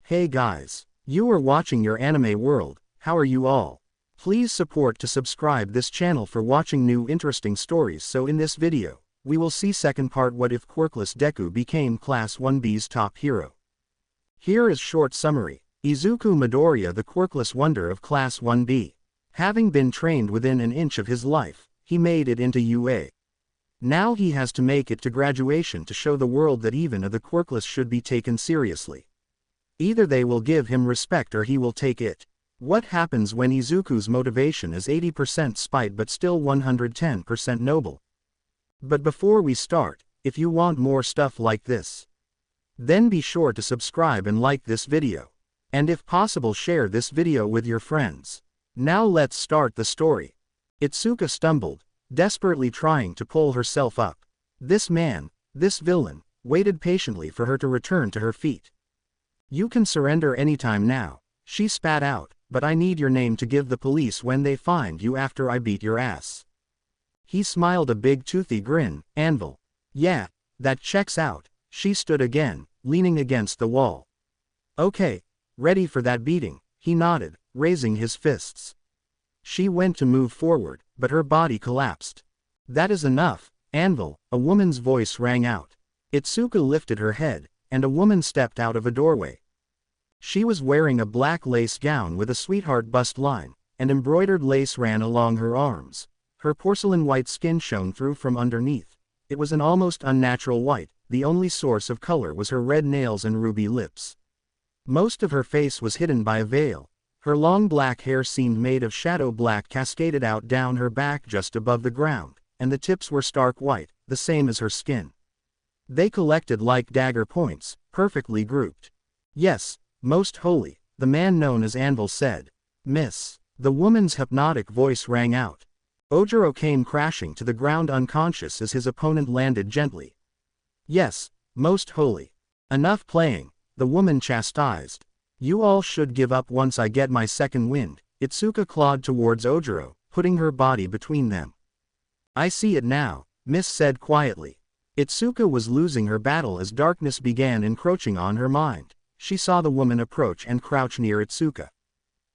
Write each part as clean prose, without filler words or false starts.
Hey guys, you are watching your anime world. How are you all? Please support to subscribe this channel for watching new interesting stories. So in this video, we will see second part what if Quirkless Deku became Class 1B's top hero. Here is short summary. Izuku Midoriya, the quirkless wonder of Class 1B. Having been trained within an inch of his life, he made it into UA. Now he has to make it to graduation to show the world that even the quirkless should be taken seriously. Either they will give him respect or he will take it. What happens when Izuku's motivation is 80% spite but still 110% noble? But before we start, if you want more stuff like this, then be sure to subscribe and like this video. And if possible, share this video with your friends. Now let's start the story. Itsuka stumbled, desperately trying to pull herself up. This man, this villain, waited patiently for her to return to her feet. You can surrender anytime now, she spat out, but I need your name to give the police when they find you after I beat your ass. He smiled a big toothy grin. Anvil. Yeah, that checks out. She stood again, leaning against the wall. Okay, ready for that beating, he nodded, raising his fists. She went to move forward, but her body collapsed. That is enough, Anvil, a woman's voice rang out. Itsuka lifted her head, and a woman stepped out of a doorway. She was wearing a black lace gown with a sweetheart bust line, and embroidered lace ran along her arms. Her porcelain white skin shone through from underneath. It was an almost unnatural white, the only source of color was her red nails and ruby lips. Most of her face was hidden by a veil. Her long black hair seemed made of shadow black cascaded out down her back just above the ground, and the tips were stark white, the same as her skin. They collected like dagger points, perfectly grouped. Yes, most holy, the man known as Anvil said. Miss. The woman's hypnotic voice rang out. Ojiro came crashing to the ground unconscious as his opponent landed gently. Yes, most holy. Enough playing, the woman chastised. You all should give up once I get my second wind. Itsuka clawed towards Ojiro, putting her body between them. I see it now, Miss said quietly. Itsuka was losing her battle as darkness began encroaching on her mind. She saw the woman approach and crouch near Itsuka.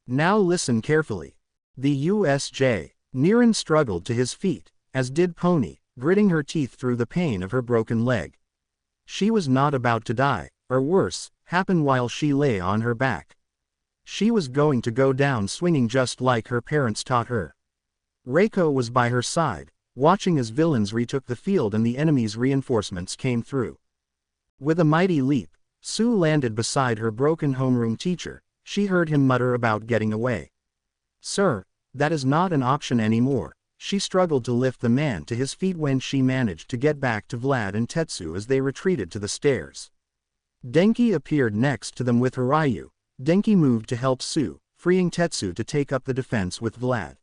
Now listen carefully. The USJ. Niran struggled to his feet, as did Pony, gritting her teeth through the pain of her broken leg. She was not about to die, or worse, happen while she lay on her back. She was going to go down swinging just like her parents taught her. Reiko was by her side, watching as villains retook the field and the enemy's reinforcements came through. With a mighty leap, Sue landed beside her broken homeroom teacher. She heard him mutter about getting away. Sir, that is not an option anymore. She struggled to lift the man to his feet when she managed to get back to Vlad and Tetsu as they retreated to the stairs. Denki appeared next to them with Hirayu. Denki moved to help Sue, freeing Tetsu to take up the defense with Vlad.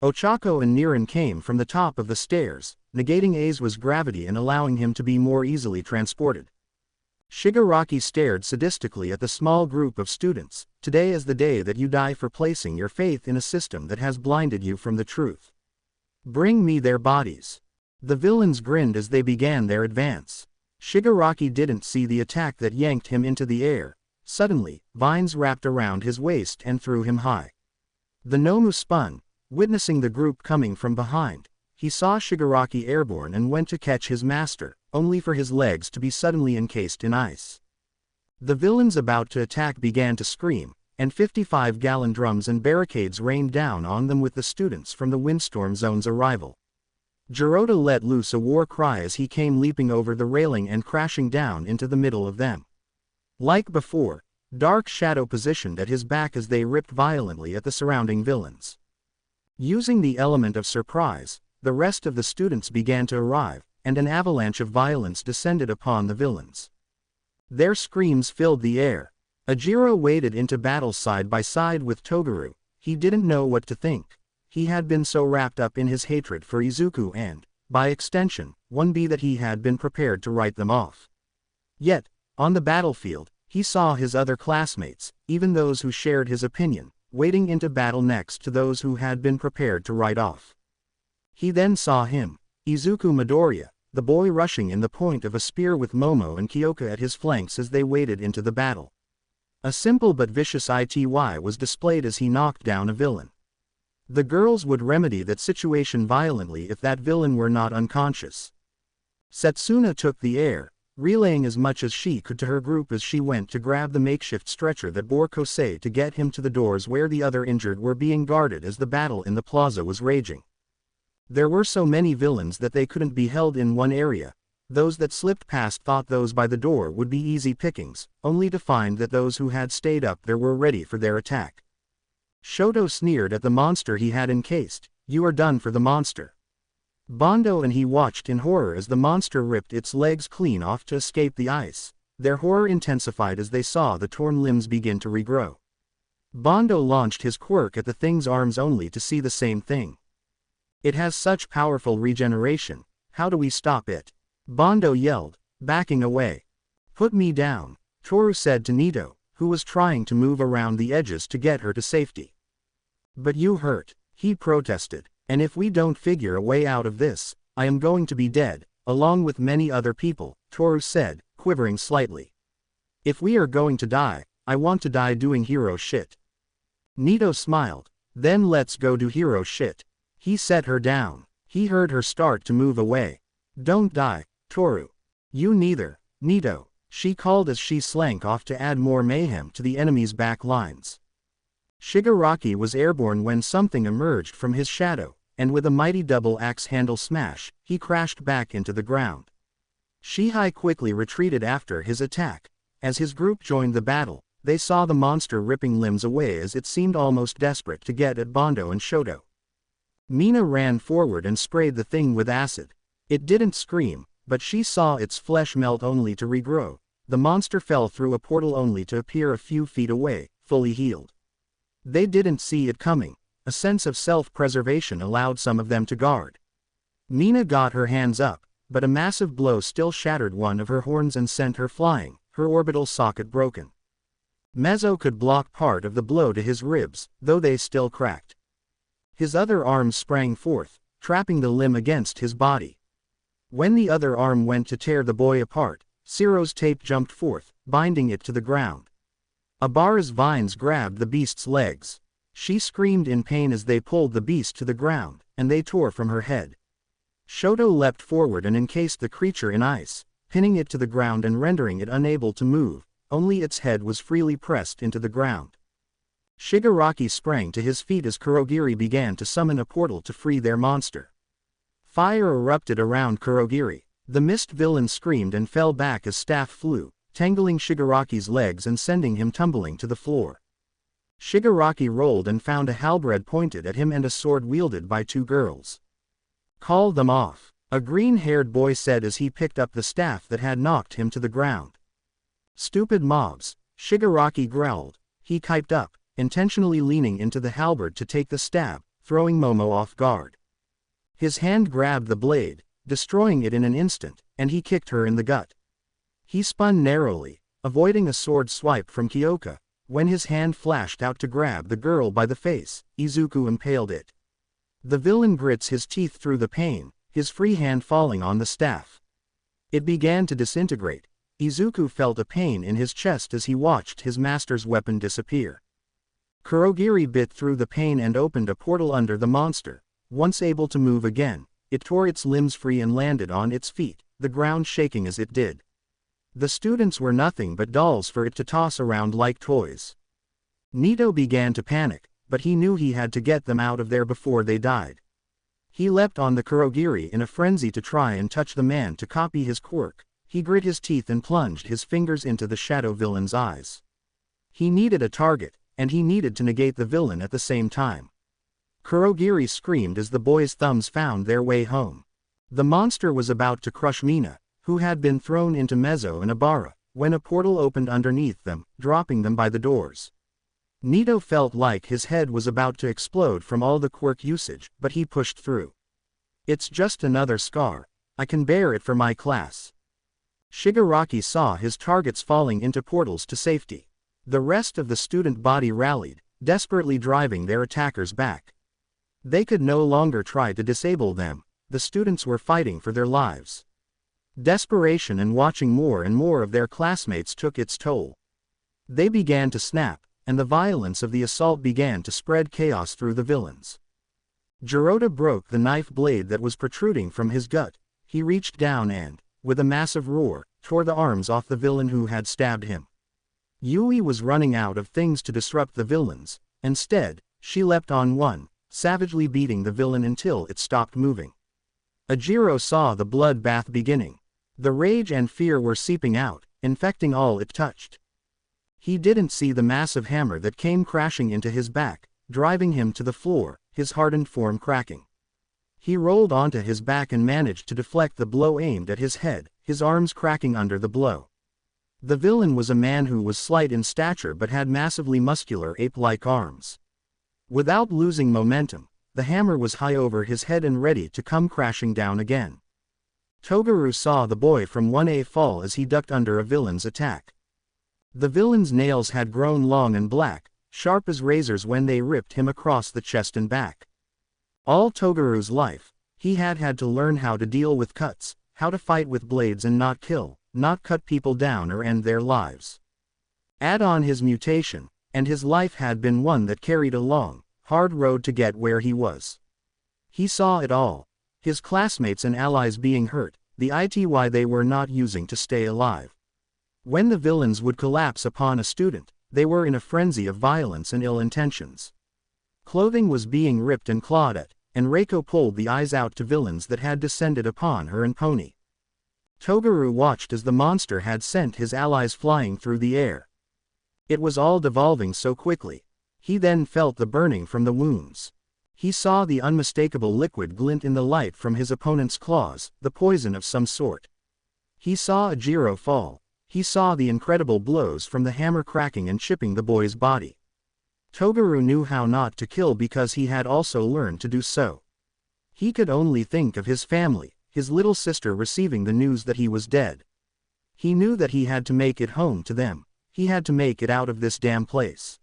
Ochako and Niran came from the top of the stairs, negating Aizu's gravity and allowing him to be more easily transported. Shigaraki stared sadistically at the small group of students. Today is the day that you die for placing your faith in a system that has blinded you from the truth. Bring me their bodies. The villains grinned as they began their advance. Shigaraki didn't see the attack that yanked him into the air. Suddenly, vines wrapped around his waist and threw him high. The Nomu spun, witnessing the group coming from behind. He saw Shigaraki airborne and went to catch his master, only for his legs to be suddenly encased in ice. The villains about to attack began to scream, and 55-gallon drums and barricades rained down on them with the students from the windstorm zone's arrival. Jirota let loose a war cry as he came leaping over the railing and crashing down into the middle of them. Like before, Dark Shadow positioned at his back as they ripped violently at the surrounding villains. Using the element of surprise, the rest of the students began to arrive, and an avalanche of violence descended upon the villains. Their screams filled the air. Ajiro waded into battle side by side with Toguro. He didn't know what to think. He had been so wrapped up in his hatred for Izuku and, by extension, 1B that he had been prepared to write them off. Yet, on the battlefield, he saw his other classmates, even those who shared his opinion, wading into battle next to those who had been prepared to write off. He then saw him, Izuku Midoriya, the boy rushing in the point of a spear with Momo and Kyoka at his flanks as they waded into the battle. A simple but vicious ITY was displayed as he knocked down a villain. The girls would remedy that situation violently if that villain were not unconscious. Setsuna took the air, relaying as much as she could to her group as she went to grab the makeshift stretcher that bore Kosei to get him to the doors where the other injured were being guarded as the battle in the plaza was raging. There were so many villains that they couldn't be held in one area. Those that slipped past thought those by the door would be easy pickings, only to find that those who had stayed up there were ready for their attack. Shoto sneered at the monster he had encased. "You are done for the monster." Bondo and he watched in horror as the monster ripped its legs clean off to escape the ice. Their horror intensified as they saw the torn limbs begin to regrow. Bondo launched his quirk at the thing's arms only to see the same thing. "It has such powerful regeneration, how do we stop it?" Bondo yelled, backing away. "Put me down," Toru said to Nito, who was trying to move around the edges to get her to safety. "But you hurt," he protested, "and if we don't figure a way out of this, I am going to be dead, along with many other people," Toru said, quivering slightly. "If we are going to die, I want to die doing hero shit." Nito smiled. "Then let's go do hero shit." He set her down. He heard her start to move away. "Don't die, Toru." "You neither, Nito," she called as she slank off to add more mayhem to the enemy's back lines. Shigaraki was airborne when something emerged from his shadow, and with a mighty double axe handle smash, he crashed back into the ground. Shihai quickly retreated after his attack. As his group joined the battle, they saw the monster ripping limbs away as it seemed almost desperate to get at Bondo and Shoto. Mina ran forward and sprayed the thing with acid. It didn't scream, but she saw its flesh melt only to regrow. The monster fell through a portal only to appear a few feet away, fully healed. They didn't see it coming. A sense of self-preservation allowed some of them to guard. Mina got her hands up, but a massive blow still shattered one of her horns and sent her flying, her orbital socket broken. Mezzo could block part of the blow to his ribs, though they still cracked. His other arm sprang forth, trapping the limb against his body. When the other arm went to tear the boy apart, Ciro's tape jumped forth, binding it to the ground. Abara's vines grabbed the beast's legs. She screamed in pain as they pulled the beast to the ground, and they tore from her head. Shoto leapt forward and encased the creature in ice, pinning it to the ground and rendering it unable to move, only its head was freely pressed into the ground. Shigaraki sprang to his feet as Kurogiri began to summon a portal to free their monster. Fire erupted around Kurogiri. The mist villain screamed and fell back as staff flew, tangling Shigaraki's legs and sending him tumbling to the floor. Shigaraki rolled and found a halberd pointed at him and a sword wielded by two girls. "Call them off," a green-haired boy said as he picked up the staff that had knocked him to the ground. "Stupid mobs," Shigaraki growled. He kiped up, intentionally leaning into the halberd to take the stab, throwing Momo off guard. His hand grabbed the blade, destroying it in an instant, and he kicked her in the gut. He spun narrowly, avoiding a sword swipe from Kyoka. When his hand flashed out to grab the girl by the face, Izuku impaled it. The villain grits his teeth through the pain, his free hand falling on the staff. It began to disintegrate. Izuku felt a pain in his chest as he watched his master's weapon disappear. Kurogiri bit through the pain and opened a portal under the monster. Once able to move again, it tore its limbs free and landed on its feet, the ground shaking as it did. The students were nothing but dolls for it to toss around like toys. Nito began to panic, but he knew he had to get them out of there before they died. He leapt on the Kurogiri in a frenzy to try and touch the man to copy his quirk. He grit his teeth and plunged his fingers into the shadow villain's eyes. He needed a target, and he needed to negate the villain at the same time. Kurogiri screamed as the boy's thumbs found their way home. The monster was about to crush Mina, who had been thrown into Mezzo and Abara, when a portal opened underneath them, dropping them by the doors. Nito felt like his head was about to explode from all the quirk usage, but he pushed through. "It's just another scar. I can bear it for my class." Shigaraki saw his targets falling into portals to safety. The rest of the student body rallied, desperately driving their attackers back. They could no longer try to disable them. The students were fighting for their lives. Desperation and watching more and more of their classmates took its toll. They began to snap, and the violence of the assault began to spread chaos through the villains. Jirota broke the knife blade that was protruding from his gut. He reached down and, with a massive roar, tore the arms off the villain who had stabbed him. Yui was running out of things to disrupt the villains. Instead, she leapt on one, savagely beating the villain until it stopped moving. Ajiro saw the bloodbath beginning. The rage and fear were seeping out, infecting all it touched. He didn't see the massive hammer that came crashing into his back, driving him to the floor, his hardened form cracking. He rolled onto his back and managed to deflect the blow aimed at his head, his arms cracking under the blow. The villain was a man who was slight in stature but had massively muscular ape-like arms. Without losing momentum, the hammer was high over his head and ready to come crashing down again. Toguro saw the boy from 1A fall as he ducked under a villain's attack. The villain's nails had grown long and black, sharp as razors when they ripped him across the chest and back. All Togoro's life, he had had to learn how to deal with cuts, how to fight with blades and not kill, not cut people down or end their lives. Add on his mutation, and his life had been one that carried a long, hard road to get where he was. He saw it all. His classmates and allies being hurt, the ITY they were not using to stay alive. When the villains would collapse upon a student, they were in a frenzy of violence and ill intentions. Clothing was being ripped and clawed at, and Reiko pulled the eyes out to villains that had descended upon her and Pony. Toguro watched as the monster had sent his allies flying through the air. It was all devolving so quickly. He then felt the burning from the wounds. He saw the unmistakable liquid glint in the light from his opponent's claws, the poison of some sort. He saw Ajiro fall. He saw the incredible blows from the hammer cracking and chipping the boy's body. Toguro knew how not to kill because he had also learned to do so. He could only think of his family, his little sister receiving the news that he was dead. He knew that he had to make it home to them. He had to make it out of this damn place.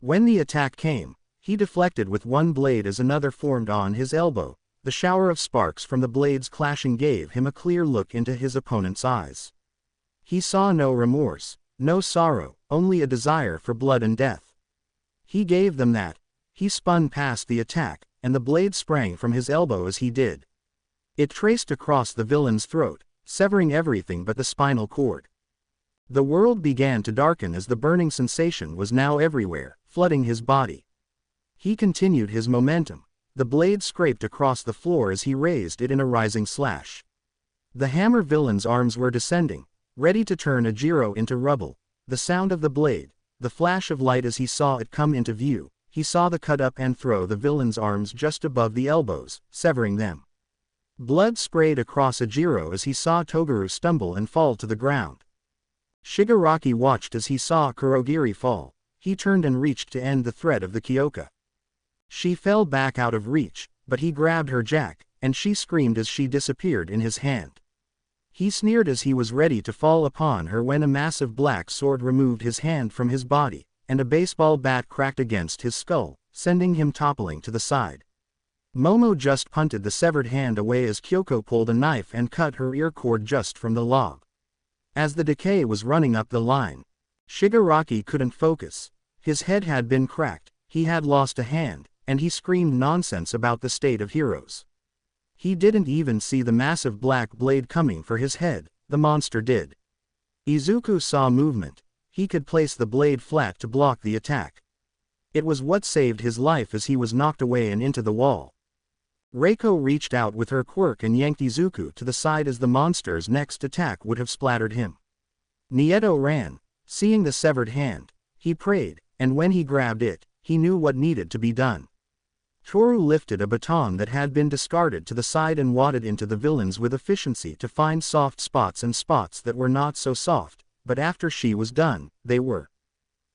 When the attack came, he deflected with one blade as another formed on his elbow. The shower of sparks from the blades clashing gave him a clear look into his opponent's eyes. He saw no remorse, no sorrow, only a desire for blood and death. He gave them that. He spun past the attack, and the blade sprang from his elbow as he did. It traced across the villain's throat, severing everything but the spinal cord. The world began to darken as the burning sensation was now everywhere, flooding his body. He continued his momentum. The blade scraped across the floor as he raised it in a rising slash. The hammer villain's arms were descending, ready to turn Ajiro into rubble. The sound of the blade, the flash of light as he saw it come into view, he saw the cut up and throw the villain's arms just above the elbows, severing them. Blood sprayed across Ajiro as he saw Toguro stumble and fall to the ground. Shigaraki watched as he saw Kurogiri fall. He turned and reached to end the threat of the Kyoka. She fell back out of reach, but he grabbed her jack, and she screamed as she disappeared in his hand. He sneered as he was ready to fall upon her when a massive black sword removed his hand from his body, and a baseball bat cracked against his skull, sending him toppling to the side. Momo just punted the severed hand away as Kyoko pulled a knife and cut her ear cord just from the log. As the decay was running up the line, Shigaraki couldn't focus. His head had been cracked, he had lost a hand, and he screamed nonsense about the state of heroes. He didn't even see the massive black blade coming for his head, the monster did. Izuku saw movement. He could place the blade flat to block the attack. It was what saved his life as he was knocked away and into the wall. Reiko reached out with her quirk and yanked Izuku to the side as the monster's next attack would have splattered him. Nieto ran. Seeing the severed hand, he prayed, and when he grabbed it, he knew what needed to be done. Toru lifted a baton that had been discarded to the side and wadded into the villains with efficiency to find soft spots and spots that were not so soft, but after she was done, they were.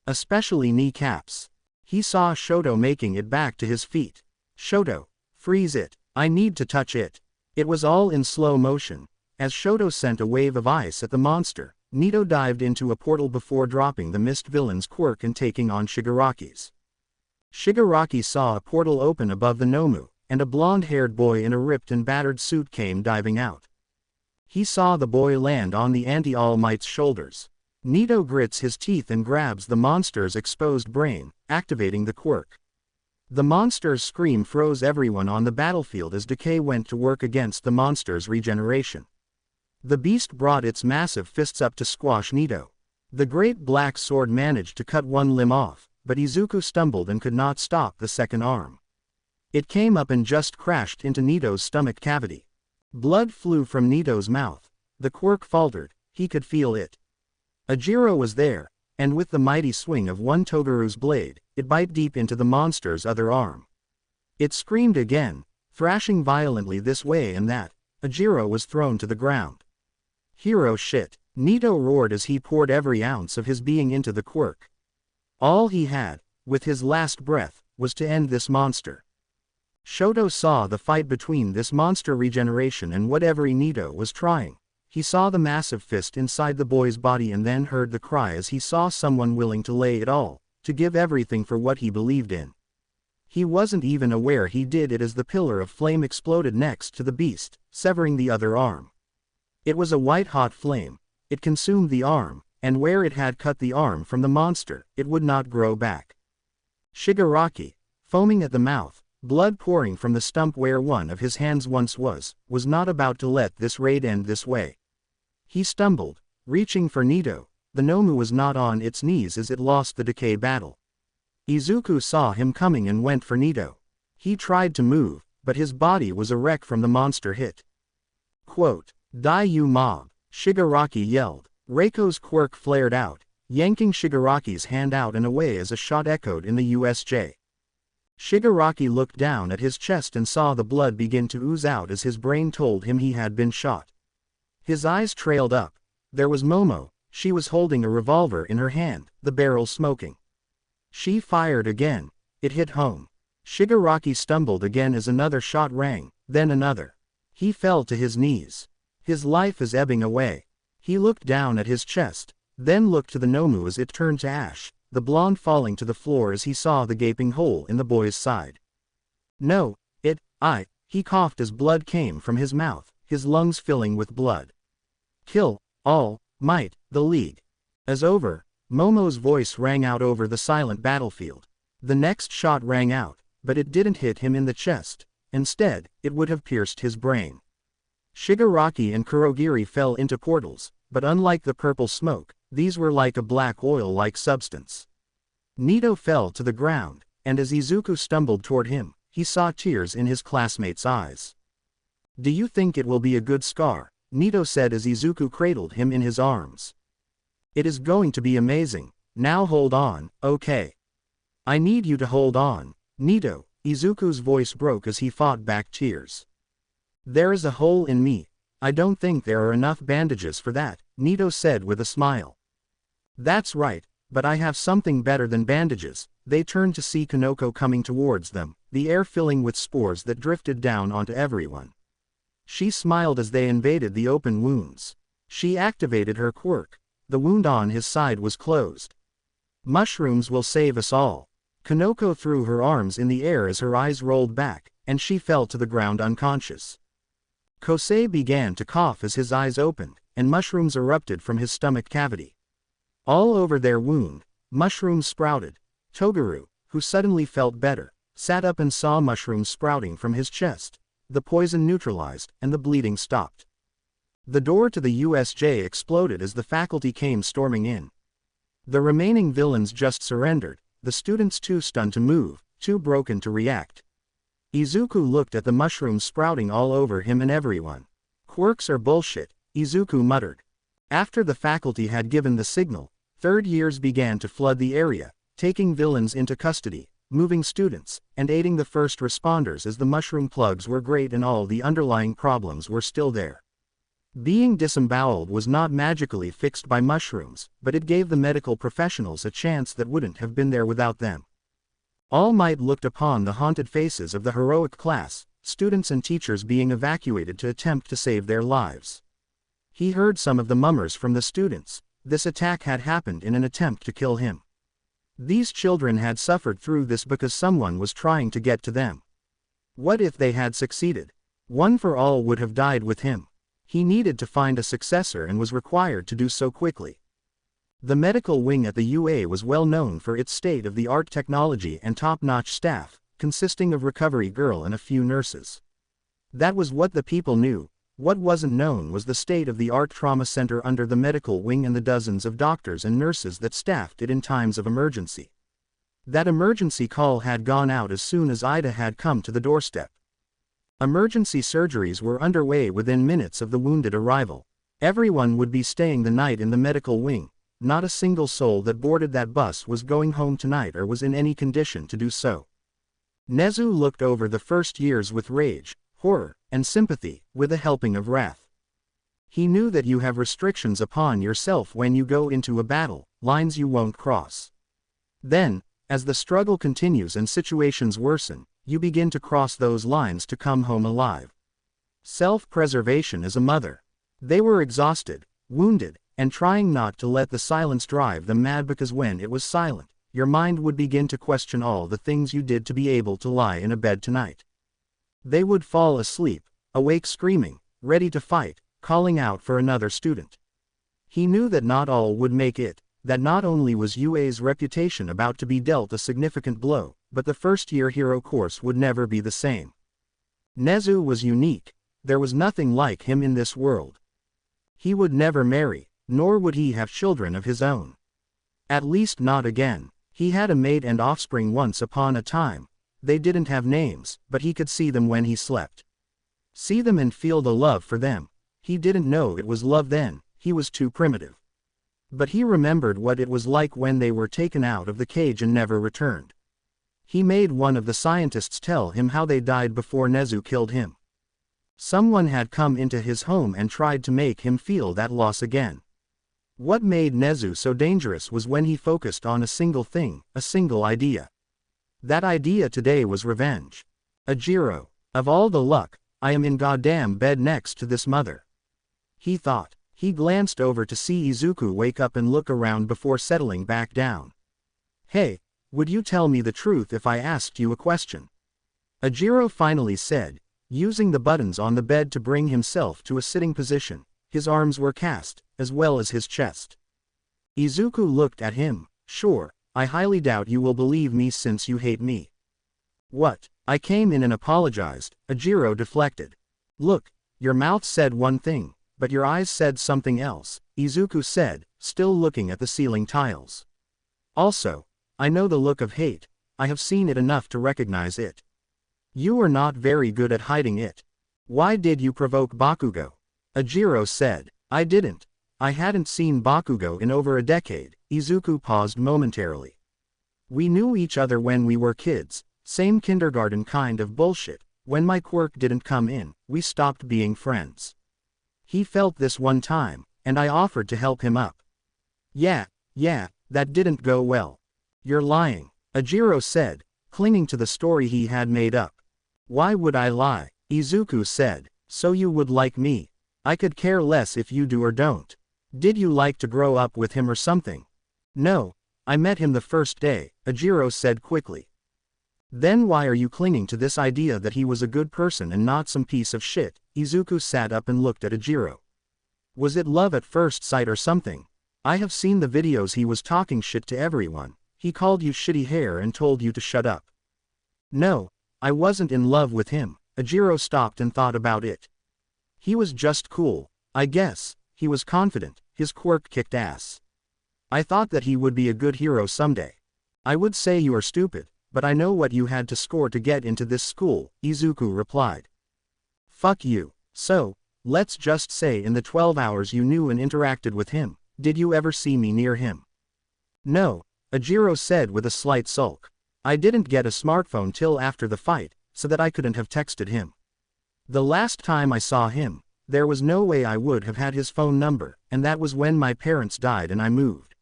Especially kneecaps. He saw Shoto making it back to his feet. Shoto, freeze it, I need to touch it. It was all in slow motion. As Shoto sent a wave of ice at the monster, Nito dived into a portal before dropping the mist villain's quirk and taking on Shigaraki's. Shigaraki saw a portal open above the Nomu, and a blonde-haired boy in a ripped and battered suit came diving out. He saw the boy land on the Anti-All Might's shoulders. Nito grits his teeth and grabs the monster's exposed brain, activating the quirk. The monster's scream froze everyone on the battlefield as Decay went to work against the monster's regeneration. The beast brought its massive fists up to squash Nito. The great black sword managed to cut one limb off, but Izuku stumbled and could not stop the second arm. It came up and just crashed into Nito's stomach cavity. Blood flew from Nito's mouth. The quirk faltered, he could feel it. Ajiro was there, and with the mighty swing of one Togaru's blade, it bit deep into the monster's other arm. It screamed again, thrashing violently this way and that. Ajiro was thrown to the ground. Hero shit, Nito roared as he poured every ounce of his being into the quirk. All he had, with his last breath, was to end this monster. Shoto saw the fight between this monster regeneration and whatever Nito was trying. He saw the massive fist inside the boy's body and then heard the cry as he saw someone willing to lay it all, to give everything for what he believed in. He wasn't even aware he did it as the pillar of flame exploded next to the beast, severing the other arm. It was a white-hot flame. It consumed the arm, and where it had cut the arm from the monster, it would not grow back. Shigaraki, foaming at the mouth, blood pouring from the stump where one of his hands once was not about to let this raid end this way. He stumbled, reaching for Nito. The Nomu was not on its knees as it lost the Decay battle. Izuku saw him coming and went for Nito. He tried to move, but his body was a wreck from the monster hit. Quote, "Die you mob," Shigaraki yelled. Reiko's quirk flared out, yanking Shigaraki's hand out and away as a shot echoed in the USJ. Shigaraki looked down at his chest and saw the blood begin to ooze out as his brain told him he had been shot. His eyes trailed up. There was Momo. She was holding a revolver in her hand, the barrel smoking. She fired again. It hit home. Shigaraki stumbled again as another shot rang, then another. He fell to his knees. His life is ebbing away. He looked down at his chest, then looked to the Nomu as it turned to ash, the blonde falling to the floor as he saw the gaping hole in the boy's side. No, he coughed as blood came from his mouth, his lungs filling with blood. Kill, all, might, the League. As over, Momo's voice rang out over the silent battlefield. The next shot rang out, but it didn't hit him in the chest. Instead, it would have pierced his brain. Shigaraki and Kurogiri fell into portals, but unlike the purple smoke, these were like a black oil-like substance. Nito fell to the ground, and as Izuku stumbled toward him, he saw tears in his classmate's eyes. "Do you think it will be a good scar?" Nito said as Izuku cradled him in his arms. "It is going to be amazing. Now hold on, okay? I need you to hold on, Nito." Izuku's voice broke as he fought back tears. "There is a hole in me. I don't think there are enough bandages for that," Nito said with a smile. "That's right, but I have something better than bandages." They turned to see Kanoko coming towards them, the air filling with spores that drifted down onto everyone. She smiled as they invaded the open wounds. She activated her quirk. The wound on his side was closed. "Mushrooms will save us all." Kanoko threw her arms in the air as her eyes rolled back, and she fell to the ground unconscious. Kosei began to cough as his eyes opened, and mushrooms erupted from his stomach cavity. All over their wound, mushrooms sprouted. Togaru, who suddenly felt better, sat up and saw mushrooms sprouting from his chest. The poison neutralized, and the bleeding stopped. The door to the USJ exploded as the faculty came storming in. The remaining villains just surrendered, the students too stunned to move, too broken to react. Izuku looked at the mushrooms sprouting all over him and everyone. "Quirks are bullshit," Izuku muttered. After the faculty had given the signal, third years began to flood the area, taking villains into custody, moving students, and aiding the first responders as the mushroom plugs were great and all the underlying problems were still there. Being disemboweled was not magically fixed by mushrooms, but it gave the medical professionals a chance that wouldn't have been there without them. All Might looked upon the haunted faces of the heroic class, students and teachers being evacuated to attempt to save their lives. He heard some of the murmurs from the students. This attack had happened in an attempt to kill him. These children had suffered through this because someone was trying to get to them. What if they had succeeded? One for All would have died with him. He needed to find a successor and was required to do so quickly. The medical wing at the UA was well known for its state-of-the-art technology and top-notch staff, consisting of recovery girl and a few nurses. That was what the people knew. What wasn't known was the state-of-the-art trauma center under the medical wing and the dozens of doctors and nurses that staffed it in times of emergency. That emergency call had gone out as soon as Ida had come to the doorstep. Emergency surgeries were underway within minutes of the wounded arrival. Everyone would be staying the night in the medical wing. Not a single soul that boarded that bus was going home tonight or was in any condition to do so. Nezu looked over the first years with rage, horror, and sympathy, with a helping of wrath. He knew that you have restrictions upon yourself when you go into a battle, lines you won't cross. Then, as the struggle continues and situations worsen, you begin to cross those lines to come home alive. Self-preservation as a mother. They were exhausted, wounded, and trying not to let the silence drive them mad, because when it was silent, your mind would begin to question all the things you did to be able to lie in a bed tonight. They would fall asleep, awake screaming, ready to fight, calling out for another student. He knew that not all would make it, that not only was UA's reputation about to be dealt a significant blow, but the first-year hero course would never be the same. Nezu was unique. There was nothing like him in this world. He would never marry, nor would he have children of his own. At least not again. He had a mate and offspring once upon a time. They didn't have names, but he could see them when he slept. See them and feel the love for them. He didn't know it was love then, he was too primitive. But he remembered what it was like when they were taken out of the cage and never returned. He made one of the scientists tell him how they died before Nezu killed him. Someone had come into his home and tried to make him feel that loss again. What made Nezu so dangerous was when he focused on a single thing, a single idea. That idea today was revenge. Ajiro, of all the luck, I am in goddamn bed next to this mother. He thought. He glanced over to see Izuku wake up and look around before settling back down. Hey, would you tell me the truth if I asked you a question? Ajiro finally said, using the buttons on the bed to bring himself to a sitting position. His arms were cast, as well as his chest. Izuku looked at him. Sure, I highly doubt you will believe me since you hate me. What? I came in and apologized, Ajiro deflected. Look, your mouth said one thing, but your eyes said something else, Izuku said, still looking at the ceiling tiles. Also, I know the look of hate. I have seen it enough to recognize it. You are not very good at hiding it. Why did you provoke Bakugo? Ajiro said. I didn't. I hadn't seen Bakugo in over a decade. Izuku paused momentarily. We knew each other when we were kids, same kindergarten kind of bullshit. When my quirk didn't come in, we stopped being friends. He felt this one time, and I offered to help him up. Yeah, that didn't go well. You're lying, Ajiro said, clinging to the story he had made up. Why would I lie? Izuku said. So you would like me. I could care less if you do or don't. Did you like to grow up with him or something? No, I met him the first day, Ajiro said quickly. Then why are you clinging to this idea that he was a good person and not some piece of shit? Izuku sat up and looked at Ajiro. Was it love at first sight or something? I have seen the videos. He was talking shit to everyone. He called you shitty hair and told you to shut up. No, I wasn't in love with him. Ajiro stopped and thought about it. He was just cool, I guess. He was confident. His quirk kicked ass. I thought that he would be a good hero someday. I would say you are stupid, but I know what you had to score to get into this school, Izuku replied. Fuck you. So, let's just say in the 12 hours you knew and interacted with him, did you ever see me near him? No, Ajiro said with a slight sulk. I didn't get a smartphone till after the fight, so that I couldn't have texted him. The last time I saw him, there was no way I would have had his phone number, and that was when my parents died and I moved.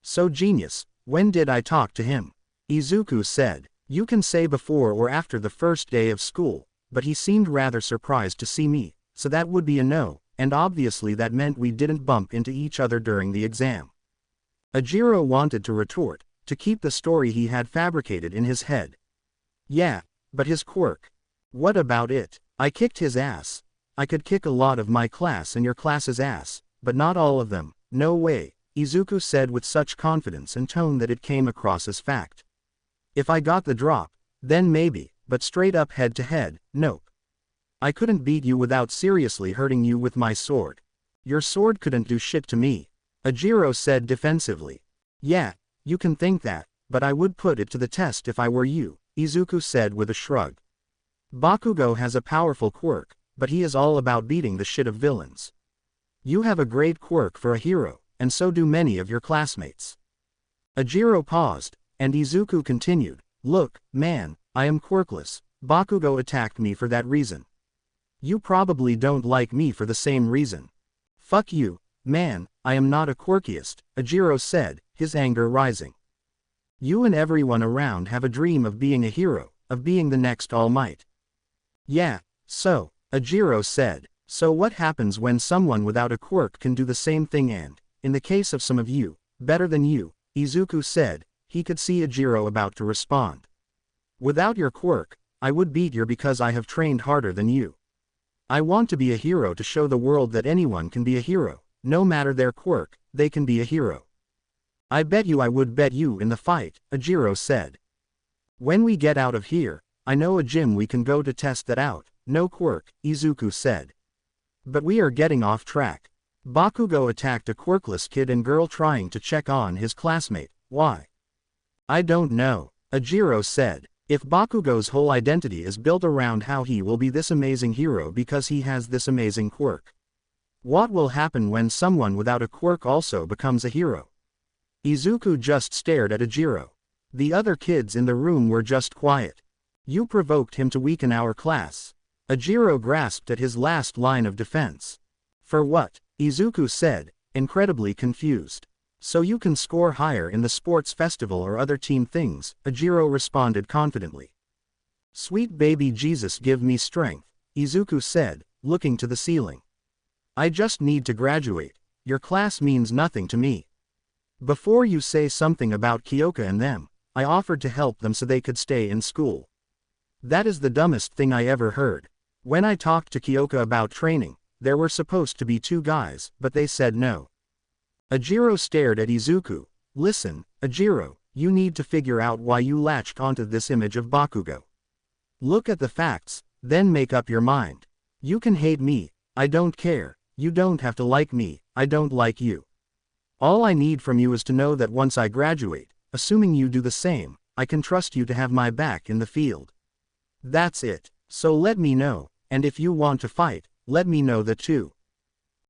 So genius, when did I talk to him? Izuku said. You can say before or after the first day of school, but he seemed rather surprised to see me, so that would be a no, and obviously that meant we didn't bump into each other during the exam. Ajiro wanted to retort, to keep the story he had fabricated in his head. Yeah, but his quirk. What about it? I kicked his ass. I could kick a lot of my class and your class's ass, but not all of them. No way, Izuku said with such confidence and tone that it came across as fact. If I got the drop, then maybe, but straight up head to head, nope. I couldn't beat you without seriously hurting you with my sword. Your sword couldn't do shit to me, Ajiro said defensively. Yeah, you can think that, but I would put it to the test if I were you, Izuku said with a shrug. Bakugo has a powerful quirk, but he is all about beating the shit of villains. You have a great quirk for a hero, and so do many of your classmates. Ajiro paused, and Izuku continued, look, man, I am quirkless. Bakugo attacked me for that reason. You probably don't like me for the same reason. Fuck you, man, I am not a quirkiest, Ajiro said, his anger rising. You and everyone around have a dream of being a hero, of being the next All Might. Yeah, so, Ajiro said, so what happens when someone without a quirk can do the same thing and, in the case of some of you, better than you, Izuku said, he could see Ajiro about to respond. Without your quirk, I would beat you because I have trained harder than you. I want to be a hero to show the world that anyone can be a hero, no matter their quirk, they can be a hero. I would bet you in the fight, Ajiro said. When we get out of here, I know a gym we can go to test that out, no quirk, Izuku said. But we are getting off track. Bakugo attacked a quirkless kid and girl trying to check on his classmate, why? I don't know, Ajiro said. If Bakugo's whole identity is built around how he will be this amazing hero because he has this amazing quirk. What will happen when someone without a quirk also becomes a hero? Izuku just stared at Ajiro. The other kids in the room were just quiet. You provoked him to weaken our class. Ajiro grasped at his last line of defense. For what? Izuku said, incredibly confused. So you can score higher in the sports festival or other team things, Ajiro responded confidently. Sweet baby Jesus give me strength, Izuku said, looking to the ceiling. I just need to graduate, your class means nothing to me. Before you say something about Kyoka and them, I offered to help them so they could stay in school. That is the dumbest thing I ever heard. When I talked to Kyoka about training, there were supposed to be 2 guys, but they said no. Ajiro stared at Izuku. Listen, Ajiro, you need to figure out why you latched onto this image of Bakugo. Look at the facts, then make up your mind. You can hate me, I don't care, you don't have to like me, I don't like you. All I need from you is to know that once I graduate, assuming you do the same, I can trust you to have my back in the field. That's it, so let me know, and if you want to fight, let me know that too.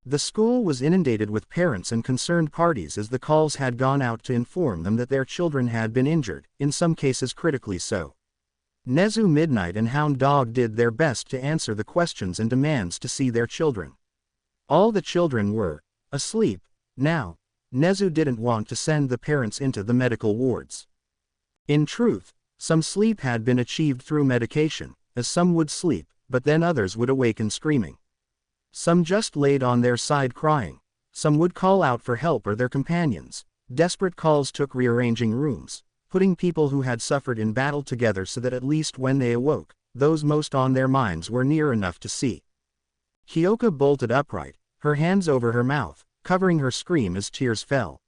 The school was inundated with parents and concerned parties as the calls had gone out to inform them that their children had been injured, in some cases critically so. Nezu Midnight and Hound Dog did their best to answer the questions and demands to see their children. All the children were asleep. Now, Nezu didn't want to send the parents into the medical wards. In truth, some sleep had been achieved through medication, as some would sleep, but then others would awaken screaming. Some just laid on their side crying, some would call out for help or their companions. Desperate calls took rearranging rooms, putting people who had suffered in battle together so that at least when they awoke, those most on their minds were near enough to see. Kyoka bolted upright, her hands over her mouth, covering her scream as tears fell.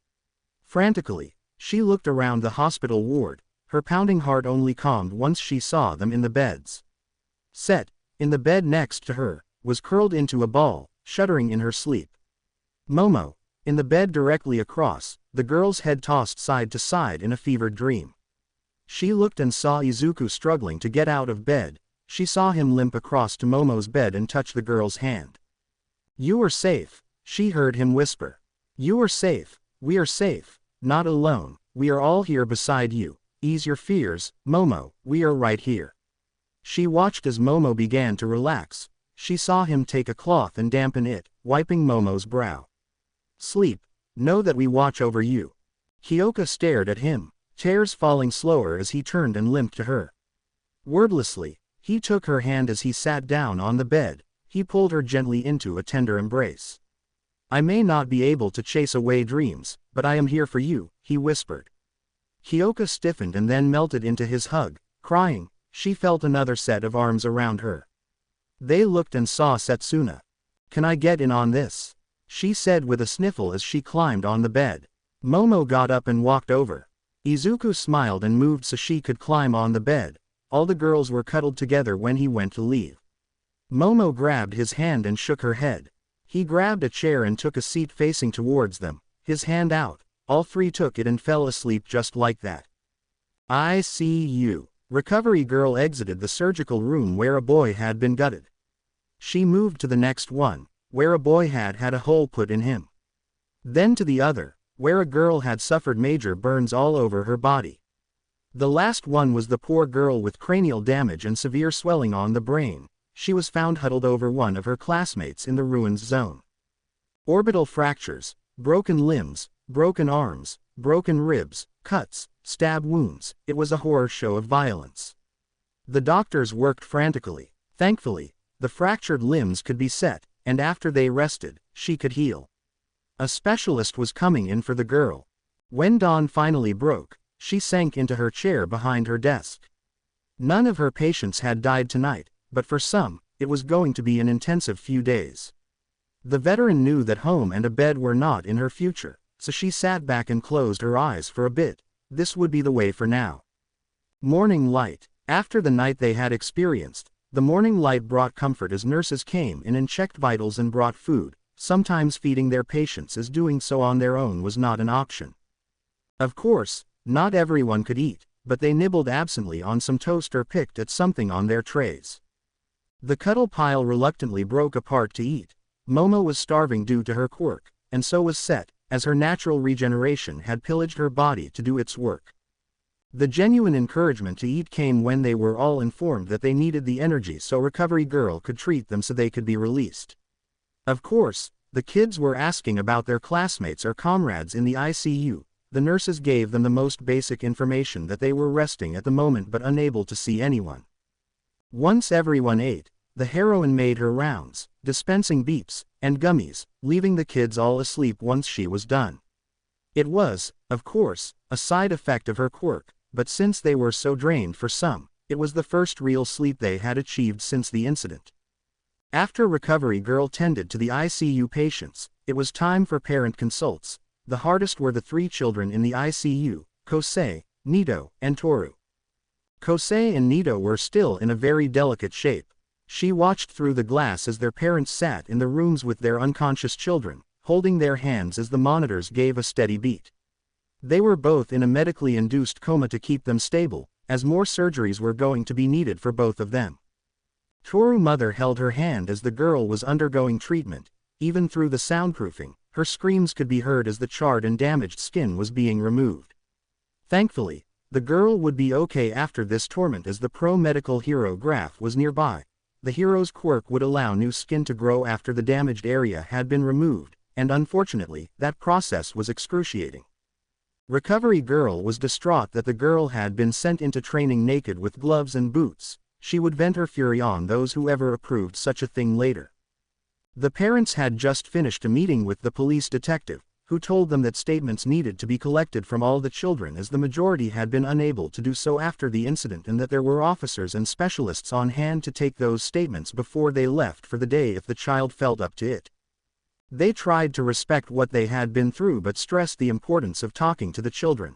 Frantically, she looked around the hospital ward, her pounding heart only calmed once she saw them in the beds. Set, in the bed next to her, was curled into a ball, shuddering in her sleep. Momo, in the bed directly across, the girl's head tossed side to side in a fevered dream. She looked and saw Izuku struggling to get out of bed. She saw him limp across to Momo's bed and touch the girl's hand. You are safe, she heard him whisper. You are safe, we are safe, not alone, we are all here beside you. Ease your fears, Momo, we are right here. She watched as Momo began to relax. She saw him take a cloth and dampen it, wiping Momo's brow. Sleep, know that we watch over you. Kyoka stared at him, tears falling slower as he turned and limped to her. Wordlessly, he took her hand as he sat down on the bed. He pulled her gently into a tender embrace. I may not be able to chase away dreams, but I am here for you, he whispered. Kyoka stiffened and then melted into his hug, crying. She felt another set of arms around her. They looked and saw Setsuna. Can I get in on this? she said with a sniffle as she climbed on the bed. Momo got up and walked over. Izuku smiled and moved so she could climb on the bed. All the girls were cuddled together when he went to leave. Momo grabbed his hand and shook her head. He grabbed a chair and took a seat facing towards them, his hand out. All three took it and fell asleep just like that. I see you. Recovery girl exited the surgical room where a boy had been gutted. She moved to the next one, where a boy had had a hole put in him. Then to the other, where a girl had suffered major burns all over her body. The last one was the poor girl with cranial damage and severe swelling on the brain. She was found huddled over one of her classmates in the ruins zone. Orbital fractures, broken limbs, broken arms, broken ribs, cuts, stab wounds. It was a horror show of violence. The doctors worked frantically. Thankfully, the fractured limbs could be set, and after they rested, she could heal. A specialist was coming in for the girl. When dawn finally broke, she sank into her chair behind her desk. None of her patients had died tonight, but for some, it was going to be an intensive few days. The veteran knew that home and a bed were not in her future, so she sat back and closed her eyes for a bit. This would be the way for now. Morning light. After the night they had experienced, the morning light brought comfort as nurses came in and checked vitals and brought food. Sometimes feeding their patients as doing so on their own was not an option. Of course, not everyone could eat, but they nibbled absently on some toast or picked at something on their trays. The cuddle pile reluctantly broke apart to eat. Momo was starving due to her quirk, and so was Set, as her natural regeneration had pillaged her body to do its work. The genuine encouragement to eat came when they were all informed that they needed the energy so Recovery Girl could treat them so they could be released. Of course, the kids were asking about their classmates or comrades in the ICU. The nurses gave them the most basic information that they were resting at the moment but unable to see anyone. Once everyone ate, the heroine made her rounds, dispensing beeps and gummies, leaving the kids all asleep once she was done. It was, of course, a side effect of her quirk, but since they were so drained for some, it was the first real sleep they had achieved since the incident. After Recovery Girl tended to the ICU patients, it was time for parent consults. The hardest were the three children in the ICU, Kosei, Nito, and Toru. Kosei and Nito were still in a very delicate shape. She watched through the glass as their parents sat in the rooms with their unconscious children, holding their hands as the monitors gave a steady beat. They were both in a medically induced coma to keep them stable, as more surgeries were going to be needed for both of them. Toru's mother held her hand as the girl was undergoing treatment. Even through the soundproofing, her screams could be heard as the charred and damaged skin was being removed. Thankfully, the girl would be okay after this torment as the pro-medical hero graph was nearby. The hero's quirk would allow new skin to grow after the damaged area had been removed, and unfortunately, that process was excruciating. Recovery Girl was distraught that the girl had been sent into training naked with gloves and boots. She would vent her fury on those who ever approved such a thing later. The parents had just finished a meeting with the police detective, who told them that statements needed to be collected from all the children as the majority had been unable to do so after the incident and that there were officers and specialists on hand to take those statements before they left for the day if the child felt up to it. They tried to respect what they had been through but stressed the importance of talking to the children.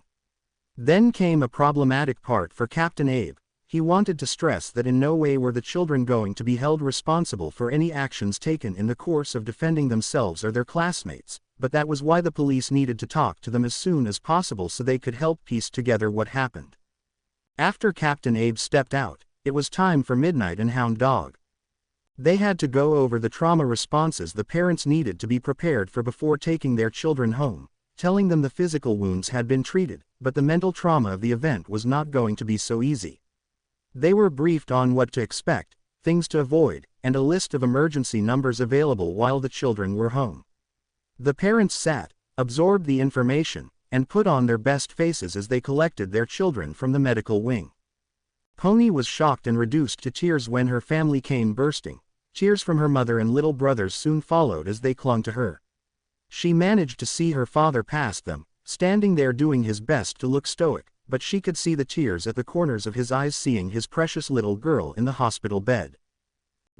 Then came a problematic part for Captain Abe. He wanted to stress that in no way were the children going to be held responsible for any actions taken in the course of defending themselves or their classmates, but that was why the police needed to talk to them as soon as possible so they could help piece together what happened. After Captain Abe stepped out, it was time for Midnight and Hound Dog. They had to go over the trauma responses the parents needed to be prepared for before taking their children home, telling them the physical wounds had been treated, but the mental trauma of the event was not going to be so easy. They were briefed on what to expect, things to avoid, and a list of emergency numbers available while the children were home. The parents sat, absorbed the information, and put on their best faces as they collected their children from the medical wing. Pony was shocked and reduced to tears when her family came bursting. Tears from her mother and little brothers soon followed as they clung to her. She managed to see her father past them, standing there doing his best to look stoic, but she could see the tears at the corners of his eyes seeing his precious little girl in the hospital bed.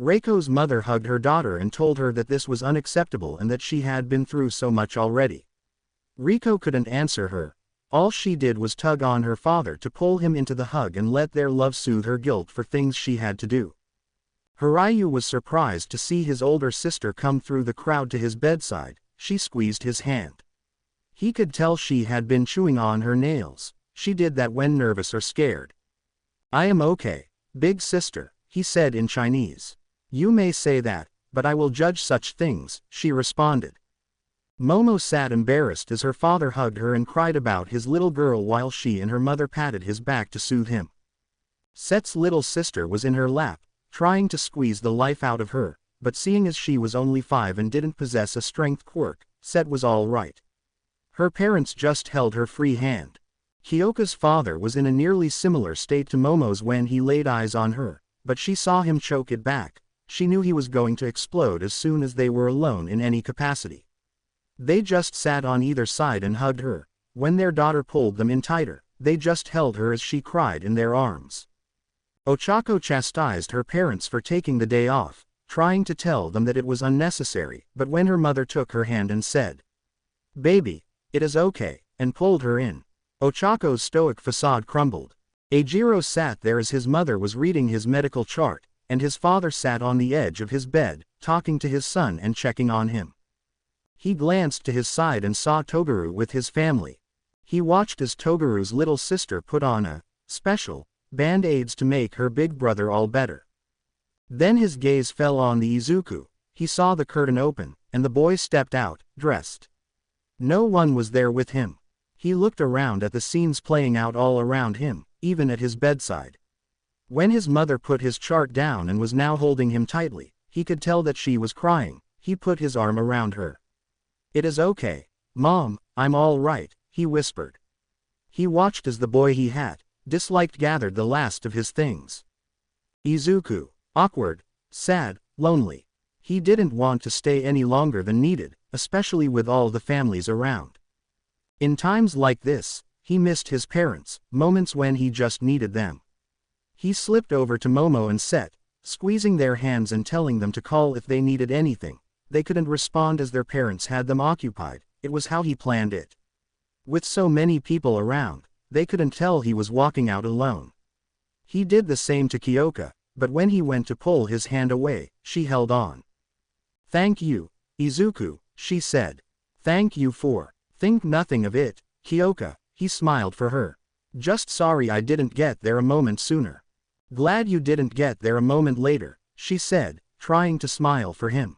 Reiko's mother hugged her daughter and told her that this was unacceptable and that she had been through so much already. Riko couldn't answer her. All she did was tug on her father to pull him into the hug and let their love soothe her guilt for things she had to do. Hiryu was surprised to see his older sister come through the crowd to his bedside. She squeezed his hand. He could tell she had been chewing on her nails. She did that when nervous or scared. "I am okay, big sister," he said in Chinese. "You may say that, but I will judge such things," she responded. Momo sat embarrassed as her father hugged her and cried about his little girl while she and her mother patted his back to soothe him. Set's little sister was in her lap, trying to squeeze the life out of her, but seeing as she was only 5 and didn't possess a strength quirk, Set was all right. Her parents just held her free hand. Kyoka's father was in a nearly similar state to Momo's when he laid eyes on her, but she saw him choke it back. She knew he was going to explode as soon as they were alone in any capacity. They just sat on either side and hugged her. When their daughter pulled them in tighter, they just held her as she cried in their arms. Ochako chastised her parents for taking the day off, trying to tell them that it was unnecessary, but when her mother took her hand and said, "Baby, it is okay," and pulled her in, Ochako's stoic facade crumbled. Eijiro sat there as his mother was reading his medical chart, and his father sat on the edge of his bed, talking to his son and checking on him. He glanced to his side and saw Toguro with his family. He watched as Toguru's little sister put on a special band-aids to make her big brother all better. Then his gaze fell on the Izuku. He saw the curtain open, and the boy stepped out, dressed. No one was there with him. He looked around at the scenes playing out all around him, even at his bedside. When his mother put his chart down and was now holding him tightly, he could tell that she was crying. He put his arm around her. "It is okay, Mom, I'm all right," he whispered. He watched as the boy he had disliked gathered the last of his things. Izuku, awkward, sad, lonely. He didn't want to stay any longer than needed, especially with all the families around. In times like this, he missed his parents, moments when he just needed them. He slipped over to Momo and Set, squeezing their hands and telling them to call if they needed anything. They couldn't respond as their parents had them occupied. It was how he planned it. With so many people around, they couldn't tell he was walking out alone. He did the same to Kyoka, but when he went to pull his hand away, she held on. "Thank you, Izuku," she said. "Thank you for." "Think nothing of it, Kyoka," he smiled for her. "Just sorry I didn't get there a moment sooner." "Glad you didn't get there a moment later," she said, trying to smile for him.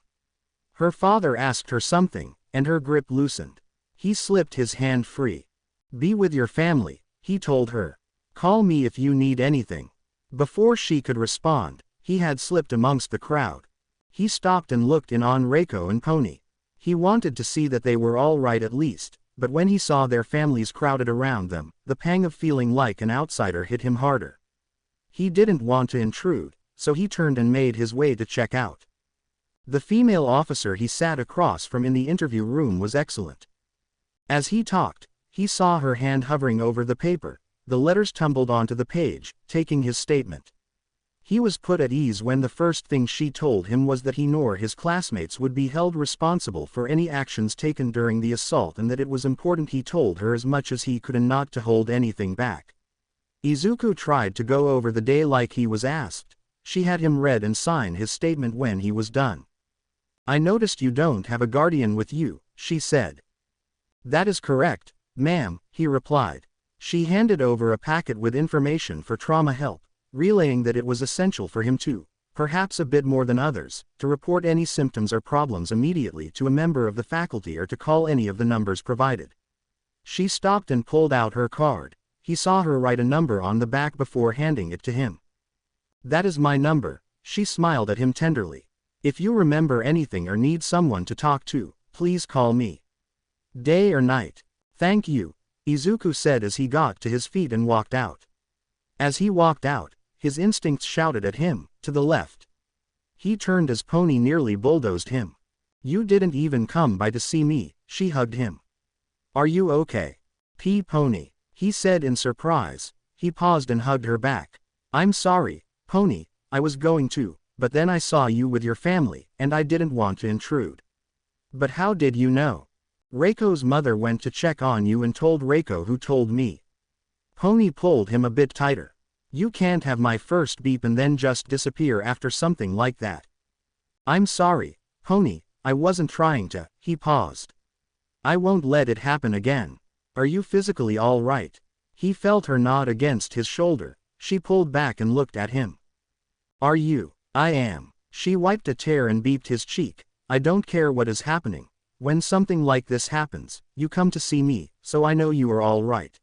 Her father asked her something, and her grip loosened. He slipped his hand free. "Be with your family," he told her. "Call me if you need anything." Before she could respond, he had slipped amongst the crowd. He stopped and looked in on Reiko and Pony. He wanted to see that they were all right at least, but when he saw their families crowded around them, the pang of feeling like an outsider hit him harder. He didn't want to intrude, so he turned and made his way to check out. The female officer he sat across from in the interview room was excellent. As he talked, he saw her hand hovering over the paper. The letters tumbled onto the page, taking his statement. He was put at ease when the first thing she told him was that he nor his classmates would be held responsible for any actions taken during the assault and that it was important he told her as much as he could and not to hold anything back. Izuku tried to go over the day like he was asked. She had him read and sign his statement when he was done. "I noticed you don't have a guardian with you," she said. "That is correct, ma'am," he replied. She handed over a packet with information for trauma help, relaying that it was essential for him to, perhaps a bit more than others, to report any symptoms or problems immediately to a member of the faculty or to call any of the numbers provided. She stopped and pulled out her card. He saw her write a number on the back before handing it to him. "That is my number," she smiled at him tenderly. "If you remember anything or need someone to talk to, please call me. Day or night." "Thank you," Izuku said as he got to his feet and walked out. As he walked out, his instincts shouted at him, to the left. He turned as Pony nearly bulldozed him. "You didn't even come by to see me," she hugged him. "Are you okay, Pony?" he said in surprise. He paused and hugged her back. "I'm sorry, Pony, I was going to, but then I saw you with your family, and I didn't want to intrude. But how did you know? Reiko's mother went to check on you and told Reiko who told me. Pony pulled him a bit tighter. You can't have my first beep and then just disappear after something like that. I'm sorry, Pony, I wasn't trying to. He paused. I won't let it happen again. Are you physically all right? He felt her nod against his shoulder. She pulled back and looked at him. Are you? I am. She wiped a tear and beeped his cheek. I don't care what is happening. When something like this happens, you come to see me, so I know you are all right.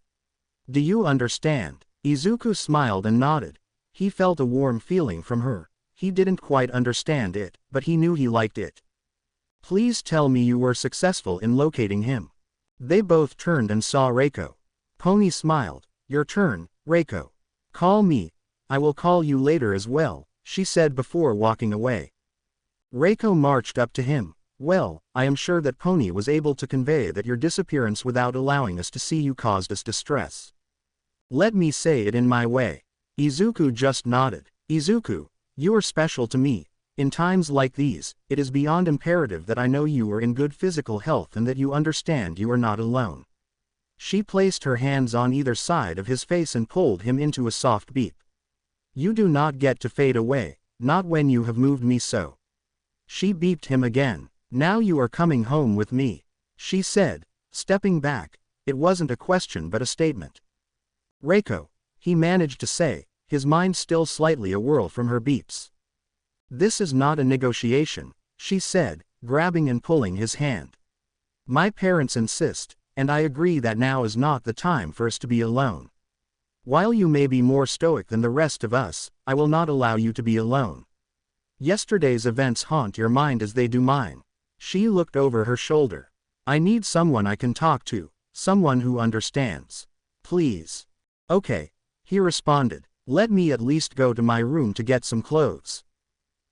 Do you understand? Izuku smiled and nodded. He felt a warm feeling from her. He didn't quite understand it, but he knew he liked it. Please tell me you were successful in locating him. They both turned and saw Reiko. Pony smiled. Your turn, Reiko. Call me. I will call you later as well, she said before walking away. Reiko marched up to him. Well, I am sure that Pony was able to convey that your disappearance without allowing us to see you caused us distress. Let me say it in my way. Izuku just nodded. Izuku, you are special to me. In times like these, it is beyond imperative that I know you are in good physical health and that you understand you are not alone. She placed her hands on either side of his face and pulled him into a soft beep. You do not get to fade away, not when you have moved me so. She beeped him again. Now you are coming home with me, she said, stepping back. It wasn't a question but a statement. Reiko, he managed to say, his mind still slightly awhirl from her beeps. This is not a negotiation, she said, grabbing and pulling his hand. My parents insist, and I agree that now is not the time for us to be alone. While you may be more stoic than the rest of us, I will not allow you to be alone. Yesterday's events haunt your mind as they do mine. She looked over her shoulder. I need someone I can talk to, someone who understands. Please. Okay, he responded. Let me at least go to my room to get some clothes.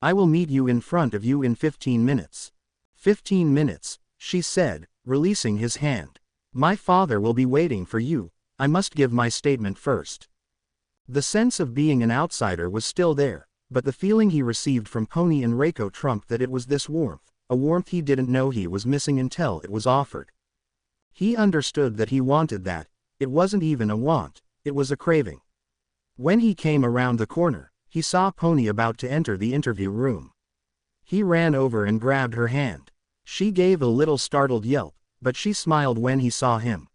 I will meet you in front of you in 15 minutes. 15 minutes, she said, releasing his hand. My father will be waiting for you. I must give my statement first. The sense of being an outsider was still there, but the feeling he received from Pony and Reiko trumped that. It was this warmth, a warmth he didn't know he was missing until it was offered. He understood that he wanted that. It wasn't even a want, it was a craving. When he came around the corner, he saw Pony about to enter the interview room. He ran over and grabbed her hand. She gave a little startled yelp, but she smiled when he saw him.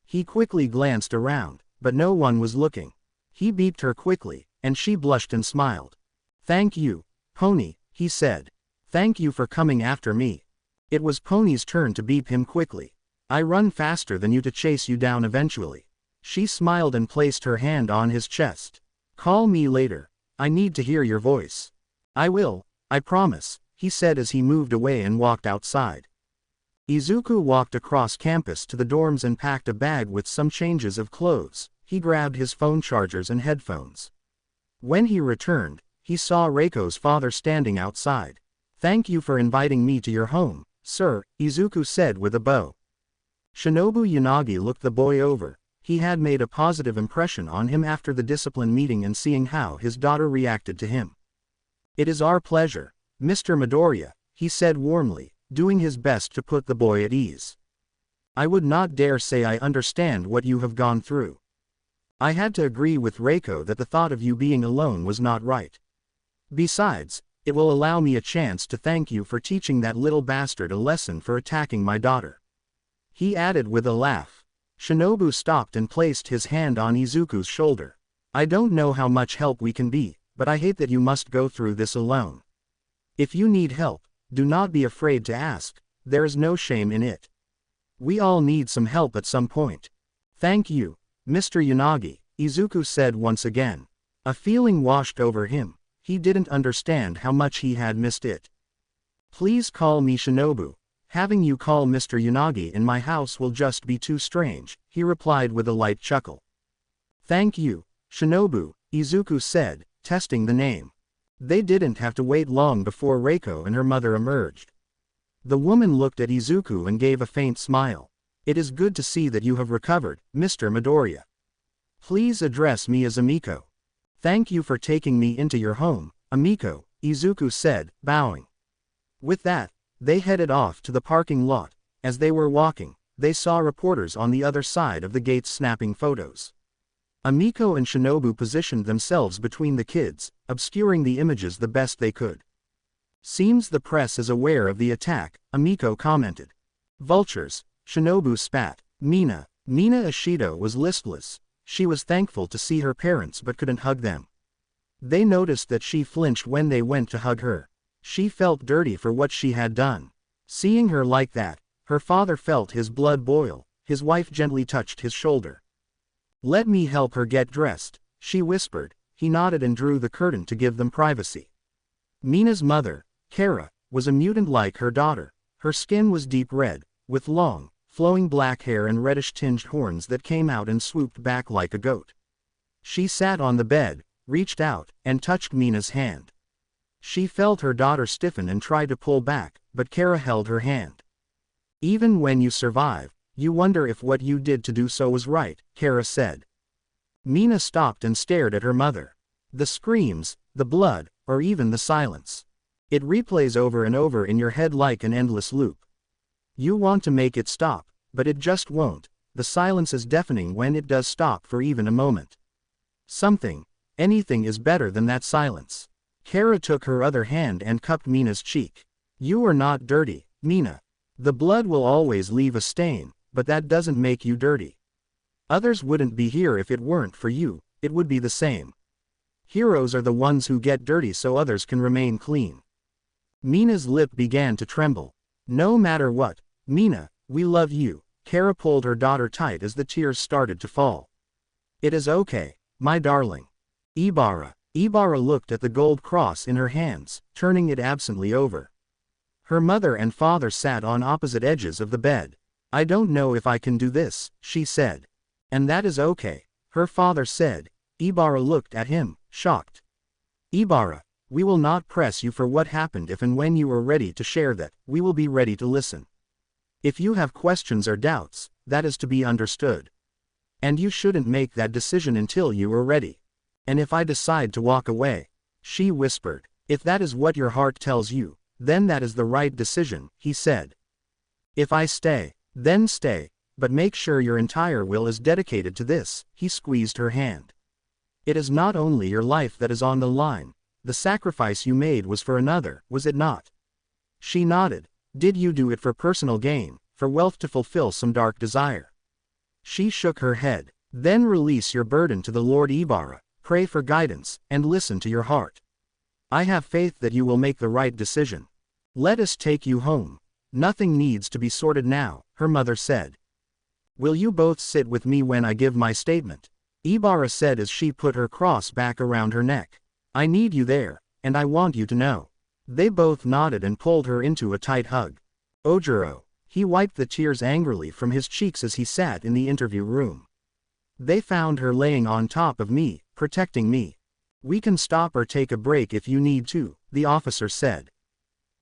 He quickly glanced around, but no one was looking. He beeped her quickly, and she blushed and smiled. Thank you, Pony, he said. Thank you for coming after me. It was Pony's turn to beep him quickly. I run faster than you to chase you down eventually. She smiled and placed her hand on his chest. Call me later. I need to hear your voice. I will, I promise, he said as he moved away and walked outside. Izuku walked across campus to the dorms and packed a bag with some changes of clothes. He grabbed his phone chargers and headphones. When he returned, he saw Reiko's father standing outside. Thank you for inviting me to your home, sir, Izuku said with a bow. Shinobu Yanagi looked the boy over. He had made a positive impression on him after the discipline meeting and seeing how his daughter reacted to him. It is our pleasure, Mr. Midoriya, he said warmly, doing his best to put the boy at ease. I would not dare say I understand what you have gone through. I had to agree with Reiko that the thought of you being alone was not right. Besides, it will allow me a chance to thank you for teaching that little bastard a lesson for attacking my daughter. He added with a laugh. Shinobu stopped and placed his hand on Izuku's shoulder. I don't know how much help we can be, but I hate that you must go through this alone. If you need help, do not be afraid to ask, there is no shame in it. We all need some help at some point. Thank you, Mr. Yanagi, Izuku said once again. A feeling washed over him. He didn't understand how much he had missed it. Please call me Shinobu. Having you call Mr. Yanagi in my house will just be too strange, he replied with a light chuckle. Thank you, Shinobu, Izuku said, testing the name. They didn't have to wait long before Reiko and her mother emerged. The woman looked at Izuku and gave a faint smile. It is good to see that you have recovered, Mr. Midoriya. Please address me as Amiko. Thank you for taking me into your home, Amiko, Izuku said, bowing. With that, they headed off to the parking lot. As they were walking, they saw reporters on the other side of the gate snapping photos. Amiko and Shinobu positioned themselves between the kids, obscuring the images the best they could. Seems the press is aware of the attack, Amiko commented. Vultures, Shinobu spat. Mina Ishido was listless. She was thankful to see her parents but couldn't hug them. They noticed that she flinched when they went to hug her. She felt dirty for what she had done. Seeing her like that, her father felt his blood boil. His wife gently touched his shoulder. Let me help her get dressed, she whispered. He nodded and drew the curtain to give them privacy. Mina's mother, Kara, was a mutant like her daughter. Her skin was deep red, with long, flowing black hair and reddish-tinged horns that came out and swooped back like a goat. She sat on the bed, reached out, and touched Mina's hand. She felt her daughter stiffen and tried to pull back, but Kara held her hand. Even when you survive, you wonder if what you did to do so was right, Kara said. Mina stopped and stared at her mother. The screams, the blood, or even the silence. It replays over and over in your head like an endless loop. You want to make it stop, but it just won't. The silence is deafening when it does stop for even a moment. Anything is better than that silence. Kara took her other hand and cupped Mina's cheek. You are not dirty, Mina. The blood will always leave a stain, but that doesn't make you dirty. Others wouldn't be here if it weren't for you, it would be the same. Heroes are the ones who get dirty so others can remain clean. Mina's lip began to tremble. No matter what, Mina, we love you. Kara pulled her daughter tight as the tears started to fall. It is okay, my darling. Ibara looked at the gold cross in her hands, turning it absently over. Her mother and father sat on opposite edges of the bed. I don't know if I can do this, she said. And that is okay, her father said. Ibara looked at him, shocked. Ibara, we will not press you for what happened if and when you are ready to share that, we will be ready to listen. If you have questions or doubts, that is to be understood. And you shouldn't make that decision until you are ready. And if I decide to walk away, she whispered, if that is what your heart tells you, then that is the right decision, he said. If I stay, then stay, but make sure your entire will is dedicated to this, he squeezed her hand. It is not only your life that is on the line, the sacrifice you made was for another, was it not? She nodded. Did you do it for personal gain, for wealth to fulfill some dark desire? She shook her head. Then release your burden to the Lord Ibara, pray for guidance, and listen to your heart. I have faith that you will make the right decision. Let us take you home. Nothing needs to be sorted now, her mother said. Will you both sit with me when I give my statement? Ibara said as she put her cross back around her neck. I need you there, and I want you to know. They both nodded and pulled her into a tight hug. Ojiro, he wiped the tears angrily from his cheeks as he sat in the interview room. They found her laying on top of me, protecting me. We can stop or take a break if you need to, the officer said.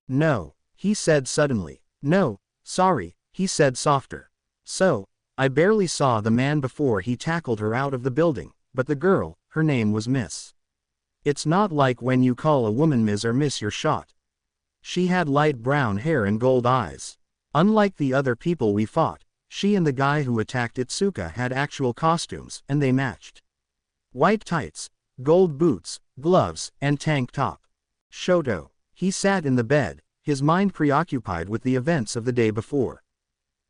No, he said suddenly. No, sorry, he said softer. So, I barely saw the man before he tackled her out of the building, but the girl, her name was Miss. It's not like when you call a woman Ms. or Miss you're shot. She had light brown hair and gold eyes. Unlike the other people we fought, she and the guy who attacked Itsuka had actual costumes, and they matched. White tights, gold boots, gloves, and tank top. Shoto. He sat in the bed, his mind preoccupied with the events of the day before.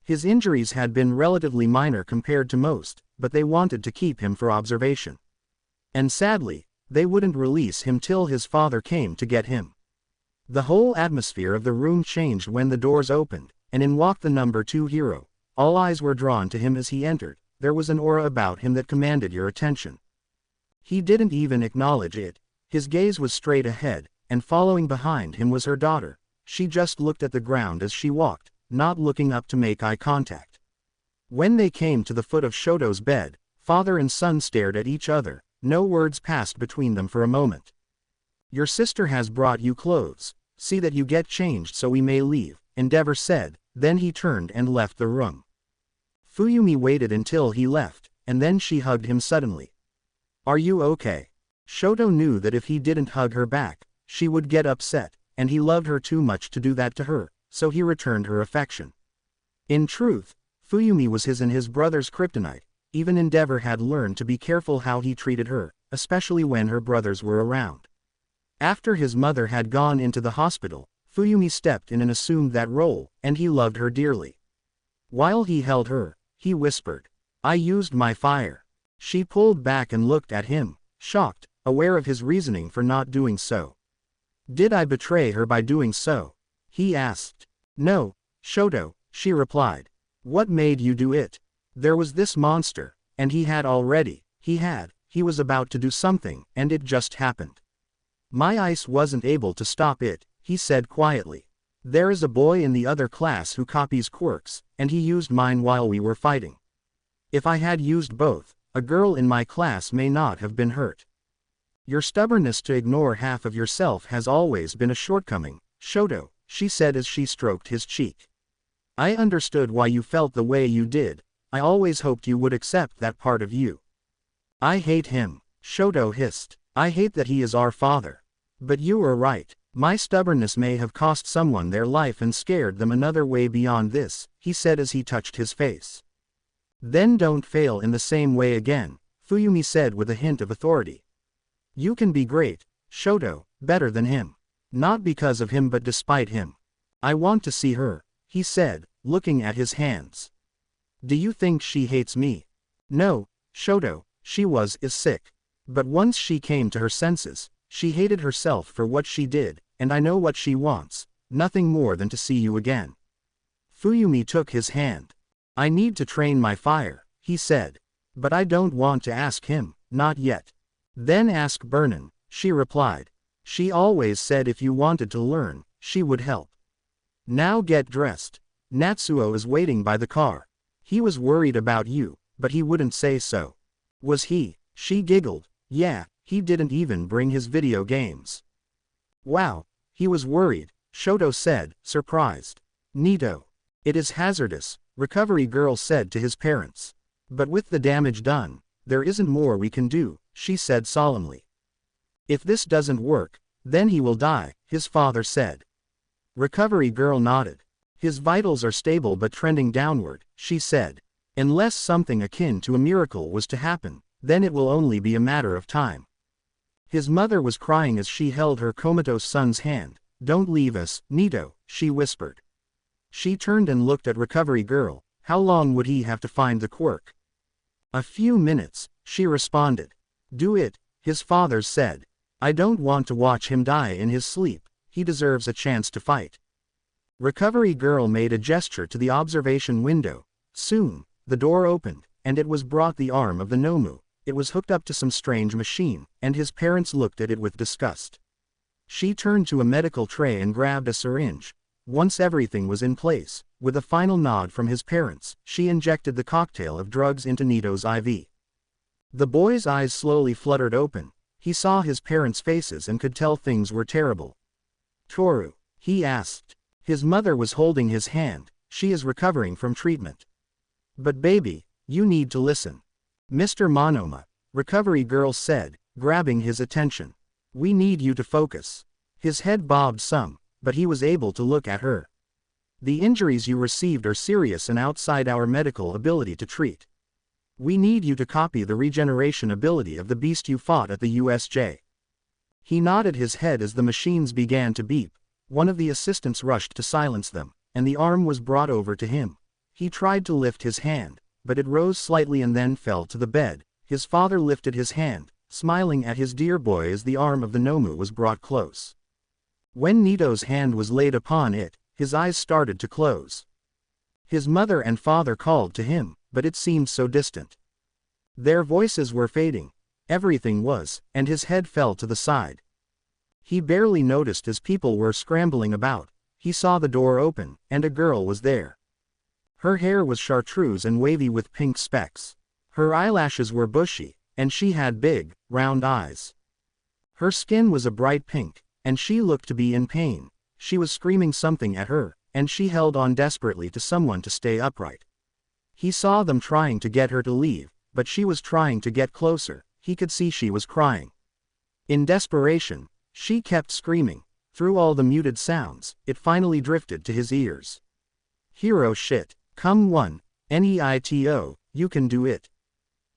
His injuries had been relatively minor compared to most, but they wanted to keep him for observation. And sadly, they wouldn't release him till his father came to get him. The whole atmosphere of the room changed when the doors opened, and in walked the number 2 hero. All eyes were drawn to him as he entered. There was an aura about him that commanded your attention. He didn't even acknowledge it. His gaze was straight ahead, and following behind him was her daughter. She just looked at the ground as she walked, not looking up to make eye contact. When they came to the foot of Shoto's bed, father and son stared at each other. No words passed between them for a moment. Your sister has brought you clothes. See that you get changed so we may leave, Endeavor said, then he turned and left the room. Fuyumi waited until he left, and then she hugged him suddenly. Are you okay? Shoto knew that if he didn't hug her back, she would get upset, and he loved her too much to do that to her, so he returned her affection. In truth, Fuyumi was his and his brother's kryptonite. Even Endeavor had learned to be careful how he treated her, especially when her brothers were around. After his mother had gone into the hospital, Fuyumi stepped in and assumed that role, and he loved her dearly. While he held her, he whispered, "I used my fire." She pulled back and looked at him, shocked, aware of his reasoning for not doing so. "Did I betray her by doing so?" he asked. "No, Shoto," she replied. "What made you do it? There was this monster, and he was about to do something, and it just happened. My ice wasn't able to stop it," he said quietly. "There is a boy in the other class who copies quirks, and he used mine while we were fighting. If I had used both, a girl in my class may not have been hurt. Your stubbornness to ignore half of yourself has always been a shortcoming, Shoto," she said as she stroked his cheek. "I understood why you felt the way you did. I always hoped you would accept that part of you." "I hate him," Shoto hissed. "I hate that he is our father. But you were right. My stubbornness may have cost someone their life and scared them another way beyond this," he said as he touched his face. "Then don't fail in the same way again," Fuyumi said with a hint of authority. "You can be great, Shoto, better than him. Not because of him but despite him. I want to see her," he said, looking at his hands. "Do you think she hates me?" "No, Shoto, she is sick. But once she came to her senses, she hated herself for what she did, and I know what she wants, nothing more than to see you again." Fuyumi took his hand. "I need to train my fire," he said. "But I don't want to ask him, not yet." "Then ask Burnin," she replied. "She always said if you wanted to learn, she would help. Now get dressed. Natsuo is waiting by the car. He was worried about you, but he wouldn't say so." "Was he?" She giggled. "Yeah, he didn't even bring his video games." "Wow, he was worried," Shoto said, surprised. "Nito. It is hazardous," Recovery Girl said to his parents. "But with the damage done, there isn't more we can do," she said solemnly. "If this doesn't work, then he will die," his father said. Recovery Girl nodded. "His vitals are stable but trending downward," she said. "Unless something akin to a miracle was to happen, then it will only be a matter of time." His mother was crying as she held her comatose son's hand. "Don't leave us, Nito," she whispered. She turned and looked at Recovery Girl. How long would he have to find the quirk? "A few minutes," she responded. "Do it," his father said. "I don't want to watch him die in his sleep. He deserves a chance to fight." Recovery Girl made a gesture to the observation window. Soon, the door opened, and it was brought the arm of the Nomu. It was hooked up to some strange machine, and his parents looked at it with disgust. She turned to a medical tray and grabbed a syringe. Once everything was in place, with a final nod from his parents, she injected the cocktail of drugs into Nito's IV. The boy's eyes slowly fluttered open. He saw his parents' faces and could tell things were terrible. "Toru?" he asked. His mother was holding his hand. "She is recovering from treatment." "But baby, you need to listen. Mr. Monoma," Recovery Girl said, grabbing his attention. "We need you to focus." His head bobbed some, but he was able to look at her. "The injuries you received are serious and outside our medical ability to treat. We need you to copy the regeneration ability of the beast you fought at the USJ." He nodded his head as the machines began to beep. One of the assistants rushed to silence them, and the arm was brought over to him. He tried to lift his hand, but it rose slightly and then fell to the bed. His father lifted his hand, smiling at his dear boy as the arm of the Nomu was brought close. When Nito's hand was laid upon it, his eyes started to close. His mother and father called to him, but it seemed so distant. Their voices were fading. Everything was, and his head fell to the side. He barely noticed as people were scrambling about. He saw the door open, and a girl was there. Her hair was chartreuse and wavy with pink specks. Her eyelashes were bushy, and she had big, round eyes. Her skin was a bright pink, and she looked to be in pain. She was screaming something at her, and she held on desperately to someone to stay upright. He saw them trying to get her to leave, but she was trying to get closer. He could see she was crying. In desperation, She kept screaming. Through all the muted sounds, it finally drifted to his ears. Hero shit. Come one. Neito, you can do it.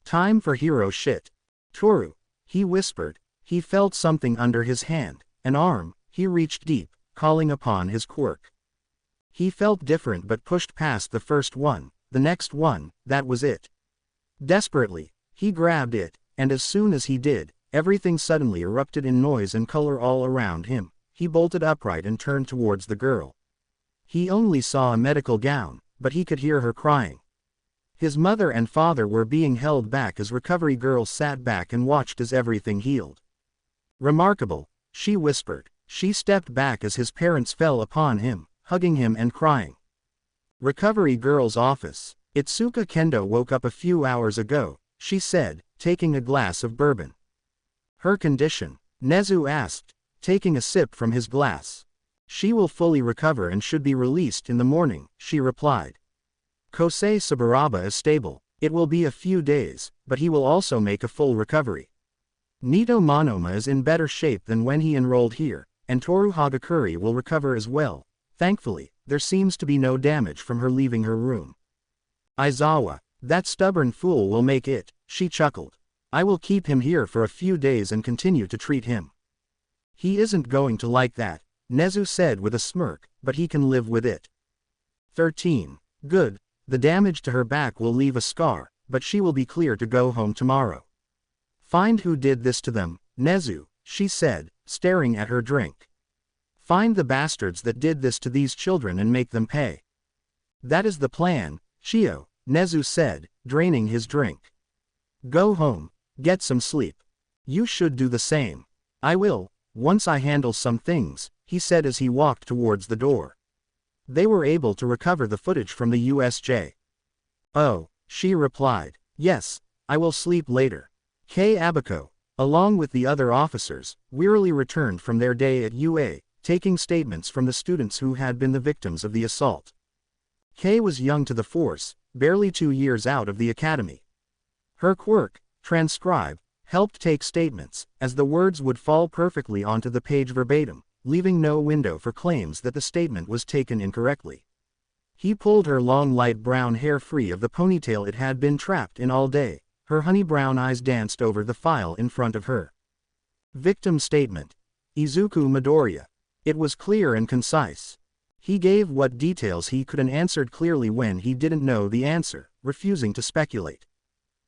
Time for hero shit. Toru. He whispered. He felt something under his hand, an arm. He reached deep, calling upon his quirk. He felt different but pushed past the first one, the next one, that was it. Desperately, he grabbed it, and as soon as he did, everything suddenly erupted in noise and color all around him. He bolted upright and turned towards the girl. He only saw a medical gown, but he could hear her crying. His mother and father were being held back as recovery girls sat back and watched as everything healed. Remarkable, she whispered. She stepped back as his parents fell upon him, hugging him and crying. Recovery girl's office. Itsuka Kendo woke up a few hours ago, she said, taking a glass of bourbon. Her condition? Nezu asked, taking a sip from his glass. She will fully recover and should be released in the morning, she replied. Kosei Saburaba is stable. It will be a few days, but he will also make a full recovery. Nito Monoma is in better shape than when he enrolled here, and Toru Hagakure will recover as well. Thankfully, there seems to be no damage from her leaving her room. Aizawa, that stubborn fool will make it, she chuckled. I will keep him here for a few days and continue to treat him. He isn't going to like that, Nezu said with a smirk, but he can live with it. 13. Good. The damage to her back will leave a scar, but she will be clear to go home tomorrow. Find who did this to them, Nezu, she said, staring at her drink. Find the bastards that did this to these children and make them pay. That is the plan, Shio, Nezu said, draining his drink. Go home, get some sleep. You should do the same. I will, once I handle some things, he said as he walked towards the door. They were able to recover the footage from the USJ. Oh, she replied. Yes, I will sleep later. Kei Abiko, along with the other officers, wearily returned from their day at UA, taking statements from the students who had been the victims of the assault. Kei was young to the force, barely 2 years out of the academy. Her quirk, transcribe, helped take statements, as the words would fall perfectly onto the page verbatim, leaving no window for claims that the statement was taken incorrectly. He pulled her long light brown hair free of the ponytail it had been trapped in all day. Her honey brown eyes danced over the file in front of her. Victim statement. Izuku Midoriya. It was clear and concise. He gave what details he could and answered clearly when he didn't know the answer, refusing to speculate.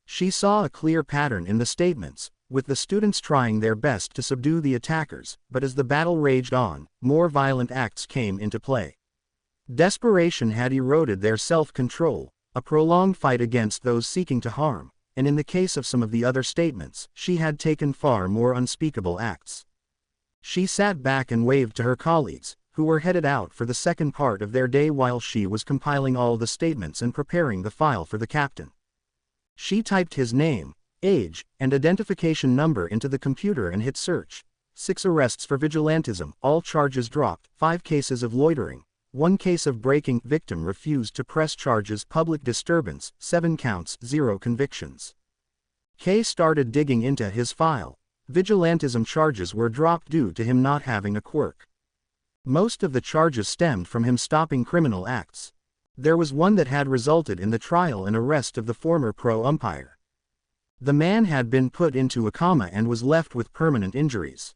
She saw a clear pattern in the statements, with the students trying their best to subdue the attackers, but as the battle raged on, more violent acts came into play. Desperation had eroded their self-control, a prolonged fight against those seeking to harm, and in the case of some of the other statements, she had taken far more unspeakable acts. She sat back and waved to her colleagues, who were headed out for the second part of their day while she was compiling all the statements and preparing the file for the captain. She typed his name, age, and identification number into the computer and hit search. 6 arrests for vigilantism, all charges dropped, 5 cases of loitering, 1 case of breaking, victim refused to press charges, public disturbance, 7 counts, 0 convictions. Kay started digging into his file. Vigilantism charges were dropped due to him not having a quirk. Most of the charges stemmed from him stopping criminal acts. There was one that had resulted in the trial and arrest of the former pro umpire. The man had been put into a coma and was left with permanent injuries.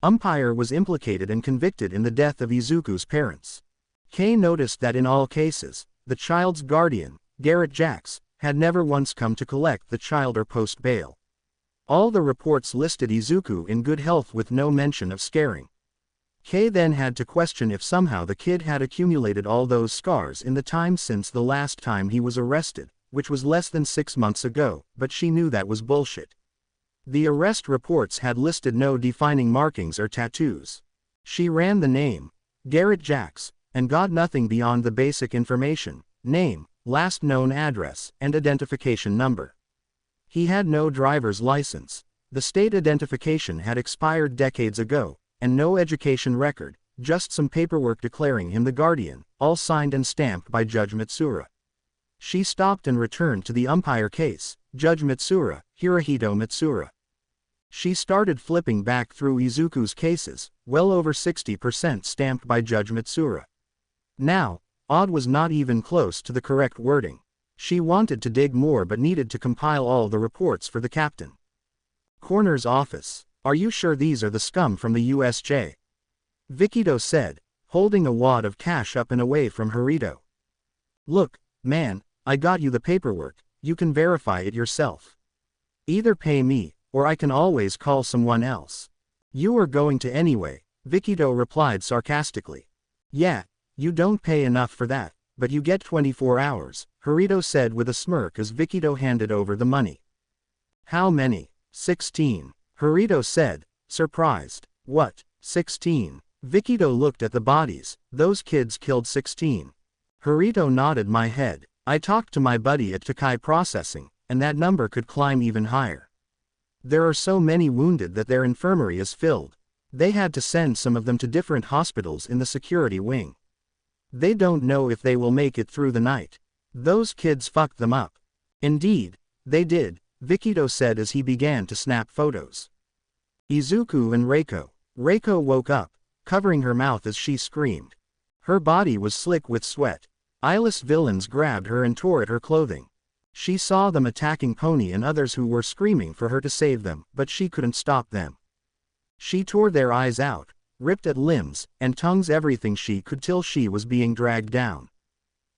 Umpire was implicated and convicted in the death of Izuku's parents. Kay noticed that in all cases, the child's guardian, Garrett Jacks, had never once come to collect the child or post bail. All the reports listed Izuku in good health with no mention of scaring. Kay then had to question if somehow the kid had accumulated all those scars in the time since the last time he was arrested, which was less than 6 months ago, but she knew that was bullshit. The arrest reports had listed no defining markings or tattoos. She ran the name, Garrett Jacks, and got nothing beyond the basic information, name, last known address, and identification number. He had no driver's license. The state identification had expired decades ago, and no education record, just some paperwork declaring him the guardian, all signed and stamped by Judge Mitsura. She stopped and returned to the umpire case, Judge Mitsura, Hirohito Mitsura. She started flipping back through Izuku's cases, well over 60% stamped by Judge Mitsura. Now, odd was not even close to the correct wording. She wanted to dig more but needed to compile all the reports for the captain. Coroner's office. Are you sure these are the scum from the USJ? Vikito said, holding a wad of cash up and away from Hirito. Look, man, I got you the paperwork, you can verify it yourself. Either pay me, or I can always call someone else. You are going to anyway, Vikito replied sarcastically. Yeah, you don't pay enough for that, but you get 24 hours, Hirito said with a smirk as Vikito handed over the money. How many? 16, Hirito said, surprised. What, 16? Vikito looked at the bodies. Those kids killed 16. Hirito nodded my head. I talked to my buddy at Tokai Processing, and that number could climb even higher. There are so many wounded that their infirmary is filled. They had to send some of them to different hospitals in the security wing. They don't know if they will make it through the night. Those kids fucked them up. Indeed, they did, Vikito said as he began to snap photos. Izuku and Reiko. Reiko woke up, covering her mouth as she screamed. Her body was slick with sweat. Eyeless villains grabbed her and tore at her clothing. She saw them attacking Pony and others who were screaming for her to save them, but she couldn't stop them. She tore their eyes out, ripped at limbs and tongues, everything she could till she was being dragged down.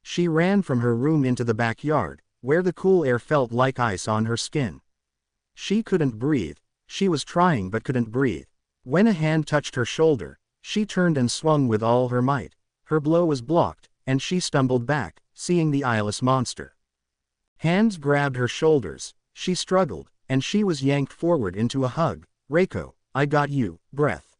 She ran from her room into the backyard, where the cool air felt like ice on her skin. She couldn't breathe. She was trying but couldn't breathe. When a hand touched her shoulder, she turned and swung with all her might. Her blow was blocked, and she stumbled back, seeing the eyeless monster. Hands grabbed her shoulders. She struggled, and she was yanked forward into a hug. Reiko, I got you, breath.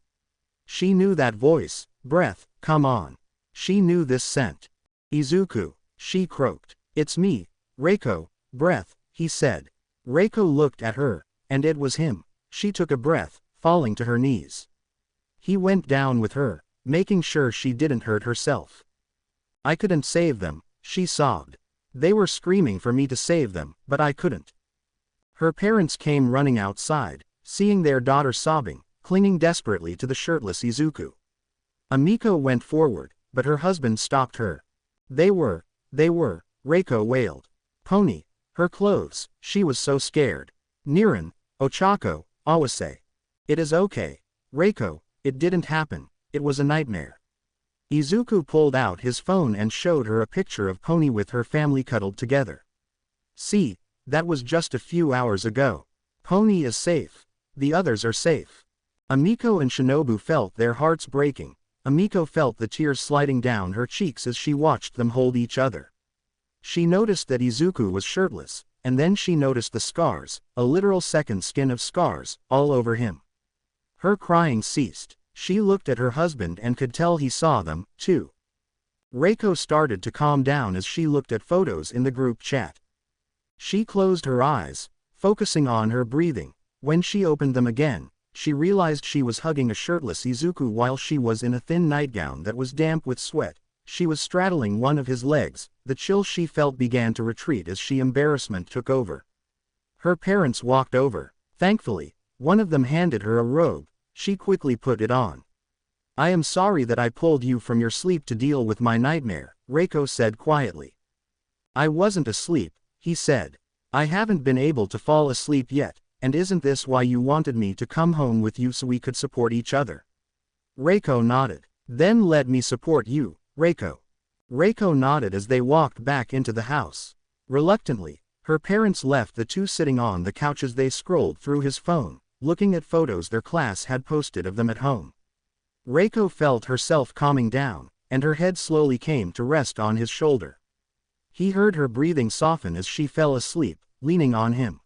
She knew that voice. Breath, come on. She knew this scent. Izuku, she croaked. It's me, Reiko, breath, he said. Reiko looked at her, and it was him. She took a breath, falling to her knees. He went down with her, making sure she didn't hurt herself. I couldn't save them, she sobbed. They were screaming for me to save them, but I couldn't. Her parents came running outside, seeing their daughter sobbing, clinging desperately to the shirtless Izuku. Amiko went forward, but her husband stopped her. They were, Reiko wailed. Pony, her clothes, she was so scared. Niran, Ochako, Awase. It is okay. Reiko, it didn't happen, it was a nightmare. Izuku pulled out his phone and showed her a picture of Pony with her family cuddled together. See, that was just a few hours ago. Pony is safe. The others are safe. Amiko and Shinobu felt their hearts breaking. Amiko felt the tears sliding down her cheeks as she watched them hold each other. She noticed that Izuku was shirtless, and then she noticed the scars, a literal second skin of scars, all over him. Her crying ceased. She looked at her husband and could tell he saw them, too. Reiko started to calm down as she looked at photos in the group chat. She closed her eyes, focusing on her breathing. When she opened them again, she realized she was hugging a shirtless Izuku while she was in a thin nightgown that was damp with sweat. She was straddling one of his legs. The chill she felt began to retreat as embarrassment took over. Her parents walked over. Thankfully, one of them handed her a robe. She quickly put it on. I am sorry that I pulled you from your sleep to deal with my nightmare, Reiko said quietly. I wasn't asleep, he said. I haven't been able to fall asleep yet, and isn't this why you wanted me to come home with you so we could support each other? Reiko nodded. Then let me support you, Reiko. Reiko nodded as they walked back into the house. Reluctantly, her parents left the two sitting on the couch as they scrolled through his phone, looking at photos their class had posted of them at home. Reiko felt herself calming down, and her head slowly came to rest on his shoulder. He heard her breathing soften as she fell asleep, leaning on him.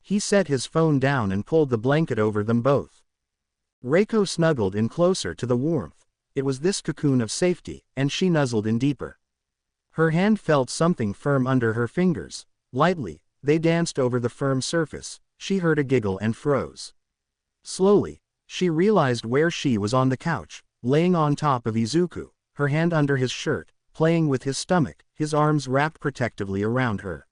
He set his phone down and pulled the blanket over them both. Reiko snuggled in closer to the warmth. It was this cocoon of safety, and she nuzzled in deeper. Her hand felt something firm under her fingers. Lightly, they danced over the firm surface. She heard a giggle and froze. Slowly, she realized where she was on the couch, laying on top of Izuku, her hand under his shirt, playing with his stomach, his arms wrapped protectively around her.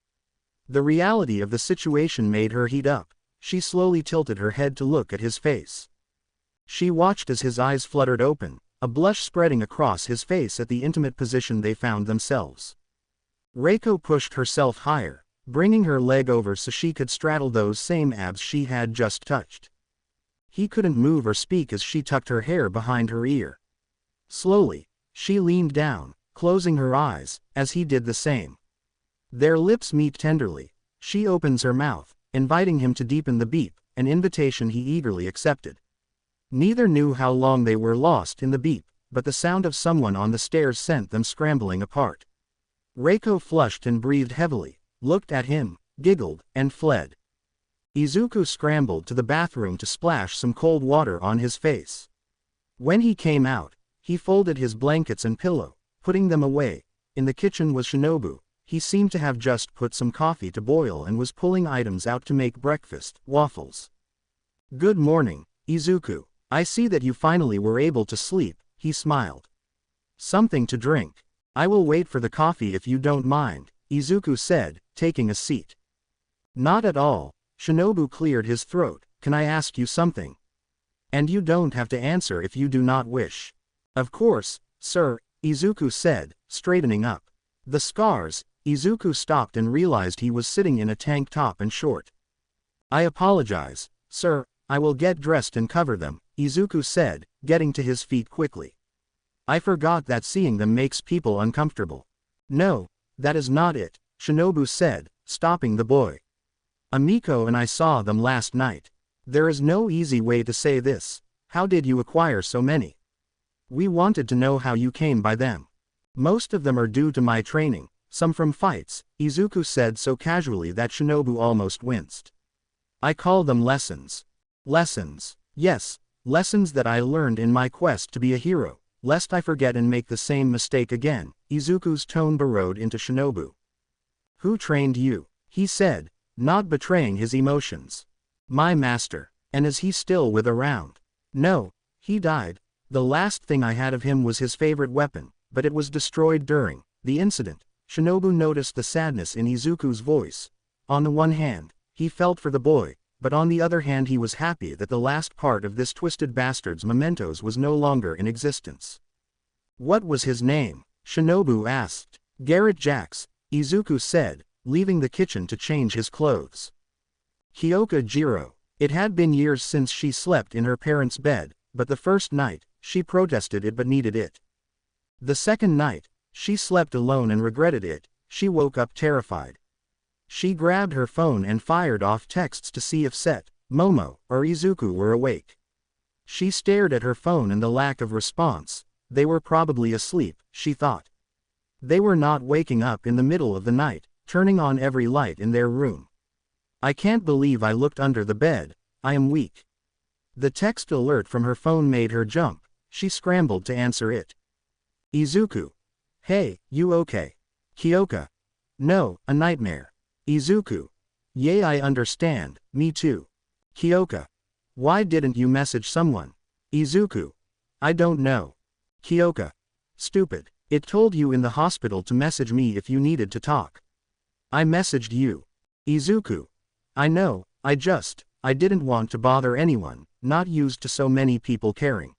The reality of the situation made her heat up. she slowly tilted her head to look at his face. She watched as his eyes fluttered open, a blush spreading across his face at the intimate position they found themselves. Reiko pushed herself higher, bringing her leg over so she could straddle those same abs she had just touched. He couldn't move or speak as she tucked her hair behind her ear. Slowly, she leaned down, closing her eyes, as he did the same. Their lips meet tenderly. She opens her mouth, inviting him to deepen the beep, an invitation he eagerly accepted. Neither knew how long they were lost in the beep, but the sound of someone on the stairs sent them scrambling apart. Reiko flushed and breathed heavily, looked at him, giggled, and fled. Izuku scrambled to the bathroom to splash some cold water on his face. When he came out, he folded his blankets and pillow, putting them away. In the kitchen was Shinobu. He seemed to have just put some coffee to boil and was pulling items out to make breakfast, waffles. "Good morning, Izuku. I see that you finally were able to sleep," he smiled. "Something to drink?" "I will wait for the coffee if you don't mind," Izuku said, taking a seat. "Not at all." Shinobu cleared his throat. "Can I ask you something? And you don't have to answer if you do not wish." "Of course, sir," Izuku said, straightening up. The scars. Izuku stopped and realized he was sitting in a tank top and short. "I apologize, sir, I will get dressed and cover them," Izuku said, getting to his feet quickly. "I forgot that seeing them makes people uncomfortable." "No, that is not it," Shinobu said, stopping the boy. "Amiko and I saw them last night. There is no easy way to say this. How did you acquire so many? We wanted to know how you came by them. Most of them are due to my training, some from fights," Izuku said so casually that Shinobu almost winced. "I call them lessons." "Lessons. Yes, lessons that I learned in my quest to be a hero, lest I forget and make the same mistake again," Izuku's tone burrowed into Shinobu. "Who trained you?" he said, not betraying his emotions. "My master. And is he still around?" "No, he died. The last thing I had of him was his favorite weapon, but it was destroyed during the incident." Shinobu noticed the sadness in Izuku's voice. On the one hand, he felt for the boy, but on the other hand he was happy that the last part of this twisted bastard's mementos was no longer in existence. "What was his name?" Shinobu asked. "Garrett Jax," Izuku said, leaving the kitchen to change his clothes. Kyoka Jiro. It had been years since she slept in her parents' bed, but the first night, she protested it but needed it. The second night, she slept alone and regretted it. She woke up terrified. She grabbed her phone and fired off texts to see if Set, Momo, or Izuku were awake. She stared at her phone and the lack of response. They were probably asleep, she thought. They were not waking up in the middle of the night, turning on every light in their room. "I can't believe I looked under the bed. I am weak." The text alert from her phone made her jump. She scrambled to answer it. "Izuku. Hey, you okay?" Kyoka. "No, a nightmare." Izuku. "Yay, I understand, me too." Kyoka. "Why didn't you message someone?" Izuku. "I don't know." Kyoka. "Stupid. It told you in the hospital to message me if you needed to talk. I messaged you." Izuku. "I know, I didn't want to bother anyone, not used to so many people caring."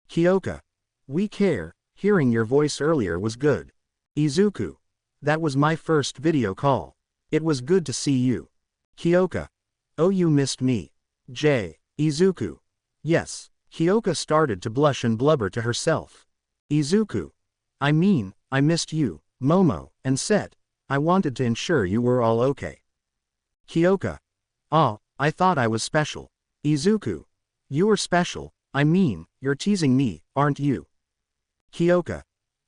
Kyoka. "We care, hearing your voice earlier was good." Izuku. "That was my first video call. It was good to see you." Kyoka. "Oh, you missed me. Izuku. "Yes." Kyoka started to blush and blubber to herself. Izuku. "I mean, I missed you, Momo, and Set. I wanted to ensure you were all okay." Kyoka. "Oh, I thought I was special." Izuku. "You are special. I mean, you're teasing me, aren't you?" Kyoka.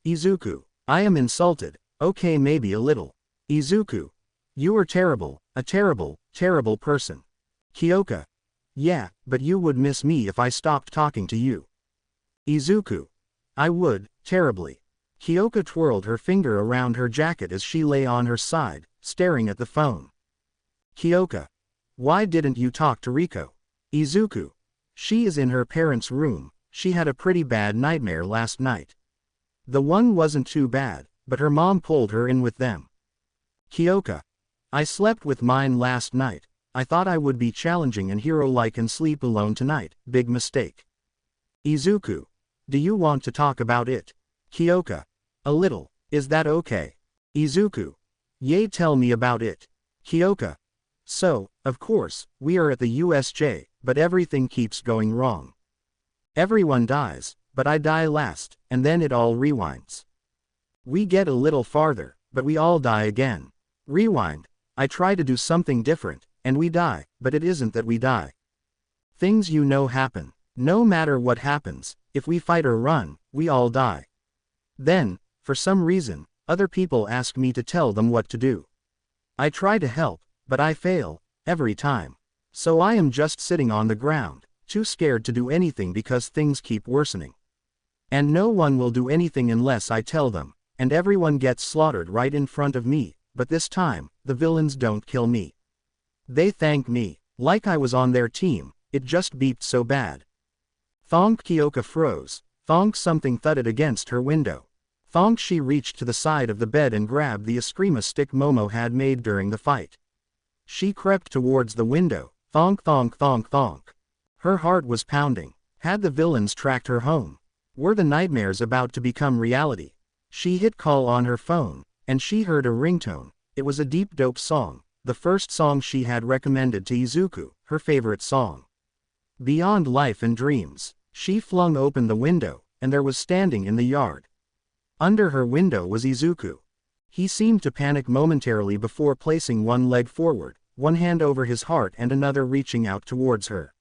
Izuku. "I am insulted. Okay, maybe a little." Izuku. "You are terrible, a terrible, terrible person." Kyoka. "Yeah, but you would miss me if I stopped talking to you." Izuku. "I would, terribly." Kyoka twirled her finger around her jacket as she lay on her side, staring at the phone. Kyoka. "Why didn't you talk to Riko?" Izuku. "She is in her parents' room. She had a pretty bad nightmare last night." "The one wasn't too bad, but her mom pulled her in with them." Kyoka. "I slept with mine last night. I thought I would be challenging and hero-like and sleep alone tonight, big mistake. Izuku. Do you want to talk about it? Kyoka. A little, is that okay? Izuku. Yay, tell me about it. Kyoka. So, of course, we are at the USJ, but everything keeps going wrong. Everyone dies, but I die last, and then it all rewinds. We get a little farther, but we all die again. Rewind. I try to do something different, and we die, but it isn't that we die. Things happen. No matter what happens, if we fight or run, we all die. Then, for some reason, other people ask me to tell them what to do. I try to help, but I fail, every time. So I am just sitting on the ground, too scared to do anything because things keep worsening. And no one will do anything unless I tell them, and everyone gets slaughtered right in front of me, but this time, the villains don't kill me. They thank me, like I was on their team, it just beeped so bad. Thonk. Kyoka froze. Thonk. Something thudded against her window. Thonk. She reached to the side of the bed and grabbed the Eskrima stick Momo had made during the fight. She crept towards the window. Thonk thonk thonk thonk. Her heart was pounding. Had the villains tracked her home? Were the nightmares about to become reality? She hit call on her phone, and she heard a ringtone. It was a deep dope song, the first song she had recommended to Izuku, her favorite song. Beyond Life and Dreams. She flung open the window, and there was standing in the yard. Under her window was Izuku. He seemed to panic momentarily before placing one leg forward, one hand over his heart and another reaching out towards her.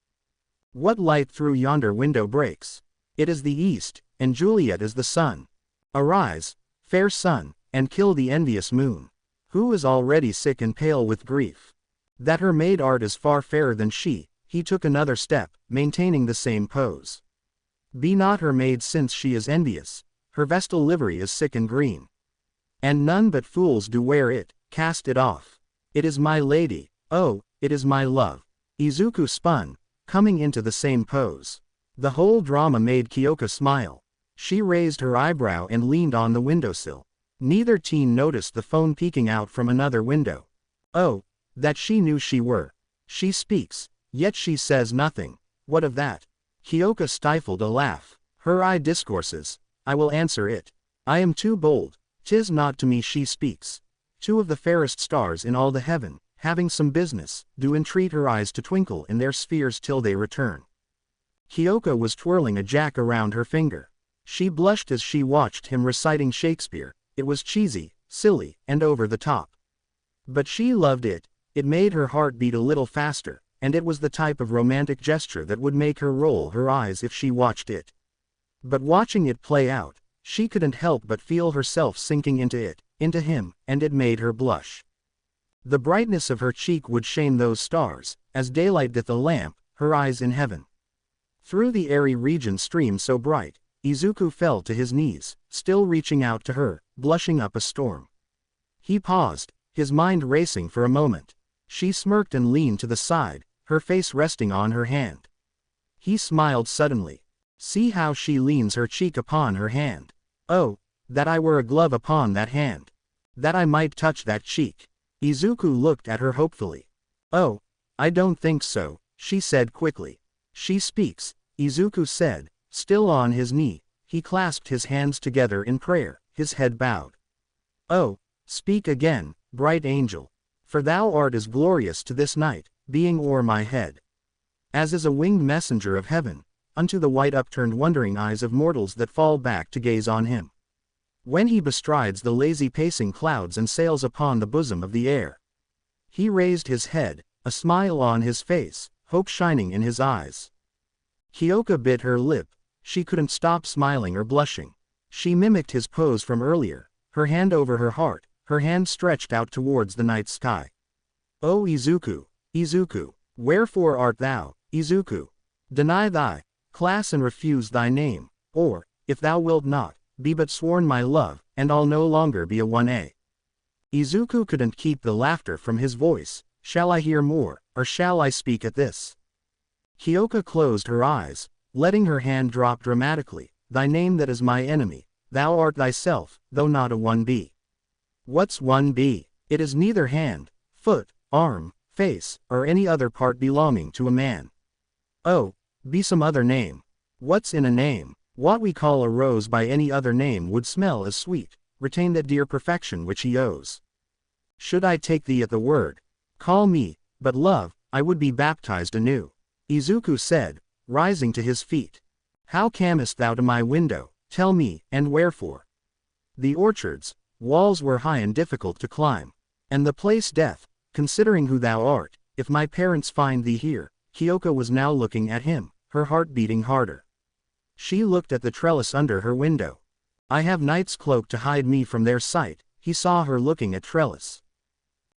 What light through yonder window breaks? It is the east, and Juliet is the sun. Arise, fair sun, and kill the envious moon, who is already sick and pale with grief. That her maid art is far fairer than she. He took another step, maintaining the same pose. Be not her maid since she is envious, her vestal livery is sick and green. And none but fools do wear it, cast it off. It is my lady, oh, it is my love. Izuku spun, coming into the same pose. The whole drama made Kyoka smile. She raised her eyebrow and leaned on the windowsill. Neither teen noticed the phone peeking out from another window. Oh, that she knew she were. She speaks. Yet she says nothing. What of that? Kyoka stifled a laugh. Her eye discourses. I will answer it. I am too bold. 'Tis not to me she speaks. Two of the fairest stars in all the heaven, having some business, do entreat her eyes to twinkle in their spheres till they return. Kyoka was twirling a jack around her finger. She blushed as she watched him reciting Shakespeare. It was cheesy, silly, and over the top. But she loved it. It made her heart beat a little faster. And it was the type of romantic gesture that would make her roll her eyes if she watched it. But watching it play out, she couldn't help but feel herself sinking into it, into him, and it made her blush. The brightness of her cheek would shame those stars, as daylight doth a lamp, her eyes in heaven. Through the airy region streamed so bright, Izuku fell to his knees, still reaching out to her, blushing up a storm. He paused, his mind racing for a moment. She smirked and leaned to the side, her face resting on her hand. He smiled suddenly. See how she leans her cheek upon her hand. Oh, that I were a glove upon that hand. That I might touch that cheek. Izuku looked at her hopefully. Oh, I don't think so, she said quickly. She speaks, Izuku said, still on his knee. He clasped his hands together in prayer, his head bowed. Oh, speak again, bright angel. For thou art as glorious to this night, being o'er my head, as is a winged messenger of heaven, unto the white upturned wondering eyes of mortals that fall back to gaze on him. When he bestrides the lazy pacing clouds and sails upon the bosom of the air. He raised his head, a smile on his face, hope shining in his eyes. Kyoka bit her lip. She couldn't stop smiling or blushing. She mimicked his pose from earlier, her hand over her heart, her hand stretched out towards the night sky. O Izuku, Izuku, wherefore art thou, Izuku? Deny thy class and refuse thy name, or, if thou wilt not, be but sworn my love, and I'll no longer be a 1A. Izuku couldn't keep the laughter from his voice. Shall I hear more, or shall I speak at this? Kyoka closed her eyes, letting her hand drop dramatically. Thy name that is my enemy, thou art thyself, though not a 1B. What's 1B? It is neither hand, foot, arm, face, or any other part belonging to a man. Oh, be some other name. What's in a name? What we call a rose by any other name would smell as sweet, retain that dear perfection which he owes. Should I take thee at the word? Call me, but love, I would be baptized anew. Izuku said, rising to his feet. How camest thou to my window, tell me, and wherefore? The orchards, walls were high and difficult to climb. And the place death, considering who thou art, if my parents find thee here. Kyoka was now looking at him, her heart beating harder. She looked at the trellis under her window. I have night's cloak to hide me from their sight. He saw her looking at trellis.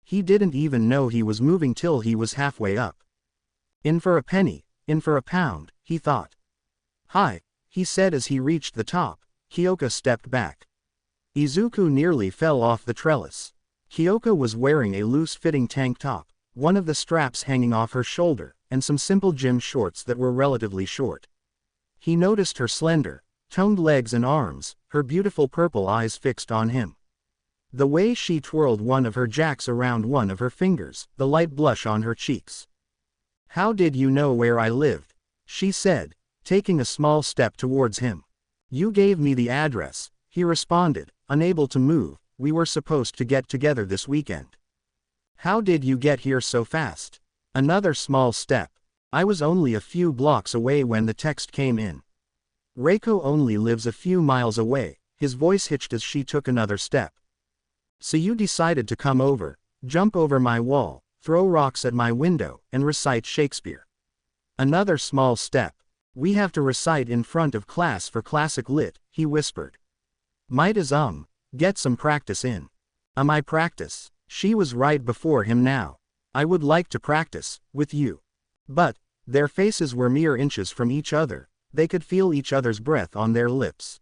He didn't even know he was moving till he was halfway up. In for a penny, in for a pound, he thought. Hi, he said as he reached the top. Kyoka stepped back. Izuku nearly fell off the trellis. Kyoka was wearing a loose-fitting tank top, one of the straps hanging off her shoulder, and some simple gym shorts that were relatively short. He noticed her slender, toned legs and arms, her beautiful purple eyes fixed on him. The way she twirled one of her jacks around one of her fingers, the light blush on her cheeks. How did you know where I lived? She said, taking a small step towards him. You gave me the address, he responded, unable to move. We were supposed to get together this weekend. How did you get here so fast? Another small step. I was only a few blocks away when the text came in. Reiko only lives a few miles away. His voice hitched as she took another step. So you decided to come over, jump over my wall, throw rocks at my window, and recite Shakespeare. Another small step. We have to recite in front of class for classic lit, he whispered. Might as get some practice in. I practice? She was right before him now. I would like to practice, with you. But, their faces were mere inches from each other, they could feel each other's breath on their lips.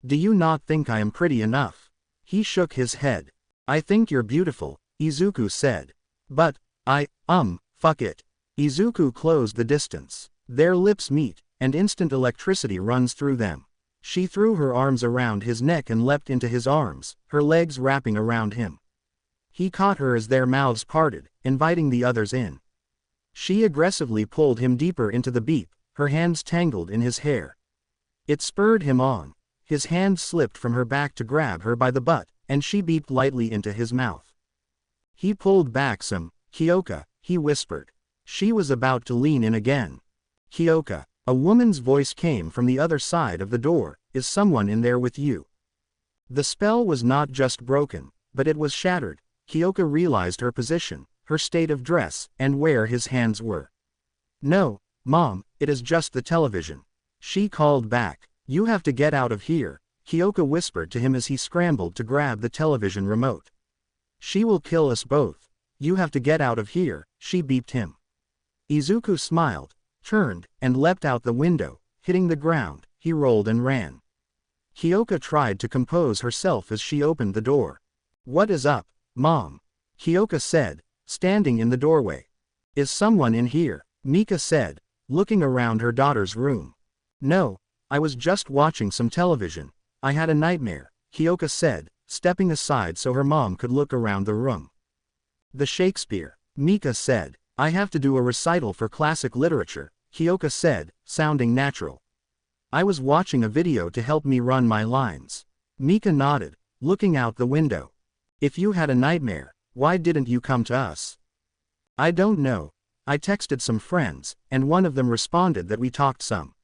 Do you not think I am pretty enough? He shook his head. I think you're beautiful, Izuku said. But, fuck it. Izuku closed the distance. Their lips meet, and instant electricity runs through them. She threw her arms around his neck and leapt into his arms, her legs wrapping around him. He caught her as their mouths parted, inviting the others in. She aggressively pulled him deeper into the beep, her hands tangled in his hair. It spurred him on. His hand slipped from her back to grab her by the butt, and she beeped lightly into his mouth. He pulled back some. Kyoka, he whispered. She was about to lean in again. Kyoka. A woman's voice came from the other side of the door. Is someone in there with you? The spell was not just broken, but it was shattered. Kyoka realized her position, her state of dress, and where his hands were. No, Mom, it is just the television. She called back. You have to get out of here, Kyoka whispered to him as he scrambled to grab the television remote. She will kill us both. You have to get out of here, she beeped him. Izuku smiled, turned, and leapt out the window, hitting the ground. He rolled and ran. Kyoka tried to compose herself as she opened the door. What is up, Mom? Kyoka said, standing in the doorway. Is someone in here? Mika said, looking around her daughter's room. No, I was just watching some television. I had a nightmare, Kyoka said, stepping aside so her mom could look around the room. The Shakespeare, Mika said. I have to do a recital for classic literature, Kyoka said, sounding natural. I was watching a video to help me run my lines. Mika nodded, looking out the window. If you had a nightmare, why didn't you come to us? I don't know. I texted some friends, and one of them responded that we talked some.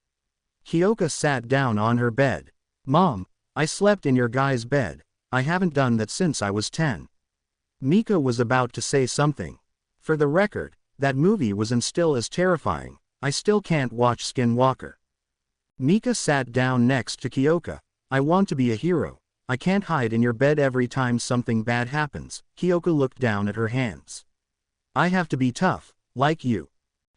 Kyoka sat down on her bed. Mom, I slept in your guy's bed. I haven't done that since I was 10. Mika was about to say something. For the record, that movie was and still is terrifying. I still can't watch Skinwalker. Mika sat down next to Kyoka. I want to be a hero. I can't hide in your bed every time something bad happens. Kyoka looked down at her hands. I have to be tough, like you.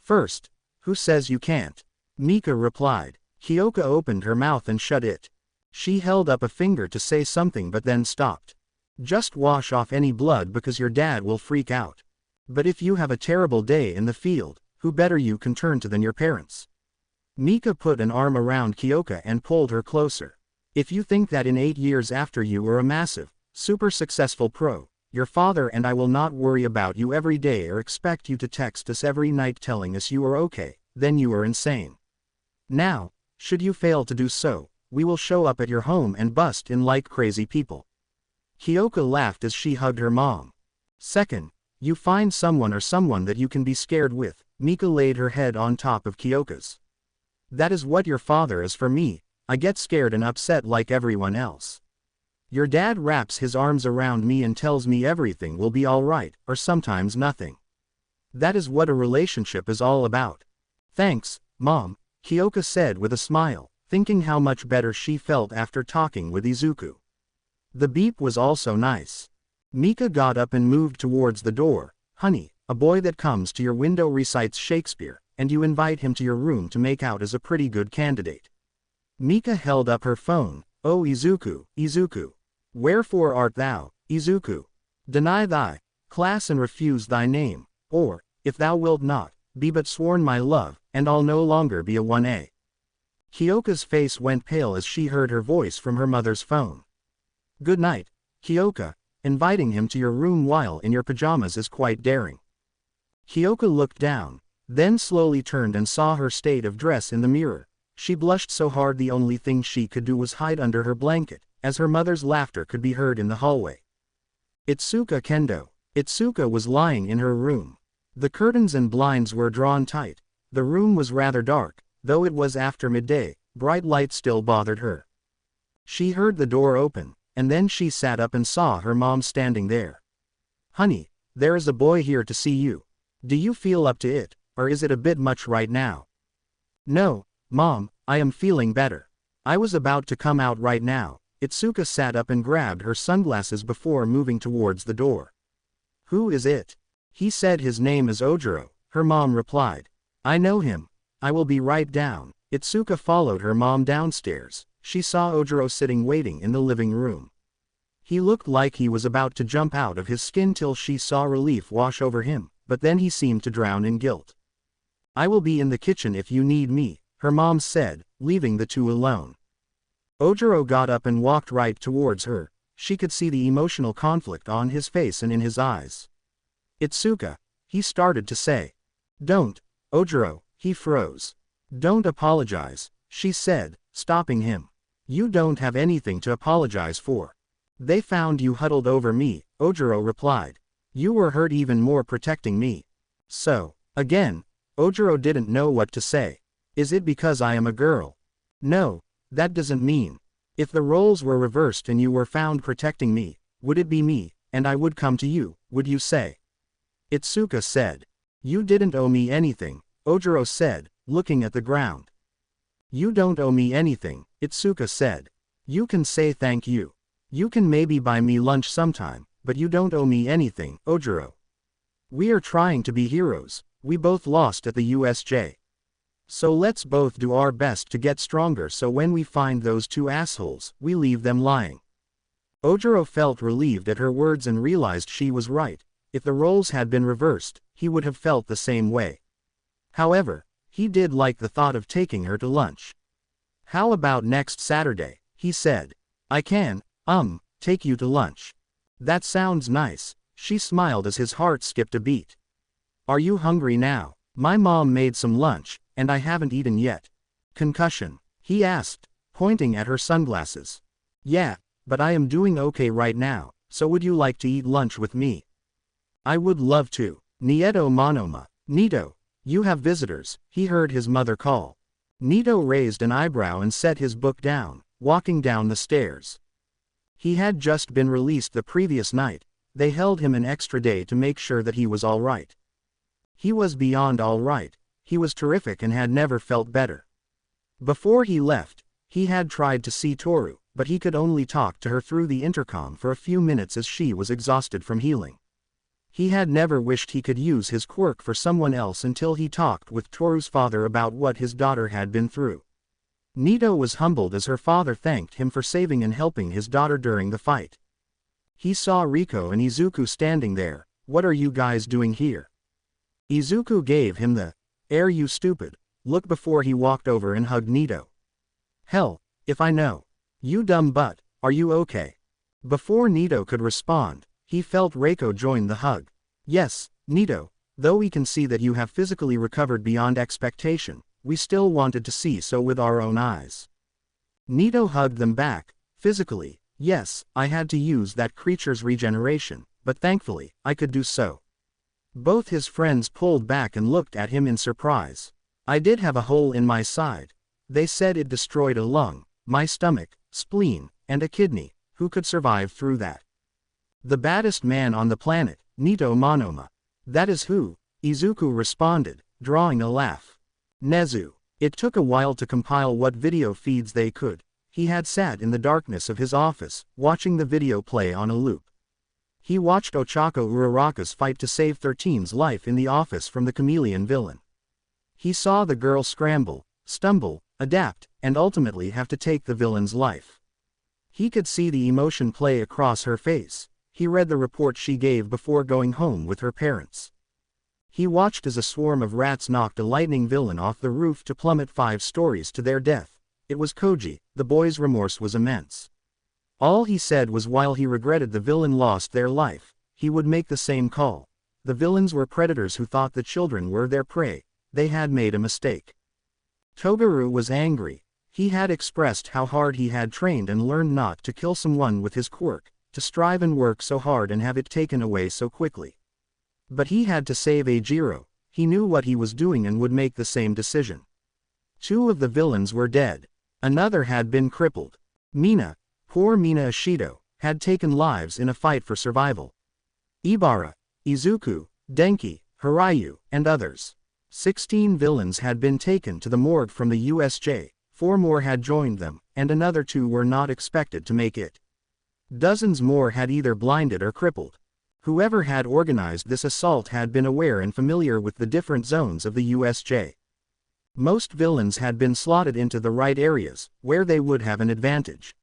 First, who says you can't? Mika replied. Kyoka opened her mouth and shut it. She held up a finger to say something but then stopped. Just wash off any blood because your dad will freak out. But if you have a terrible day in the field, who better you can turn to than your parents? Mika put an arm around Kyoka and pulled her closer. If you think that in 8 years after you were a massive, super successful pro, Your father and I will not worry about you every day or expect you to text us every night telling us you are okay, then you are insane. Now, should you fail to do so, we will show up at your home and bust in like crazy people. Kyoka laughed as she hugged her mom. Second, you find someone or someone that you can be scared with. Mika laid her head on top of Kyoka's. That is what your father is for me. I get scared and upset like everyone else. Your dad wraps his arms around me and tells me everything will be alright, or sometimes nothing. That is what a relationship is all about. Thanks, Mom, Kyoka said with a smile, thinking how much better she felt after talking with Izuku. The beep was also nice. Mika got up and moved towards the door. Honey, a boy that comes to your window recites Shakespeare, and you invite him to your room to make out as a pretty good candidate. Mika held up her phone. Oh Izuku, Izuku. Wherefore art thou, Izuku? Deny thy class and refuse thy name, or, if thou wilt not, be but sworn my love, and I'll no longer be a 1A. Kyoka's face went pale as she heard her voice from her mother's phone. Good night, Kyoka. Inviting him to your room while in your pajamas is quite daring. Kyoka looked down, then slowly turned and saw her state of dress in the mirror. She blushed so hard the only thing she could do was hide under her blanket, as her mother's laughter could be heard in the hallway. Itsuka Kendo. Itsuka was lying in her room. The curtains and blinds were drawn tight. The room was rather dark, though it was after midday. Bright light still bothered her. She heard the door open, and then she sat up and saw her mom standing there. Honey, there is a boy here to see you. Do you feel up to it, or is it a bit much right now? No, Mom, I am feeling better. I was about to come out right now. Itsuka sat up and grabbed her sunglasses before moving towards the door. Who is it? He said his name is Ojiro, her mom replied. I know him. I will be right down. Itsuka followed her mom downstairs. She saw Ojiro sitting waiting in the living room. He looked like he was about to jump out of his skin till she saw relief wash over him, but then he seemed to drown in guilt. I will be in the kitchen if you need me, her mom said, leaving the two alone. Ojiro got up and walked right towards her. She could see the emotional conflict on his face and in his eyes. Itsuka, he started to say. Don't, Ojiro, he froze. Don't apologize, she said, stopping him. You don't have anything to apologize for. They found you huddled over me, Ojiro replied. You were hurt even more protecting me. So, again, Ojiro didn't know what to say. Is it because I am a girl? No, that doesn't mean. If the roles were reversed and you were found protecting me, would it be me, and I would come to you, would you say? Itsuka said. You didn't owe me anything, Ojiro said, looking at the ground. You don't owe me anything, Itsuka said. You can say thank you. You can maybe buy me lunch sometime, but you don't owe me anything, Ojiro. We are trying to be heroes. We both lost at the USJ. So let's both do our best to get stronger so when we find those two assholes, we leave them lying. Ojiro felt relieved at her words and realized she was right. If the roles had been reversed, he would have felt the same way. However, he did like the thought of taking her to lunch. How about next Saturday, he said. I can, take you to lunch. That sounds nice, she smiled as his heart skipped a beat. Are you hungry now? My mom made some lunch, and I haven't eaten yet. Concussion? He asked, pointing at her sunglasses. Yeah, but I am doing okay right now, so would you like to eat lunch with me? I would love to. Nieto Monoma. Nito, you have visitors, he heard his mother call. Nito raised an eyebrow and set his book down, walking down the stairs. He had just been released the previous night. They held him an extra day to make sure that he was all right. He was beyond all right. He was terrific and had never felt better. Before he left, he had tried to see Toru, but he could only talk to her through the intercom for a few minutes as she was exhausted from healing. He had never wished he could use his quirk for someone else until he talked with Toru's father about what his daughter had been through. Nito was humbled as her father thanked him for saving and helping his daughter during the fight. He saw Riko and Izuku standing there. What are you guys doing here? Izuku gave him the, "Air you stupid," look before he walked over and hugged Nito. Hell, if I know. You dumb butt, are you okay? Before Nito could respond, He felt Reiko join the hug. Yes, Nito, though we can see that you have physically recovered beyond expectation, we still wanted to see so with our own eyes. Nito hugged them back. Physically, yes, I had to use that creature's regeneration, but thankfully, I could do so. Both his friends pulled back and looked at him in surprise. I did have a hole in my side. They said it destroyed a lung, my stomach, spleen, and a kidney. Who could survive through that? The baddest man on the planet, Nito Monoma. That is who, Izuku responded, drawing a laugh. Nezu. It took a while to compile what video feeds they could. He had sat in the darkness of his office, watching the video play on a loop. He watched Ochako Uraraka's fight to save 13's life in the office from the chameleon villain. He saw the girl scramble, stumble, adapt, and ultimately have to take the villain's life. He could see the emotion play across her face. He read the report she gave before going home with her parents. He watched as a swarm of rats knocked a lightning villain off the roof to plummet 5 stories to their death. It was Koji. The boy's remorse was immense. All he said was while he regretted the villain lost their life, he would make the same call. The villains were predators who thought the children were their prey. They had made a mistake. Toguro was angry. He had expressed how hard he had trained and learned not to kill someone with his quirk, to strive and work so hard and have it taken away so quickly. But he had to save Eijiro. He knew what he was doing and would make the same decision. 2 of the villains were dead. Another had been crippled. Mina, poor Mina Ishido, had taken lives in a fight for survival. Ibara, Izuku, Denki, Hirayu, and others. 16 villains had been taken to the morgue from the USJ, 4 more had joined them, and another 2 were not expected to make it. Dozens more had either blinded or crippled. Whoever had organized this assault had been aware and familiar with the different zones of the USJ. Most villains had been slotted into the right areas, where they would have an advantage.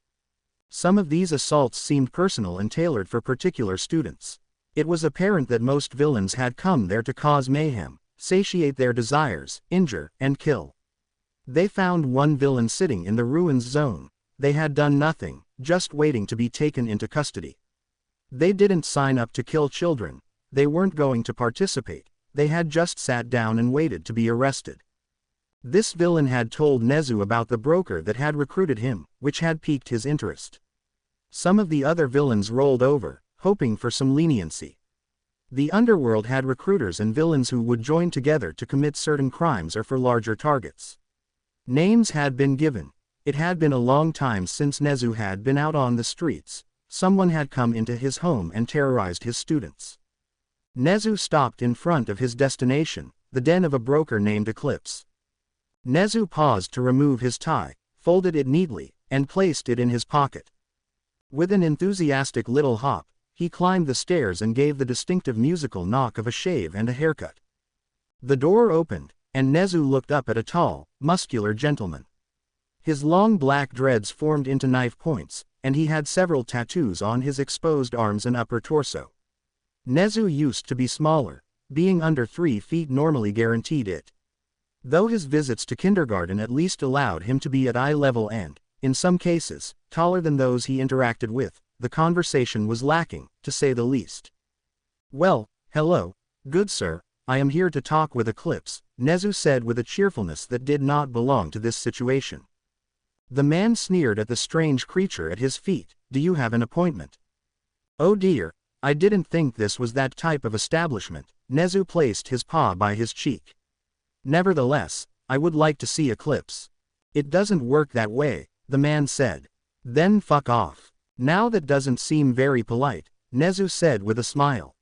Some of these assaults seemed personal and tailored for particular students. It was apparent that most villains had come there to cause mayhem, satiate their desires, injure, and kill. They found one villain sitting in the ruins zone. They had done nothing, just waiting to be taken into custody. They didn't sign up to kill children. They weren't going to participate. They had just sat down and waited to be arrested. This villain had told Nezu about the broker that had recruited him, which had piqued his interest. Some of the other villains rolled over, hoping for some leniency. The underworld had recruiters and villains who would join together to commit certain crimes or for larger targets. Names had been given. It had been a long time since Nezu had been out on the streets. Someone had come into his home and terrorized his students. Nezu stopped in front of his destination, the den of a broker named Eclipse. Nezu paused to remove his tie, folded it neatly, and placed it in his pocket. With an enthusiastic little hop, he climbed the stairs and gave the distinctive musical knock of a shave and a haircut. The door opened, and Nezu looked up at a tall, muscular gentleman. His long black dreads formed into knife points, and he had several tattoos on his exposed arms and upper torso. Nezu used to be smaller, being under 3 feet normally guaranteed it. Though his visits to kindergarten at least allowed him to be at eye level and, in some cases, taller than those he interacted with, the conversation was lacking, to say the least. Well, hello, good sir, I am here to talk with Eclipse, Nezu said with a cheerfulness that did not belong to this situation. The man sneered at the strange creature at his feet. Do you have an appointment? Oh dear, I didn't think this was that type of establishment. Nezu placed his paw by his cheek. Nevertheless, I would like to see Eclipse. It doesn't work that way, the man said. Then fuck off. Now that doesn't seem very polite, Nezu said with a smile.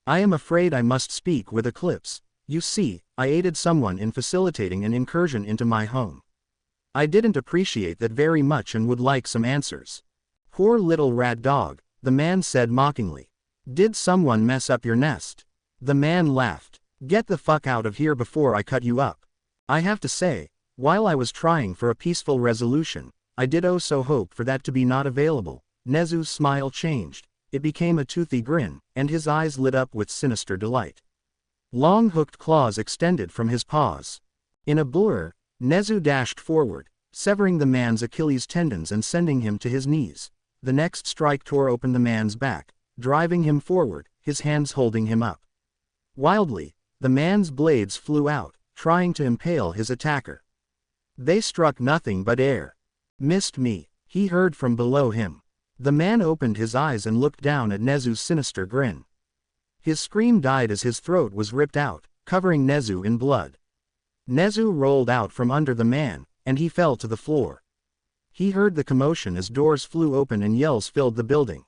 I am afraid I must speak with Eclipse. You see, I aided someone in facilitating an incursion into my home. I didn't appreciate that very much and would like some answers. Poor little rat dog, the man said mockingly. Did someone mess up your nest? The man laughed. Get the fuck out of here before I cut you up. I have to say, while I was trying for a peaceful resolution, I did oh so hope for that to be not available. Nezu's smile changed. It became a toothy grin, and his eyes lit up with sinister delight. Long hooked claws extended from his paws. In a blur, Nezu dashed forward, severing the man's Achilles tendons and sending him to his knees. The next strike tore open the man's back. driving him forward, his hands holding him up. Wildly, the man's blades flew out, trying to impale his attacker. They struck nothing but air. "Missed me," he heard from below him. The man opened his eyes and looked down at Nezu's sinister grin. His scream died as his throat was ripped out, covering Nezu in blood. Nezu rolled out from under the man, and he fell to the floor. He heard the commotion as doors flew open and yells filled the building.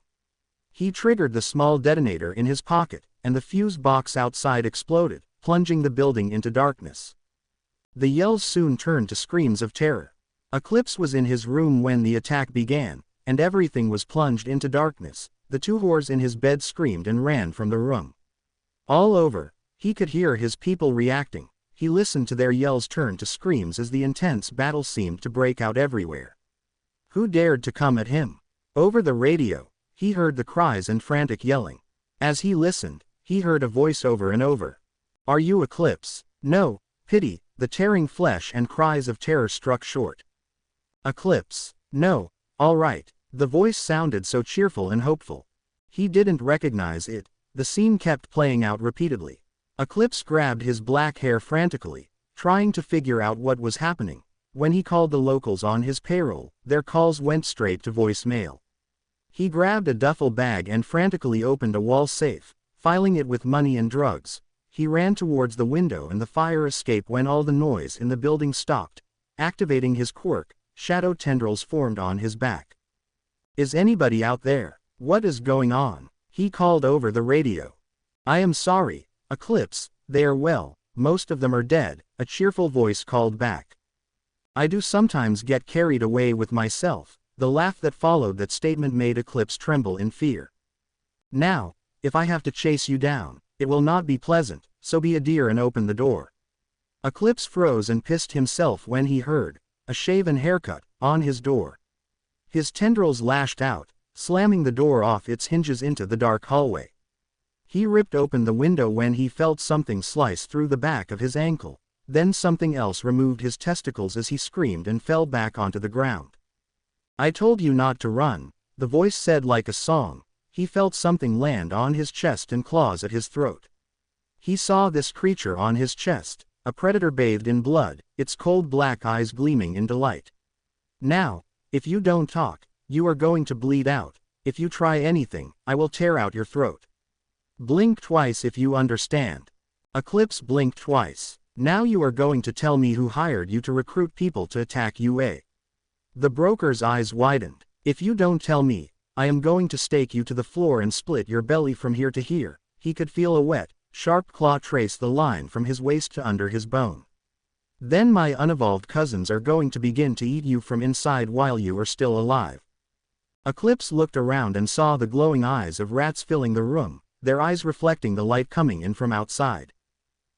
He triggered the small detonator in his pocket, and the fuse box outside exploded, plunging the building into darkness. The yells soon turned to screams of terror. Eclipse was in his room when the attack began, and everything was plunged into darkness. The two whores in his bed screamed and ran from the room. All over, he could hear his people reacting. He listened to their yells turn to screams as the intense battle seemed to break out everywhere. Who dared to come at him? Over the radio, he heard the cries and frantic yelling. As he listened, he heard a voice over and over. "Are you Eclipse?" "No." Pity, the tearing flesh and cries of terror struck short. "Eclipse?" "No." "All right." The voice sounded so cheerful and hopeful. He didn't recognize it. The scene kept playing out repeatedly. Eclipse grabbed his black hair frantically, trying to figure out what was happening. When he called the locals on his payroll, their calls went straight to voicemail. He grabbed a duffel bag and frantically opened a wall safe, filing it with money and drugs. He ran towards the window and the fire escape when all the noise in the building stopped. Activating his quirk, shadow tendrils formed on his back. "Is anybody out there? What is going on?" he called over the radio. "I am sorry, Eclipse, they are well, most of them are dead," a cheerful voice called back. "I do sometimes get carried away with myself." The laugh that followed that statement made Eclipse tremble in fear. "Now, if I have to chase you down, it will not be pleasant, so be a dear and open the door." Eclipse froze and pissed himself when he heard a shaven haircut on his door. His tendrils lashed out, slamming the door off its hinges into the dark hallway. He ripped open the window when he felt something slice through the back of his ankle, then something else removed his testicles as he screamed and fell back onto the ground. "I told you not to run," the voice said like a song. He felt something land on his chest and claws at his throat. He saw this creature on his chest, a predator bathed in blood, its cold black eyes gleaming in delight. "Now, if you don't talk, you are going to bleed out. If you try anything, I will tear out your throat. Blink twice if you understand." Eclipse blinked twice. "Now you are going to tell me who hired you to recruit people to attack UA." The broker's eyes widened. "If you don't tell me, I am going to stake you to the floor and split your belly from here to here." He could feel a wet, sharp claw trace the line from his waist to under his bone. "Then my unevolved cousins are going to begin to eat you from inside while you are still alive." Eclipse looked around and saw the glowing eyes of rats filling the room, their eyes reflecting the light coming in from outside.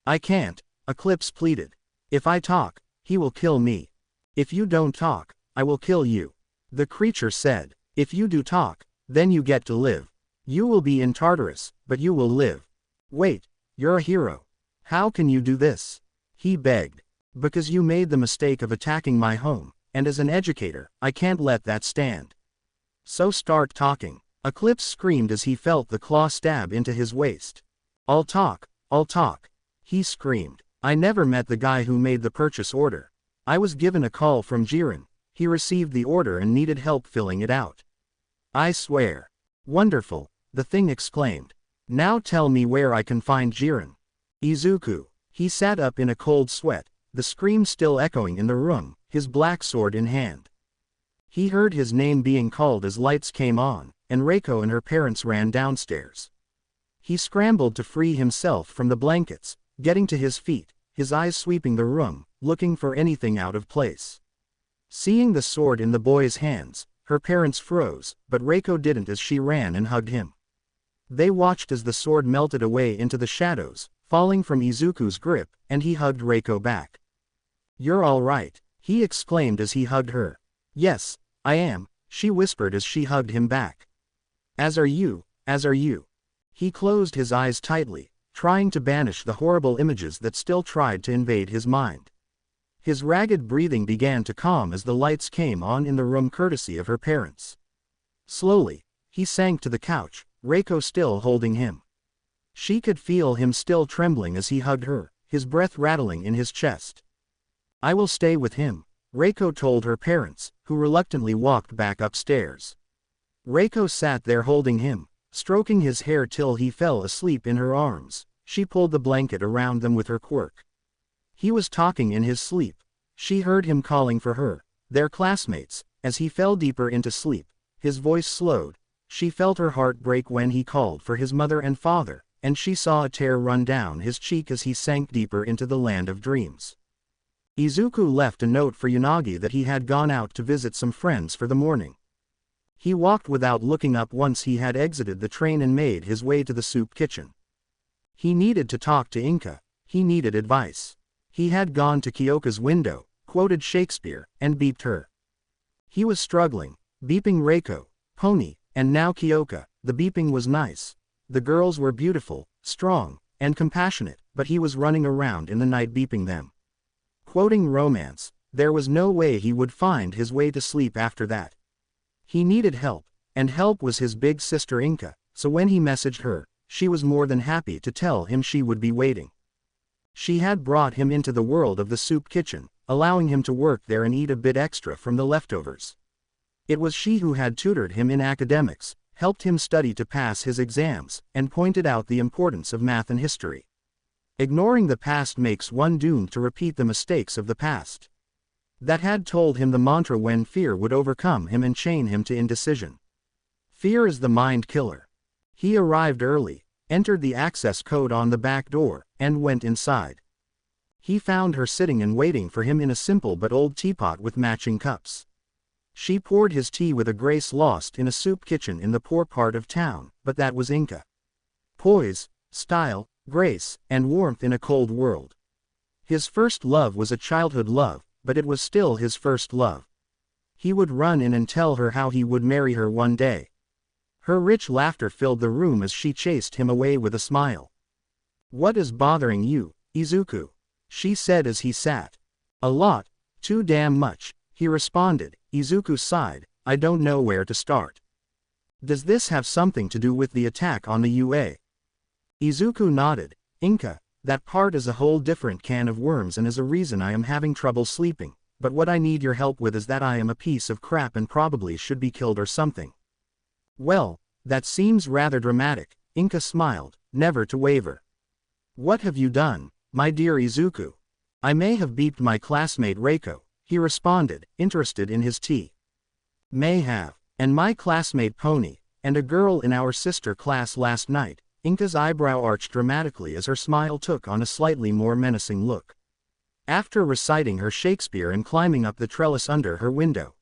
"I can't," Eclipse pleaded. "If I talk, he will kill me. If you don't talk, I will kill you." The creature said, "If you do talk, then you get to live. You will be in Tartarus, but you will live." "Wait, you're a hero. How can you do this?" he begged. "Because you made the mistake of attacking my home, and as an educator, I can't let that stand. So start talking." Eclipse screamed as he felt the claw stab into his waist. I'll talk," he screamed. "I never met the guy who made the purchase order. I was given a call from Jiren. He received the order and needed help filling it out. I swear." "Wonderful," the thing exclaimed. "Now tell me where I can find Jiren." "Izuku." He sat up in a cold sweat, the scream still echoing in the room, his black sword in hand. He heard his name being called as lights came on, and Reiko and her parents ran downstairs. He scrambled to free himself from the blankets, getting to his feet, his eyes sweeping the room, looking for anything out of place. Seeing the sword in the boy's hands, her parents froze, but Reiko didn't as she ran and hugged him. They watched as the sword melted away into the shadows, falling from Izuku's grip, and he hugged Reiko back. "You're all right," he exclaimed as he hugged her. "Yes, I am," she whispered as she hugged him back. As are you. He closed his eyes tightly, trying to banish the horrible images that still tried to invade his mind. His ragged breathing began to calm as the lights came on in the room courtesy of her parents. Slowly, he sank to the couch, Reiko still holding him. She could feel him still trembling as he hugged her, his breath rattling in his chest. I will stay with him, Reiko told her parents, who reluctantly walked back upstairs. Reiko sat there holding him, stroking his hair till he fell asleep in her arms. She pulled the blanket around them with her quirk. He was talking in his sleep. She heard him calling for her, their classmates. As he fell deeper into sleep, his voice slowed. She felt her heart break when he called for his mother and father, and she saw a tear run down his cheek as he sank deeper into the land of dreams. Izuku left a note for Yanagi that he had gone out to visit some friends for the morning. He walked without looking up once he had exited the train and made his way to the soup kitchen. He needed to talk to Inka. He needed advice. He had gone to Kyoka's window, quoted Shakespeare, and beeped her. He was struggling, beeping Reiko, Pony, and now Kyoka. The beeping was nice. The girls were beautiful, strong, and compassionate, but he was running around in the night beeping them. Quoting romance, there was no way he would find his way to sleep after that. He needed help, and help was his big sister Inka, so when he messaged her, she was more than happy to tell him she would be waiting. She had brought him into the world of the soup kitchen, allowing him to work there and eat a bit extra from the leftovers. It was she who had tutored him in academics, helped him study to pass his exams, and pointed out the importance of math and history. Ignoring the past makes one doomed to repeat the mistakes of the past. That had told him the mantra when fear would overcome him and chain him to indecision. Fear is the mind killer. He arrived early, entered the access code on the back door, and went inside. He found her sitting and waiting for him in a simple but old teapot with matching cups. She poured his tea with a grace lost in a soup kitchen in the poor part of town, but that was Inka. Poise, style, grace, and warmth in a cold world. His first love was a childhood love, but it was still his first love. He would run in and tell her how he would marry her one day. Her rich laughter filled the room as she chased him away with a smile. "What is bothering you, Izuku?" she said as he sat. "A lot, too damn much," he responded. Izuku sighed, "I don't know where to start." "Does this have something to do with the attack on the UA?" Izuku nodded. "Inka, that part is a whole different can of worms and is a reason I am having trouble sleeping, but what I need your help with is that I am a piece of crap and probably should be killed or something." "Well, that seems rather dramatic," Inka smiled, never to waver. "What have you done, my dear Izuku?" "I may have beeped my classmate Reiko," he responded, interested in his tea. "May have, and my classmate Pony, and a girl in our sister class last night." Inka's eyebrow arched dramatically as her smile took on a slightly more menacing look. After reciting her Shakespeare and climbing up the trellis under her window,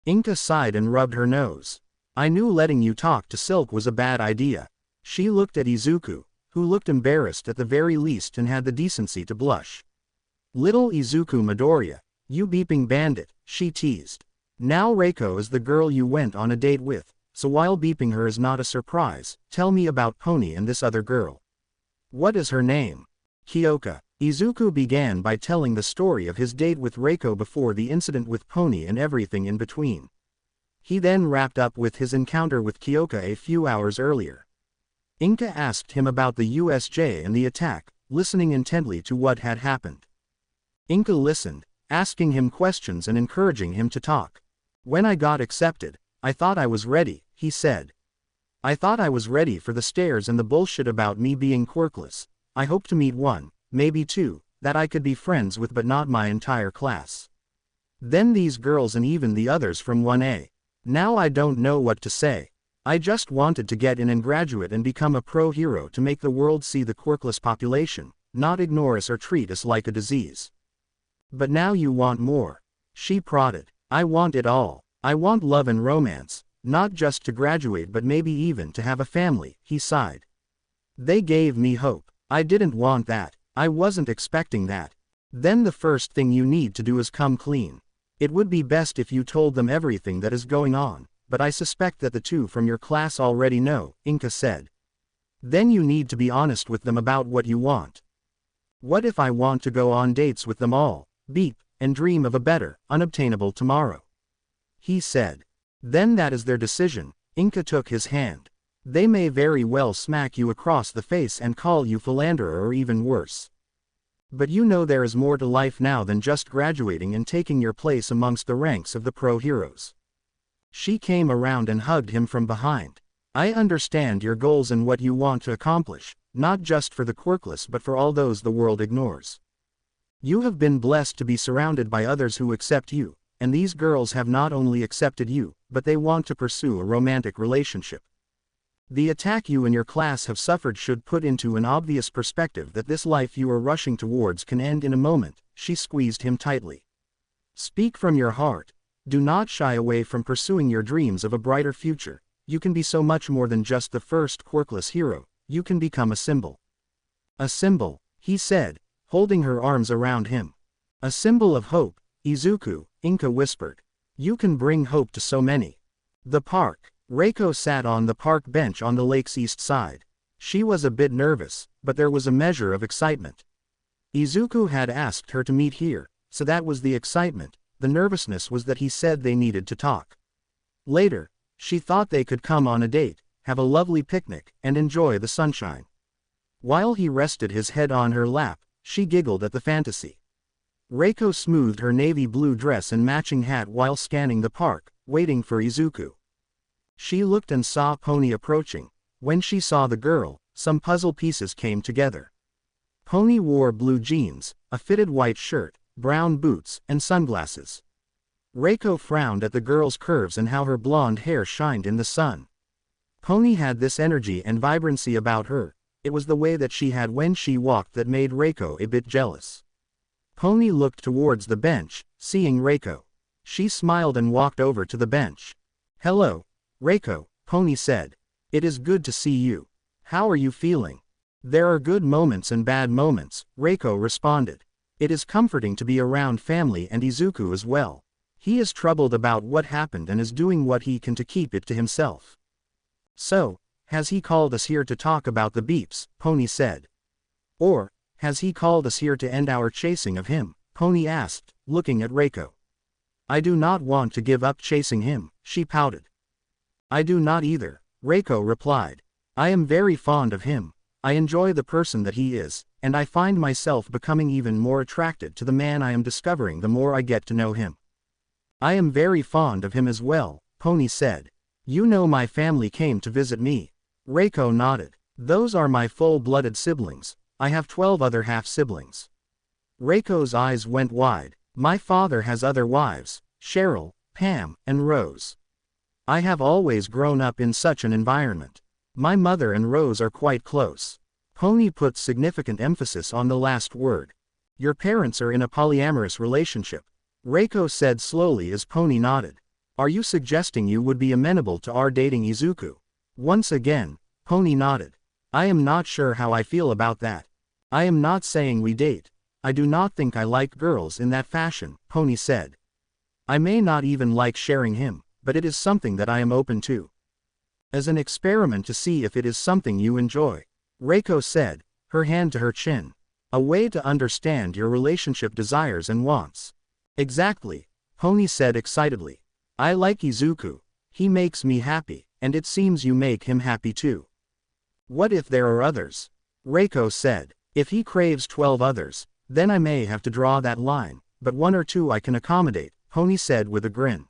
Inka sighed and rubbed her nose. "I knew letting you talk to Silk was a bad idea." She looked at Izuku, who looked embarrassed at the very least and had the decency to blush. "Little Izuku Midoriya, you beeping bandit," she teased. "Now Reiko is the girl you went on a date with, so while beeping her is not a surprise, tell me about Pony and this other girl." "What is her name?" "Kyoka." Izuku began by telling the story of his date with Reiko before the incident with Pony and everything in between. He then wrapped up with his encounter with Kyoka a few hours earlier. Inka asked him about the USJ and the attack, listening intently to what had happened. Inka listened, asking him questions and encouraging him to talk. "When I got accepted, I thought I was ready," he said. "I thought I was ready for the stares and the bullshit about me being quirkless. I hoped to meet one, maybe two, that I could be friends with but not my entire class. Then these girls and even the others from 1A. Now I don't know what to say. I just wanted to get in and graduate and become a pro hero to make the world see the quirkless population, not ignore us or treat us like a disease." "But now you want more," she prodded. "I want it all. I want love and romance, not just to graduate but maybe even to have a family," he sighed. "They gave me hope. I didn't want that. I wasn't expecting that." "Then the first thing you need to do is come clean. It would be best if you told them everything that is going on, but I suspect that the two from your class already know," Inka said. "Then you need to be honest with them about what you want." "What if I want to go on dates with them all, beep, and dream of a better, unobtainable tomorrow?" he said. "Then that is their decision." Inka took his hand. They may very well smack you across the face and call you philanderer or even worse. But you know there is more to life now than just graduating and taking your place amongst the ranks of the pro heroes. She came around and hugged him from behind. I understand your goals and what you want to accomplish, not just for the Quirkless but for all those the world ignores. You have been blessed to be surrounded by others who accept you, and these girls have not only accepted you, but they want to pursue a romantic relationship. The attack you and your class have suffered should put into an obvious perspective that this life you are rushing towards can end in a moment. She squeezed him tightly. Speak from your heart. Do not shy away from pursuing your dreams of a brighter future. You can be so much more than just the first Quirkless hero. You can become a symbol. A symbol, he said, holding her arms around him. A symbol of hope, Izuku, Inka whispered. You can bring hope to so many. The park. Reiko sat on the park bench on the lake's east side. She was a bit nervous, but there was a measure of excitement. Izuku had asked her to meet here, so that was the excitement. The nervousness was that he said they needed to talk. Later, she thought they could come on a date, have a lovely picnic, and enjoy the sunshine. While he rested his head on her lap, she giggled at the fantasy. Reiko smoothed her navy blue dress and matching hat while scanning the park, waiting for Izuku. She looked and saw Pony approaching. When she saw the girl, some puzzle pieces came together. Pony wore blue jeans, a fitted white shirt, brown boots, and sunglasses. Reiko frowned at the girl's curves and how her blonde hair shined in the sun. Pony had this energy and vibrancy about her. It was the way that she had when she walked that made Reiko a bit jealous. Pony looked towards the bench, seeing Reiko. She smiled and walked over to the bench. Hello, Reiko, Pony said. It is good to see you. How are you feeling? There are good moments and bad moments, Reiko responded. It is comforting to be around family and Izuku as well. He is troubled about what happened and is doing what he can to keep it to himself. So, has he called us here to talk about the beeps, Pony said. Or, has he called us here to end our chasing of him, Pony asked, looking at Reiko. I do not want to give up chasing him, she pouted. I do not either, Reiko replied. I am very fond of him. I enjoy the person that he is, and I find myself becoming even more attracted to the man I am discovering the more I get to know him. I am very fond of him as well, Pony said. You know my family came to visit me. Reiko nodded. Those are my full-blooded siblings. I have 12 other half-siblings. Reiko's eyes went wide. My father has other wives, Cheryl, Pam, and Rose. I have always grown up in such an environment. My mother and Rose are quite close. Pony put significant emphasis on the last word. Your parents are in a polyamorous relationship, Reiko said slowly as Pony nodded. Are you suggesting you would be amenable to our dating Izuku? Once again, Pony nodded. I am not sure how I feel about that. I am not saying we date. I do not think I like girls in that fashion, Pony said. I may not even like sharing him, but it is something that I am open to. As an experiment to see if it is something you enjoy, Reiko said, her hand to her chin. A way to understand your relationship desires and wants. Exactly, Pony said excitedly. I like Izuku. He makes me happy, and it seems you make him happy too. What if there are others? Reiko said. If he craves 12 others, then I may have to draw that line, but 1 or 2 I can accommodate, Pony said with a grin.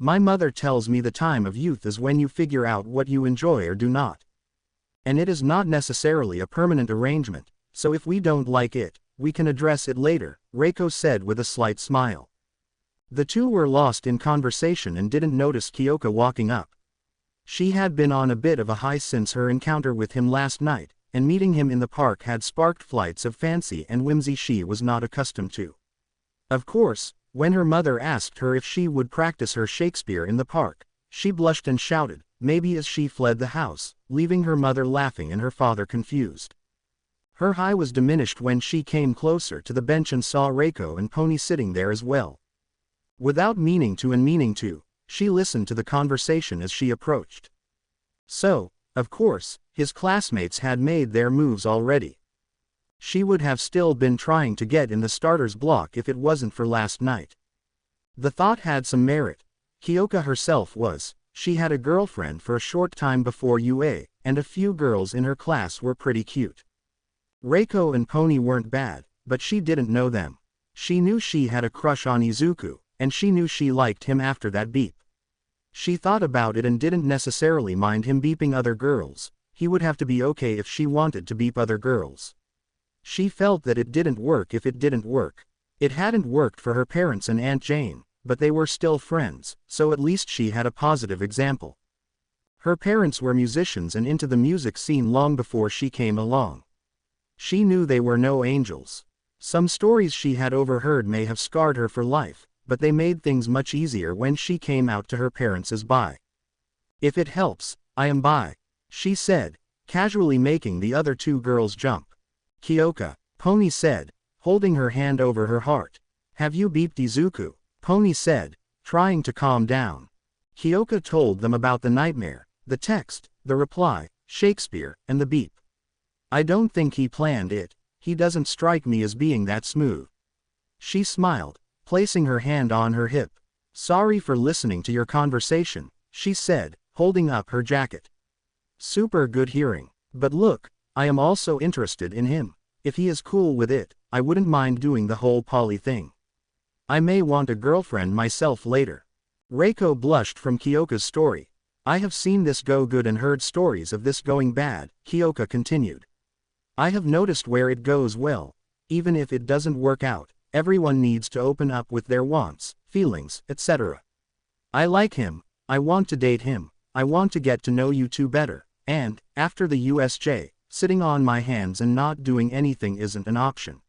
My mother tells me the time of youth is when you figure out what you enjoy or do not. And it is not necessarily a permanent arrangement, so if we don't like it, we can address it later, Reiko said with a slight smile. The two were lost in conversation and didn't notice Kyoka walking up. She had been on a bit of a high since her encounter with him last night, and meeting him in the park had sparked flights of fancy and whimsy she was not accustomed to. Of course, when her mother asked her if she would practice her Shakespeare in the park, she blushed and shouted, maybe as she fled the house, leaving her mother laughing and her father confused. Her high was diminished when she came closer to the bench and saw Reiko and Pony sitting there as well. Without meaning to and meaning to, she listened to the conversation as she approached. So, of course, his classmates had made their moves already. She would have still been trying to get in the starter's block if it wasn't for last night. The thought had some merit. Kyoka herself was, She had a girlfriend for a short time before UA, and a few girls in her class were pretty cute. Reiko and Pony weren't bad, but she didn't know them. She knew she had a crush on Izuku, and she knew she liked him after that beep. She thought about it and didn't necessarily mind him beeping other girls. He would have to be okay if she wanted to beep other girls. She felt that it didn't work if it didn't work. It hadn't worked for her parents and Aunt Jane, but they were still friends, so at least she had a positive example. Her parents were musicians and into the music scene long before she came along. She knew they were no angels. Some stories she had overheard may have scarred her for life, but they made things much easier when she came out to her parents as bi. "If it helps, I am bi," she said, casually making the other two girls jump. "Kyoka," Pony said, holding her hand over her heart. "Have you beeped Izuku?" Pony said, trying to calm down. Kyoka told them about the nightmare, the text, the reply, Shakespeare, and the beep. "I don't think he planned it. He doesn't strike me as being that smooth." She smiled, placing her hand on her hip. "Sorry for listening to your conversation," she said, holding up her jacket. "Super good hearing. But look, I am also interested in him. If he is cool with it, I wouldn't mind doing the whole poly thing. I may want a girlfriend myself later." Reiko blushed from Kyoka's story. "I have seen this go good and heard stories of this going bad," Kyoka continued. "I have noticed where it goes well. Even if it doesn't work out, everyone needs to open up with their wants, feelings, etc. I like him, I want to date him, I want to get to know you two better, and, after the USJ, sitting on my hands and not doing anything isn't an option."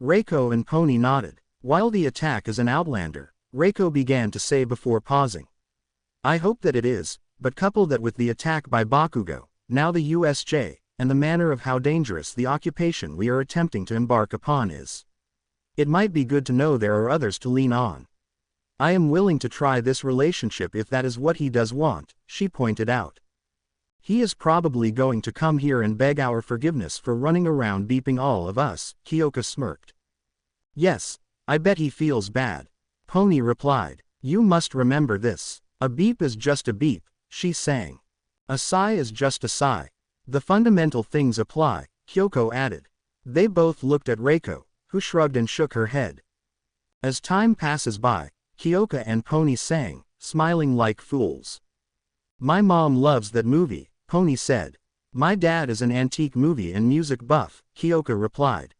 Reiko and Pony nodded. "While the attack is an outlander," Reiko began to say before pausing. "I hope that it is, but couple that with the attack by Bakugo, now the USJ, and the manner of how dangerous the occupation we are attempting to embark upon is. It might be good to know there are others to lean on. I am willing to try this relationship if that is what he does want," she pointed out. "He is probably going to come here and beg our forgiveness for running around beeping all of us," Kyoka smirked. "Yes, I bet he feels bad," Pony replied. "You must remember this. A beep is just a beep," she sang. "A sigh is just a sigh. The fundamental things apply," Kyoko added. They both looked at Reiko, who shrugged and shook her head. As time passes by, Kyoka and Pony sang, smiling like fools. "My mom loves that movie," Pony said. "My dad is an antique movie and music buff," Kyoka replied.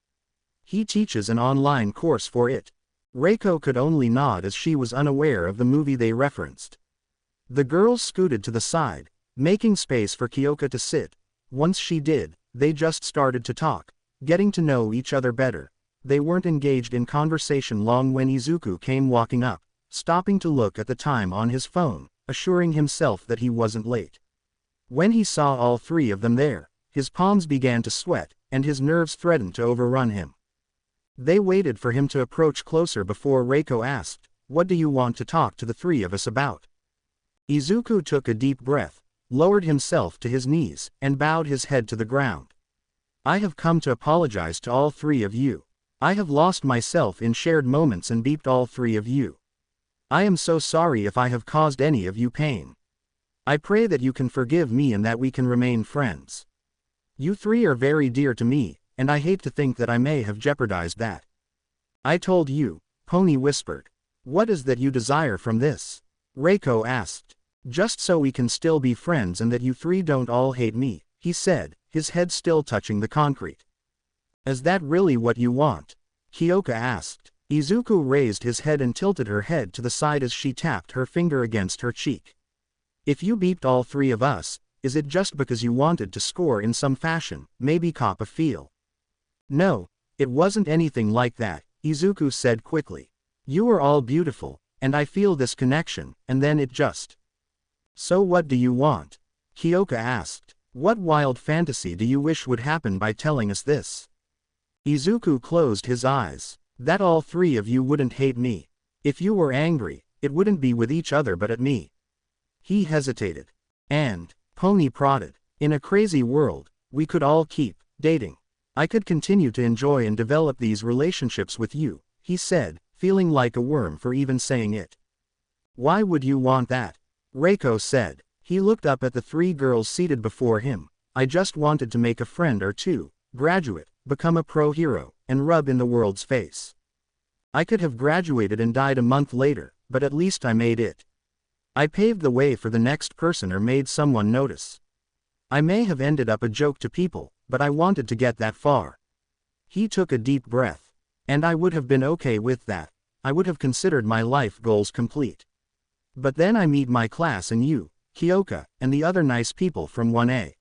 "He teaches an online course for it." Reiko could only nod as she was unaware of the movie they referenced. The girls scooted to the side, making space for Kyoka to sit. Once she did, they just started to talk, getting to know each other better. They weren't engaged in conversation long when Izuku came walking up, stopping to look at the time on his phone, assuring himself that he wasn't late. When he saw all three of them there, his palms began to sweat, and his nerves threatened to overrun him. They waited for him to approach closer before Reiko asked, "What do you want to talk to the three of us about?" Izuku took a deep breath, lowered himself to his knees, and bowed his head to the ground. "I have come to apologize to all three of you. I have lost myself in shared moments and beeped all three of you. I am so sorry if I have caused any of you pain. I pray that you can forgive me and that we can remain friends. You three are very dear to me, and I hate to think that I may have jeopardized that." "I told you," Pony whispered. "What is that you desire from this?" Reiko asked. "Just so we can still be friends and that you three don't all hate me," he said, his head still touching the concrete. "Is that really what you want?" Kyoka asked. Izuku raised his head and tilted her head to the side as she tapped her finger against her cheek. "If you beeped all three of us, is it just because you wanted to score in some fashion, maybe cop a feel?" "No, it wasn't anything like that," Izuku said quickly. "You are all beautiful, and I feel this connection, and then it just—" "So what do you want?" Kyoka asked. "What wild fantasy do you wish would happen by telling us this?" Izuku closed his eyes. "That all three of you wouldn't hate me. If you were angry, it wouldn't be with each other but at me." He hesitated. "And," Pony prodded, "in a crazy world, we could all keep dating. I could continue to enjoy and develop these relationships with you," he said, feeling like a worm for even saying it. "Why would you want that?" Reiko said. He looked up at the three girls seated before him. I just wanted to make a friend or two, graduate, become a pro hero, and rub in the world's face. I could have graduated and died a month later, but at least I made it. I paved the way for the next person or made someone notice. I may have ended up a joke to people, but I wanted to get that far. He took a deep breath. And I would have been okay with that. I would have considered my life goals complete. But then I meet my class and you, Kyoka, and the other nice people from 1A.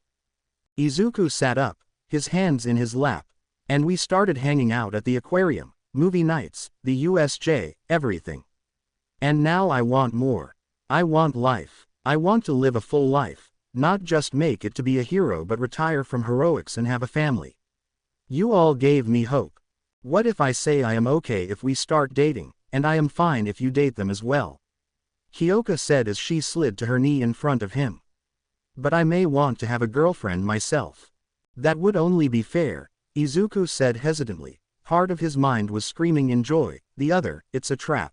Izuku sat up, his hands in his lap. And we started hanging out at the aquarium, movie nights, the USJ, everything. And now I want more. I want life. I want to live a full life, not just make it to be a hero but retire from heroics and have a family. You all gave me hope. What if I say I am okay if we start dating, and I am fine if you date them as well? Kyoka said as she slid to her knee in front of him. But I may want to have a girlfriend myself. That would only be fair, Izuku said hesitantly. Part of his mind was screaming in joy, the other, it's a trap.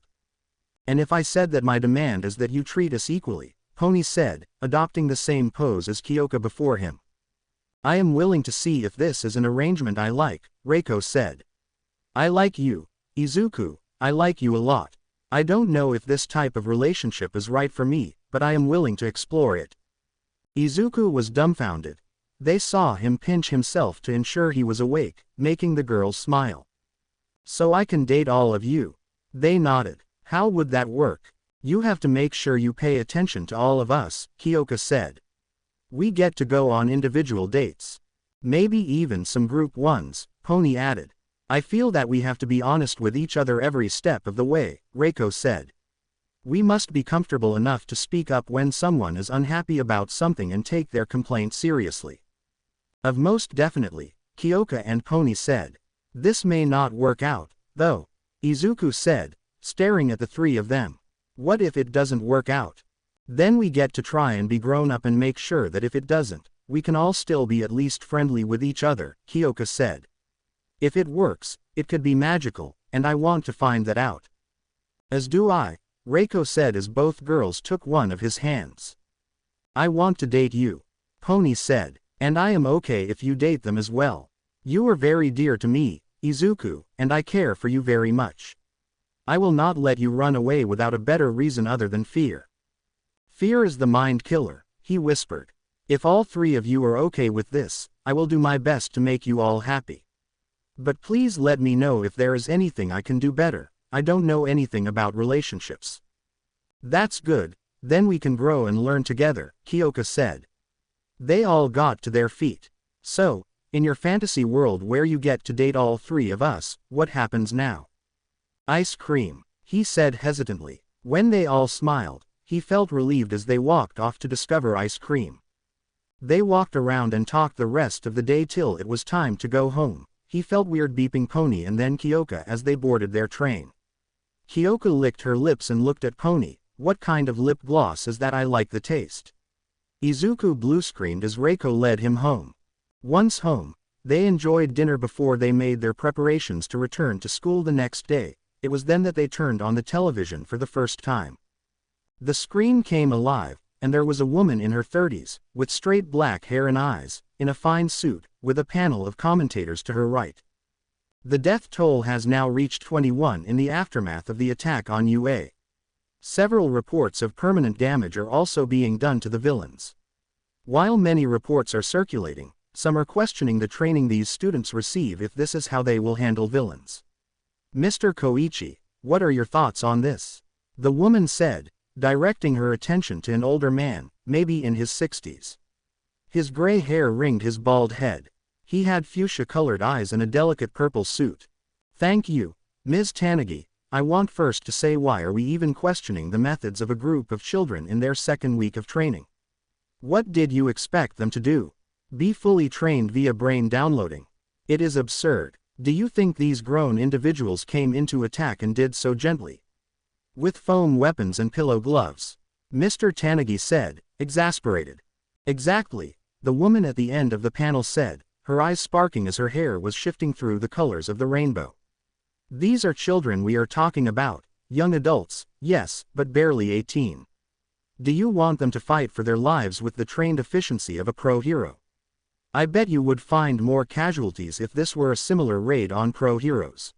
And if I said that my demand is that you treat us equally, Pony said, adopting the same pose as Kyoka before him. I am willing to see if this is an arrangement I like, Reiko said. I like you, Izuku, I like you a lot. I don't know if this type of relationship is right for me, but I am willing to explore it. Izuku was dumbfounded. They saw him pinch himself to ensure he was awake, making the girls smile. So I can date all of you? They nodded. How would that work? You have to make sure you pay attention to all of us, Kyoka said. We get to go on individual dates. Maybe even some group ones, Pony added. I feel that we have to be honest with each other every step of the way, Reiko said. We must be comfortable enough to speak up when someone is unhappy about something and take their complaint seriously. Of most definitely, Kyoka and Pony said. This may not work out, though, Izuku said, staring at the three of them. What if it doesn't work out? Then we get to try and be grown up and make sure that if it doesn't, we can all still be at least friendly with each other, Kyoka said. If it works, it could be magical, and I want to find that out. As do I, Reiko said as both girls took one of his hands. I want to date you, Pony said, and I am okay if you date them as well. You are very dear to me, Izuku, and I care for you very much. I will not let you run away without a better reason other than fear. Fear is the mind killer, he whispered. If all three of you are okay with this, I will do my best to make you all happy. But please let me know if there is anything I can do better. I don't know anything about relationships. That's good, then we can grow and learn together, Kyoka said. They all got to their feet. So, in your fantasy world where you get to date all three of us, what happens now? Ice cream, he said hesitantly. When they all smiled, he felt relieved as they walked off to discover ice cream. They walked around and talked the rest of the day till it was time to go home. He felt weird beeping Pony and then Kyoka as they boarded their train. Kyoka licked her lips and looked at Pony. What kind of lip gloss is that? I like the taste. Izuku blue-screened as Reiko led him home. Once home, they enjoyed dinner before they made their preparations to return to school the next day. It was then that they turned on the television for the first time. The screen came alive, and there was a woman in her 30s, with straight black hair and eyes, in a fine suit, with a panel of commentators to her right. The death toll has now reached 21 in the aftermath of the attack on UA. Several reports of permanent damage are also being done to the villains. While many reports are circulating, some are questioning the training these students receive if this is how they will handle villains. Mr. Koichi, what are your thoughts on this? The woman said, directing her attention to an older man, maybe in his 60s. His gray hair ringed his bald head. He had fuchsia-colored eyes and a delicate purple suit. Thank you, Ms. Tanagi. I want first to say, why are we even questioning the methods of a group of children in their second week of training? What did you expect them to do? Be fully trained via brain downloading? It is absurd. Do you think these grown individuals came into attack and did so gently? With foam weapons and pillow gloves? Mr. Tanagi said, exasperated. Exactly, the woman at the end of the panel said, her eyes sparking as her hair was shifting through the colors of the rainbow. These are children we are talking about, young adults, yes, but barely 18. Do you want them to fight for their lives with the trained efficiency of a pro hero? I bet you would find more casualties if this were a similar raid on pro heroes.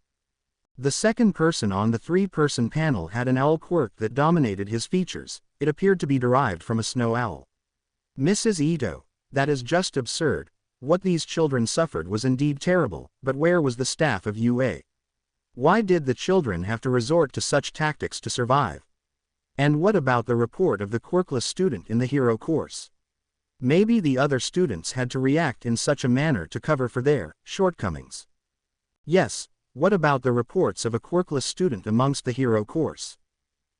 The second person on the three-person panel had an owl quirk that dominated his features. It appeared to be derived from a snow owl. Mrs. Ito, that is just absurd. What these children suffered was indeed terrible, but where was the staff of UA? Why did the children have to resort to such tactics to survive? And what about the report of the quirkless student in the hero course? Maybe the other students had to react in such a manner to cover for their shortcomings. Yes, what about the reports of a quirkless student amongst the hero course?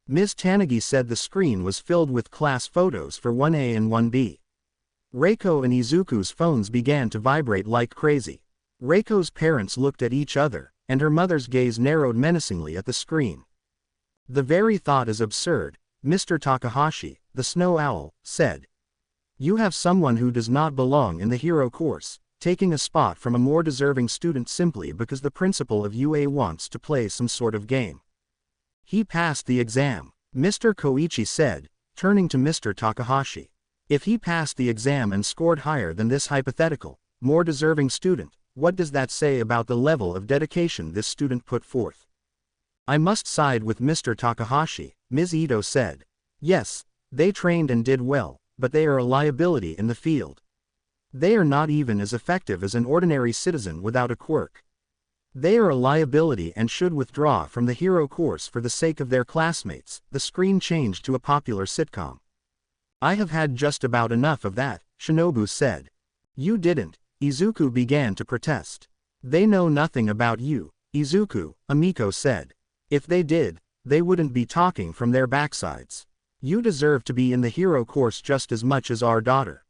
Ms. Tanagi said the screen was filled with class photos for 1A and 1B. Reiko and Izuku's phones began to vibrate like crazy. Reiko's parents looked at each other, and her mother's gaze narrowed menacingly at the screen. The very thought is absurd, Mr. Takahashi, the snow owl, said. You have someone who does not belong in the hero course, taking a spot from a more deserving student simply because the principal of UA wants to play some sort of game. He passed the exam, Mr. Koichi said, turning to Mr. Takahashi. If he passed the exam and scored higher than this hypothetical, more deserving student, what does that say about the level of dedication this student put forth? I must side with Mr. Takahashi, Ms. Ito said. Yes, they trained and did well, but they are a liability in the field. They are not even as effective as an ordinary citizen without a quirk. They are a liability and should withdraw from the hero course for the sake of their classmates. The screen changed to a popular sitcom. I have had just about enough of that, Shinobu said. You didn't, Izuku began to protest. They know nothing about you, Izuku, Amiko said. If they did, they wouldn't be talking from their backsides. You deserve to be in the hero course just as much as our daughter.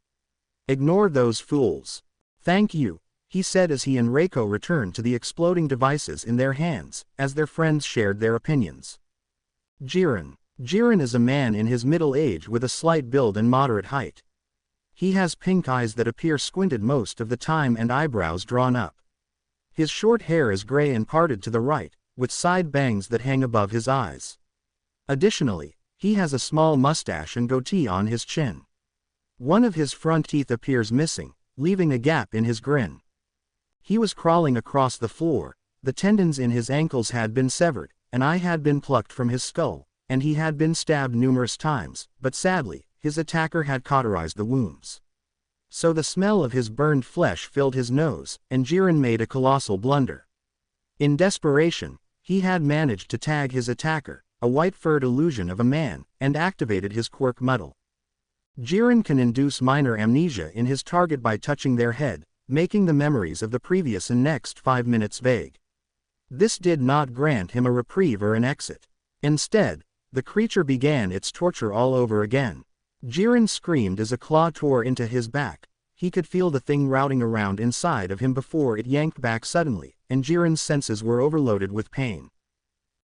Ignore those fools. Thank you, he said as he and Reiko returned to the exploding devices in their hands, as their friends shared their opinions. Jiren. Jiren is a man in his middle age with a slight build and moderate height. He has pink eyes that appear squinted most of the time and eyebrows drawn up. His short hair is gray and parted to the right, with side bangs that hang above his eyes. Additionally, he has a small mustache and goatee on his chin. One of his front teeth appears missing, leaving a gap in his grin. He was crawling across the floor, the tendons in his ankles had been severed, an eye had been plucked from his skull, and he had been stabbed numerous times, but sadly, his attacker had cauterized the wounds. So the smell of his burned flesh filled his nose, and Jiren made a colossal blunder. In desperation, he had managed to tag his attacker, a white-furred illusion of a man, and activated his quirk muddle. Jiren can induce minor amnesia in his target by touching their head, making the memories of the previous and next 5 minutes vague. This did not grant him a reprieve or an exit. Instead, the creature began its torture all over again. Jiren screamed as a claw tore into his back. He could feel the thing routing around inside of him before it yanked back suddenly, and Jiren's senses were overloaded with pain.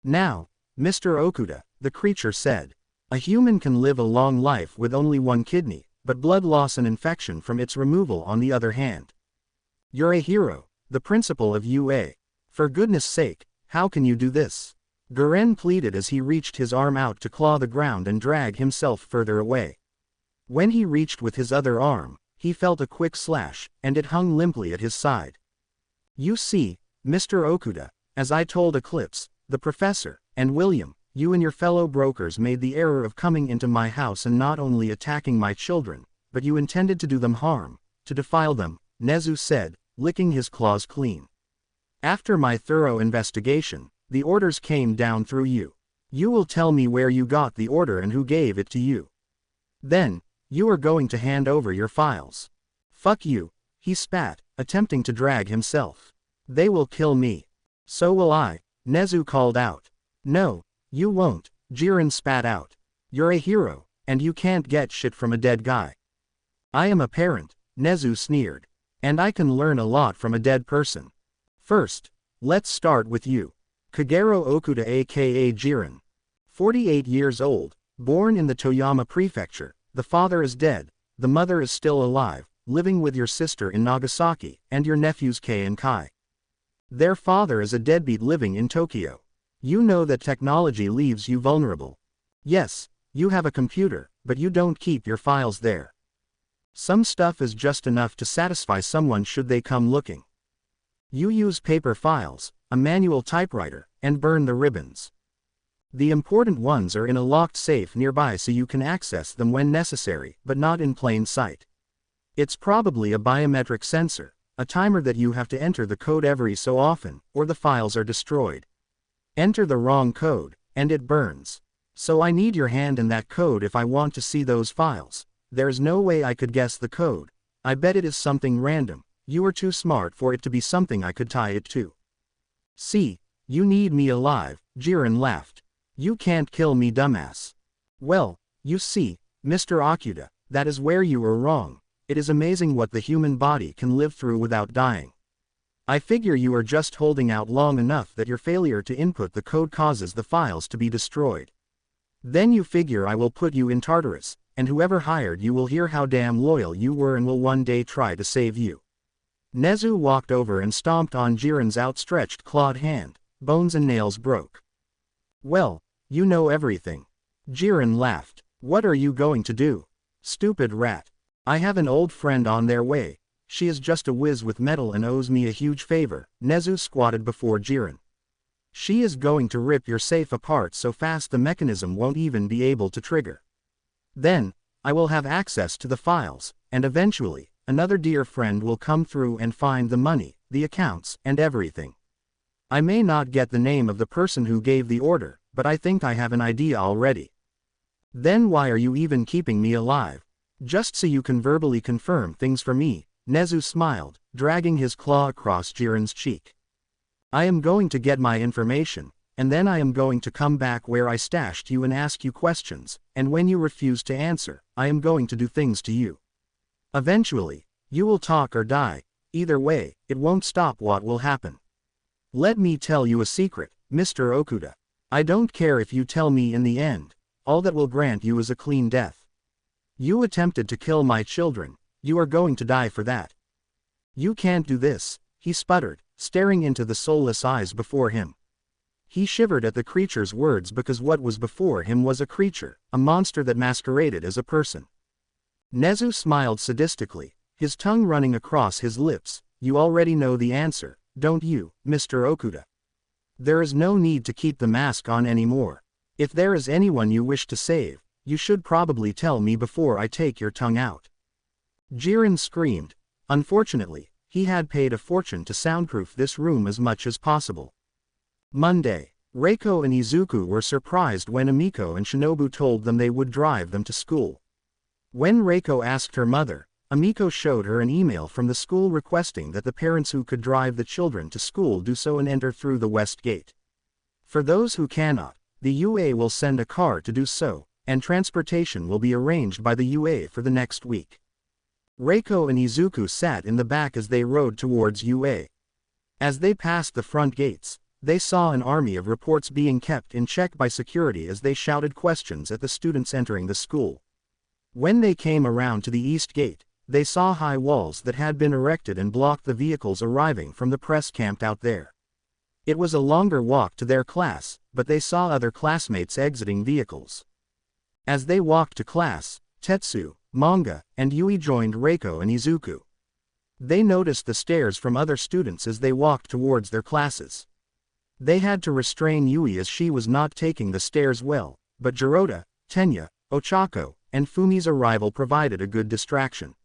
Now, Mr. Okuda, the creature said. A human can live a long life with only one kidney, but blood loss and infection from its removal on the other hand. You're a hero, the principal of UA. For goodness sake, how can you do this? Garen pleaded as he reached his arm out to claw the ground and drag himself further away. When he reached with his other arm, he felt a quick slash, and it hung limply at his side. You see, Mr. Okuda, as I told Eclipse, the professor, and William, you and your fellow brokers made the error of coming into my house and not only attacking my children, but you intended to do them harm, to defile them, Nezu said, licking his claws clean. After my thorough investigation, the orders came down through you. You will tell me where you got the order and who gave it to you. Then, you are going to hand over your files. Fuck you, he spat, attempting to drag himself. They will kill me. So will I, Nezu called out. No, you won't, Jiren spat out. You're a hero, and you can't get shit from a dead guy. I am a parent, Nezu sneered. And I can learn a lot from a dead person. First, let's start with you. Kagero Okuda aka Jiren. 48 years old, born in the Toyama prefecture, the father is dead, the mother is still alive, living with your sister in Nagasaki, and your nephews Kei and Kai. Their father is a deadbeat living in Tokyo. You know that technology leaves you vulnerable. Yes, You have a computer, but you don't keep your files there. Some stuff is just enough to satisfy someone should they come looking. You use paper files, a manual typewriter, and burn the ribbons. The important ones are in a locked safe nearby so you can access them when necessary, but not in plain sight. It's probably a biometric sensor, a timer that you have to enter the code every so often, or the files are destroyed. Enter the wrong code, and it burns. So I need your hand in that code if I want to see those files. There's no way I could guess the code. I bet it is something random. You are too smart for it to be something I could tie it to. See, you need me alive, Jiren laughed. You can't kill me, dumbass. Well, you see, Mr. Okuda, that is where you are wrong. It is amazing what the human body can live through without dying. I figure you are just holding out long enough that your failure to input the code causes the files to be destroyed. Then you figure I will put you in Tartarus, and whoever hired you will hear how damn loyal you were and will one day try to save you. Nezu walked over and stomped on Jiren's outstretched clawed hand. Bones and nails broke. Well, you know everything. Jiren laughed. What are you going to do? Stupid rat. I have an old friend on their way. She is just a whiz with metal and owes me a huge favor. Nezu squatted before Jiren. She is going to rip your safe apart so fast the mechanism won't even be able to trigger. Then, I will have access to the files, and eventually, another dear friend will come through and find the money, the accounts, and everything. I may not get the name of the person who gave the order, but I think I have an idea already. Then why are you even keeping me alive? Just so you can verbally confirm things for me, Nezu smiled, dragging his claw across Jiren's cheek. I am going to get my information, and then I am going to come back where I stashed you and ask you questions, and when you refuse to answer, I am going to do things to you. Eventually, you will talk or die. Either way, it won't stop what will happen. Let me tell you a secret, Mr. Okuda. I don't care if you tell me in the end. All that will grant you is a clean death. You attempted to kill my children. You are going to die for that. You can't do this, he sputtered, staring into the soulless eyes before him. He shivered at the creature's words because what was before him was a creature, a monster that masqueraded as a person. Nezu smiled sadistically, his tongue running across his lips. You already know the answer, don't you, Mr. Okuda? There is no need to keep the mask on anymore. If there is anyone you wish to save, you should probably tell me before I take your tongue out. Jiren screamed. Unfortunately, he had paid a fortune to soundproof this room as much as possible. Monday, Reiko and Izuku were surprised when Amiko and Shinobu told them they would drive them to school. When Reiko asked her mother, Amiko showed her an email from the school requesting that the parents who could drive the children to school do so and enter through the west gate. For those who cannot, the UA will send a car to do so, and transportation will be arranged by the UA for the next week. Reiko and Izuku sat in the back as they rode towards UA. As they passed the front gates, they saw an army of reports being kept in check by security as they shouted questions at the students entering the school. When they came around to the east gate, they saw high walls that had been erected and blocked the vehicles arriving from the press camped out there. It was a longer walk to their class, but they saw other classmates exiting vehicles. As they walked to class, Tetsu, Manga, and Yui joined Reiko and Izuku. They noticed the stares from other students as they walked towards their classes. They had to restrain Yui as she was not taking the stares well, but Jirota, Tenya, Ochako, and Fumi's arrival provided a good distraction.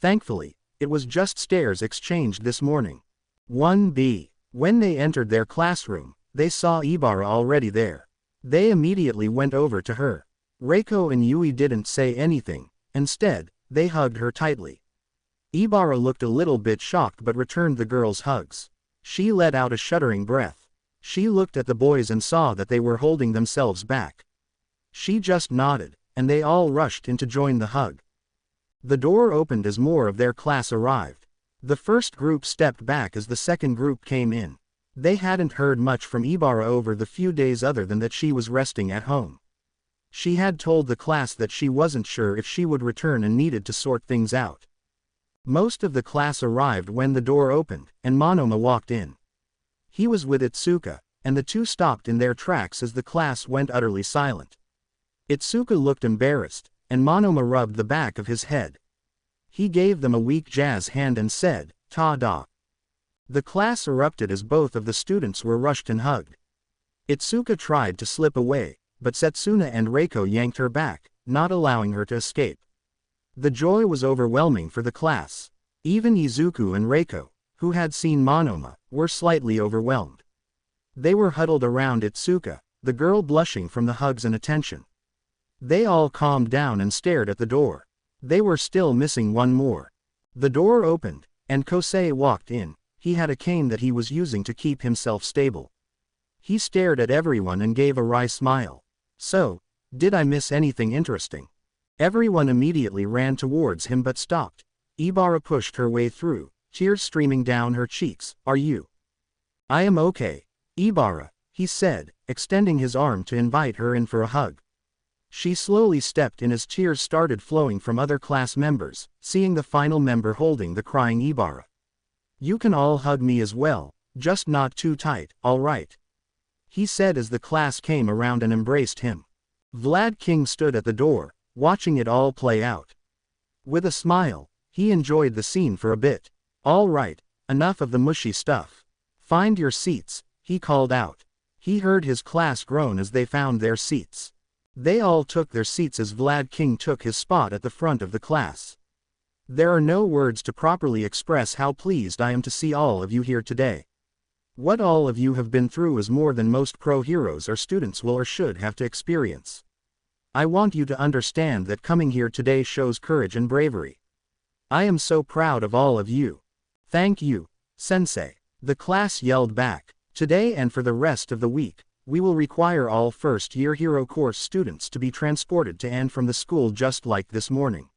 Thankfully, it was just stares exchanged this morning. 1B. When they entered their classroom, they saw Ibara already there. They immediately went over to her. Reiko and Yui didn't say anything. Instead, they hugged her tightly. Ibara looked a little bit shocked but returned the girls' hugs. She let out a shuddering breath. She looked at the boys and saw that they were holding themselves back. She just nodded, and they all rushed in to join the hug. The door opened as more of their class arrived. The first group stepped back as the second group came in. They hadn't heard much from Ibara over the few days other than that she was resting at home. She had told the class that she wasn't sure if she would return and needed to sort things out. Most of the class arrived when the door opened, and Monoma walked in. He was with Itsuka, and the two stopped in their tracks as the class went utterly silent. Itsuka looked embarrassed, and Monoma rubbed the back of his head. He gave them a weak jazz hand and said, "Ta-da." The class erupted as both of the students were rushed and hugged. Itsuka tried to slip away, but Setsuna and Reiko yanked her back, not allowing her to escape. The joy was overwhelming for the class. Even Izuku and Reiko, who had seen Monoma, were slightly overwhelmed. They were huddled around Itsuka, the girl blushing from the hugs and attention. They all calmed down and stared at the door. They were still missing one more. The door opened, and Kosei walked in. He had a cane that he was using to keep himself stable. He stared at everyone and gave a wry smile. "So, did I miss anything interesting?" Everyone immediately ran towards him but stopped. Ibara pushed her way through, tears streaming down her cheeks. "Are you?" "I am okay, Ibara," he said, extending his arm to invite her in for a hug. She slowly stepped in as tears started flowing from other class members, seeing the final member holding the crying Ibara. "You can all hug me as well, just not too tight, all right?" he said as the class came around and embraced him. Vlad King stood at the door, watching it all play out. With a smile, he enjoyed the scene for a bit. "All right, enough of the mushy stuff. Find your seats," he called out. He heard his class groan as they found their seats. They all took their seats as Vlad King took his spot at the front of the class. "There are no words to properly express how pleased I am to see all of you here today. What all of you have been through is more than most pro heroes or students will or should have to experience. I want you to understand that coming here today shows courage and bravery. I am so proud of all of you." "Thank you, Sensei," the class yelled back. "Today and for the rest of the week, we will require all first-year Hero Course students to be transported to and from the school just like this morning.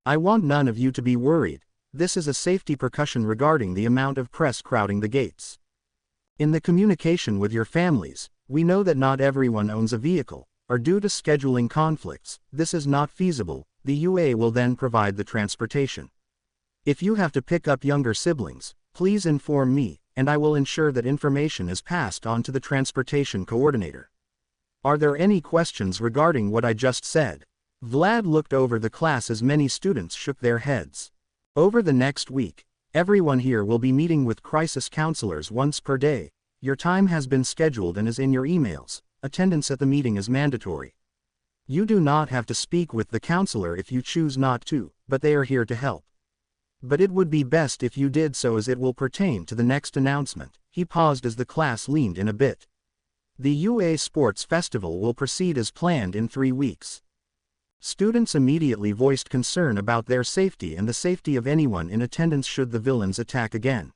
I want none of you to be worried. This is a safety precaution regarding the amount of press crowding the gates. In the communication with your families, we know that not everyone owns a vehicle, or due to scheduling conflicts, this is not feasible. The UA will then provide the transportation. If you have to pick up younger siblings, please inform me, and I will ensure that information is passed on to the transportation coordinator. Are there any questions regarding what I just said?" Vlad looked over the class as many students shook their heads. "Over the next week, everyone here will be meeting with crisis counselors once per day. Your time has been scheduled and is in your emails. Attendance at the meeting is mandatory. You do not have to speak with the counselor if you choose not to, but they are here to help. But it would be best if you did so as it will pertain to the next announcement." He paused as the class leaned in a bit. "The UA Sports Festival will proceed as planned in 3 weeks. Students immediately voiced concern about their safety and the safety of anyone in attendance should the villains attack again.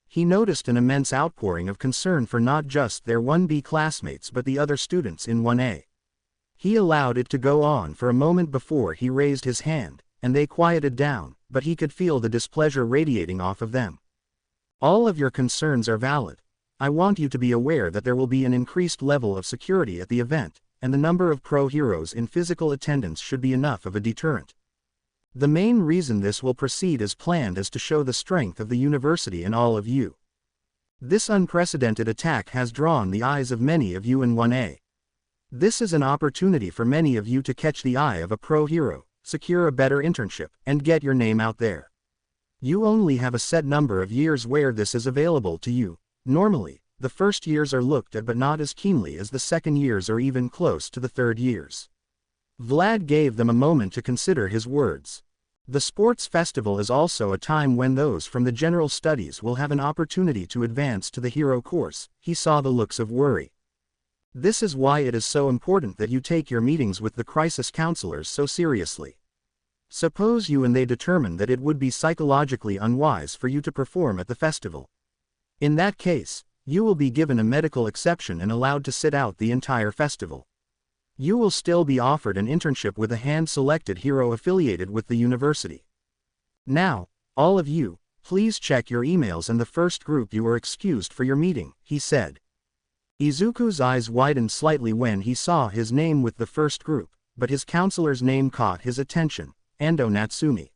He noticed an immense outpouring of concern for not just their 1B classmates but the other students in 1A. He allowed it to go on for a moment before he raised his hand, and they quieted down, but he could feel the displeasure radiating off of them. "All of your concerns are valid. I want you to be aware that there will be an increased level of security at the event, and the number of pro heroes in physical attendance should be enough of a deterrent. The main reason this will proceed as planned is to show the strength of the university in all of you. This unprecedented attack has drawn the eyes of many of you in 1A. This is an opportunity for many of you to catch the eye of a pro hero, secure a better internship, and get your name out there. You only have a set number of years where this is available to you. Normally, the first years are looked at but not as keenly as the second years or even close to the third years." Vlad gave them a moment to consider his words. "The sports festival is also a time when those from the general studies will have an opportunity to advance to the hero course." He saw the looks of worry. "This is why it is so important that you take your meetings with the crisis counselors so seriously. Suppose you and they determine that it would be psychologically unwise for you to perform at the festival. In that case, you will be given a medical exception and allowed to sit out the entire festival. You will still be offered an internship with a hand-selected hero affiliated with the university. Now, all of you, please check your emails and the first group you are excused for your meeting," he said. Izuku's eyes widened slightly when he saw his name with the first group, but his counselor's name caught his attention, Ando Natsumi.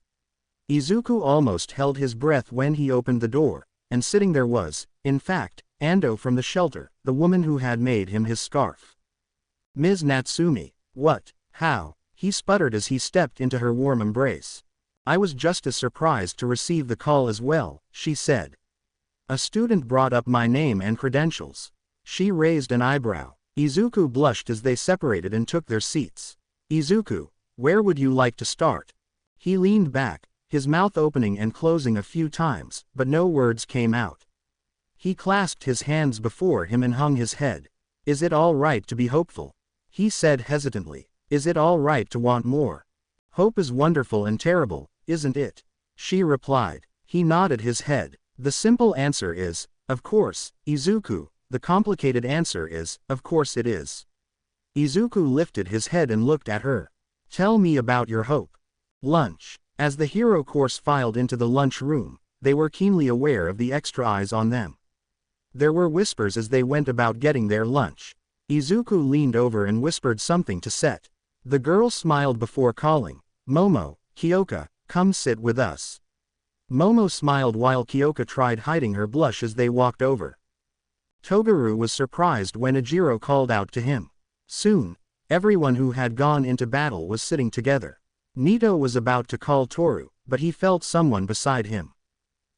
Izuku almost held his breath when he opened the door, and sitting there was, in fact, Ando from the shelter, the woman who had made him his scarf. "Ms. Natsumi, What? How? He sputtered as he stepped into her warm embrace. I was just as surprised to receive the call as well, she said. A student brought up my name and credentials. She raised an eyebrow. Izuku blushed as they separated and took their seats. Izuku, where would you like to start? He leaned back, his mouth opening and closing a few times, but no words came out. He clasped his hands before him and hung his head. Is it all right to be hopeful? He said hesitantly. Is it all right to want more? Hope is wonderful and terrible, isn't it? She replied. He nodded his head. The simple answer is, of course, Izuku. The complicated answer is, of course it is. Izuku lifted his head and looked at her. Tell me about your hope. Lunch. As the hero course filed into the lunch room, they were keenly aware of the extra eyes on them. There were whispers as they went about getting their lunch. Izuku leaned over and whispered something to Set. The girl smiled before calling, Momo, Kyoka, come sit with us. Momo smiled while Kyoka tried hiding her blush as they walked over. Toguro was surprised when Ejiro called out to him. Soon, everyone who had gone into battle was sitting together. Nito was about to call Toru, but he felt someone beside him.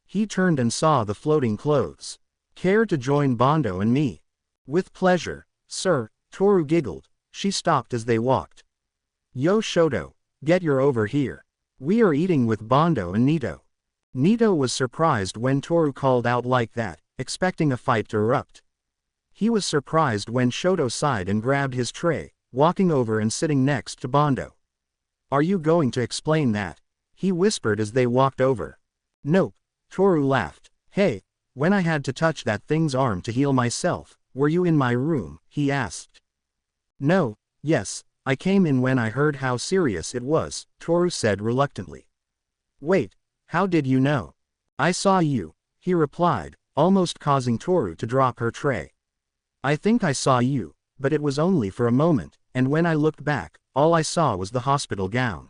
He turned and saw the floating clothes. Care to join Bondo and me? With pleasure, sir, Toru giggled. She stopped as they walked. Yo Shoto, get your over here. We are eating with Bondo and Nito. Nito was surprised when Toru called out like that, expecting a fight to erupt. He was surprised when Shoto sighed and grabbed his tray, walking over and sitting next to Bondo. Are you going to explain that? He whispered as they walked over. Nope, Toru laughed. Hey, when I had to touch that thing's arm to heal myself, were you in my room? He asked. No, yes, I came in when I heard how serious it was, Toru said reluctantly. Wait, how did you know? I saw you, he replied, almost causing Toru to drop her tray. I think I saw you, but it was only for a moment, and when I looked back, all I saw was the hospital gown.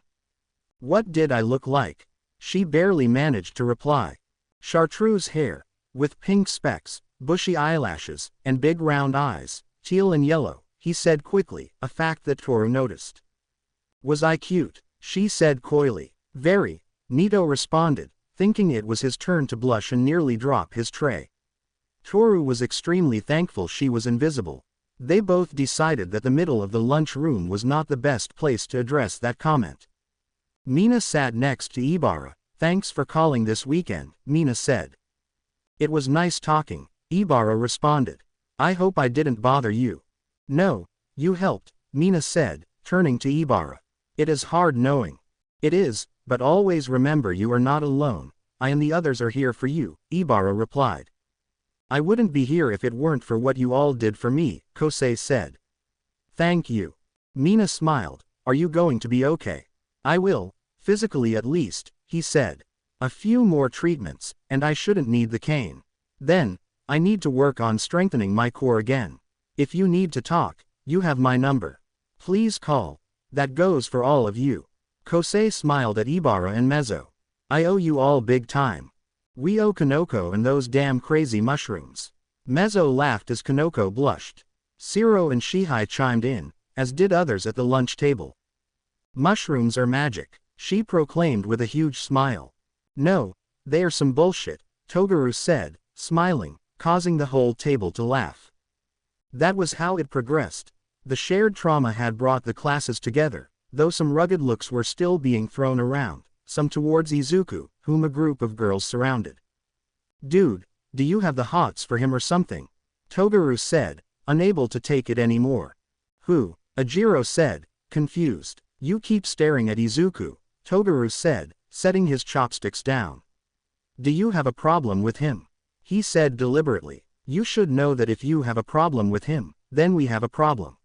What did I look like? She barely managed to reply. Chartreuse hair, with pink specks, bushy eyelashes, and big round eyes, teal and yellow, he said quickly, a fact that Toru noticed. Was I cute? She said coyly. Very, Nito responded, thinking it was his turn to blush and nearly drop his tray. Toru was extremely thankful she was invisible. They both decided that the middle of the lunch room was not the best place to address that comment. Mina sat next to Ibara. Thanks for calling this weekend, Mina said. It was nice talking, Ibara responded. I hope I didn't bother you. No, you helped, Mina said, turning to Ibara. It is hard knowing. It is, but always remember you are not alone. I and the others are here for you, Ibara replied. I wouldn't be here if it weren't for what you all did for me, Kosei said. Thank you. Mina smiled. Are you going to be okay? I will, physically at least, he said. A few more treatments, and I shouldn't need the cane. Then, I need to work on strengthening my core again. If you need to talk, you have my number. Please call. That goes for all of you. Kosei smiled at Ibara and Mezzo. I owe you all big time. We owe Kanoko and those damn crazy mushrooms. Mezzo laughed as Kanoko blushed. Shiro and Shihai chimed in, as did others at the lunch table. Mushrooms are magic, she proclaimed with a huge smile. No, they are some bullshit, Toguro said, smiling, causing the whole table to laugh. That was how it progressed. The shared trauma had brought the classes together, though some rugged looks were still being thrown around, some towards Izuku, whom a group of girls surrounded. Dude, do you have the hots for him or something? Toguro said, unable to take it anymore. Who? Ejiro said, confused. You keep staring at Izuku, Toguro said, setting his chopsticks down. Do you have a problem with him? He said deliberately. You should know that if you have a problem with him, then we have a problem.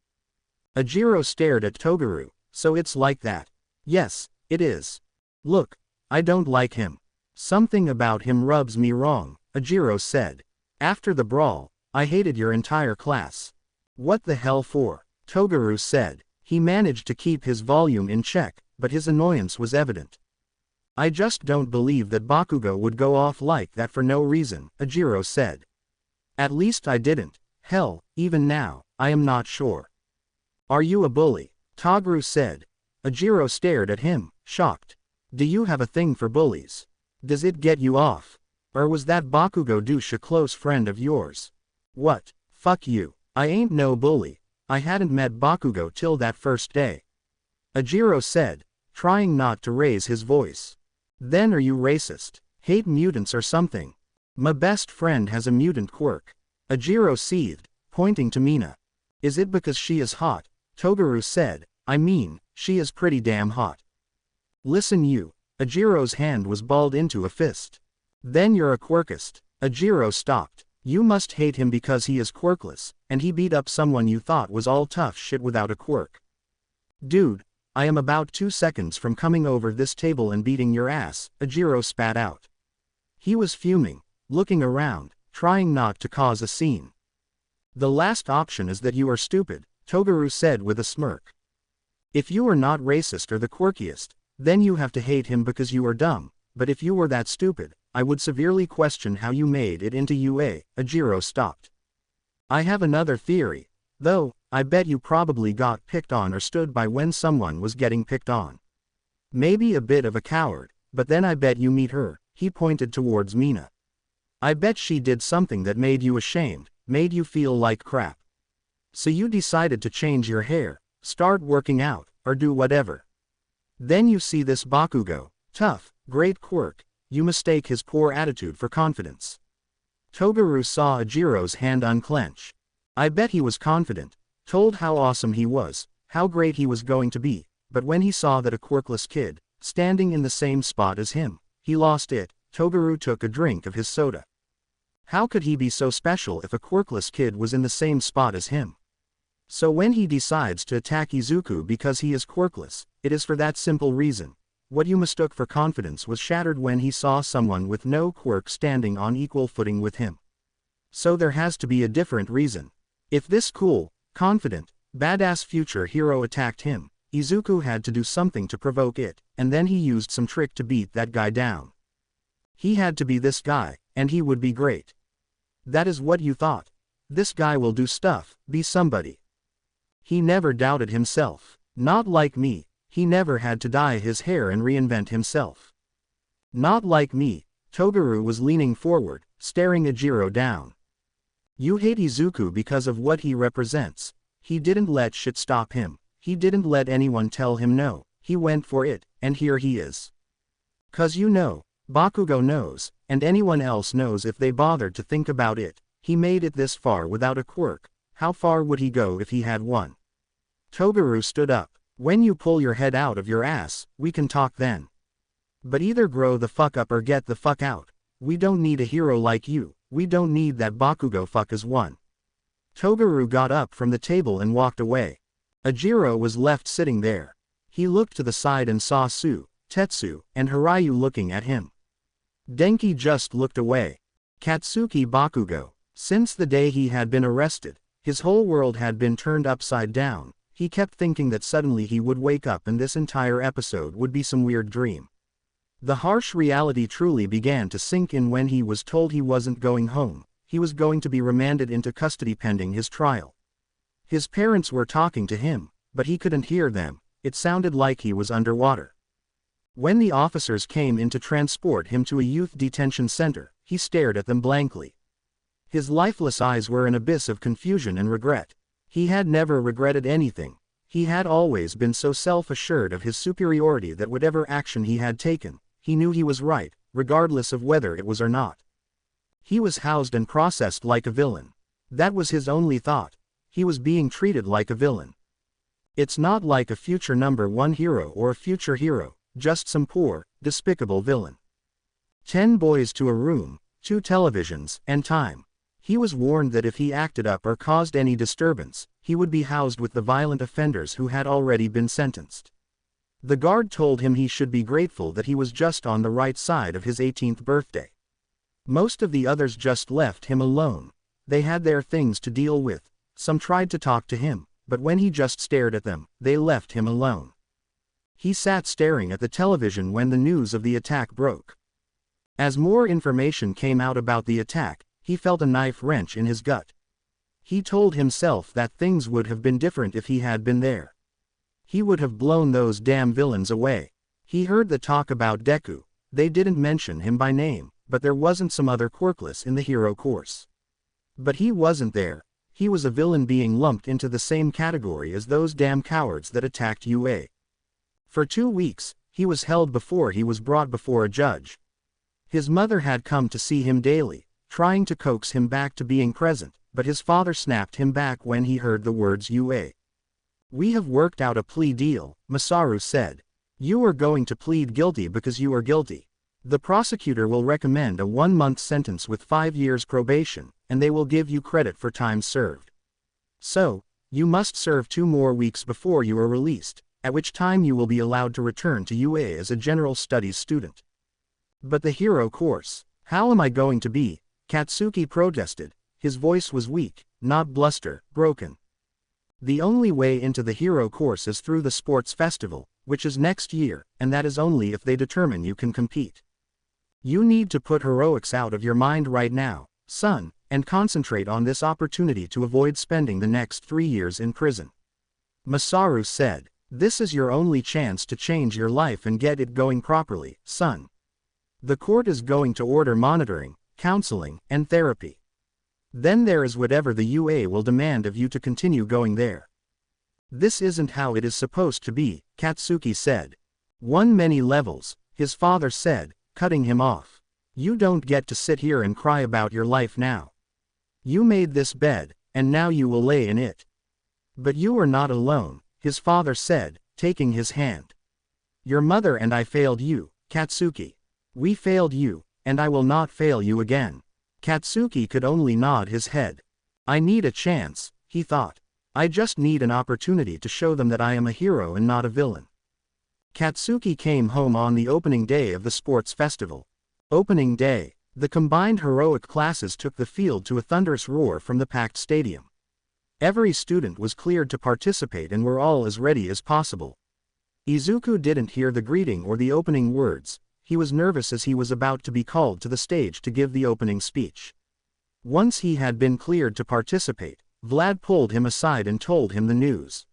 Ejiro stared at Toguro. So it's like that. Yes, it is. Look, I don't like him. Something about him rubs me wrong, Ejiro said. After the brawl, I hated your entire class. What the hell for? Toguro said. He managed to keep his volume in check, but his annoyance was evident. I just don't believe that Bakugo would go off like that for no reason, Ejiro said. At least I didn't. Hell, even now, I am not sure. Are you a bully? Toguro said. Ajiro stared at him, shocked. Do you have a thing for bullies? Does it get you off? Or was that Bakugo douche a close friend of yours? What? Fuck you. I ain't no bully. I hadn't met Bakugo till that first day. Ajiro said, trying not to raise his voice. Then are you racist? Hate mutants or something? My best friend has a mutant quirk. Ajiro seethed, pointing to Mina. Is it because she is hot? Toguro said, I mean, she is pretty damn hot. Listen you. Ajiro's hand was balled into a fist. Then you're a quirkist. Ajiro stopped. You must hate him because he is quirkless, and he beat up someone you thought was all tough shit without a quirk. Dude, I am about 2 seconds from coming over this table and beating your ass, Ajiro spat out. He was fuming, looking around, trying not to cause a scene. The last option is that you are stupid, Toguro said with a smirk. If you are not racist or the quirkiest, then you have to hate him because you are dumb, but if you were that stupid, I would severely question how you made it into UA, Ajiro stopped. I have another theory, though, I bet you probably got picked on or stood by when someone was getting picked on. Maybe a bit of a coward, but then I bet you meet her, he pointed towards Mina. I bet she did something that made you ashamed, made you feel like crap. So you decided to change your hair, start working out, or do whatever. Then you see this Bakugo, tough, great quirk, you mistake his poor attitude for confidence. Toguro saw Ajiro's hand unclench. I bet he was confident, told how awesome he was, how great he was going to be, but when he saw that a quirkless kid, standing in the same spot as him, he lost it. Toguro took a drink of his soda. How could he be so special if a quirkless kid was in the same spot as him? So when he decides to attack Izuku because he is quirkless, it is for that simple reason. What you mistook for confidence was shattered when he saw someone with no quirk standing on equal footing with him. So there has to be a different reason. If this cool, confident, badass future hero attacked him, Izuku had to do something to provoke it, and then he used some trick to beat that guy down. He had to be this guy, and he would be great. That is what you thought. This guy will do stuff, be somebody. He never doubted himself. Not like me, he never had to dye his hair and reinvent himself. Not like me. Toguro was leaning forward, staring Ajiro down. You hate Izuku because of what he represents. He didn't let shit stop him. He didn't let anyone tell him no. He went for it, and here he is. 'Cause you know, Bakugo knows, and anyone else knows if they bothered to think about it, he made it this far without a quirk. How far would he go if he had one? Toguro stood up. When you pull your head out of your ass, we can talk then. But either grow the fuck up or get the fuck out. We don't need a hero like you, we don't need that Bakugo fuck as one. Toguro got up from the table and walked away. Ajiro was left sitting there. He looked to the side and saw Su, Tetsu, and Hirayu looking at him. Denki just looked away. Katsuki Bakugo. Since the day he had been arrested, his whole world had been turned upside down. He kept thinking that suddenly he would wake up and this entire episode would be some weird dream. The harsh reality truly began to sink in when he was told he wasn't going home. He was going to be remanded into custody pending his trial. His parents were talking to him, but he couldn't hear them. It sounded like he was underwater. When the officers came in to transport him to a youth detention center, he stared at them blankly. His lifeless eyes were an abyss of confusion and regret. He had never regretted anything. He had always been so self-assured of his superiority that whatever action he had taken, he knew he was right, regardless of whether it was or not. He was housed and processed like a villain. That was his only thought. He was being treated like a villain. It's not like a future #1 hero or a future hero, just some poor, despicable villain. 10 boys to a room, 2 televisions, and time. He was warned that if he acted up or caused any disturbance, he would be housed with the violent offenders who had already been sentenced. The guard told him he should be grateful that he was just on the right side of his 18th birthday. Most of the others just left him alone. They had their things to deal with. Some tried to talk to him, but when he just stared at them, they left him alone. He sat staring at the television when the news of the attack broke. As more information came out about the attack, he felt a knife wrench in his gut. He told himself that things would have been different if he had been there. He would have blown those damn villains away. He heard the talk about Deku. They didn't mention him by name, but there wasn't some other Quirkless in the hero course. But he wasn't there. He was a villain being lumped into the same category as those damn cowards that attacked UA. For 2 weeks, he was held before he was brought before a judge. His mother had come to see him daily, trying to coax him back to being present, but his father snapped him back when he heard the words UA. "We have worked out a plea deal," Masaru said. "You are going to plead guilty because you are guilty. The prosecutor will recommend a 1-month sentence with 5 years probation, and they will give you credit for time served. So, you must serve 2 more weeks before you are released, at which time you will be allowed to return to UA as a general studies student." "But the hero course, how am I going to be?" Katsuki protested. His voice was weak, not bluster, broken. "The only way into the hero course is through the sports festival, which is next year, and that is only if they determine you can compete. You need to put heroics out of your mind right now, son, and concentrate on this opportunity to avoid spending the next 3 years in prison," Masaru said. "This is your only chance to change your life and get it going properly, son. The court is going to order monitoring, counseling, and therapy. Then there is whatever the UA will demand of you to continue going there." "This isn't how it is supposed to be," Katsuki said. Many levels," his father said, cutting him off. "You don't get to sit here and cry about your life now. You made this bed, and now you will lay in it." "But you are not alone," his father said, taking his hand. "Your mother and I failed you, Katsuki. We failed you, and I will not fail you again." Katsuki could only nod his head. "I need a chance," he thought. "I just need an opportunity to show them that I am a hero and not a villain." Katsuki came home on the opening day of the sports festival. Opening day, the combined heroic classes took the field to a thunderous roar from the packed stadium. Every student was cleared to participate and were all as ready as possible. Izuku didn't hear the greeting or the opening words. He was nervous as he was about to be called to the stage to give the opening speech. Once he had been cleared to participate, Vlad pulled him aside and told him the news.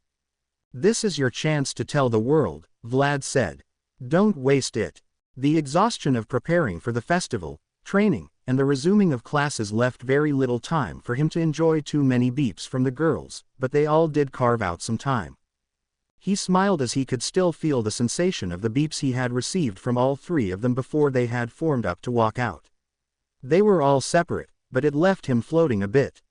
"This is your chance to tell the world," Vlad said. "Don't waste it." The exhaustion of preparing for the festival, training, and the resuming of classes left very little time for him to enjoy too many beeps from the girls, but they all did carve out some time. He smiled as he could still feel the sensation of the beeps he had received from all 3 of them before they had formed up to walk out. They were all separate, but it left him floating a bit.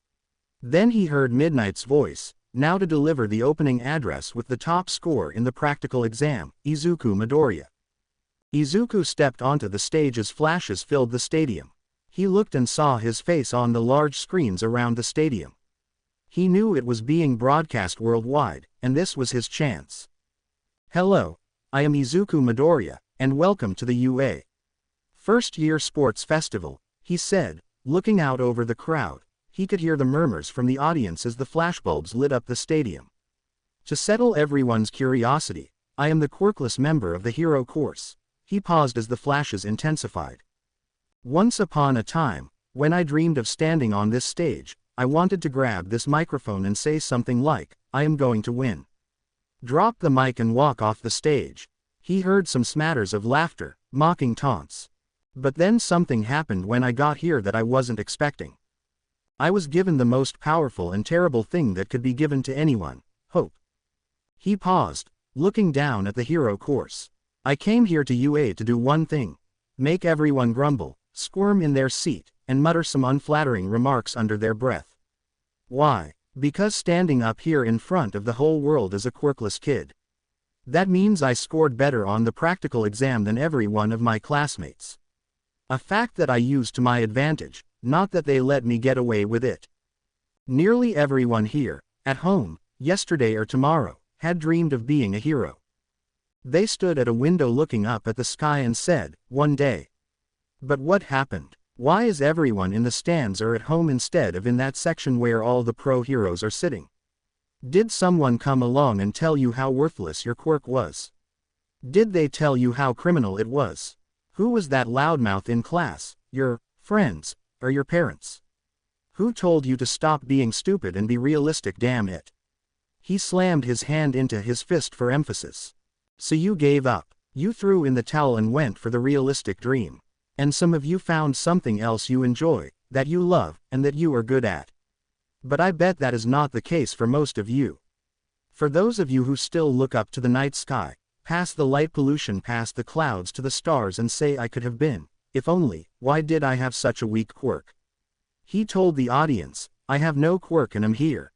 Then he heard Midnight's voice, now to deliver the opening address with the top score in the practical exam, Izuku Midoriya. Izuku stepped onto the stage as flashes filled the stadium. He looked and saw his face on the large screens around the stadium. He knew it was being broadcast worldwide, and this was his chance. "Hello, I am Izuku Midoriya, and welcome to the UA First Year Sports Festival," he said, looking out over the crowd. He could hear the murmurs from the audience as the flashbulbs lit up the stadium. "To settle everyone's curiosity, I am the Quirkless member of the hero course." He paused as the flashes intensified. "Once upon a time, when I dreamed of standing on this stage, I wanted to grab this microphone and say something like, 'I am going to win.' Drop the mic and walk off the stage." He heard some smatters of laughter, mocking taunts. "But then something happened when I got here that I wasn't expecting. I was given the most powerful and terrible thing that could be given to anyone, hope." He paused, looking down at the hero course. "I came here to UA to do one thing: make everyone grumble, squirm in their seat, and mutter some unflattering remarks under their breath. Why? Because standing up here in front of the whole world as a Quirkless kid. That means I scored better on the practical exam than every one of my classmates. A fact that I used to my advantage, not that they let me get away with it. Nearly everyone here, at home, yesterday or tomorrow, had dreamed of being a hero. They stood at a window looking up at the sky and said, 'One day.' But what happened? Why is everyone in the stands or at home instead of in that section where all the pro heroes are sitting? Did someone come along and tell you how worthless your quirk was? Did they tell you how criminal it was? Who was that loudmouth in class, your friends, or your parents? Who told you to stop being stupid and be realistic? Damn it. He slammed his hand into his fist for emphasis. So you gave up. You threw in the towel and went for the realistic dream. And some of you found something else you enjoy, that you love, and that you are good at. But I bet that is not the case for most of you. For those of you who still look up to the night sky, past the light pollution, past the clouds to the stars and say I could have been, if only, why did I have such a weak quirk? He told the audience, I have no quirk and am here.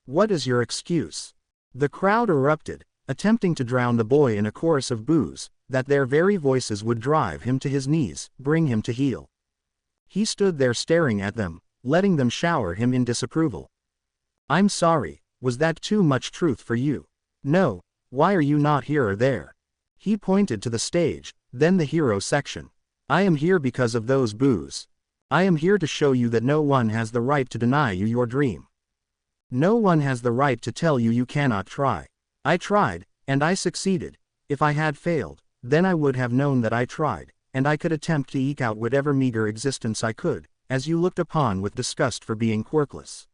What is your excuse? The crowd erupted, attempting to drown the boy in a chorus of boos, that their very voices would drive him to his knees, bring him to heel. He stood there staring at them, letting them shower him in disapproval. I'm sorry, was that too much truth for you? No, why are you not here or there? He pointed to the stage, then the hero section. I am here because of those boos. I am here to show you that no one has the right to deny you your dream. No one has the right to tell you you cannot try. I tried, and I succeeded. If I had failed, then I would have known that I tried, and I could attempt to eke out whatever meager existence I could, as you looked upon with disgust for being quirkless.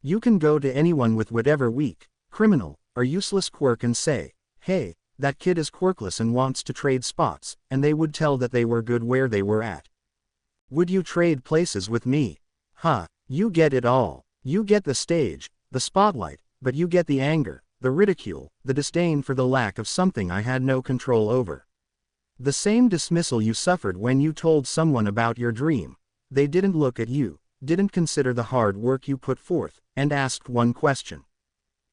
You can go to anyone with whatever weak, criminal, or useless quirk and say, hey, that kid is quirkless and wants to trade spots, and they would tell that they were good where they were at. Would you trade places with me? Huh, you get it all. You get the stage, the spotlight, but you get the anger, the ridicule, the disdain for the lack of something I had no control over. The same dismissal you suffered when you told someone about your dream. They didn't look at you, didn't consider the hard work you put forth, and asked one question.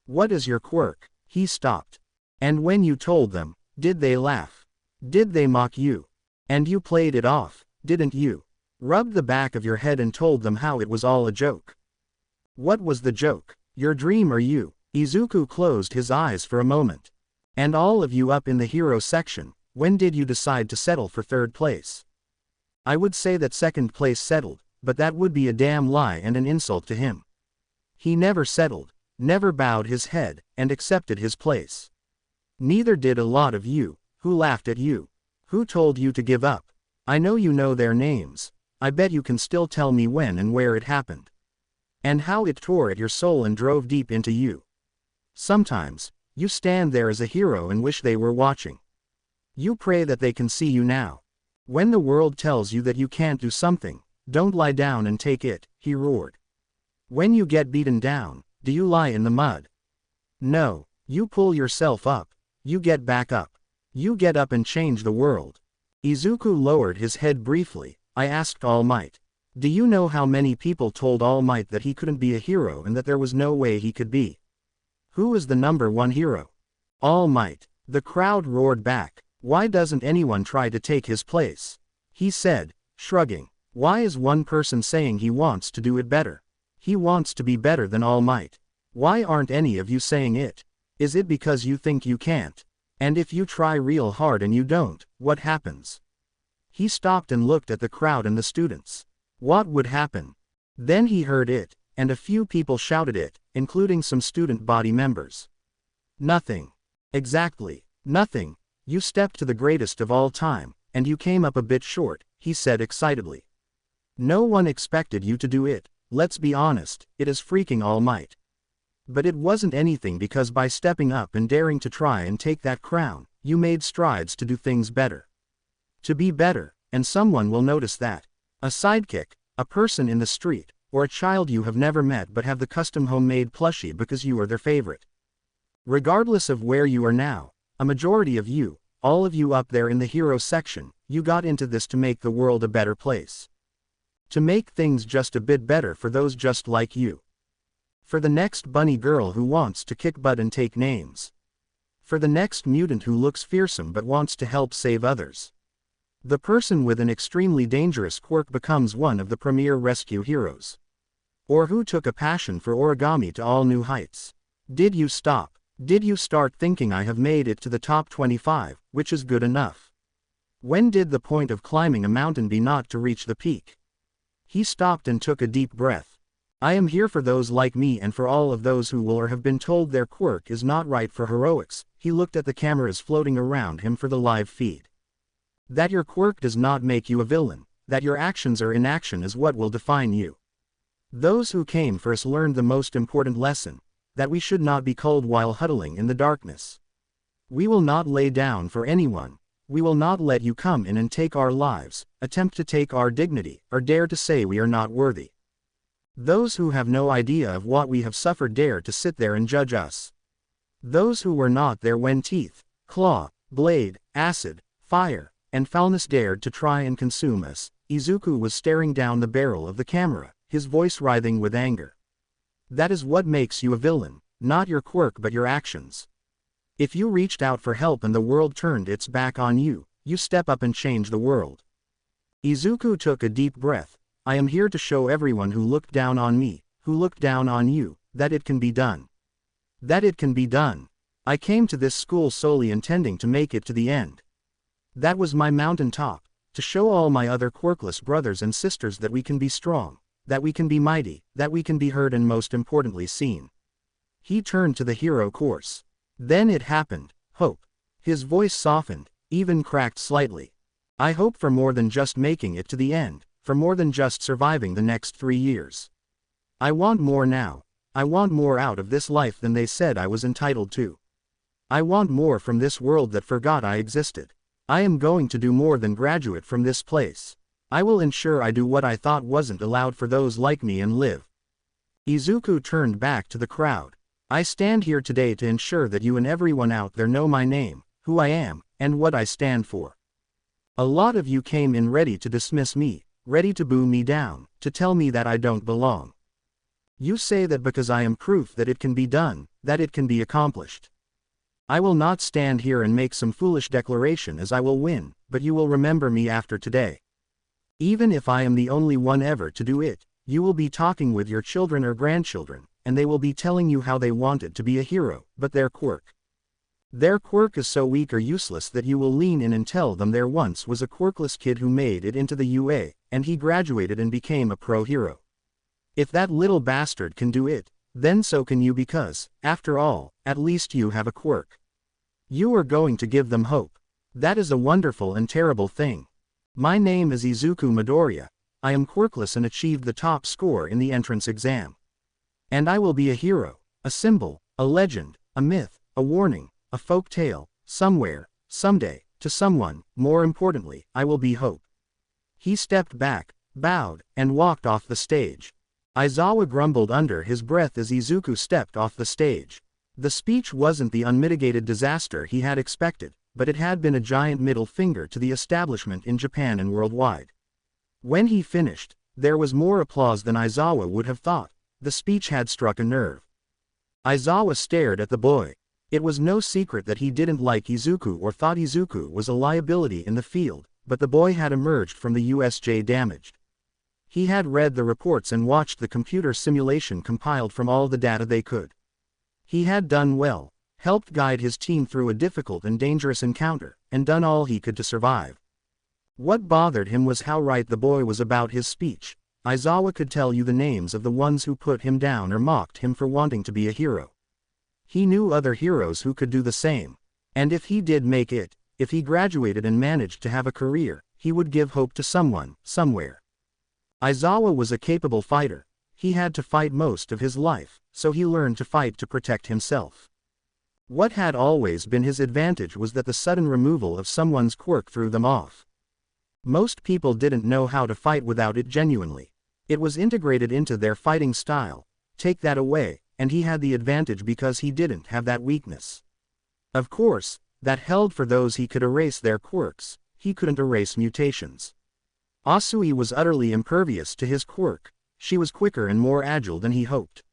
What is your quirk? He stopped. And when you told them, did they laugh? Did they mock you? And you played it off, didn't you? Rubbed the back of your head and told them how it was all a joke. What was the joke? Your dream or you? Izuku closed his eyes for a moment. And all of you up in the hero section, when did you decide to settle for third place? I would say that second place settled, but that would be a damn lie and an insult to him. He never settled, never bowed his head, and accepted his place. Neither did a lot of you, who laughed at you. Who told you to give up? I know you know their names. I bet you can still tell me when and where it happened. And how it tore at your soul and drove deep into you. Sometimes, you stand there as a hero and wish they were watching. You pray that they can see you now. When the world tells you that you can't do something, don't lie down and take it, he roared. When you get beaten down, do you lie in the mud? No, you pull yourself up, you get back up. You get up and change the world. Izuku lowered his head briefly. I asked All Might. Do you know how many people told All Might that he couldn't be a hero and that there was no way he could be? Who is the number one hero? All Might. The crowd roared back. Why doesn't anyone try to take his place? He said, shrugging. Why is one person saying he wants to do it better? He wants to be better than All Might. Why aren't any of you saying it? Is it because you think you can't? And if you try real hard and you don't, what happens? He stopped and looked at the crowd and the students. What would happen? Then he heard it, and a few people shouted it, including some student body members. Nothing. Exactly, nothing. You stepped to the greatest of all time, and you came up a bit short, he said excitedly. No one expected you to do it, let's be honest, it is freaking All Might. But it wasn't anything because by stepping up and daring to try and take that crown, you made strides to do things better. To be better, and someone will notice that. A sidekick, a person in the street, or a child you have never met but have the custom homemade plushie because you are their favorite. Regardless of where you are now, a majority of you, all of you up there in the hero section, you got into this to make the world a better place. To make things just a bit better for those just like you. For the next bunny girl who wants to kick butt and take names. For the next mutant who looks fearsome but wants to help save others. The person with an extremely dangerous quirk becomes one of the premier rescue heroes. Or who took a passion for origami to all new heights. Did you stop? Did you start thinking I have made it to the top 25, which is good enough? When did the point of climbing a mountain be not to reach the peak? He stopped and took a deep breath. I am here for those like me and for all of those who will or have been told their quirk is not right for heroics. He looked at the cameras floating around him for the live feed. That your quirk does not make you a villain, that your actions or inaction is what will define you. Those who came first learned the most important lesson. that we should not be cold while huddling in the darkness. We will not lay down for anyone. We will not let you come in and take our lives, attempt to take our dignity, or dare to say we are not worthy. Those who have no idea of what we have suffered dare to sit there and judge us. Those who were not there when teeth, claw, blade, acid, fire, and foulness dared to try and consume us. Izuku was staring down the barrel of the camera, his voice writhing with anger. That is what makes you a villain, not your quirk but your actions. If you reached out for help and the world turned its back on you, you step up and change the world. Izuku took a deep breath. I am here to show everyone who looked down on me, who looked down on you, that it can be done. That it can be done. I came to this school solely intending to make it to the end. That was my mountaintop, to show all my other quirkless brothers and sisters that we can be strong, that we can be mighty, that we can be heard and most importantly seen. He turned to the hero course. Then it happened, hope. His voice softened, even cracked slightly. I hope for more than just making it to the end, for more than just surviving the next 3 years. I want more now. I want more out of this life than they said I was entitled to. I want more from this world that forgot I existed. I am going to do more than graduate from this place. I will ensure I do what I thought wasn't allowed for those like me and live. Izuku turned back to the crowd. I stand here today to ensure that you and everyone out there know my name, who I am, and what I stand for. A lot of you came in ready to dismiss me, ready to boo me down, to tell me that I don't belong. You say that because I am proof that it can be done, that it can be accomplished. I will not stand here and make some foolish declaration as I will win, but you will remember me after today. Even if I am the only one ever to do it, you will be talking with your children or grandchildren, and they will be telling you how they wanted to be a hero, but their quirk. Their quirk is so weak or useless that you will lean in and tell them there once was a quirkless kid who made it into the UA, and he graduated and became a pro hero. If that little bastard can do it, then so can you because, after all, at least you have a quirk. You are going to give them hope. That is a wonderful and terrible thing. My name is Izuku Midoriya. I am quirkless and achieved the top score in the entrance exam. And I will be a hero, a symbol, a legend, a myth, a warning, a folk tale, somewhere, someday, to someone. More importantly, I will be hope. He stepped back, bowed, and walked off the stage. Aizawa grumbled under his breath as Izuku stepped off the stage. The speech wasn't the unmitigated disaster he had expected, but it had been a giant middle finger to the establishment in Japan and worldwide. When he finished, there was more applause than Aizawa would have thought. The speech had struck a nerve. Aizawa stared at the boy. It was no secret that he didn't like Izuku or thought Izuku was a liability in the field, but the boy had emerged from the USJ damaged. He had read the reports and watched the computer simulation compiled from all the data they could. He had done well, helped guide his team through a difficult and dangerous encounter, and done all he could to survive. What bothered him was how right the boy was about his speech. Aizawa could tell you the names of the ones who put him down or mocked him for wanting to be a hero. He knew other heroes who could do the same. And if he did make it, if he graduated and managed to have a career, he would give hope to someone, somewhere. Aizawa was a capable fighter. He had to fight most of his life, so he learned to fight to protect himself. What had always been his advantage was that the sudden removal of someone's quirk threw them off. Most people didn't know how to fight without it genuinely. It was integrated into their fighting style. Take that away, and he had the advantage because he didn't have that weakness. Of course, that held for those he could erase their quirks. He couldn't erase mutations. Asui was utterly impervious to his quirk. She was quicker and more agile than he hoped.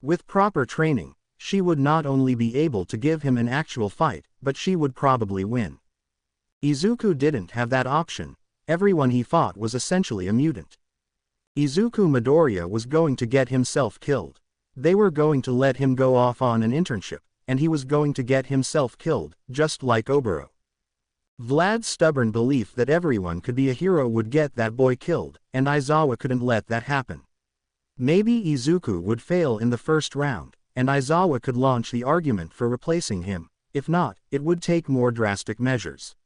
With proper training, she would not only be able to give him an actual fight, but she would probably win. Izuku didn't have that option. Everyone he fought was essentially a mutant. Izuku Midoriya was going to get himself killed. They were going to let him go off on an internship, and he was going to get himself killed, just like Oboro. Vlad's stubborn belief that everyone could be a hero would get that boy killed, and Aizawa couldn't let that happen. Maybe Izuku would fail in the first round, and Aizawa could launch the argument for replacing him. If not, it would take more drastic measures.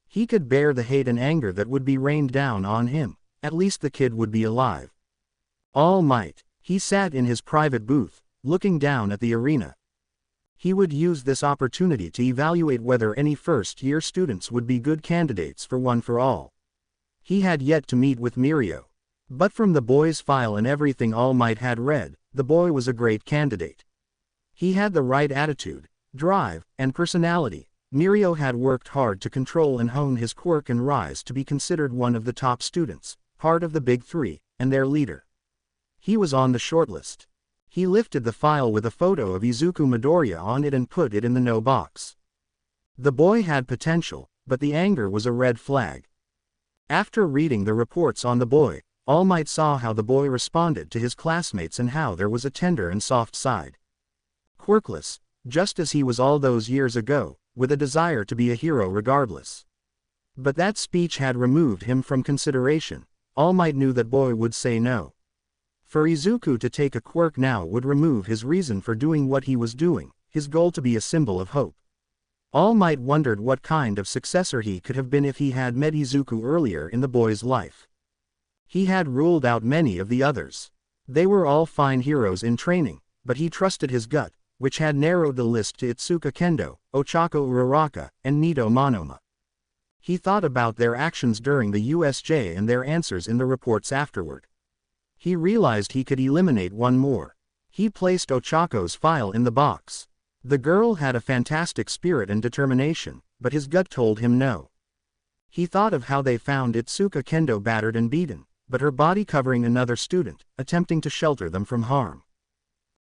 He could bear the hate and anger that would be rained down on him. At least the kid would be alive. All Might. He sat in his private booth, looking down at the arena. He would use this opportunity to evaluate whether any first-year students would be good candidates for One for All. He had yet to meet with Mirio. But from the boy's file and everything All Might had read, the boy was a great candidate. He had the right attitude, drive, and personality. Mirio had worked hard to control and hone his quirk and rise to be considered one of the top students, part of the Big Three, and their leader. He was on the shortlist. He lifted the file with a photo of Izuku Midoriya on it and put it in the no box. The boy had potential, but the anger was a red flag. After reading the reports on the boy, All Might saw how the boy responded to his classmates and how there was a tender and soft side. Quirkless, just as he was all those years ago, with a desire to be a hero regardless. But that speech had removed him from consideration. All Might knew that boy would say no. For Izuku to take a quirk now would remove his reason for doing what he was doing, his goal to be a symbol of hope. All Might wondered what kind of successor he could have been if he had met Izuku earlier in the boy's life. He had ruled out many of the others. They were all fine heroes in training, but he trusted his gut, which had narrowed the list to Itsuka Kendo, Ochako Uraraka, and Nito Monoma. He thought about their actions during the USJ and their answers in the reports afterward. He realized he could eliminate one more. He placed Ochako's file in the box. The girl had a fantastic spirit and determination, but his gut told him no. He thought of how they found Itsuka Kendo battered and beaten, but her body covering another student, attempting to shelter them from harm.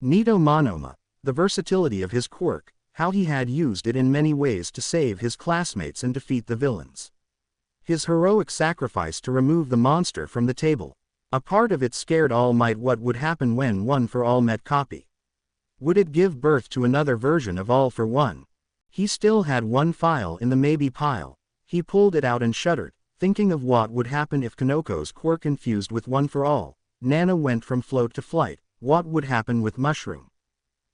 Nito Monoma, the versatility of his quirk, how he had used it in many ways to save his classmates and defeat the villains. His heroic sacrifice to remove the monster from the table. A part of it scared All Might. What would happen when One for All met Copy? Would it give birth to another version of All for One? He still had one file in the maybe pile. He pulled it out and shuddered, thinking of what would happen if Kanoko's quirk infused with One for All. Nana went from float to flight. What would happen with Mushroom?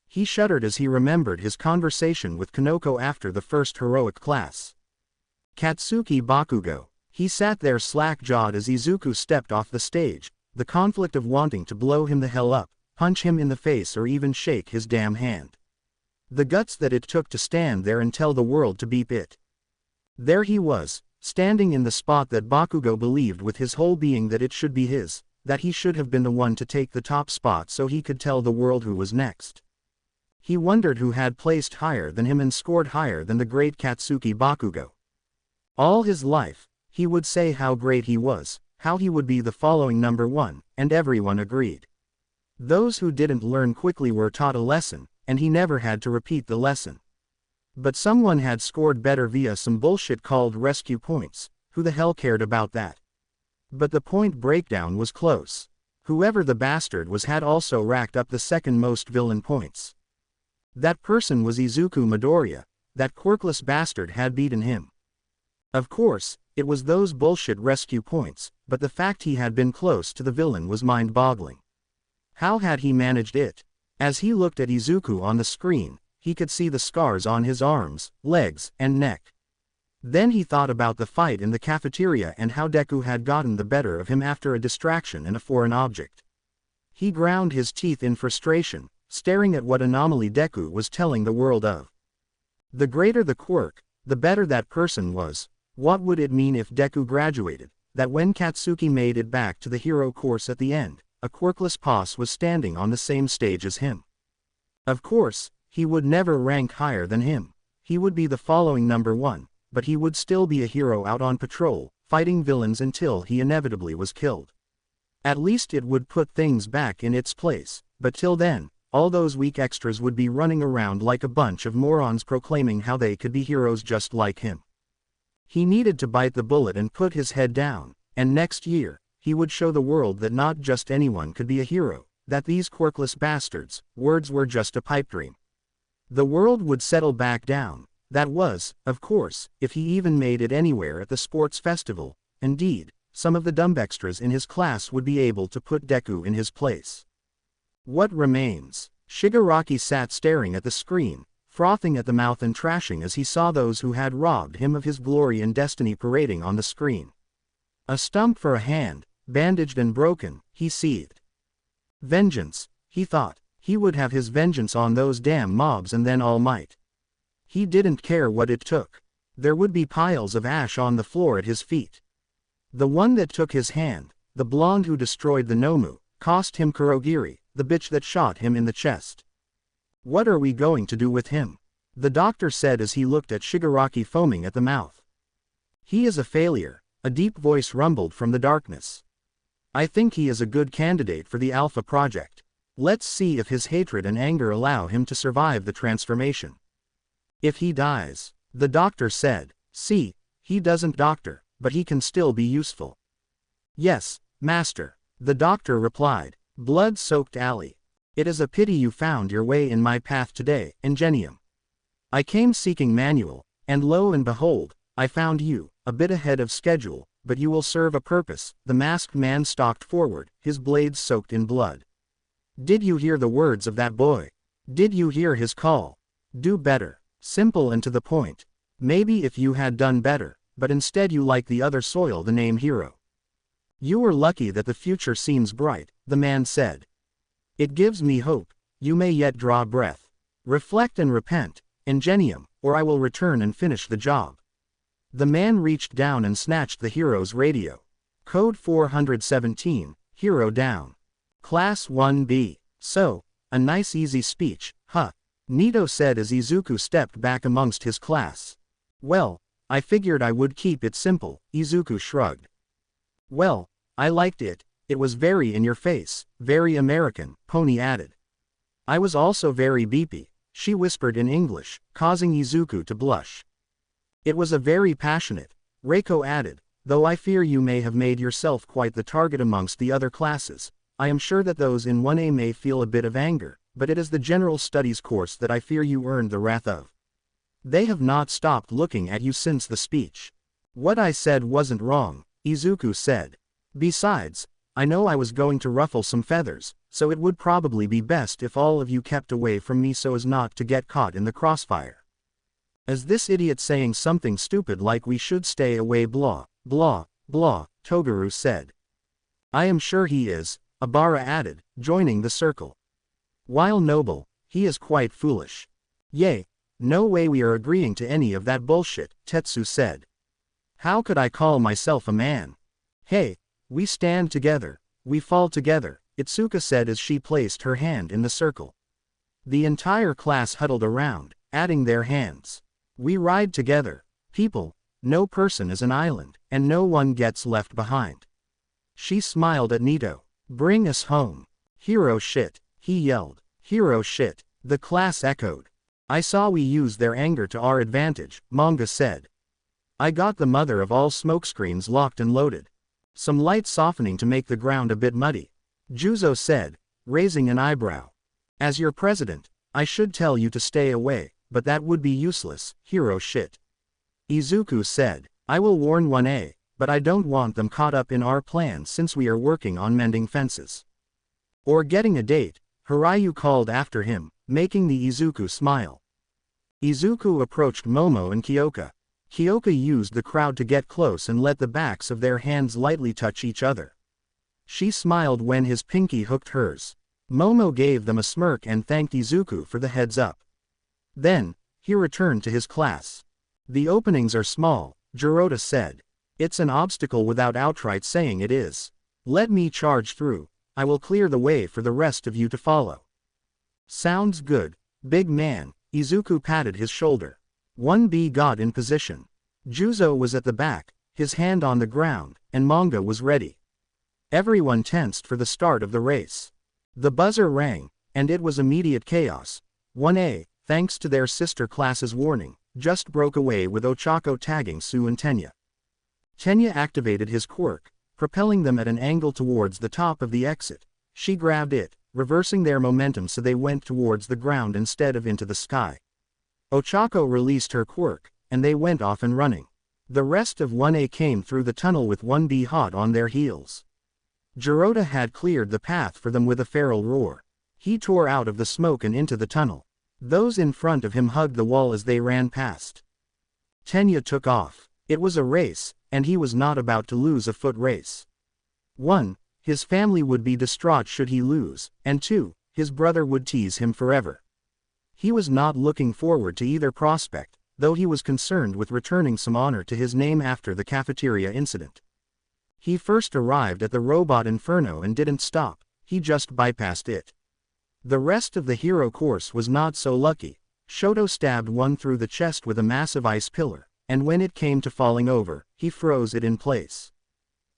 He shuddered as he remembered his conversation with Kanoko after the first heroic class. Katsuki Bakugo. He sat there slack-jawed as Izuku stepped off the stage, the conflict of wanting to blow him the hell up, punch him in the face or even shake his damn hand. The guts that it took to stand there and tell the world to beep it. There he was, standing in the spot that Bakugo believed with his whole being that it should be his, that he should have been the one to take the top spot so he could tell the world who was next. He wondered who had placed higher than him and scored higher than the great Katsuki Bakugo. All his life, he would say how great he was, how he would be the following number one, and everyone agreed. Those who didn't learn quickly were taught a lesson, and he never had to repeat the lesson. But someone had scored better via some bullshit called rescue points. Who the hell cared about that? But the point breakdown was close. Whoever the bastard was had also racked up the second most villain points. That person was Izuku Midoriya. That quirkless bastard had beaten him. Of course, it was those bullshit rescue points, but the fact he had been close to the villain was mind-boggling. How had he managed it? As he looked at Izuku on the screen, he could see the scars on his arms, legs, and neck. Then he thought about the fight in the cafeteria and how Deku had gotten the better of him after a distraction and a foreign object. He ground his teeth in frustration, staring at what anomaly Deku was telling the world of. The greater the quirk, the better that person was. What would it mean if Deku graduated, that when Katsuki made it back to the hero course at the end, a quirkless boss was standing on the same stage as him? Of course, he would never rank higher than him. He would be the following number one, but he would still be a hero out on patrol, fighting villains until he inevitably was killed. At least it would put things back in its place, but till then, all those weak extras would be running around like a bunch of morons proclaiming how they could be heroes just like him. He needed to bite the bullet and put his head down, and next year, he would show the world that not just anyone could be a hero, that these quirkless bastards' words were just a pipe dream. The world would settle back down. That was, of course, if he even made it anywhere at the sports festival. Indeed, some of the dumb extras in his class would be able to put Deku in his place. What remains? Shigaraki sat staring at the screen, frothing at the mouth and trashing as he saw those who had robbed him of his glory and destiny parading on the screen. A stump for a hand, bandaged and broken, he seethed. Vengeance, he thought. He would have his vengeance on those damn mobs and then All Might. He didn't care what it took. There would be piles of ash on the floor at his feet. The one that took his hand, the blonde who destroyed the Nomu, cost him Kurogiri, the bitch that shot him in the chest. What are we going to do with him? The doctor said as he looked at Shigaraki foaming at the mouth. He is a failure, a deep voice rumbled from the darkness. I think he is a good candidate for the Alpha Project. Let's see if his hatred and anger allow him to survive the transformation. If he dies, the doctor said, see, he doesn't doctor, but he can still be useful. Yes, master, the doctor replied, blood-soaked alley. It is a pity you found your way in my path today, Ingenium. I came seeking Manuel, and lo and behold, I found you, a bit ahead of schedule, but you will serve a purpose. The masked man stalked forward, his blades soaked in blood. Did you hear the words of that boy? Did you hear his call? Do better. Simple and to the point. Maybe if you had done better, but instead you like the other soil the name hero. You were lucky that the future seems bright, the man said. It gives me hope. You may yet draw breath. Reflect and repent, Ingenium, or I will return and finish the job. The man reached down and snatched the hero's radio. Code 417, hero down. Class 1B. So, a nice easy speech, huh? Nito said as Izuku stepped back amongst his class. Well, I figured I would keep it simple, Izuku shrugged. Well, I liked it, it was very in your face, very American, Pony added. I was also very beepy, she whispered in English, causing Izuku to blush. It was a very passionate, Reiko added, though I fear you may have made yourself quite the target amongst the other classes. I am sure that those in 1A may feel a bit of anger, but it is the general studies course that I fear you earned the wrath of. They have not stopped looking at you since the speech. What I said wasn't wrong, Izuku said. Besides, I know I was going to ruffle some feathers, so it would probably be best if all of you kept away from me so as not to get caught in the crossfire. Is this idiot saying something stupid like we should stay away blah, blah, blah, Toguru said. I am sure he is, Abara added, joining the circle. While noble, he is quite foolish. Yay, no way we are agreeing to any of that bullshit, Tetsu said. How could I call myself a man? Hey, we stand together, we fall together, Itsuka said as she placed her hand in the circle. The entire class huddled around, adding their hands. We ride together, people, no person is an island, and no one gets left behind. She smiled at Nito. Bring us home. Hero shit, he yelled. Hero shit, the class echoed. I saw we used their anger to our advantage, Manga said. I got the mother of all smokescreens locked and loaded. Some light softening to make the ground a bit muddy. Juzo said, raising an eyebrow. As your president, I should tell you to stay away, but that would be useless, hero shit. Izuku said, I will warn 1A, but I don't want them caught up in our plans since we are working on mending fences. Or getting a date, Hirayu called after him, making the Izuku smile. Izuku approached Momo and Kyoka. Kyoka used the crowd to get close and let the backs of their hands lightly touch each other. She smiled when his pinky hooked hers. Momo gave them a smirk and thanked Izuku for the heads up. Then, he returned to his class. The openings are small, Jirota said. It's an obstacle without outright saying it is. Let me charge through, I will clear the way for the rest of you to follow. Sounds good, big man, Izuku patted his shoulder. 1B got in position. Juzo was at the back, his hand on the ground, and Manga was ready. Everyone tensed for the start of the race. The buzzer rang, and it was immediate chaos. 1A, thanks to their sister class's warning, just broke away with Ochako tagging Sue and Tenya. Tenya activated his quirk, propelling them at an angle towards the top of the exit. She grabbed it, reversing their momentum so they went towards the ground instead of into the sky. Ochako released her quirk, and they went off and running. The rest of 1A came through the tunnel with 1B hot on their heels. Jirota had cleared the path for them with a feral roar. He tore out of the smoke and into the tunnel. Those in front of him hugged the wall as they ran past. Tenya took off. It was a race, and he was not about to lose a foot race. 1. His family would be distraught should he lose, and 2. his brother would tease him forever. He was not looking forward to either prospect, though he was concerned with returning some honor to his name after the cafeteria incident. He first arrived at the robot inferno and didn't stop, he just bypassed it. The rest of the hero course was not so lucky. Shoto stabbed one through the chest with a massive ice pillar, and when it came to falling over, he froze it in place.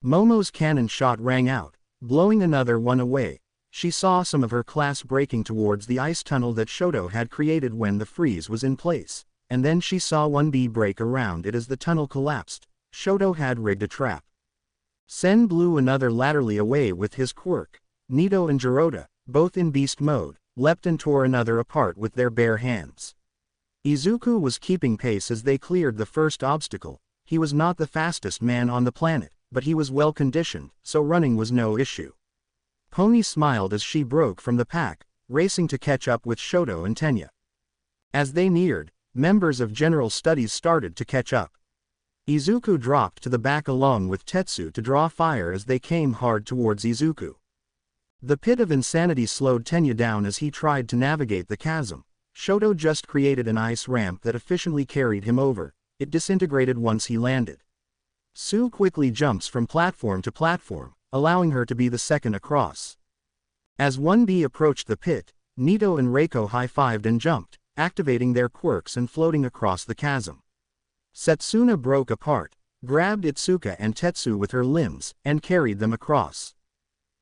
Momo's cannon shot rang out, blowing another one away. She saw some of her class breaking towards the ice tunnel that Shoto had created when the freeze was in place, and then she saw 1B break around it as the tunnel collapsed. Shoto had rigged a trap. Sen blew another laterally away with his quirk. Nito and Jirota, both in beast mode, leapt and tore another apart with their bare hands. Izuku was keeping pace as they cleared the first obstacle. He was not the fastest man on the planet, but he was well conditioned, so running was no issue. Pony smiled as she broke from the pack, racing to catch up with Shoto and Tenya. As they neared, members of General Studies started to catch up. Izuku dropped to the back along with Tetsu to draw fire as they came hard towards Izuku. The pit of insanity slowed Tenya down as he tried to navigate the chasm. Shoto just created an ice ramp that efficiently carried him over. It disintegrated once he landed. Sue quickly jumps from platform to platform, allowing her to be the second across. As 1B approached the pit, Nito and Reiko high-fived and jumped, activating their quirks and floating across the chasm. Setsuna broke apart, grabbed Itsuka and Tetsu with her limbs, and carried them across.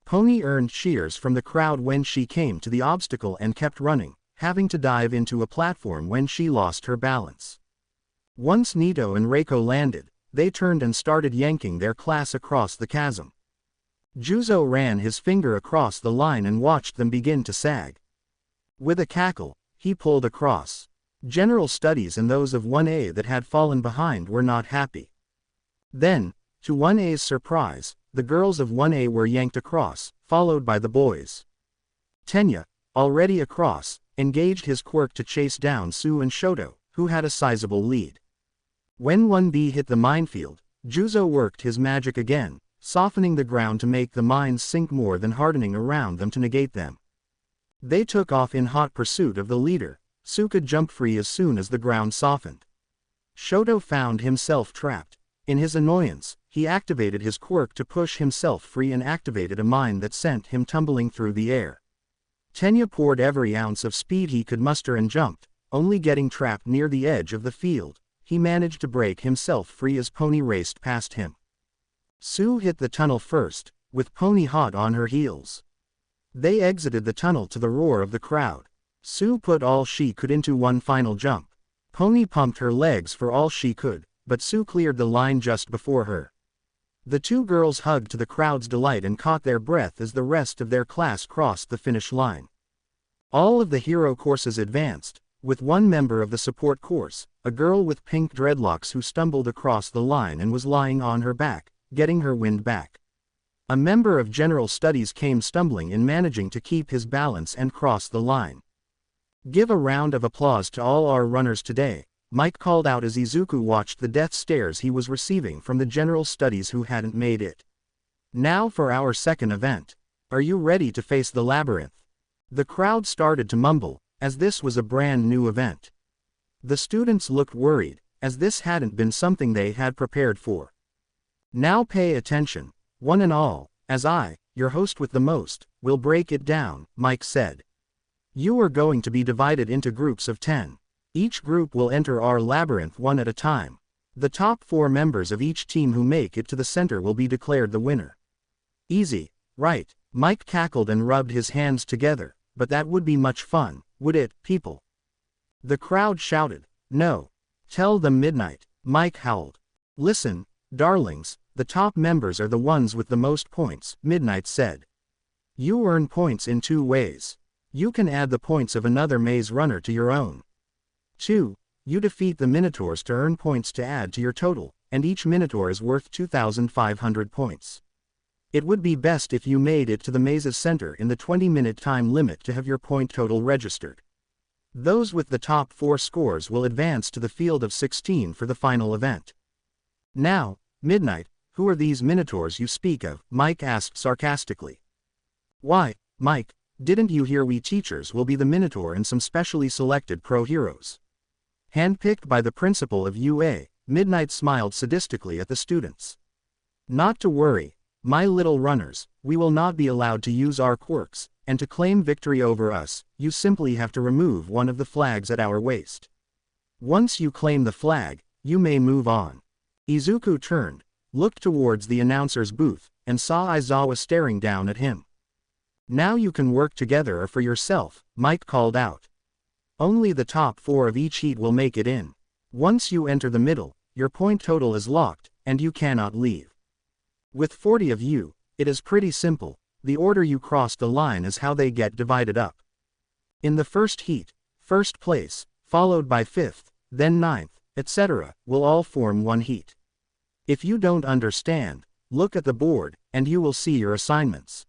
Pony earned cheers from the crowd when she came to the obstacle and kept running, having to dive into a platform when she lost her balance. Once Nito and Reiko landed, they turned and started yanking their class across the chasm. Juzo ran his finger across the line and watched them begin to sag. With a cackle, he pulled across. General Studies and those of 1A that had fallen behind were not happy. Then, to 1A's surprise, the girls of 1A were yanked across, followed by the boys. Tenya, already across, engaged his quirk to chase down Sue and Shoto, who had a sizable lead. When 1B hit the minefield, Juzo worked his magic again, softening the ground to make the mines sink more than hardening around them to negate them. They took off in hot pursuit of the leader. Sue could jump free as soon as the ground softened. Shoto found himself trapped. In his annoyance, he activated his quirk to push himself free and activated a mine that sent him tumbling through the air. Tenya poured every ounce of speed he could muster and jumped, only getting trapped near the edge of the field. He managed to break himself free as Pony raced past him. Sue hit the tunnel first, with Pony hot on her heels. They exited the tunnel to the roar of the crowd. Sue put all she could into one final jump. Pony pumped her legs for all she could, but Sue cleared the line just before her. The two girls hugged to the crowd's delight and caught their breath as the rest of their class crossed the finish line. All of the hero courses advanced, with one member of the support course, a girl with pink dreadlocks who stumbled across the line and was lying on her back, getting her wind back. A member of General Studies came stumbling in, managing to keep his balance and cross the line. "Give a round of applause to all our runners today," Mike called out as Izuku watched the death stares he was receiving from the General Studies who hadn't made it. "Now for our second event. Are you ready to face the labyrinth?" The crowd started to mumble, as this was a brand new event. The students looked worried, as this hadn't been something they had prepared for. "Now pay attention, one and all, as I, your host with the most, will break it down," Mike said. "You are going to be divided into groups of 10. Each group will enter our labyrinth one at a time. The top 4 members of each team who make it to the center will be declared the winner." "Easy, right?" Mike cackled and rubbed his hands together, "but that would be much fun, would it, people?" The crowd shouted, "No. Tell them midnight," Mike howled. "Listen, darlings, the top members are the ones with the most points," Midnight said. "You earn points in 2 ways. You can add the points of another maze runner to your own. 2. You defeat the Minotaurs to earn points to add to your total, and each Minotaur is worth 2,500 points. It would be best if you made it to the maze's center in the 20-minute time limit to have your point total registered. Those with the top 4 scores will advance to the field of 16 for the final event." "Now, Midnight, who are these Minotaurs you speak of?" Mike asked sarcastically. "Why, Mike, Didn't you hear we teachers will be the Minotaur and some specially selected pro heroes? Handpicked by the principal of UA, Midnight smiled sadistically at the students. Not to worry, my little runners, we will not be allowed to use our quirks, and to claim victory over us, you simply have to remove one of the flags at our waist. Once you claim the flag, you may move on. Izuku turned, looked towards the announcer's booth, and saw Aizawa staring down at him. Now you can work together or for yourself, Mike called out. Only the top 4 of each heat will make it in. Once you enter the middle, your point total is locked, and you cannot leave. With 40 of you, it is pretty simple, the order you cross the line is how they get divided up. In the first heat, first place, followed by 5th, then 9th, etc., will all form one heat. If you don't understand, look at the board, and you will see your assignments.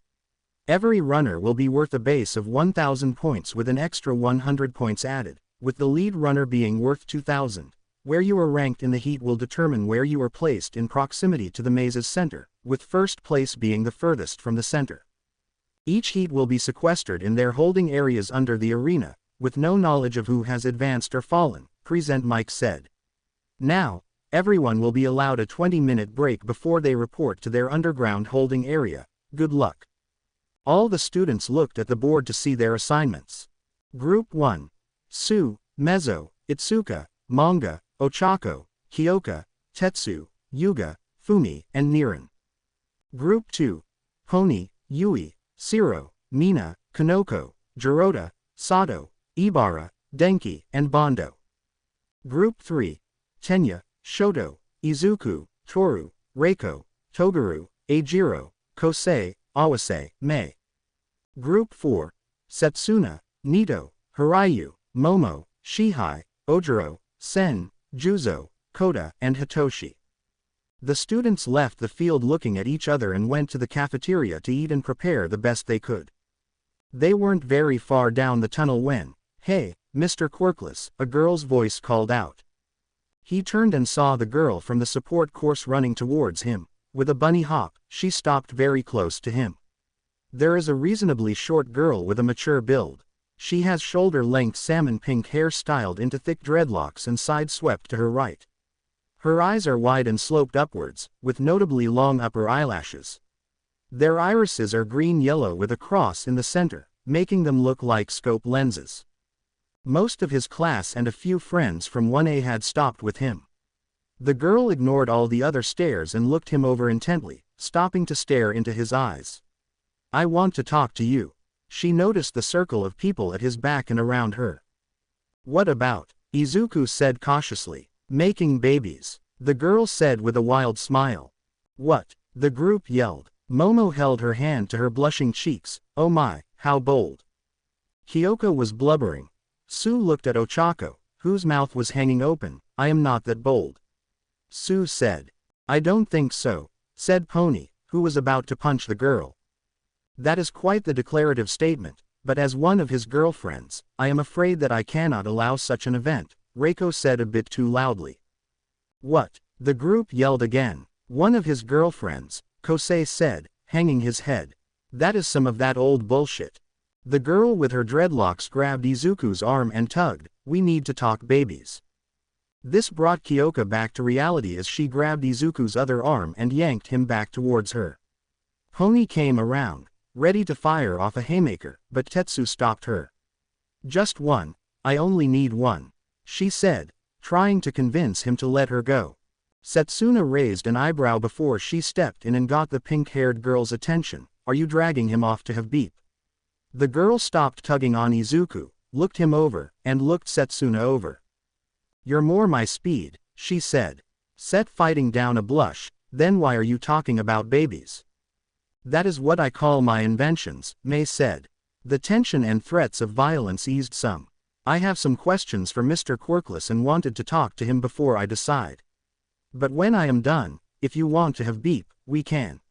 Every runner will be worth a base of 1,000 points with an extra 100 points added, with the lead runner being worth 2,000. Where you are ranked in the heat will determine where you are placed in proximity to the maze's center, with first place being the furthest from the center. Each heat will be sequestered in their holding areas under the arena, with no knowledge of who has advanced or fallen, Present Mike said. Now, everyone will be allowed a 20-minute break before they report to their underground holding area. Good luck. All the students looked at the board to see their assignments. Group 1. Su, Mezzo, Itsuka, Manga, Ochako, Kyoka, Tetsu, Yuga, Fumi, and Niran. Group 2. Pony, Yui, Siro, Mina, Kanoko, Jirota, Sato, Ibara, Denki, and Bondo. Group 3. Tenya, Shoto, Izuku, Toru, Reiko, Toguru, Eijiro, Kosei, Awase, Mei. Group 4. Setsuna, Nito, Hiraiyu, Momo, Shihai, Ojiro, Sen, Juzo, Koda, and Hitoshi. The students left the field looking at each other and went to the cafeteria to eat and prepare the best they could. They weren't very far down the tunnel when, "Hey, Mr. Quirkless," a girl's voice called out. He turned and saw the girl from the support course running towards him. With a bunny hop, she stopped very close to him. There is a reasonably short girl with a mature build. She has shoulder-length salmon pink hair styled into thick dreadlocks and side-swept to her right. Her eyes are wide and sloped upwards, with notably long upper eyelashes. Their irises are green-yellow with a cross in the center, making them look like scope lenses. Most of his class and a few friends from 1A had stopped with him. The girl ignored all the other stares and looked him over intently, stopping to stare into his eyes. "I want to talk to you." She noticed the circle of people at his back and around her. "What about?" Izuku said cautiously. "Making babies," the girl said with a wild smile. "What?" the group yelled. Momo held her hand to her blushing cheeks. "Oh my, how bold." Kyoka was blubbering. Su looked at Ochako, whose mouth was hanging open. "I am not that bold." Su said. "I don't think so," said Pony, who was about to punch the girl. "That is quite the declarative statement, but as one of his girlfriends, I am afraid that I cannot allow such an event," Reiko said a bit too loudly. "What?" the group yelled again. "One of his girlfriends," Kosei said, hanging his head. "That is some of that old bullshit." The girl with her dreadlocks grabbed Izuku's arm and tugged. "We need to talk babies." This brought Kyoka back to reality as she grabbed Izuku's other arm and yanked him back towards her. Pony came around, ready to fire off a haymaker, but Tetsu stopped her. "Just one, I only need one," she said, trying to convince him to let her go. Setsuna raised an eyebrow before she stepped in and got the pink-haired girl's attention. "Are you dragging him off to have beep?" The girl stopped tugging on Izuku, looked him over, and looked Setsuna over. "You're more my speed," she said. Set fighting down a blush. "Then why are you talking about babies?" "That is what I call my inventions," Mei said. The tension and threats of violence eased some. "I have some questions for Mr. Quirkless and wanted to talk to him before I decide. But when I am done, if you want to have beep, we can."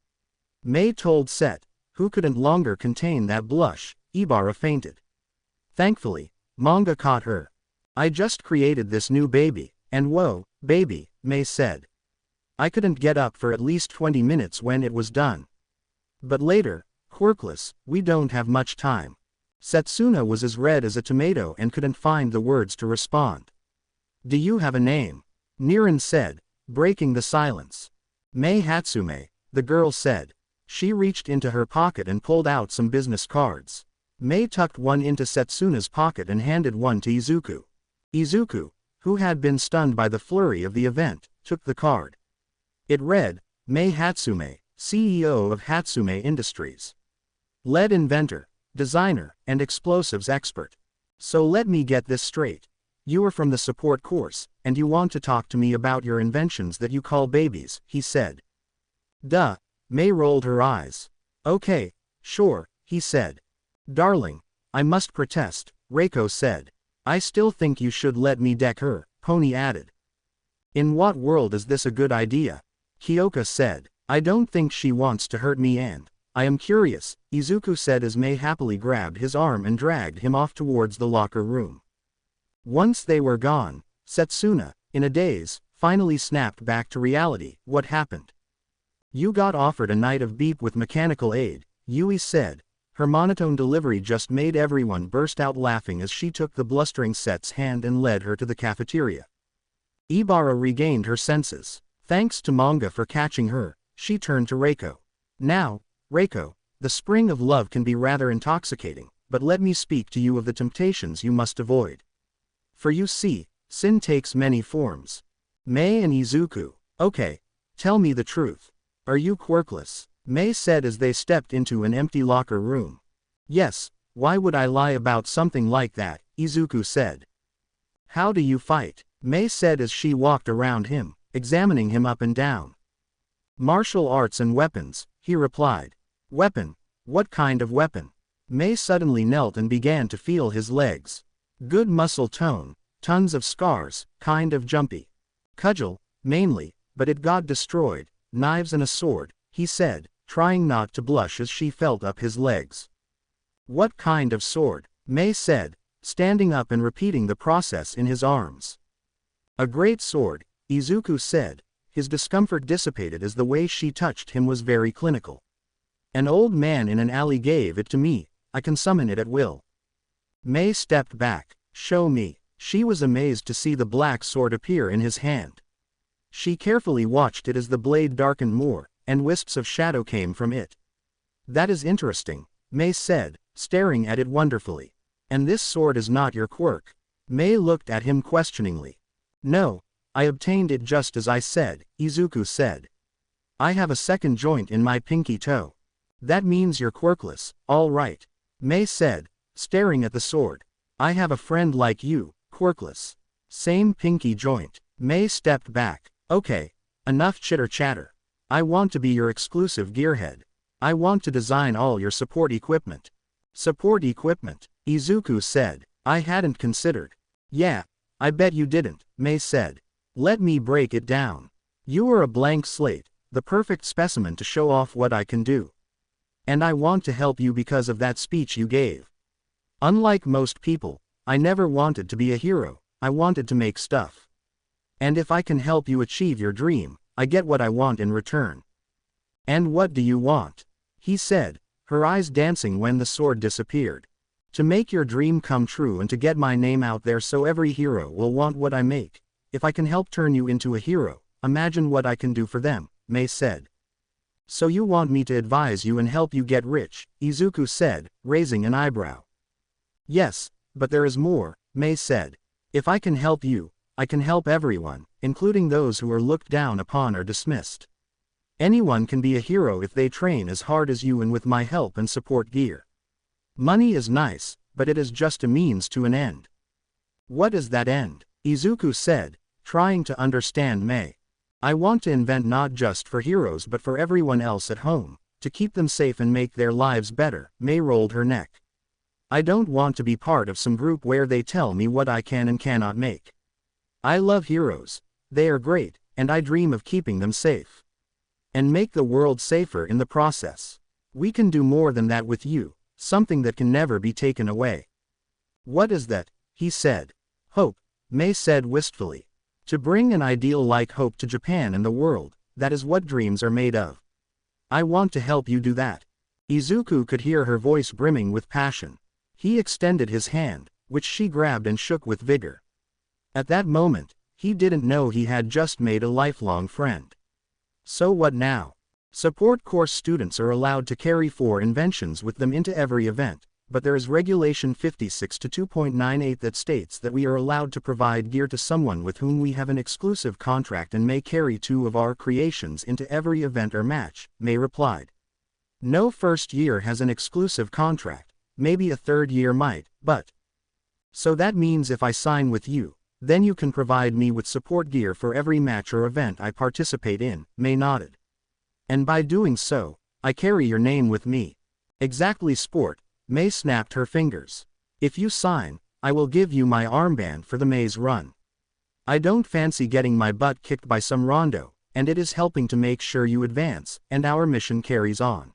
Mei told Set, who couldn't longer contain that blush. Ibara fainted. Thankfully, Manga caught her. "I just created this new baby, and whoa, baby," Mei said. "I couldn't get up for at least 20 minutes when it was done. But later, Quirkless, we don't have much time. Setsuna was as red as a tomato and couldn't find the words to respond. Do you have a name? Niran said, breaking the silence. Mei Hatsume, the girl said. She reached into her pocket and pulled out some business cards. Mei tucked one into Setsuna's pocket and handed one to Izuku. Izuku, who had been stunned by the flurry of the event, took the card. It read, Mei Hatsume, CEO of Hatsume Industries. Lead inventor, designer, and explosives expert. So let me get this straight. You are from the support course, and you want to talk to me about your inventions that you call babies, he said. Duh, Mei rolled her eyes. Okay, sure, he said. Darling, I must protest, Reiko said. I still think you should let me deck her, Pony added. In what world is this a good idea? Kyoka said. I don't think she wants to hurt me and I am curious, Izuku said as Mei happily grabbed his arm and dragged him off towards the locker room. Once they were gone, Setsuna, in a daze, finally snapped back to reality. What happened? You got offered a night of beep with mechanical aid, Yui said. Her monotone delivery just made everyone burst out laughing as she took the blustering Set's hand and led her to the cafeteria. Ibara regained her senses. Thanks to manga for catching her, she turned to Reiko. Now, Reiko, the spring of love can be rather intoxicating, but let me speak to you of the temptations you must avoid. For you see, sin takes many forms. Mei and Izuku, okay, tell me the truth. Are you quirkless? Mei said as they stepped into an empty locker room. Yes, why would I lie about something like that, Izuku said. How do you fight? Mei said as she walked around him, examining him up and down. Martial arts and weapons, he replied. Weapon? What kind of weapon? Mei suddenly knelt and began to feel his legs. Good muscle tone, tons of scars, kind of jumpy. Cudgel, mainly, but it got destroyed, knives and a sword, he said, trying not to blush as she felt up his legs. What kind of sword? Mei said, standing up and repeating the process in his arms. A great sword, Izuku said. His discomfort dissipated as the way she touched him was very clinical. An old man in an alley gave it to me, I can summon it at will. Mei stepped back. Show me. She was amazed to see the black sword appear in his hand. She carefully watched it as the blade darkened more, and wisps of shadow came from it. That is interesting, Mei said, staring at it wonderfully. And this sword is not your quirk? Mei looked at him questioningly. No, I obtained it just as I said, Izuku said. I have a second joint in my pinky toe. That means you're quirkless, all right, Mei said, staring at the sword. I have a friend like you, quirkless. Same pinky joint. Mei stepped back. Okay, enough chitter-chatter. I want to be your exclusive gearhead. I want to design all your support equipment. Support equipment, Izuku said. I hadn't considered. Yeah, I bet you didn't, Mei said. Let me break it down. You are a blank slate, the perfect specimen to show off what I can do. And I want to help you because of that speech you gave. Unlike most people, I never wanted to be a hero, I wanted to make stuff. And if I can help you achieve your dream, I get what I want in return. And what do you want? He said, her eyes dancing when the sword disappeared. To make your dream come true and to get my name out there so every hero will want what I make. If I can help turn you into a hero, imagine what I can do for them, Mei said. So you want me to advise you and help you get rich, Izuku said, raising an eyebrow. Yes, but there is more, Mei said. If I can help you, I can help everyone, including those who are looked down upon or dismissed. Anyone can be a hero if they train as hard as you and with my help and support gear. Money is nice, but it is just a means to an end. What is that end? Izuku said, trying to understand Mei. I want to invent not just for heroes but for everyone else at home, to keep them safe and make their lives better. Mei rolled her neck. I don't want to be part of some group where they tell me what I can and cannot make. I love heroes. They are great, and I dream of keeping them safe. And make the world safer in the process. We can do more than that with you, something that can never be taken away. What is that? He said. Hope, Mei said wistfully. To bring an ideal like hope to Japan and the world, that is what dreams are made of. I want to help you do that. Izuku could hear her voice brimming with passion. He extended his hand, which she grabbed and shook with vigor. At that moment, he didn't know he had just made a lifelong friend. So what now? Support course students are allowed to carry 4 inventions with them into every event, but there is Regulation 56-2.98 that states that we are allowed to provide gear to someone with whom we have an exclusive contract and may carry 2 of our creations into every event or match, May replied. No first year has an exclusive contract, maybe a third year might, but. So that means if I sign with you, then you can provide me with support gear for every match or event I participate in, May nodded. And by doing so, I carry your name with me. Exactly sport, May snapped her fingers. If you sign, I will give you my armband for the maze run. I don't fancy getting my butt kicked by some rondo, and it is helping to make sure you advance, and our mission carries on.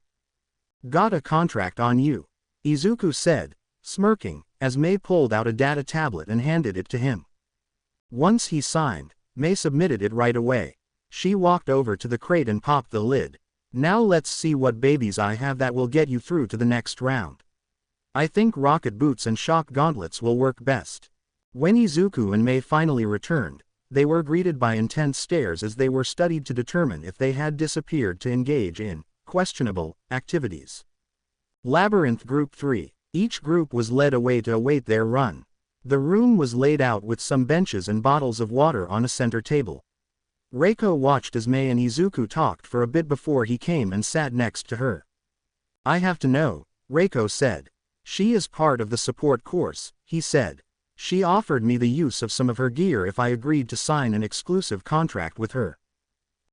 Got a contract on you, Izuku said, smirking, as May pulled out a data tablet and handed it to him. Once he signed, May submitted it right away. She walked over to the crate and popped the lid. Now let's see what babies I have that will get you through to the next round. I think rocket boots and shock gauntlets will work best. When Izuku and May finally returned, they were greeted by intense stares as they were studied to determine if they had disappeared to engage in questionable activities. Labyrinth Group 3. Each group was led away to await their run. The room was laid out with some benches and bottles of water on a center table. Reiko watched as May and Izuku talked for a bit before he came and sat next to her. I have to know, Reiko said. She is part of the support course, he said. She offered me the use of some of her gear if I agreed to sign an exclusive contract with her.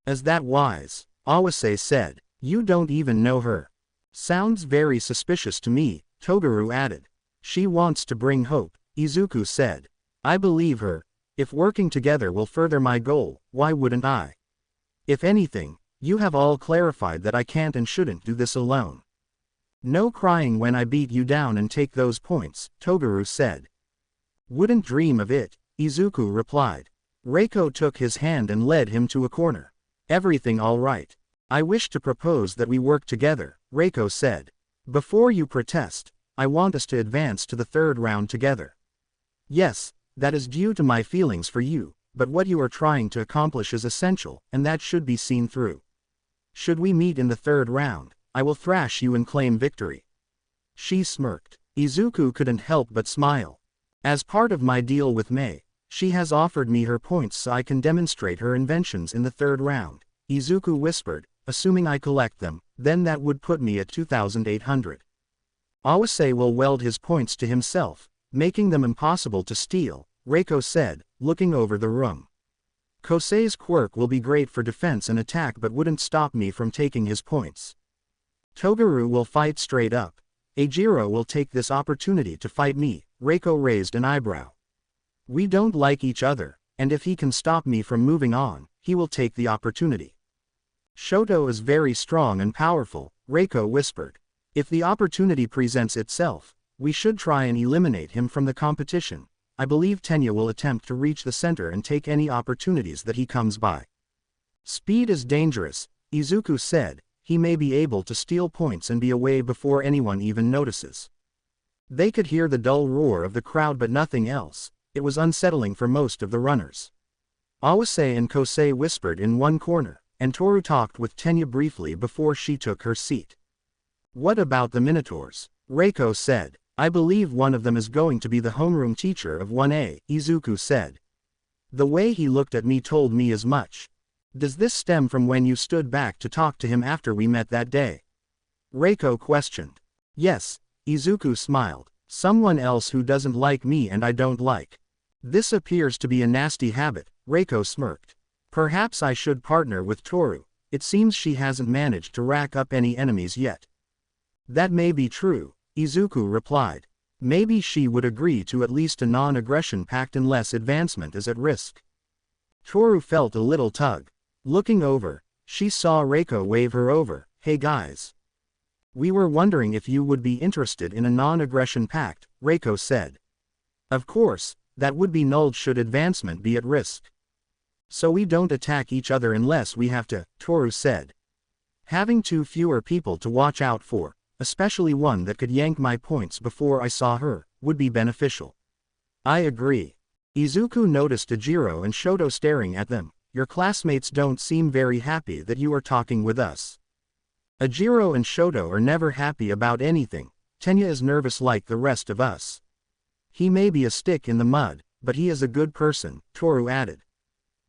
Is that wise? Awase said. You don't even know her. Sounds very suspicious to me, Toguru added. She wants to bring hope, Izuku said. I believe her. If working together will further my goal, why wouldn't I? If anything, you have all clarified that I can't and shouldn't do this alone. No crying when I beat you down and take those points, Toguru said. Wouldn't dream of it, Izuku replied. Reiko took his hand and led him to a corner. Everything all right. I wish to propose that we work together, Reiko said. Before you protest, I want us to advance to the 3rd round together. Yes, that is due to my feelings for you, but what you are trying to accomplish is essential, and that should be seen through. Should we meet in the 3rd round, I will thrash you and claim victory. She smirked. Izuku couldn't help but smile. As part of my deal with May, she has offered me her points so I can demonstrate her inventions in the 3rd round, Izuku whispered, assuming I collect them, then that would put me at 2,800. Awase will weld his points to himself, making them impossible to steal, Reiko said, looking over the room. Kosei's quirk will be great for defense and attack but wouldn't stop me from taking his points. Toguru will fight straight up. Eijiro will take this opportunity to fight me, Reiko raised an eyebrow. We don't like each other, and if he can stop me from moving on, he will take the opportunity. Shoto is very strong and powerful, Reiko whispered. If the opportunity presents itself, we should try and eliminate him from the competition. I believe Tenya will attempt to reach the center and take any opportunities that he comes by. Speed is dangerous, Izuku said. He may be able to steal points and be away before anyone even notices. They could hear the dull roar of the crowd but nothing else. It was unsettling for most of the runners. Awase and Kosei whispered in one corner, and Toru talked with Tenya briefly before she took her seat. What about the Minotaurs? Reiko said. I believe one of them is going to be the homeroom teacher of 1A, Izuku said. The way he looked at me told me as much. Does this stem from when you stood back to talk to him after we met that day? Reiko questioned. Yes, Izuku smiled. Someone else who doesn't like me and I don't like. This appears to be a nasty habit, Reiko smirked. Perhaps I should partner with Toru. It seems she hasn't managed to rack up any enemies yet. That may be true, Izuku replied. Maybe she would agree to at least a non-aggression pact unless advancement is at risk. Toru felt a little tug. Looking over, she saw Reiko wave her over. Hey guys. We were wondering if you would be interested in a non-aggression pact, Reiko said. Of course, that would be null should advancement be at risk. So we don't attack each other unless we have to, Toru said. Having two fewer people to watch out for, especially one that could yank my points before I saw her, would be beneficial. I agree. Izuku noticed Ejiro and Shoto staring at them. Your classmates don't seem very happy that you are talking with us. Ejiro and Shoto are never happy about anything. Tenya is nervous like the rest of us. He may be a stick in the mud, but he is a good person, Toru added.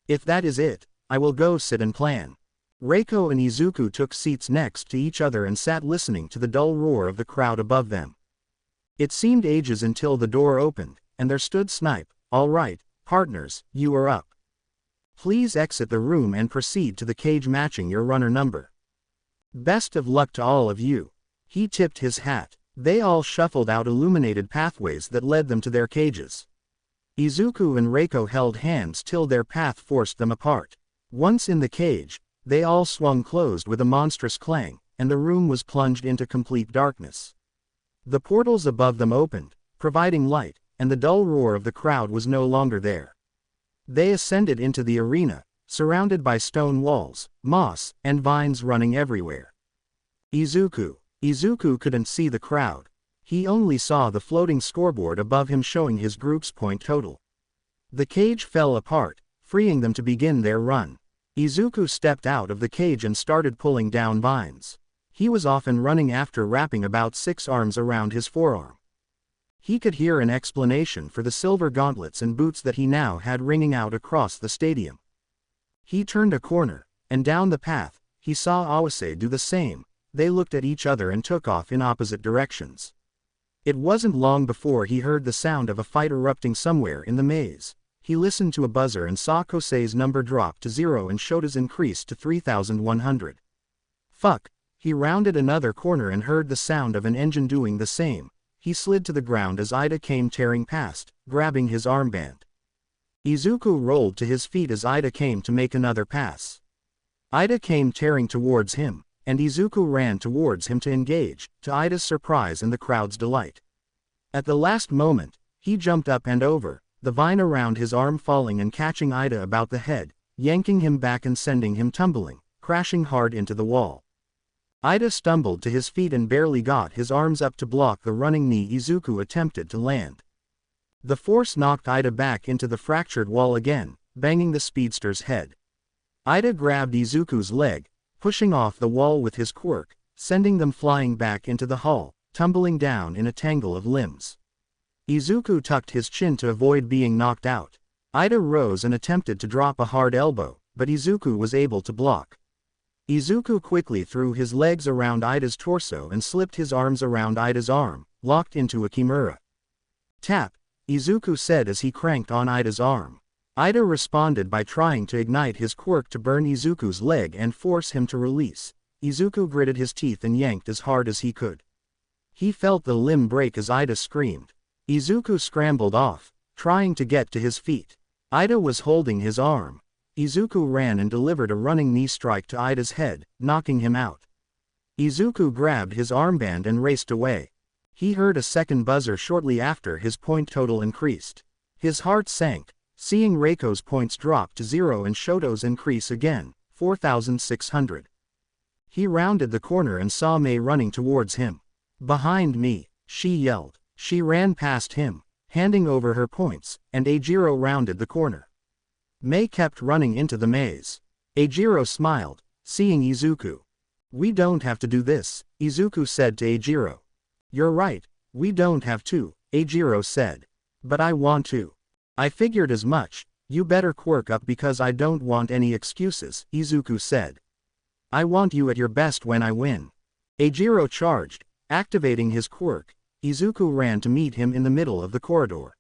If that is it, I will go sit and plan. Reiko and Izuku took seats next to each other and sat listening to the dull roar of the crowd above them. It seemed ages until the door opened, and there stood Snipe. All right, partners, you are up. Please exit the room and proceed to the cage matching your runner number. Best of luck to all of you. He tipped his hat. They all shuffled out illuminated pathways that led them to their cages. Izuku and Reiko held hands till their path forced them apart. Once in the cage, they all swung closed with a monstrous clang, and the room was plunged into complete darkness. The portals above them opened, providing light, and the dull roar of the crowd was no longer there. They ascended into the arena, surrounded by stone walls, moss, and vines running everywhere. Izuku couldn't see the crowd. He only saw the floating scoreboard above him showing his group's point total. The cage fell apart, freeing them to begin their run. Izuku stepped out of the cage and started pulling down vines. He was off and running after wrapping about 6 arms around his forearm. He could hear an explanation for the silver gauntlets and boots that he now had ringing out across the stadium. He turned a corner, and down the path, he saw Awase do the same. They looked at each other and took off in opposite directions. It wasn't long before he heard the sound of a fight erupting somewhere in the maze. He listened to a buzzer and saw Kosei's number drop to 0 and Shota's increase to 3,100. Fuck. He rounded another corner and heard the sound of an engine doing the same. He slid to the ground as Ida came tearing past, grabbing his armband. Izuku rolled to his feet as Ida came to make another pass. Ida came tearing towards him, and Izuku ran towards him to engage, to Ida's surprise and the crowd's delight. At the last moment, he jumped up and over, the vine around his arm falling and catching Ida about the head, yanking him back and sending him tumbling, crashing hard into the wall. Ida stumbled to his feet and barely got his arms up to block the running knee Izuku attempted to land. The force knocked Ida back into the fractured wall again, banging the speedster's head. Ida grabbed Izuku's leg, pushing off the wall with his quirk, sending them flying back into the hall, tumbling down in a tangle of limbs. Izuku tucked his chin to avoid being knocked out. Ida rose and attempted to drop a hard elbow, but Izuku was able to block. Izuku quickly threw his legs around Ida's torso and slipped his arms around Ida's arm, locked into a kimura. Tap, Izuku said as he cranked on Ida's arm. Ida responded by trying to ignite his quirk to burn Izuku's leg and force him to release. Izuku gritted his teeth and yanked as hard as he could. He felt the limb break as Ida screamed. Izuku scrambled off, trying to get to his feet. Ida was holding his arm. Izuku ran and delivered a running knee strike to Ida's head, knocking him out. Izuku grabbed his armband and raced away. He heard a second buzzer shortly after his point total increased. His heart sank, seeing Reiko's points drop to 0 and Shoto's increase again, 4,600. He rounded the corner and saw Mei running towards him. Behind me, she yelled. She ran past him, handing over her points, and Ejiro rounded the corner. Mei kept running into the maze. Ejiro smiled, seeing Izuku. We don't have to do this, Izuku said to Ejiro. You're right, we don't have to, Ejiro said. But I want to. I figured as much. You better quirk up because I don't want any excuses, Izuku said. I want you at your best when I win. Ejiro charged, activating his quirk. Izuku ran to meet him in the middle of the corridor.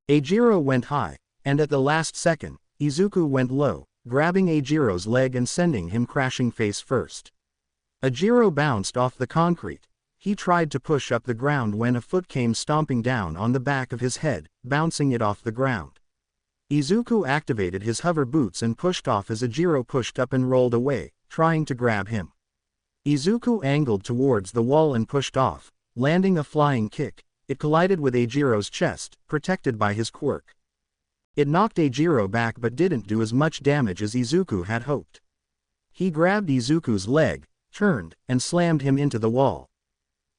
Ejiro went high, and at the last second, Izuku went low, grabbing Ejiro's leg and sending him crashing face first. Ejiro bounced off the concrete. He tried to push up the ground when a foot came stomping down on the back of his head, bouncing it off the ground. Izuku activated his hover boots and pushed off as Ejiro pushed up and rolled away, trying to grab him. Izuku angled towards the wall and pushed off, landing a flying kick. It collided with Ejiro's chest, protected by his quirk. It knocked Ejiro back but didn't do as much damage as Izuku had hoped. He grabbed Izuku's leg, turned, and slammed him into the wall.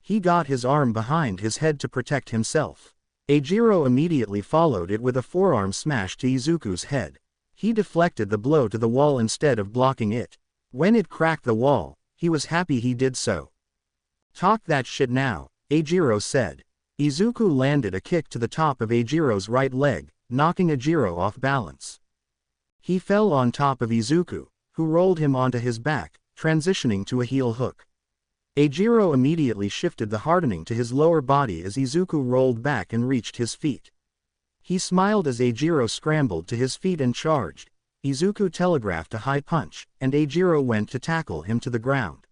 He got his arm behind his head to protect himself. Eijiro immediately followed it with a forearm smash to Izuku's head. He deflected the blow to the wall instead of blocking it. When it cracked the wall, he was happy he did so. "Talk that shit now," Eijiro said. Izuku landed a kick to the top of Eijiro's right leg, knocking Eijiro off balance. He fell on top of Izuku, who rolled him onto his back, transitioning to a heel hook. Eijiro immediately shifted the hardening to his lower body as Izuku rolled back and reached his feet. He smiled as Eijiro scrambled to his feet and charged. Izuku telegraphed a high punch, and Eijiro went to tackle him to the ground.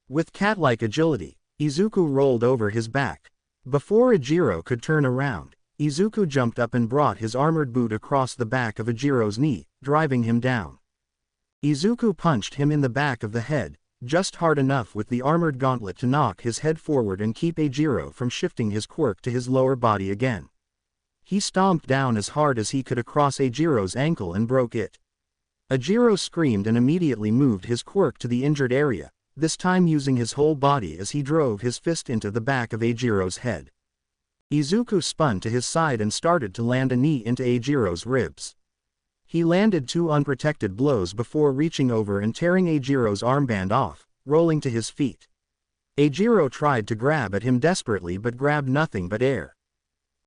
With cat-like agility, Izuku rolled over his back. Before Eijiro could turn around, Izuku jumped up and brought his armored boot across the back of Eijiro's knee, driving him down. Izuku punched him in the back of the head, just hard enough with the armored gauntlet to knock his head forward and keep Eijiro from shifting his quirk to his lower body again. He stomped down as hard as he could across Eijiro's ankle and broke it. Eijiro screamed and immediately moved his quirk to the injured area, this time using his whole body as he drove his fist into the back of Eijiro's head. Izuku spun to his side and started to land a knee into Eijiro's ribs. He landed 2 unprotected blows before reaching over and tearing Eijiro's armband off, rolling to his feet. Eijiro tried to grab at him desperately but grabbed nothing but air.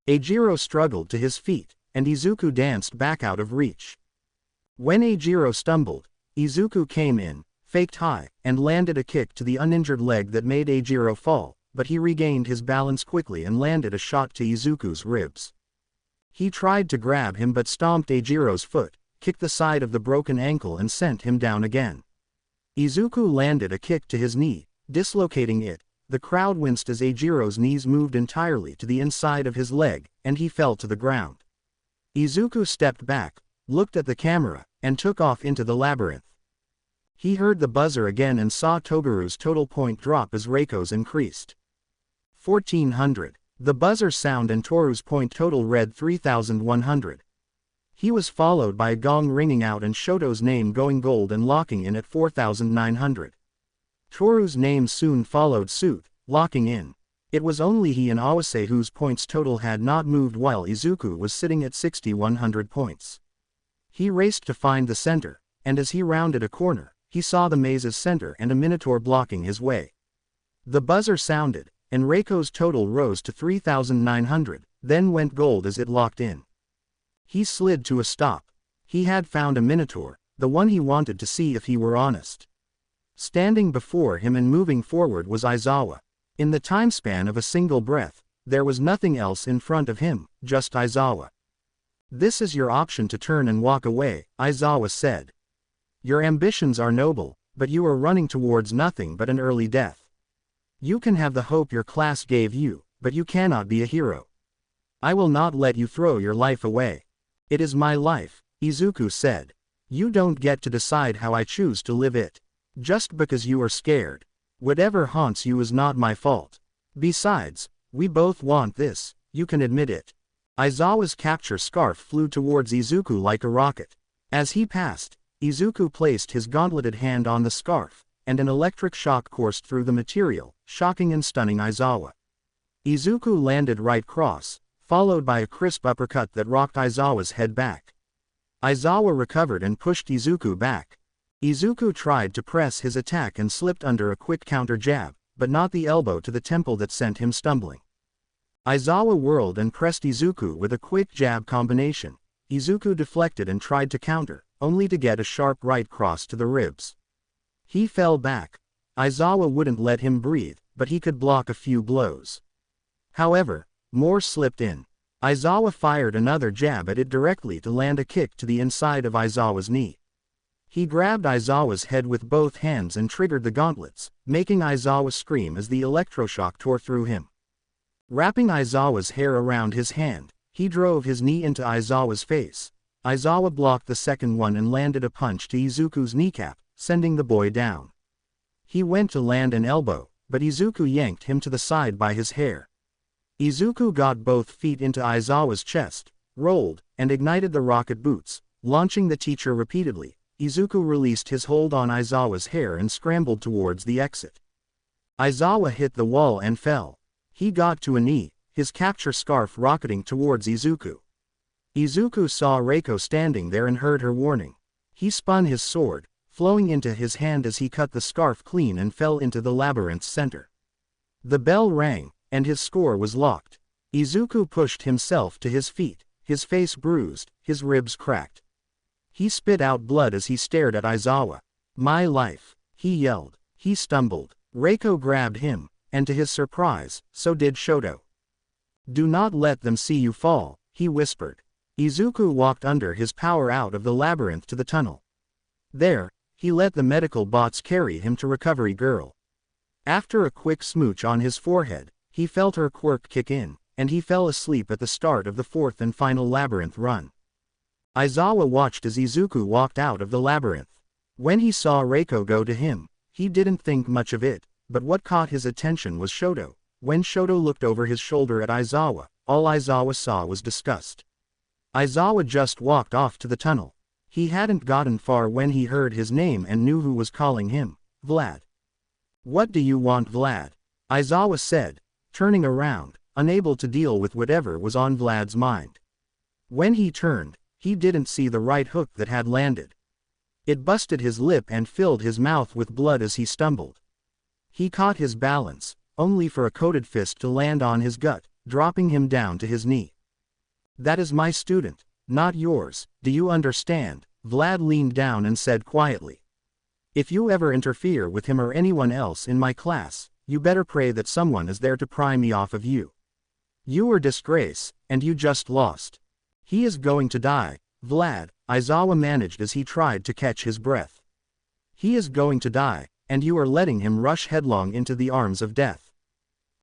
Eijiro struggled to his feet, and Izuku danced back out of reach. When Eijiro stumbled, Izuku came in, faked high, and landed a kick to the uninjured leg that made Eijiro fall, but he regained his balance quickly and landed a shot to Izuku's ribs. He tried to grab him but stomped Eijiro's foot, kicked the side of the broken ankle and sent him down again. Izuku landed a kick to his knee, dislocating it. The crowd winced as Eijiro's knees moved entirely to the inside of his leg, and he fell to the ground. Izuku stepped back, looked at the camera, and took off into the labyrinth. He heard the buzzer again and saw Togaru's total point drop as Reiko's increased. 1400. The buzzer sound and Toru's point total read 3100. He was followed by a gong ringing out and Shoto's name going gold and locking in at 4900. Toru's name soon followed suit, locking in. It was only he and Awase whose points total had not moved while Izuku was sitting at 6100 points. He raced to find the center, and as he rounded a corner, he saw the maze's center and a minotaur blocking his way. The buzzer sounded, and Reiko's total rose to 3900, then went gold as it locked in. He slid to a stop. He had found a minotaur, the one he wanted to see if he were honest. Standing before him and moving forward was Aizawa. In the time span of a single breath, there was nothing else in front of him, just Aizawa. "This is your option to turn and walk away," Aizawa said. "Your ambitions are noble, but you are running towards nothing but an early death. You can have the hope your class gave you, but you cannot be a hero. I will not let you throw your life away. It is my life," Izuku said. "You don't get to decide how I choose to live it. Just because you are scared. Whatever haunts you is not my fault. Besides, we both want this, you can admit it." Aizawa's capture scarf flew towards Izuku like a rocket. As he passed, Izuku placed his gauntleted hand on the scarf, and an electric shock coursed through the material, shocking and stunning Aizawa. Izuku landed right cross, followed by a crisp uppercut that rocked Aizawa's head back. Aizawa recovered and pushed Izuku back. Izuku tried to press his attack and slipped under a quick counter jab, but not the elbow to the temple that sent him stumbling. Aizawa whirled and pressed Izuku with a quick jab combination. Izuku deflected and tried to counter, only to get a sharp right cross to the ribs. He fell back. Aizawa wouldn't let him breathe, but he could block a few blows. However, more slipped in. Aizawa fired another jab at it directly to land a kick to the inside of Aizawa's knee. He grabbed Aizawa's head with both hands and triggered the gauntlets, making Aizawa scream as the electroshock tore through him. Wrapping Aizawa's hair around his hand, he drove his knee into Aizawa's face. Aizawa blocked the second one and landed a punch to Izuku's kneecap, sending the boy down. He went to land an elbow, but Izuku yanked him to the side by his hair. Izuku got both feet into Aizawa's chest, rolled, and ignited the rocket boots, launching the teacher repeatedly. Izuku released his hold on Aizawa's hair and scrambled towards the exit. Aizawa hit the wall and fell. He got to a knee, his capture scarf rocketing towards Izuku. Izuku saw Reiko standing there and heard her warning. He spun his sword, flowing into his hand as he cut the scarf clean and fell into the labyrinth's center. The bell rang, and his score was locked. Izuku pushed himself to his feet, his face bruised, his ribs cracked. He spit out blood as he stared at Aizawa. "My life," he yelled. He stumbled. Reiko grabbed him, and to his surprise, so did Shoto. "Do not let them see you fall," he whispered. Izuku walked under his power out of the labyrinth to the tunnel. There, he let the medical bots carry him to Recovery Girl. After a quick smooch on his forehead, he felt her quirk kick in, and he fell asleep at the start of the fourth and final labyrinth run. Aizawa watched as Izuku walked out of the labyrinth. When he saw Reiko go to him, he didn't think much of it, but what caught his attention was Shoto. When Shoto looked over his shoulder at Aizawa, all Aizawa saw was disgust. Aizawa just walked off to the tunnel. He hadn't gotten far when he heard his name and knew who was calling him, Vlad. "What do you want, Vlad?" Aizawa said, turning around, unable to deal with whatever was on Vlad's mind. When he turned, he didn't see the right hook that had landed. It busted his lip and filled his mouth with blood as he stumbled. He caught his balance, only for a coated fist to land on his gut, dropping him down to his knee. "That is my student, not yours, do you understand?" Vlad leaned down and said quietly. "If you ever interfere with him or anyone else in my class, you better pray that someone is there to pry me off of you. You are disgrace, and you just lost." "He is going to die, Vlad," Aizawa managed as he tried to catch his breath. "He is going to die, and you are letting him rush headlong into the arms of death.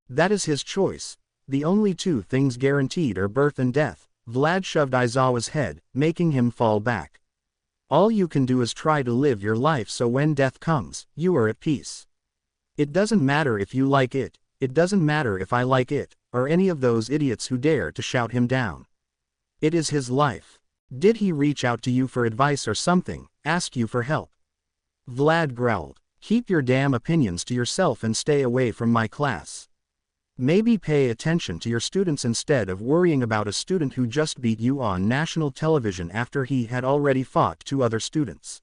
That is his choice. The only two things guaranteed are birth and death." Vlad shoved Aizawa's head, making him fall back. "All you can do is try to live your life so when death comes, you are at peace. It doesn't matter if you like it, it doesn't matter if I like it, or any of those idiots who dare to shout him down. It is his life. Did he reach out to you for advice or something, ask you for help?" Vlad growled. "Keep your damn opinions to yourself and stay away from my class. Maybe pay attention to your students instead of worrying about a student who just beat you on national television after he had already fought two other students."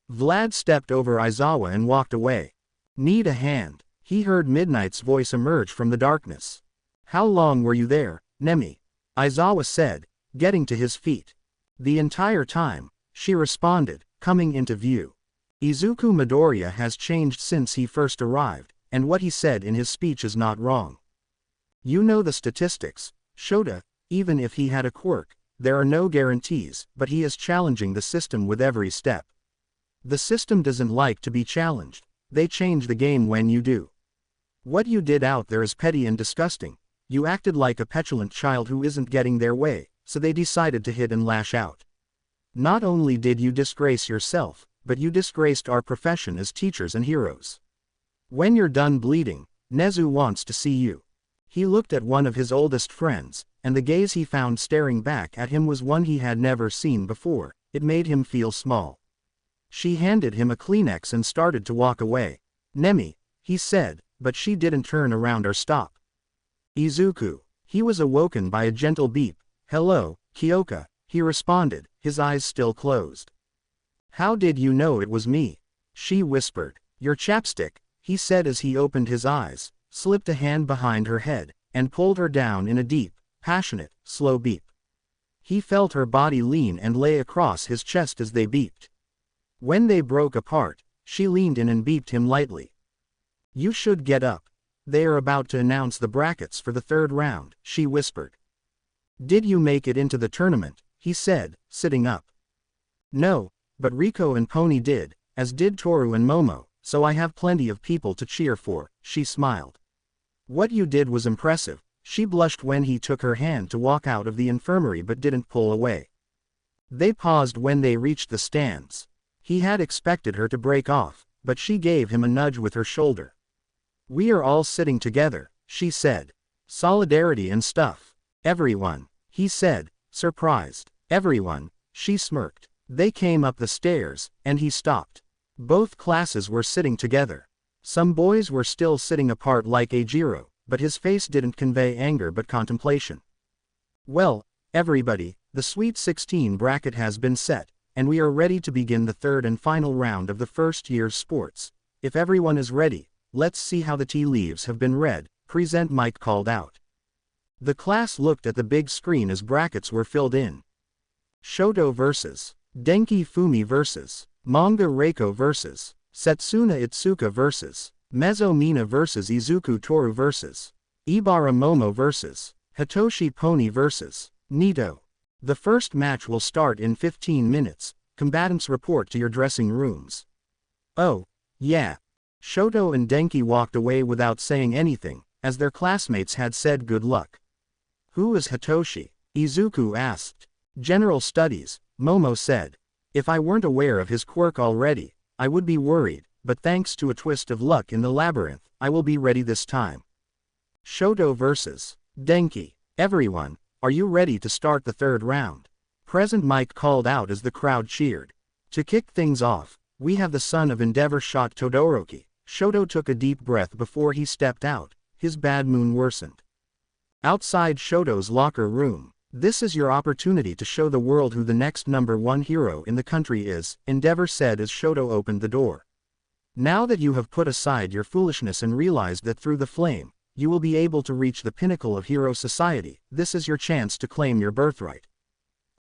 Vlad stepped over Aizawa and walked away. "Need a hand?" He heard Midnight's voice emerge from the darkness. "How long were you there, Nemi?" Aizawa said, getting to his feet. "The entire time," she responded, coming into view. "Izuku Midoriya has changed since he first arrived, and what he said in his speech is not wrong. You know the statistics, Shota, even if he had a quirk, there are no guarantees, but he is challenging the system with every step. The system doesn't like to be challenged, they change the game when you do. What you did out there is petty and disgusting. You acted like a petulant child who isn't getting their way, so they decided to hit and lash out. Not only did you disgrace yourself, but you disgraced our profession as teachers and heroes. When you're done bleeding, Nezu wants to see you." He looked at one of his oldest friends, and the gaze he found staring back at him was one he had never seen before. It made him feel small. She handed him a Kleenex and started to walk away. "Nemi," he said, but she didn't turn around or stop. "Izuku." He was awoken by a gentle beep. "Hello, Kyoka," he responded, his eyes still closed. "How did you know it was me?" she whispered. "Your chapstick," he said as he opened his eyes, slipped a hand behind her head, and pulled her down in a deep, passionate, slow beep. He felt her body lean and lay across his chest as they beeped. When they broke apart, she leaned in and beeped him lightly. "You should get up. They are about to announce the brackets for the third round," she whispered. "Did you make it into the tournament?" he said, sitting up. "No, but Riko and Pony did, as did Toru and Momo, so I have plenty of people to cheer for," she smiled. "What you did was impressive." She blushed when he took her hand to walk out of the infirmary but didn't pull away. They paused when they reached the stands. He had expected her to break off, but she gave him a nudge with her shoulder. "We are all sitting together," she said. "Solidarity and stuff." "Everyone," he said, surprised. "Everyone," she smirked. They came up the stairs, and he stopped. Both classes were sitting together. Some boys were still sitting apart like Ajiro, but his face didn't convey anger but contemplation. Well, everybody, the Sweet 16 bracket has been set, and we are ready to begin the third and final round of the first year's sports. If everyone is ready, let's see how the tea leaves have been read, Present Mike called out. The class looked at the big screen as brackets were filled in. Shoto vs. Denki Fumi vs. Manga Reiko vs. Setsuna Itsuka vs. Mezzo Mina vs. Izuku Toru vs. Ibara Momo vs. Hitoshi Pony vs. Nito. The first match will start in 15 minutes, combatants report to your dressing rooms. Oh, yeah. Shoto and Denki walked away without saying anything, as their classmates had said good luck. Who is Hitoshi? Izuku asked. General Studies, Momo said. If I weren't aware of his quirk already, I would be worried, but thanks to a twist of luck in the labyrinth, I will be ready this time. Shoto vs. Denki. Everyone, are you ready to start the third round? Present Mike called out as the crowd cheered. To kick things off, we have the son of Endeavor shot Todoroki. Shoto took a deep breath before he stepped out, his bad mood worsened. Outside Shoto's locker room, this is your opportunity to show the world who the next #1 hero in the country is, Endeavor said as Shoto opened the door. Now that you have put aside your foolishness and realized that through the flame, you will be able to reach the pinnacle of hero society, this is your chance to claim your birthright.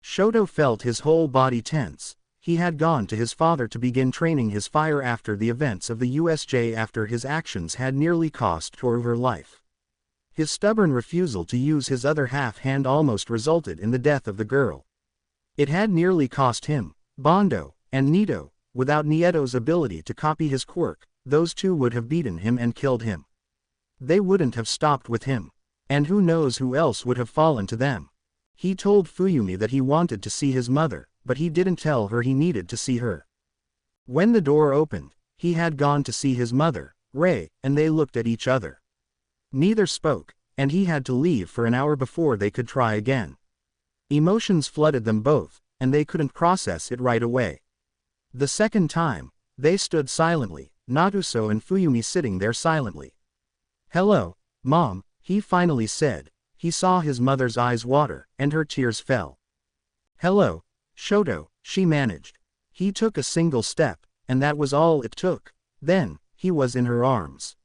Shoto felt his whole body tense. He had gone to his father to begin training his fire after the events of the USJ after his actions had nearly cost Toru her life. His stubborn refusal to use his other half hand almost resulted in the death of the girl. It had nearly cost him, Bondo, and Nito. Without Nieto's ability to copy his quirk, those two would have beaten him and killed him. They wouldn't have stopped with him. And who knows who else would have fallen to them. He told Fuyumi that he wanted to see his mother, but he didn't tell her he needed to see her. When the door opened, he had gone to see his mother, Rei, and they looked at each other. Neither spoke, and he had to leave for an hour before they could try again. Emotions flooded them both, and they couldn't process it right away. The second time, they stood silently, Naruto and Fuyumi sitting there silently. Hello, Mom, he finally said. He saw his mother's eyes water, and her tears fell. Hello, Shoto, she managed. He took a single step, and that was all it took. Then, he was in her arms.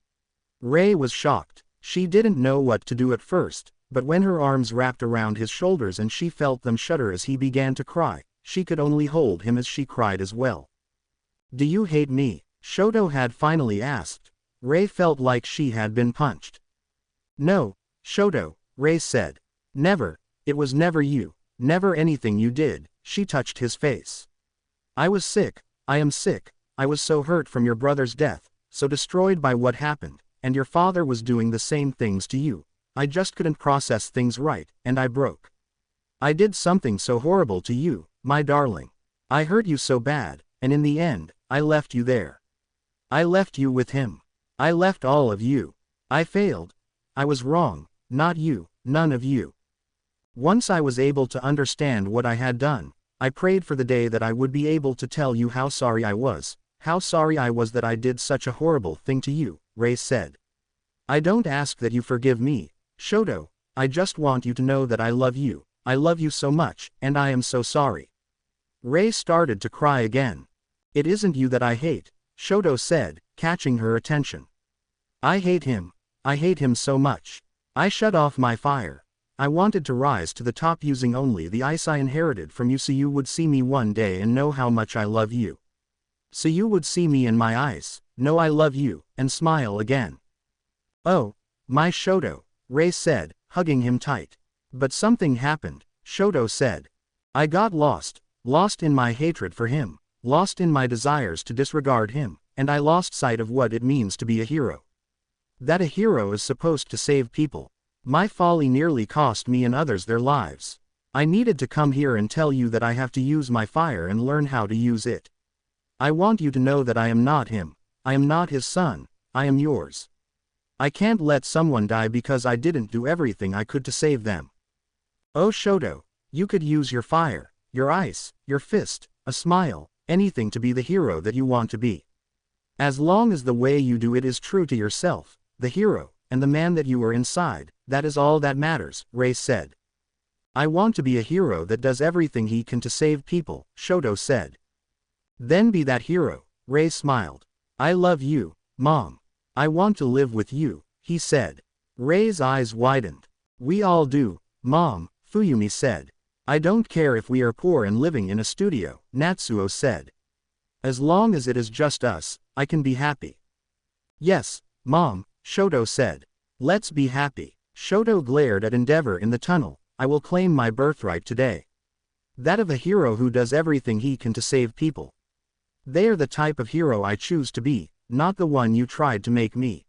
Rei was shocked. She didn't know what to do at first, but when her arms wrapped around his shoulders and she felt them shudder as he began to cry, she could only hold him as she cried as well. Do you hate me? Shoto had finally asked. Rei felt like she had been punched. No, Shoto, Rei said. Never, it was never you, never anything you did. She touched his face. I was sick, I am sick, I was so hurt from your brother's death, so destroyed by what happened, and your father was doing the same things to you. I just couldn't process things right, and I broke. I did something so horrible to you, my darling. I hurt you so bad, and in the end, I left you there. I left you with him. I left all of you. I failed. I was wrong, not you, none of you. Once I was able to understand what I had done, I prayed for the day that I would be able to tell you how sorry I was that I did such a horrible thing to you, Rei said. I don't ask that you forgive me, Shoto, I just want you to know that I love you so much, and I am so sorry. Rei started to cry again. It isn't you that I hate, Shoto said, catching her attention. I hate him so much. I shut off my fire. I wanted to rise to the top using only the ice I inherited from you so you would see me one day and know how much I love you. So you would see me in my eyes, know I love you, and smile again. Oh, my Shoto, Rei said, hugging him tight. But something happened, Shoto said. I got lost in my hatred for him, lost in my desires to disregard him, and I lost sight of what it means to be a hero. That a hero is supposed to save people. My folly nearly cost me and others their lives. I needed to come here and tell you that I have to use my fire and learn how to use it. I want you to know that I am not him. I am not his son. I am yours. I can't let someone die because I didn't do everything I could to save them. Oh Shoto, you could use your fire, your ice, your fist, a smile, anything to be the hero that you want to be. As long as the way you do it is true to yourself, the hero, and the man that you are inside, that is all that matters, Ray said. I want to be a hero that does everything he can to save people, Shoto said. Then be that hero, Ray smiled. I love you, Mom. I want to live with you, he said. Ray's eyes widened. We all do, Mom, Fuyumi said. I don't care if we are poor and living in a studio, Natsuo said. As long as it is just us, I can be happy. Yes, Mom, Shoto said. Let's be happy. Shoto glared at Endeavor in the tunnel. I will claim my birthright today. That of a hero who does everything he can to save people. They are the type of hero I choose to be, not the one you tried to make me.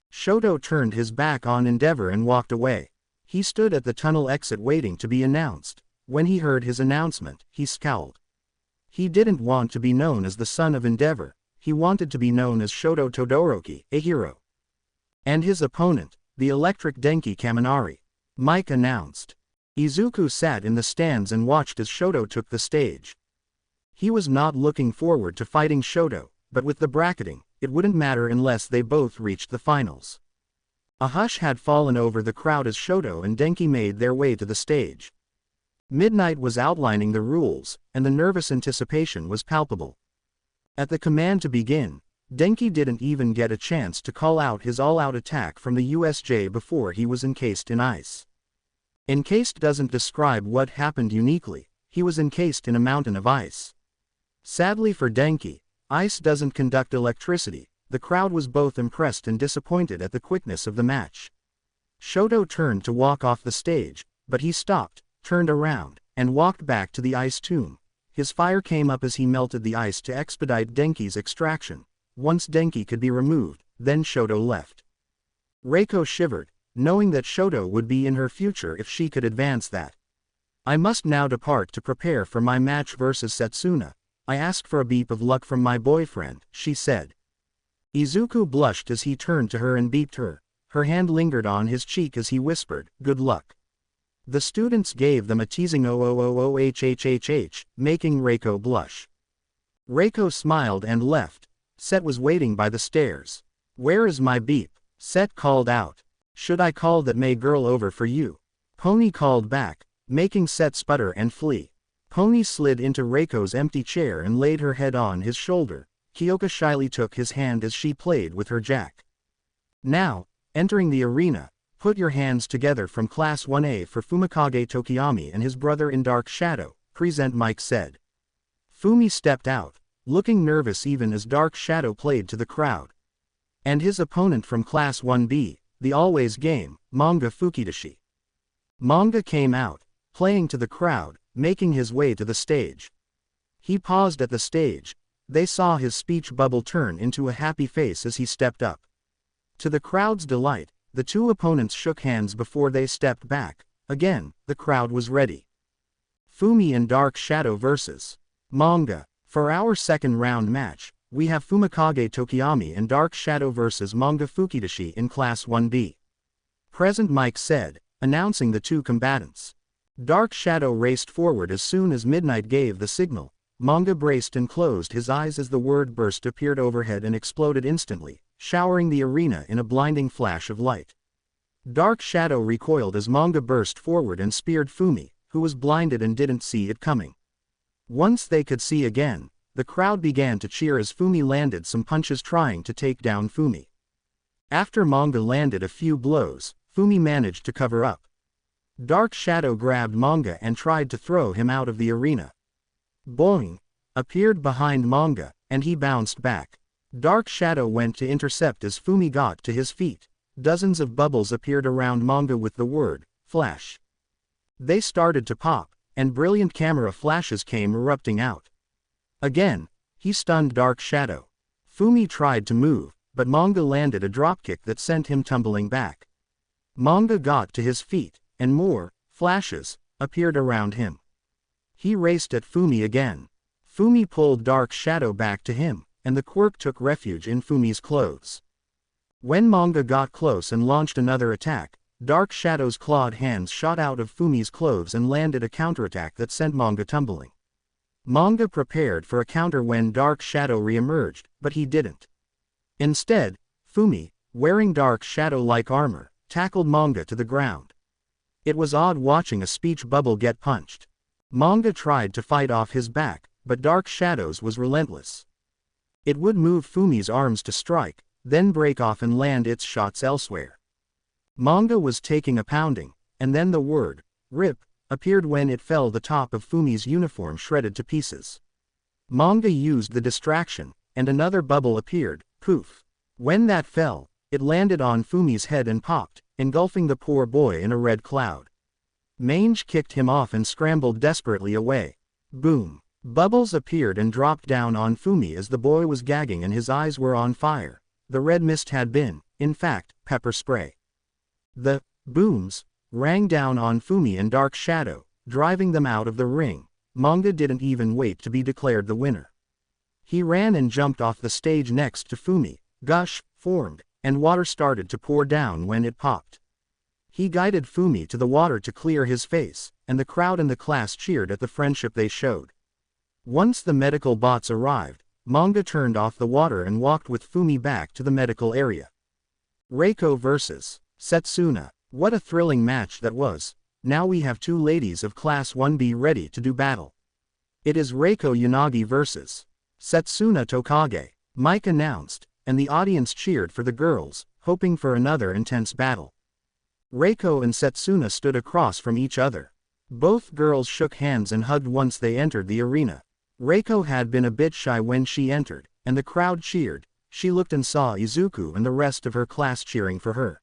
Shoto turned his back on Endeavor and walked away. He stood at the tunnel exit waiting to be announced. When he heard his announcement, he scowled. He didn't want to be known as the son of Endeavor, he wanted to be known as Shoto Todoroki, a hero. And his opponent, the electric Denki Kaminari. Mike announced. Izuku sat in the stands and watched as Shoto took the stage. He was not looking forward to fighting Shoto, but with the bracketing, it wouldn't matter unless they both reached the finals. A hush had fallen over the crowd as Shoto and Denki made their way to the stage. Midnight was outlining the rules, and the nervous anticipation was palpable. At the command to begin, Denki didn't even get a chance to call out his all-out attack from the USJ before he was encased in ice. Encased doesn't describe what happened uniquely, he was encased in a mountain of ice. Sadly for Denki, ice doesn't conduct electricity. The crowd was both impressed and disappointed at the quickness of the match. Shoto turned to walk off the stage, but he stopped, turned around, and walked back to the ice tomb. His fire came up as he melted the ice to expedite Denki's extraction. Once Denki could be removed, then Shoto left. Reiko shivered, knowing that Shoto would be in her future if she could advance that. I must now depart to prepare for my match versus Setsuna. I asked for a beep of luck from my boyfriend, she said. Izuku blushed as he turned to her and beeped her. Her hand lingered on his cheek as he whispered, good luck. The students gave them a teasing oh, making Reiko blush. Reiko smiled and left. Set was waiting by the stairs. Where is my beep? Set called out. Should I call that May girl over for you? Pony called back, making Set sputter and flee. Pony slid into Reiko's empty chair and laid her head on his shoulder. Kyoka shyly took his hand as she played with her jack. Now, entering the arena, put your hands together from Class 1A for Fumikage Tokiyami and his brother in Dark Shadow, present Mike said. Fumi stepped out, looking nervous even as Dark Shadow played to the crowd. And his opponent from Class 1B, the always game, Manga Fukidashi. Manga came out, playing to the crowd, making his way to the stage. He paused at the stage. They saw his speech bubble turn into a happy face as he stepped up. To the crowd's delight, the two opponents shook hands before they stepped back. Again, the crowd was ready. Fumi and Dark Shadow vs. Manga. For our second round match, we have Fumikage Tokiyami and Dark Shadow vs. Manga Fukidashi in Class 1B. Present Mike said, announcing the two combatants. Dark Shadow raced forward as soon as Midnight gave the signal. Manga braced and closed his eyes as the word burst appeared overhead and exploded instantly, showering the arena in a blinding flash of light. Dark Shadow recoiled as Manga burst forward and speared Fumi, who was blinded and didn't see it coming. Once they could see again, the crowd began to cheer as Fumi landed some punches trying to take down Fumi. After Manga landed a few blows, Fumi managed to cover up. Dark Shadow grabbed Manga and tried to throw him out of the arena. Boing! Appeared behind Manga, and he bounced back. Dark Shadow went to intercept as Fumi got to his feet. Dozens of bubbles appeared around Manga with the word, flash. They started to pop, and brilliant camera flashes came erupting out. Again, he stunned Dark Shadow. Fumi tried to move, but Manga landed a dropkick that sent him tumbling back. Manga got to his feet, and more flashes appeared around him. He raced at Fumi again. Fumi pulled Dark Shadow back to him, and the quirk took refuge in Fumi's clothes. When Manga got close and launched another attack, Dark Shadow's clawed hands shot out of Fumi's clothes and landed a counterattack that sent Manga tumbling. Manga prepared for a counter when Dark Shadow re-emerged, but he didn't. Instead, Fumi, wearing dark shadow-like armor, tackled Manga to the ground. It was odd watching a speech bubble get punched. Manga tried to fight off his back, but Dark Shadows was relentless. It would move Fumi's arms to strike, then break off and land its shots elsewhere. Manga was taking a pounding, and then the word, "rip," appeared when it fell. The top of Fumi's uniform shredded to pieces. Manga used the distraction, and another bubble appeared, poof. When that fell, it landed on Fumi's head and popped, engulfing the poor boy in a red cloud. Mange kicked him off and scrambled desperately away. Boom! Bubbles appeared and dropped down on Fumi as the boy was gagging and his eyes were on fire. The red mist had been, in fact, pepper spray. The booms rang down on Fumi and Dark Shadow, driving them out of the ring. Manga didn't even wait to be declared the winner. He ran and jumped off the stage next to Fumi. Gush formed, and water started to pour down when it popped. He guided Fumi to the water to clear his face, and the crowd and the class cheered at the friendship they showed. Once the medical bots arrived, Manga turned off the water and walked with Fumi back to the medical area. Reiko vs. Setsuna. What a thrilling match that was. Now we have two ladies of Class 1B ready to do battle. It is Reiko Yanagi vs. Setsuna Tokage, Mike announced, and the audience cheered for the girls, hoping for another intense battle. Reiko and Setsuna stood across from each other. Both girls shook hands and hugged once they entered the arena. Reiko had been a bit shy when she entered, and the crowd cheered. She looked and saw Izuku and the rest of her class cheering for her.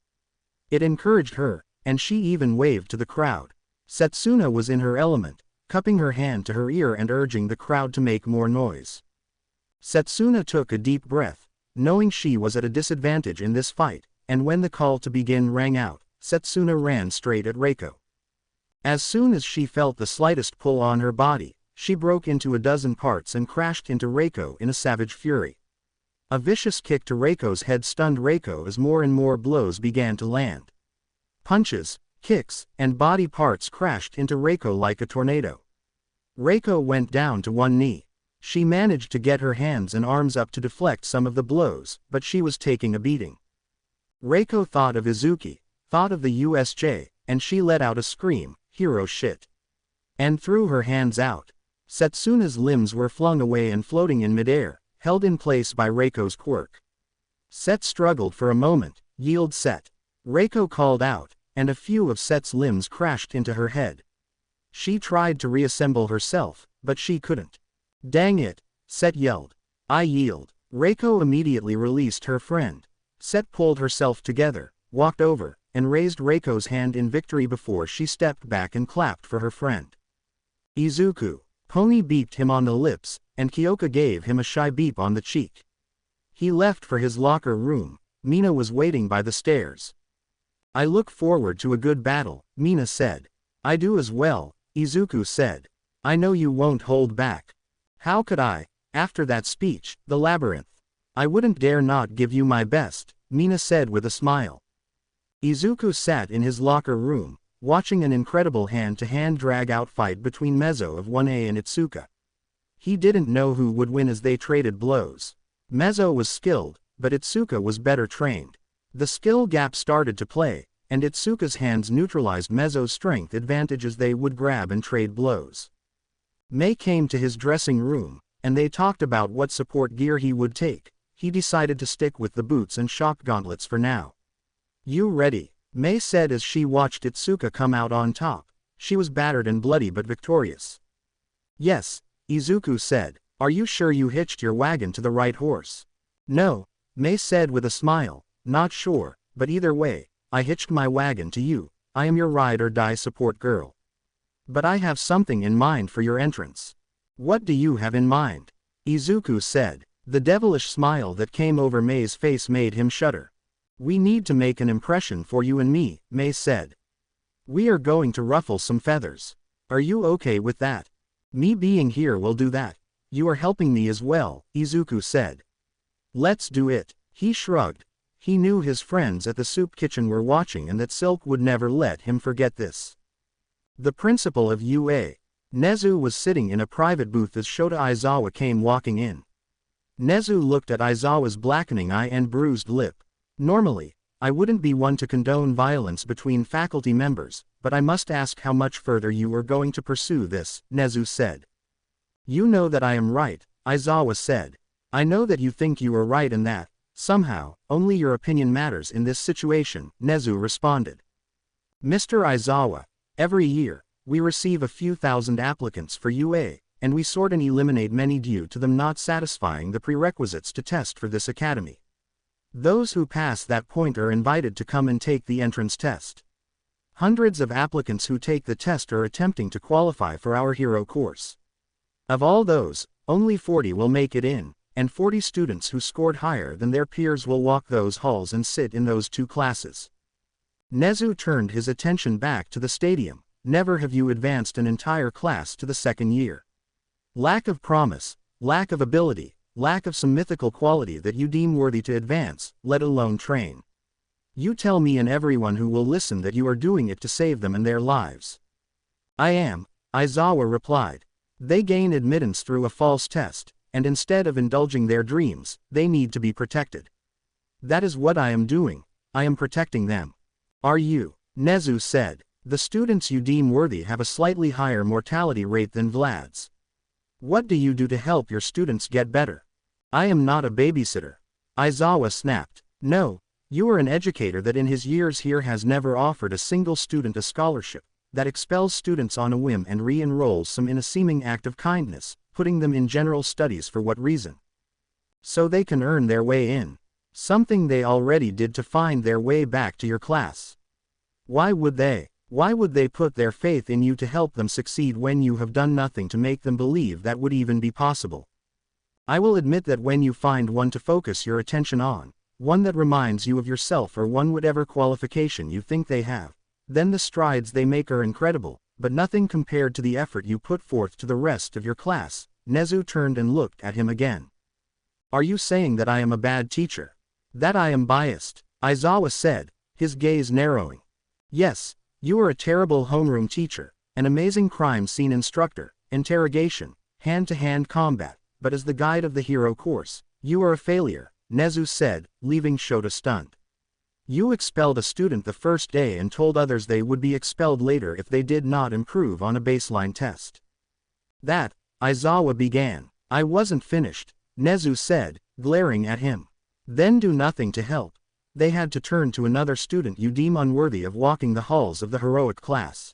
It encouraged her, and she even waved to the crowd. Setsuna was in her element, cupping her hand to her ear and urging the crowd to make more noise. Setsuna took a deep breath, knowing she was at a disadvantage in this fight, and when the call to begin rang out, Setsuna ran straight at Reiko. As soon as she felt the slightest pull on her body, she broke into a dozen parts and crashed into Reiko in a savage fury. A vicious kick to Reiko's head stunned Reiko as more and more blows began to land. Punches, kicks, and body parts crashed into Reiko like a tornado. Reiko went down to one knee. She managed to get her hands and arms up to deflect some of the blows, but she was taking a beating. Reiko thought of Izuki, thought of the USJ, and she let out a scream, "Hero shit," and threw her hands out. Setsuna's limbs were flung away and floating in midair, held in place by Reiko's quirk. Set struggled for a moment, "Yield Set." Reiko called out, and a few of Set's limbs crashed into her head. She tried to reassemble herself, but she couldn't. "Dang it," Set yelled. "I yield." Reiko immediately released her friend. Set pulled herself together, walked over, and raised Reiko's hand in victory before she stepped back and clapped for her friend. Izuku. Pony beeped him on the lips, and Kyoka gave him a shy beep on the cheek. He left for his locker room. Mina was waiting by the stairs. "I look forward to a good battle," Mina said. "I do as well," Izuku said. "I know you won't hold back." "How could I, after that speech, the labyrinth? I wouldn't dare not give you my best," Mina said with a smile. Izuku sat in his locker room, watching an incredible hand-to-hand drag-out fight between Mezzo of 1A and Itsuka. He didn't know who would win as they traded blows. Mezzo was skilled, but Itsuka was better trained. The skill gap started to play, and Itsuka's hands neutralized Mezzo's strength advantage as they would grab and trade blows. Mei came to his dressing room, and they talked about what support gear he would take. He decided to stick with the boots and shock gauntlets for now. "You ready?" Mei said as she watched Itsuka come out on top. She was battered and bloody but victorious. "Yes," Izuku said. "Are you sure you hitched your wagon to the right horse?" "No," Mei said with a smile. "Not sure, but either way, I hitched my wagon to you. I am your ride-or-die support girl. But I have something in mind for your entrance." "What do you have in mind?" Izuku said. The devilish smile that came over Mei's face made him shudder. "We need to make an impression for you and me," Mei said. "We are going to ruffle some feathers. Are you okay with that?" "Me being here will do that. You are helping me as well," Izuku said. "Let's do it." He shrugged. He knew his friends at the soup kitchen were watching and that Silk would never let him forget this. The principal of UA, Nezu, was sitting in a private booth as Shota Aizawa came walking in. Nezu looked at Aizawa's blackening eye and bruised lip. Normally, I wouldn't be one to condone violence between faculty members, but I must ask how much further you are going to pursue this, Nezu said. You know that I am right, Aizawa said. I know that you think you are right and that, somehow, only your opinion matters in this situation, Nezu responded. Mr. Aizawa, every year, we receive a few thousand applicants for UA, and we sort and eliminate many due to them not satisfying the prerequisites to test for this academy. Those who pass that point are invited to come and take the entrance test. Hundreds of applicants who take the test are attempting to qualify for our hero course. Of all those, only 40 will make it in, and 40 students who scored higher than their peers will walk those halls and sit in those 2 classes. Nezu turned his attention back to the stadium. Never have you advanced an entire class to the 2nd year. Lack of promise, lack of ability, lack of some mythical quality that you deem worthy to advance, let alone train. You tell me and everyone who will listen that you are doing it to save them and their lives. I am, Aizawa replied. They gain admittance through a false test, and instead of indulging their dreams, they need to be protected. That is what I am doing, I am protecting them. Are you? Nezu said. The students you deem worthy have a slightly higher mortality rate than Vlad's. What do you do to help your students get better? I am not a babysitter. Aizawa snapped. No, you are an educator that in his years here has never offered a single student a scholarship, that expels students on a whim and re-enrolls some in a seeming act of kindness, putting them in general studies for what reason? So they can earn their way in. Something they already did to find their way back to your class. Why would they? Why would they put their faith in you to help them succeed when you have done nothing to make them believe that would even be possible? I will admit that when you find one to focus your attention on, one that reminds you of yourself or one whatever qualification you think they have, then the strides they make are incredible, but nothing compared to the effort you put forth to the rest of your class. Nezu turned and looked at him again. Are you saying that I am a bad teacher? That I am biased? Aizawa said, his gaze narrowing. Yes. You are a terrible homeroom teacher, an amazing crime scene instructor, interrogation, hand-to-hand combat, but as the guide of the hero course, you are a failure, Nezu said, leaving Shota stunned. You expelled a student the first day and told others they would be expelled later if they did not improve on a baseline test. That, Aizawa began. I wasn't finished, Nezu said, glaring at him. Then do nothing to help. They had to turn to another student you deem unworthy of walking the halls of the heroic class.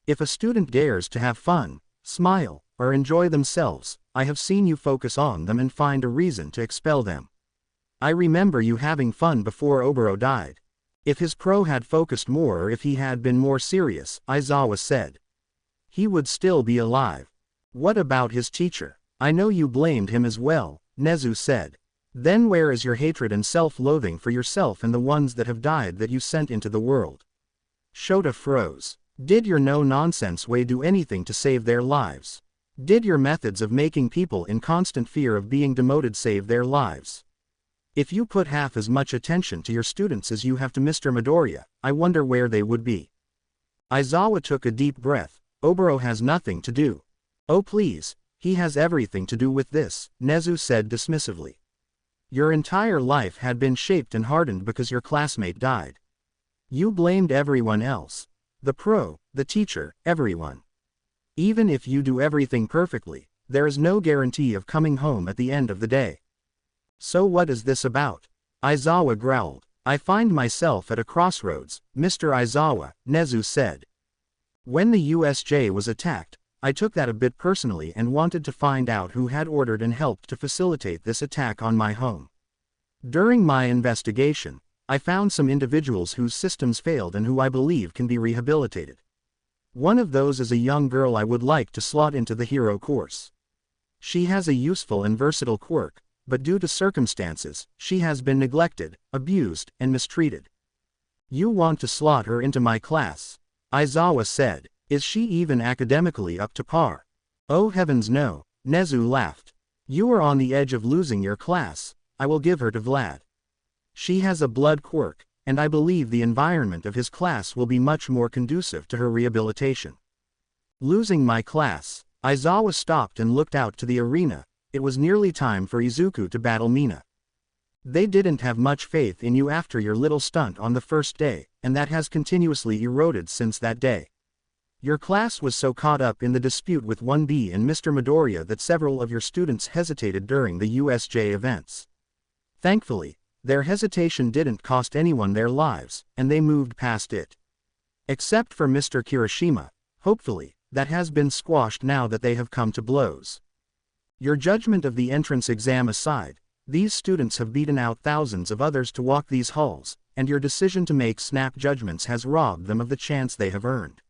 If a student dares to have fun, smile, or enjoy themselves, I have seen you focus on them and find a reason to expel them. I remember you having fun before Oboro died. If his pro had focused more or if he had been more serious, Aizawa said, he would still be alive. What about his teacher? I know you blamed him as well, Nezu said. Then where is your hatred and self-loathing for yourself and the ones that have died that you sent into the world? Shota froze. Did your no-nonsense way do anything to save their lives? Did your methods of making people in constant fear of being demoted save their lives? If you put half as much attention to your students as you have to Mr. Midoriya, I wonder where they would be. Aizawa took a deep breath. Oboro has nothing to do. Oh please, he has everything to do with this, Nezu said dismissively. Your entire life had been shaped and hardened because your classmate died. You blamed everyone else. The pro, the teacher, everyone. Even if you do everything perfectly, there is no guarantee of coming home at the end of the day. So what is this about? Aizawa growled. I find myself at a crossroads, Mr. Aizawa, Nezu said. When the USJ was attacked, I took that a bit personally and wanted to find out who had ordered and helped to facilitate this attack on my home. During my investigation, I found some individuals whose systems failed and who I believe can be rehabilitated. One of those is a young girl I would like to slot into the hero course. She has a useful and versatile quirk, but due to circumstances, she has been neglected, abused, and mistreated. You want to slot her into my class? Aizawa said. Is she even academically up to par? Oh heavens no, Nezu laughed. You are on the edge of losing your class. I will give her to Vlad. She has a blood quirk, and I believe the environment of his class will be much more conducive to her rehabilitation. Losing my class? Aizawa stopped and looked out to the arena. it was nearly time for Izuku to battle Mina. They didn't have much faith in you after your little stunt on the first day, and that has continuously eroded since that day. Your class was so caught up in the dispute with 1B and Mr. Midoriya that several of your students hesitated during the USJ events. Thankfully, their hesitation didn't cost anyone their lives, and they moved past it. Except for Mr. Kirishima, hopefully, that has been squashed now that they have come to blows. Your judgment of the entrance exam aside, these students have beaten out thousands of others to walk these halls, and your decision to make snap judgments has robbed them of the chance they have earned.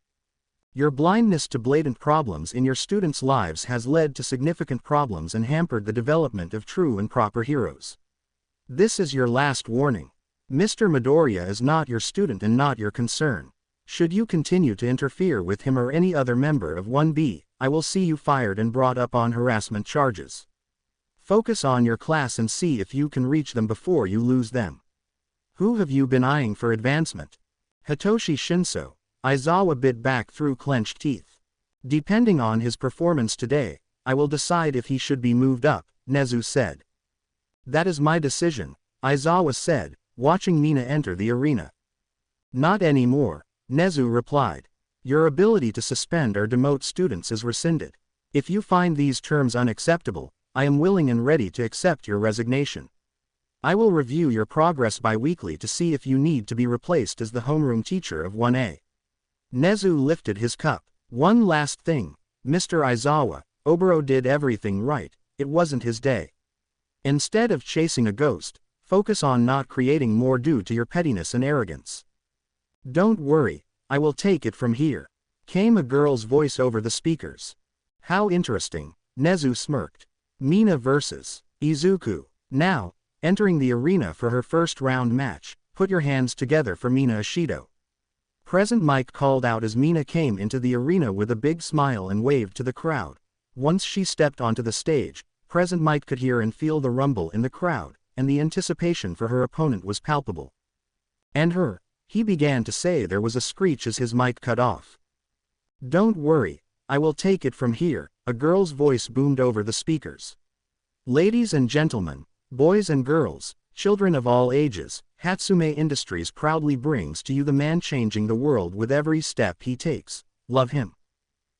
Your blindness to blatant problems in your students' lives has led to significant problems and hampered the development of true and proper heroes. This is your last warning. Mr. Midoriya is not your student and not your concern. Should you continue to interfere with him or any other member of 1B, I will see you fired and brought up on harassment charges. Focus on your class and see if you can reach them before you lose them. Who have you been eyeing for advancement? Hitoshi Shinso. Aizawa bit back through clenched teeth. Depending on his performance today, I will decide if he should be moved up, Nezu said. That is my decision, Aizawa said, watching Mina enter the arena. Not anymore, Nezu replied. Your ability to suspend or demote students is rescinded. If you find these terms unacceptable, I am willing and ready to accept your resignation. I will review your progress bi-weekly to see if you need to be replaced as the homeroom teacher of 1A. Nezu lifted his cup. One last thing, Mr. Aizawa, Oboro did everything right, it wasn't his day. Instead of chasing a ghost, focus on not creating more due to your pettiness and arrogance. Don't worry, I will take it from here, came a girl's voice over the speakers. How interesting, Nezu smirked. Mina vs. Izuku. Now, entering the arena for her first round match, put your hands together for Mina Ishido. Present Mike called out as Mina came into the arena with a big smile and waved to the crowd. Once she stepped onto the stage, Present Mike could hear and feel the rumble in the crowd, and the anticipation for her opponent was palpable. And her, he began to say. There was a screech as his mic cut off. Don't worry, I will take it from here, a girl's voice boomed over the speakers. Ladies and gentlemen, boys and girls, children of all ages, Hatsume Industries proudly brings to you the man changing the world with every step he takes. Love him.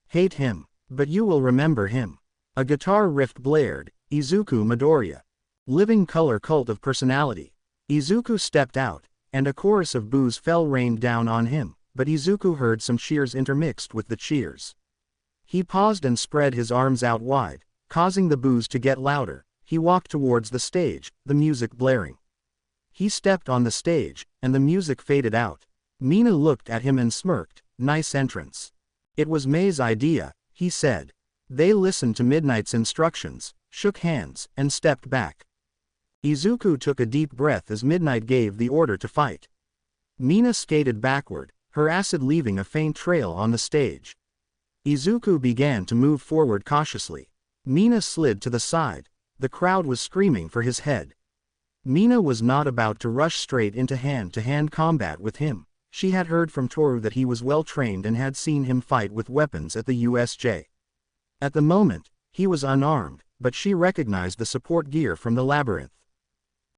Hate him, but you will remember him. A guitar riff blared, Izuku Midoriya. Living color cult of personality. Izuku stepped out, and a chorus of boos rained down on him, but Izuku heard some cheers intermixed with the cheers. He paused and spread his arms out wide, causing the boos to get louder. He walked towards the stage, the music blaring. He stepped on the stage, and the music faded out. Mina looked at him and smirked. Nice entrance. It was Mei's idea, he said. They listened to Midnight's instructions, shook hands, and stepped back. Izuku took a deep breath as Midnight gave the order to fight. Mina skated backward, her acid leaving a faint trail on the stage. Izuku began to move forward cautiously. Mina slid to the side. The crowd was screaming for his head. Mina was not about to rush straight into hand-to-hand combat with him. She had heard from Toru that he was well trained and had seen him fight with weapons at the USJ. At the moment, he was unarmed, but she recognized the support gear from the labyrinth.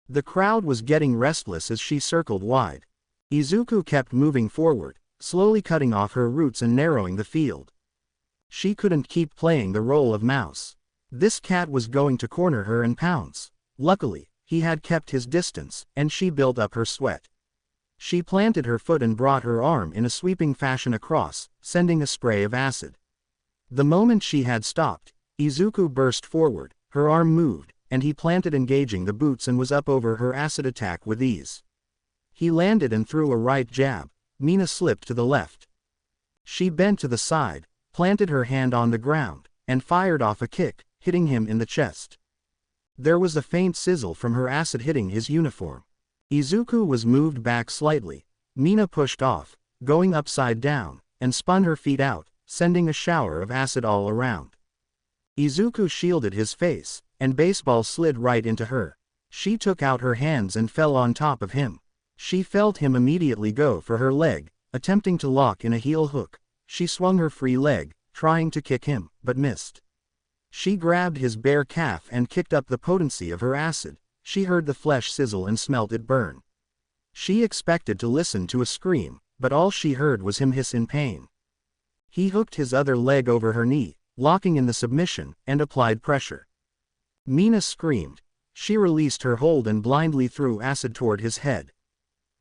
The crowd was getting restless as she circled wide. Izuku kept moving forward, slowly cutting off her routes and narrowing the field. She couldn't keep playing the role of mouse. This cat was going to corner her and pounce. Luckily, he had kept his distance, and she built up her sweat. She planted her foot and brought her arm in a sweeping fashion across, sending a spray of acid. The moment she had stopped, Izuku burst forward, her arm moved, and he planted engaging the boots and was up over her acid attack with ease. He landed and threw a right jab. Mina slipped to the left. She bent to the side, planted her hand on the ground, and fired off a kick, hitting him in the chest. There was a faint sizzle from her acid hitting his uniform. Izuku was moved back slightly. Mina pushed off, going upside down, and spun her feet out, sending a shower of acid all around. Izuku shielded his face, and baseball slid right into her. She took out her hands and fell on top of him. She felt him immediately go for her leg, attempting to lock in a heel hook. She swung her free leg, trying to kick him, but missed. She grabbed his bare calf and kicked up the potency of her acid. She heard the flesh sizzle and smelt it burn. She expected to listen to a scream, but all she heard was him hiss in pain. He hooked his other leg over her knee, locking in the submission, and applied pressure. Mina screamed. She released her hold and blindly threw acid toward his head.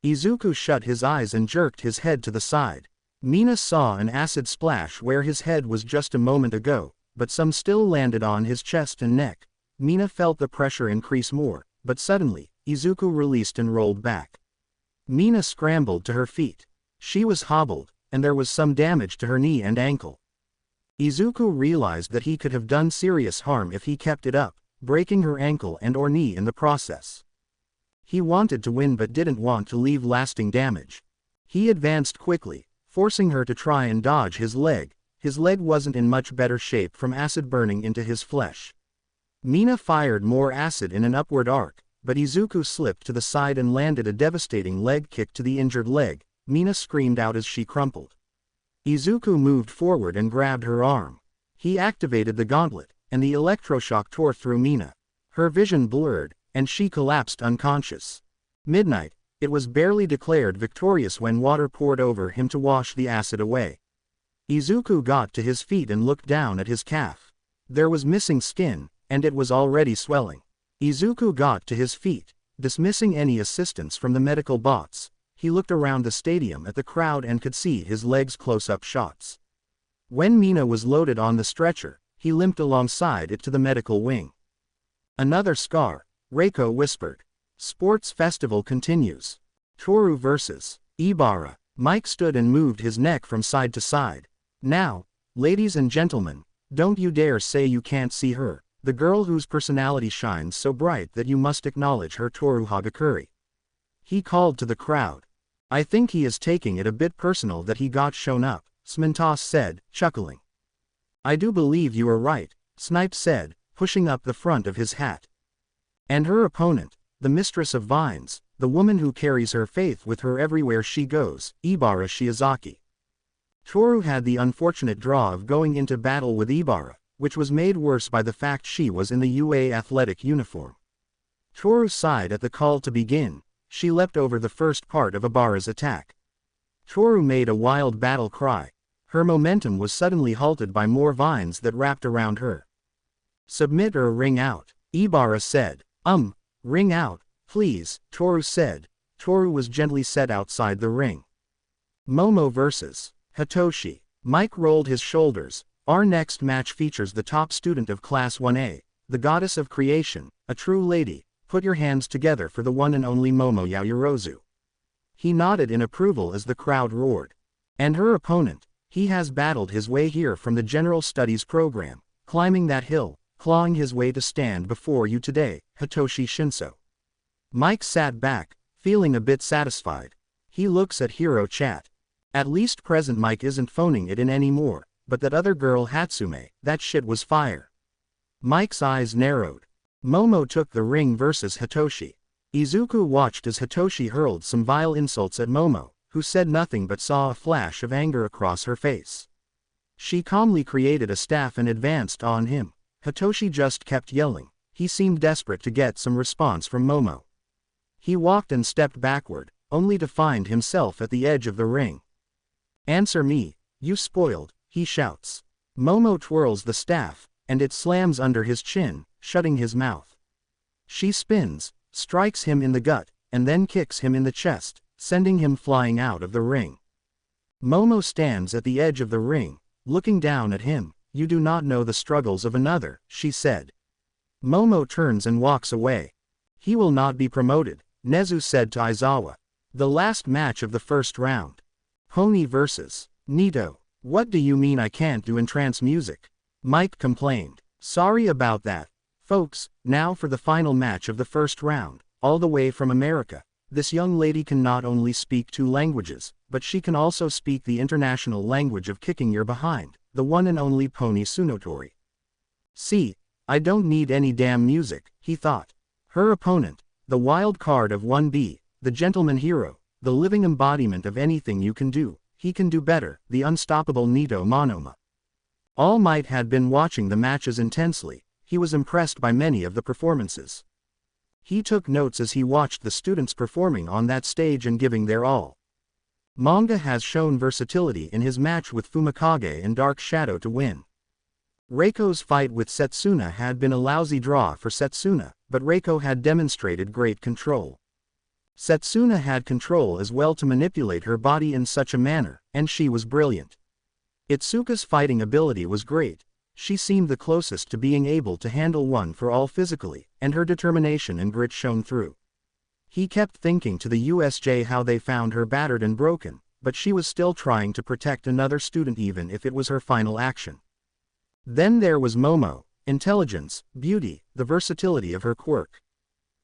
Izuku shut his eyes and jerked his head to the side. Mina saw an acid splash where his head was just a moment ago, but some still landed on his chest and neck. Mina felt the pressure increase more, but suddenly, Izuku released and rolled back. Mina scrambled to her feet. She was hobbled, and there was some damage to her knee and ankle. Izuku realized that he could have done serious harm if he kept it up, breaking her ankle and/or knee in the process. He wanted to win but didn't want to leave lasting damage. He advanced quickly, forcing her to try and dodge his leg. His leg wasn't in much better shape from acid burning into his flesh. Mina fired more acid in an upward arc, but Izuku slipped to the side and landed a devastating leg kick to the injured leg. Mina screamed out as she crumpled. Izuku moved forward and grabbed her arm. He activated the gauntlet, and the electroshock tore through Mina. Her vision blurred, and she collapsed unconscious. Midnight, it was barely declared victorious when water poured over him to wash the acid away. Izuku got to his feet and looked down at his calf. There was missing skin, and it was already swelling. Izuku got to his feet, dismissing any assistance from the medical bots. He looked around the stadium at the crowd and could see his legs' close-up shots. When Mina was loaded on the stretcher, he limped alongside it to the medical wing. Another scar, Reiko whispered. Sports festival continues. Toru vs. Ibara. Mike stood and moved his neck from side to side. Now, ladies and gentlemen, don't you dare say you can't see her, the girl whose personality shines so bright that you must acknowledge her, Toru Hagakure. He called to the crowd. I think he is taking it a bit personal that he got shown up, Smintos said, chuckling. I do believe you are right, Snipe said, pushing up the front of his hat. And her opponent, the mistress of vines, the woman who carries her faith with her everywhere she goes, Ibara Shiozaki. Toru had the unfortunate draw of going into battle with Ibara, which was made worse by the fact she was in the UA athletic uniform. Toru sighed at the call to begin. She leapt over the first part of Ibara's attack. Toru made a wild battle cry. Her momentum was suddenly halted by more vines that wrapped around her. Submit or ring out, Ibara said. Ring out, please, Toru said. Toru was gently set outside the ring. Momo vs. Hitoshi. Mike rolled his shoulders. Our next match features the top student of Class 1A, the goddess of creation, a true lady. Put your hands together for the one and only Momo Yaoyorozu. He nodded in approval as the crowd roared. And her opponent, he has battled his way here from the General Studies program, climbing that hill, clawing his way to stand before you today, Hitoshi Shinso. Mike sat back, feeling a bit satisfied. He looks at Hero Chat. At least present Mike isn't phoning it in anymore, but that other girl Hatsume, that shit was fire. Mike's eyes narrowed. Momo took the ring versus Hitoshi. Izuku watched as Hitoshi hurled some vile insults at Momo, who said nothing but saw a flash of anger across her face. She calmly created a staff and advanced on him. Hitoshi just kept yelling. He seemed desperate to get some response from Momo. He walked and stepped backward, only to find himself at the edge of the ring. Answer me, you spoiled, he shouts. Momo twirls the staff, and it slams under his chin, shutting his mouth. She spins, strikes him in the gut, and then kicks him in the chest, sending him flying out of the ring. Momo stands at the edge of the ring, looking down at him. You do not know the struggles of another, she said. Momo turns and walks away. He will not be promoted, Nezu said to Aizawa. The last match of the first round. Pony vs. Nito. What do you mean I can't do entrance music? Mike complained. Sorry about that. Folks, now for the final match of the first round, all the way from America. This young lady can not only speak 2 languages, but she can also speak the international language of kicking your behind, the one and only Pony Tsunotori. See, I don't need any damn music, he thought. Her opponent, the wild card of 1B, the gentleman hero, the living embodiment of anything you can do, he can do better, the unstoppable Nito Monoma. All Might had been watching the matches intensely. He was impressed by many of the performances. He took notes as he watched the students performing on that stage and giving their all. Manga has shown versatility in his match with Fumikage and Dark Shadow to win. Reiko's fight with Setsuna had been a lousy draw for Setsuna, but Reiko had demonstrated great control. Setsuna had control as well to manipulate her body in such a manner, and she was brilliant. Itsuka's fighting ability was great. She seemed the closest to being able to handle one for all physically, and her determination and grit shone through. He kept thinking to the USJ how they found her battered and broken, but she was still trying to protect another student even if it was her final action. Then there was Momo, intelligence, beauty, the versatility of her quirk.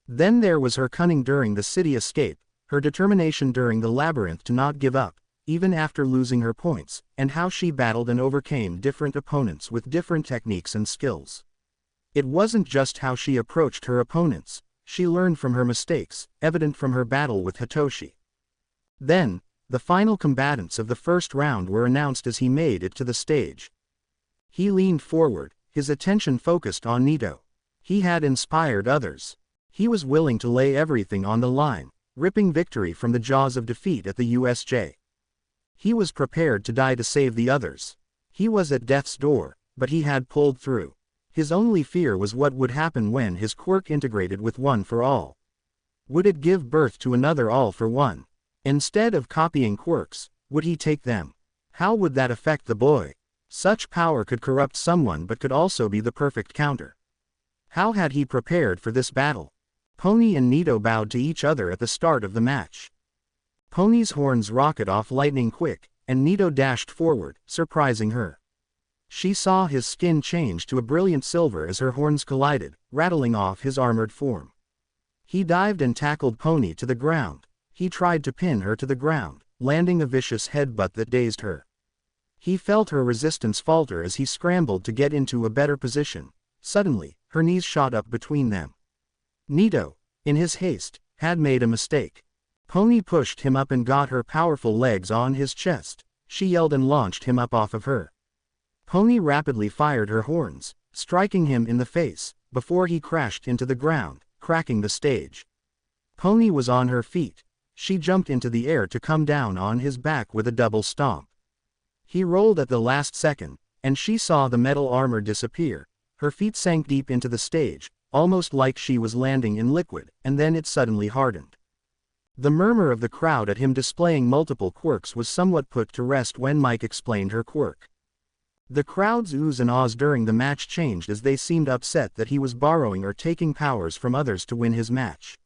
Then there was her cunning during the city escape, her determination during the labyrinth to not give up, even after losing her points, and how she battled and overcame different opponents with different techniques and skills. It wasn't just how she approached her opponents, she learned from her mistakes, evident from her battle with Hitoshi. Then, the final combatants of the first round were announced as he made it to the stage. He leaned forward, his attention focused on Nito. He had inspired others. He was willing to lay everything on the line, ripping victory from the jaws of defeat at the USJ. He was prepared to die to save the others. He was at death's door, but he had pulled through. His only fear was what would happen when his quirk integrated with One for All. Would it give birth to another All for One? Instead of copying quirks, would he take them? How would that affect the boy? Such power could corrupt someone but could also be the perfect counter. How had he prepared for this battle? Pony and Nito bowed to each other at the start of the match. Pony's horns rocket off lightning quick, and Nito dashed forward, surprising her. She saw his skin change to a brilliant silver as her horns collided, rattling off his armored form. He dived and tackled Pony to the ground. He tried to pin her to the ground, landing a vicious headbutt that dazed her. He felt her resistance falter as he scrambled to get into a better position. Suddenly, her knees shot up between them. Nito, in his haste, had made a mistake. Pony pushed him up and got her powerful legs on his chest. She yelled and launched him up off of her. Pony rapidly fired her horns, striking him in the face, before he crashed into the ground, cracking the stage. Pony was on her feet. She jumped into the air to come down on his back with a double stomp. He rolled at the last second, and she saw the metal armor disappear. Her feet sank deep into the stage, almost like she was landing in liquid, and then it suddenly hardened. The murmur of the crowd at him displaying multiple quirks was somewhat put to rest when Mike explained her quirk. The crowd's oohs and ahs during the match changed as they seemed upset that he was borrowing or taking powers from others to win his match.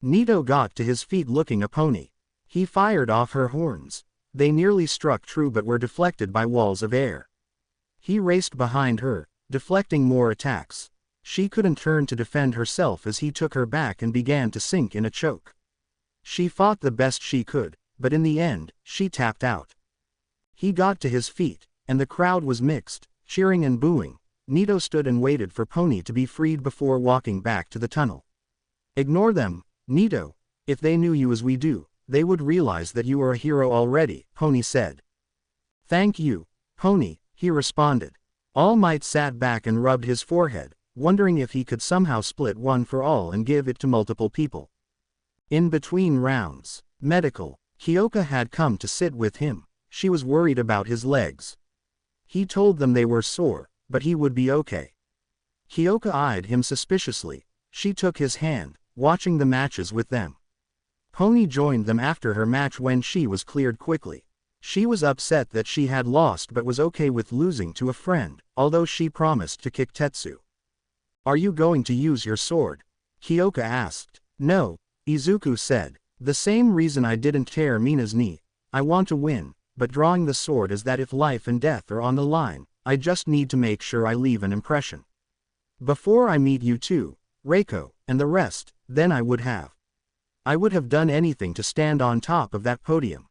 Nito got to his feet looking at Pony. He fired off her horns. They nearly struck true but were deflected by walls of air. He raced behind her, deflecting more attacks. She couldn't turn to defend herself as he took her back and began to sink in a choke. She fought the best she could, but in the end, she tapped out. He got to his feet, and the crowd was mixed, cheering and booing. Nito stood and waited for Pony to be freed before walking back to the tunnel. Ignore them, Nito. If they knew you as we do, they would realize that you are a hero already, Pony said. Thank you, Pony, he responded. All Might sat back and rubbed his forehead, wondering if he could somehow split One for All and give it to multiple people. In between rounds, medical, Kyoka had come to sit with him. She was worried about his legs. He told them they were sore, but he would be okay. Kyoka eyed him suspiciously. She took his hand, watching the matches with them. Pony joined them after her match when she was cleared quickly. She was upset that she had lost but was okay with losing to a friend, although she promised to kick Tetsu. Are you going to use your sword? Kyoka asked. No, Izuku said. The same reason I didn't tear Mina's knee. I want to win, but drawing the sword is that if life and death are on the line, I just need to make sure I leave an impression. Before I meet you two, Reiko, and the rest, then I would have done anything to stand on top of that podium.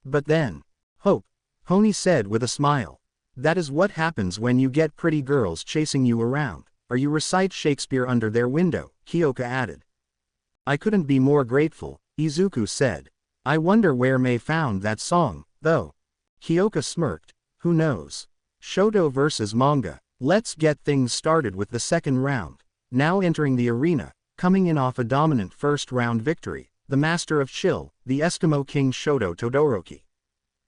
But then, hope, Pony said with a smile. That is what happens when you get pretty girls chasing you around, or you recite Shakespeare under their window, Kyoka added. I couldn't be more grateful, Izuku said. I wonder where Mei found that song, though. Kyoka smirked. Who knows? Shoto vs. Manga. Let's get things started with the second round. Now entering the arena, coming in off a dominant first round victory, the master of chill, the Eskimo King Shoto Todoroki.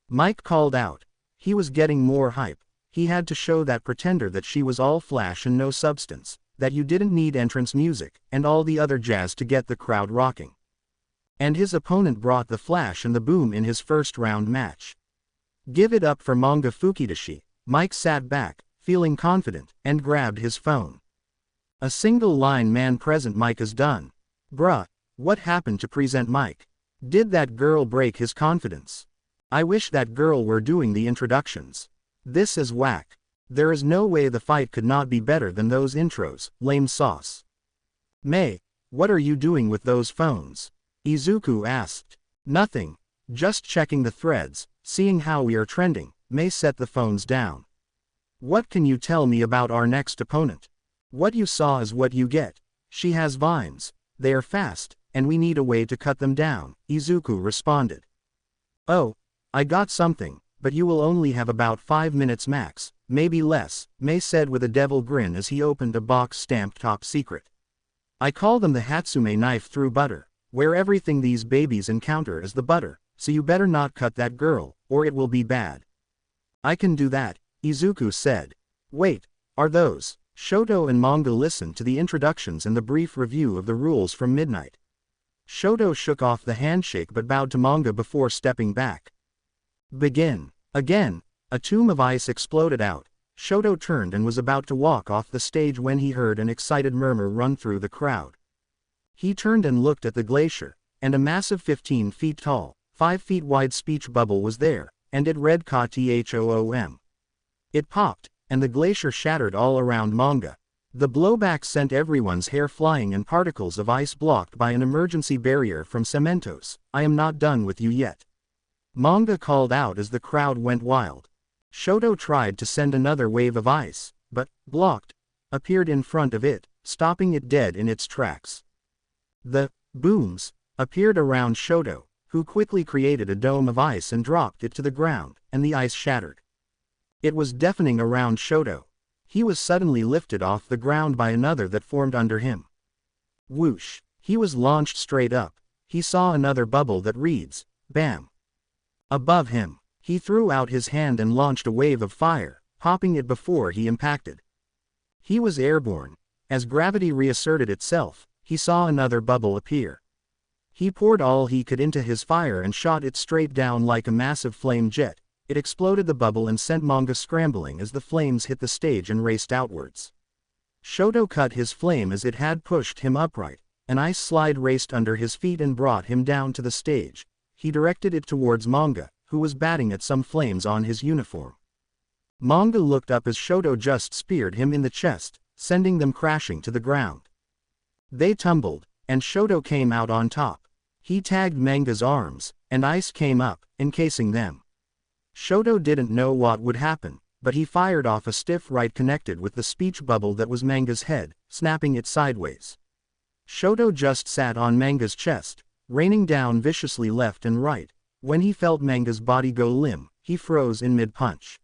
Mike called out. He was getting more hype. He had to show that pretender that she was all flash and no substance, that you didn't need entrance music, and all the other jazz to get the crowd rocking. And his opponent brought the flash and the boom in his first round match. Give it up for Manga Fukidashi. Mike sat back, feeling confident, and grabbed his phone. A single line man present Mike is done. Bruh, what happened to present Mike? Did that girl break his confidence? I wish that girl were doing the introductions. This is whack. There is no way the fight could not be better than those intros, lame sauce. May, what are you doing with those phones? Izuku asked. Nothing. Just checking the threads, seeing how we are trending. May set the phones down. What can you tell me about our next opponent? What you saw is what you get. She has vines. They are fast, and we need a way to cut them down, Izuku responded. Oh, I got something, but you will only have about 5 minutes max, maybe less, May said with a devil grin as he opened a box stamped top secret. I call them the Hatsume knife through butter, where everything these babies encounter is the butter, so you better not cut that girl, or it will be bad. I can do that, Izuku said. Wait, are those? Shoto and Manga listened to the introductions and the brief review of the rules from midnight. Shoto shook off the handshake but bowed to Manga before stepping back. Begin. Again, a tomb of ice exploded out. Shoto turned and was about to walk off the stage when he heard an excited murmur run through the crowd. He turned and looked at the glacier, and a massive 15 feet tall, 5 feet wide speech bubble was there, and it read KATHOOM. It popped, and the glacier shattered all around Manga. The blowback sent everyone's hair flying and particles of ice blocked by an emergency barrier from Cementos. I am not done with you yet. Manga called out as the crowd went wild. Shoto tried to send another wave of ice, but, blocked, appeared in front of it, stopping it dead in its tracks. The booms appeared around Shoto, who quickly created a dome of ice and dropped it to the ground, and the ice shattered. It was deafening around Shoto. He was suddenly lifted off the ground by another that formed under him. Whoosh! He was launched straight up. He saw another bubble that reads, BAM! Above him, he threw out his hand and launched a wave of fire, popping it before he impacted. He was airborne. As gravity reasserted itself, he saw another bubble appear. He poured all he could into his fire and shot it straight down like a massive flame jet. It exploded the bubble and sent Manga scrambling as the flames hit the stage and raced outwards. Shoto cut his flame as it had pushed him upright. An ice slide raced under his feet and brought him down to the stage. He directed it towards Manga, who was batting at some flames on his uniform. Manga looked up as Shoto just speared him in the chest, sending them crashing to the ground. They tumbled, and Shoto came out on top. He tagged Manga's arms, and ice came up, encasing them. Shoto didn't know what would happen, but he fired off a stiff right connected with the speech bubble that was Manga's head, snapping it sideways. Shoto just sat on Manga's chest, raining down viciously left and right. When he felt Manga's body go limp, he froze in mid-punch.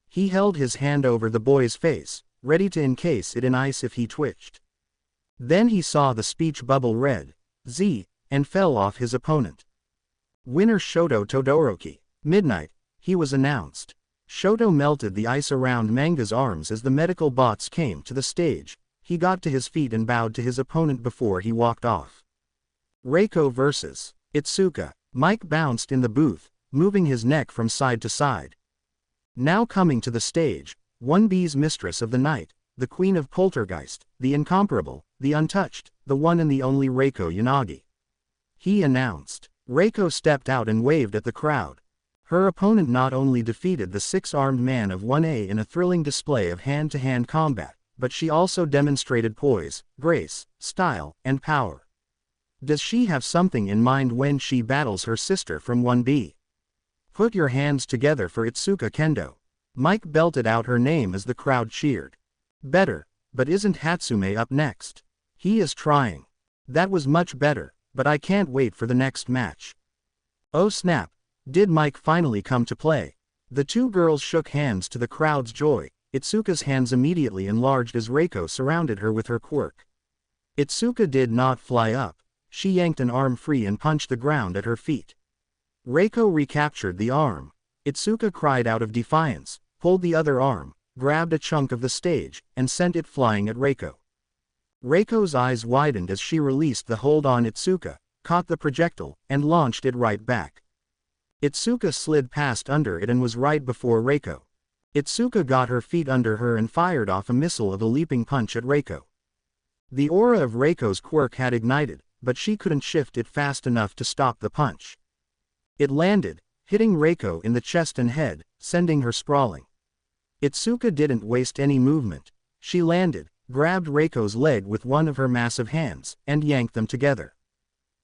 He held his hand over the boy's face, ready to encase it in ice if he twitched. Then he saw the speech bubble read, Z, and fell off his opponent. Winner Shoto Todoroki. Midnight, he was announced. Shoto melted the ice around Manga's arms as the medical bots came to the stage. He got to his feet and bowed to his opponent before he walked off. Reiko vs. Itsuka. Mike bounced in the booth, moving his neck from side to side. Now coming to the stage, 1B's mistress of the night, the queen of Poltergeist, the incomparable, the untouched, the one and the only Reiko Yanagi. He announced. Reiko stepped out and waved at the crowd. Her opponent not only defeated the 6-armed man of 1A in a thrilling display of hand-to-hand combat, but she also demonstrated poise, grace, style, and power. Does she have something in mind when she battles her sister from 1B? Put your hands together for Itsuka Kendo. Mike belted out her name as the crowd cheered. Better, but isn't Hatsume up next? He is trying. That was much better, but I can't wait for the next match. Oh snap, did Mike finally come to play? The two girls shook hands to the crowd's joy. Itsuka's hands immediately enlarged as Reiko surrounded her with her quirk. Itsuka did not fly up. She yanked an arm free and punched the ground at her feet. Reiko recaptured the arm. Itsuka cried out of defiance, pulled the other arm, grabbed a chunk of the stage, and sent it flying at Reiko. Reiko's eyes widened as she released the hold on Itsuka, caught the projectile, and launched it right back. Itsuka slid past under it and was right before Reiko. Itsuka got her feet under her and fired off a missile of a leaping punch at Reiko. The aura of Reiko's quirk had ignited, but she couldn't shift it fast enough to stop the punch. It landed, hitting Reiko in the chest and head, sending her sprawling. Itsuka didn't waste any movement. She landed, grabbed Reiko's leg with one of her massive hands, and yanked them together.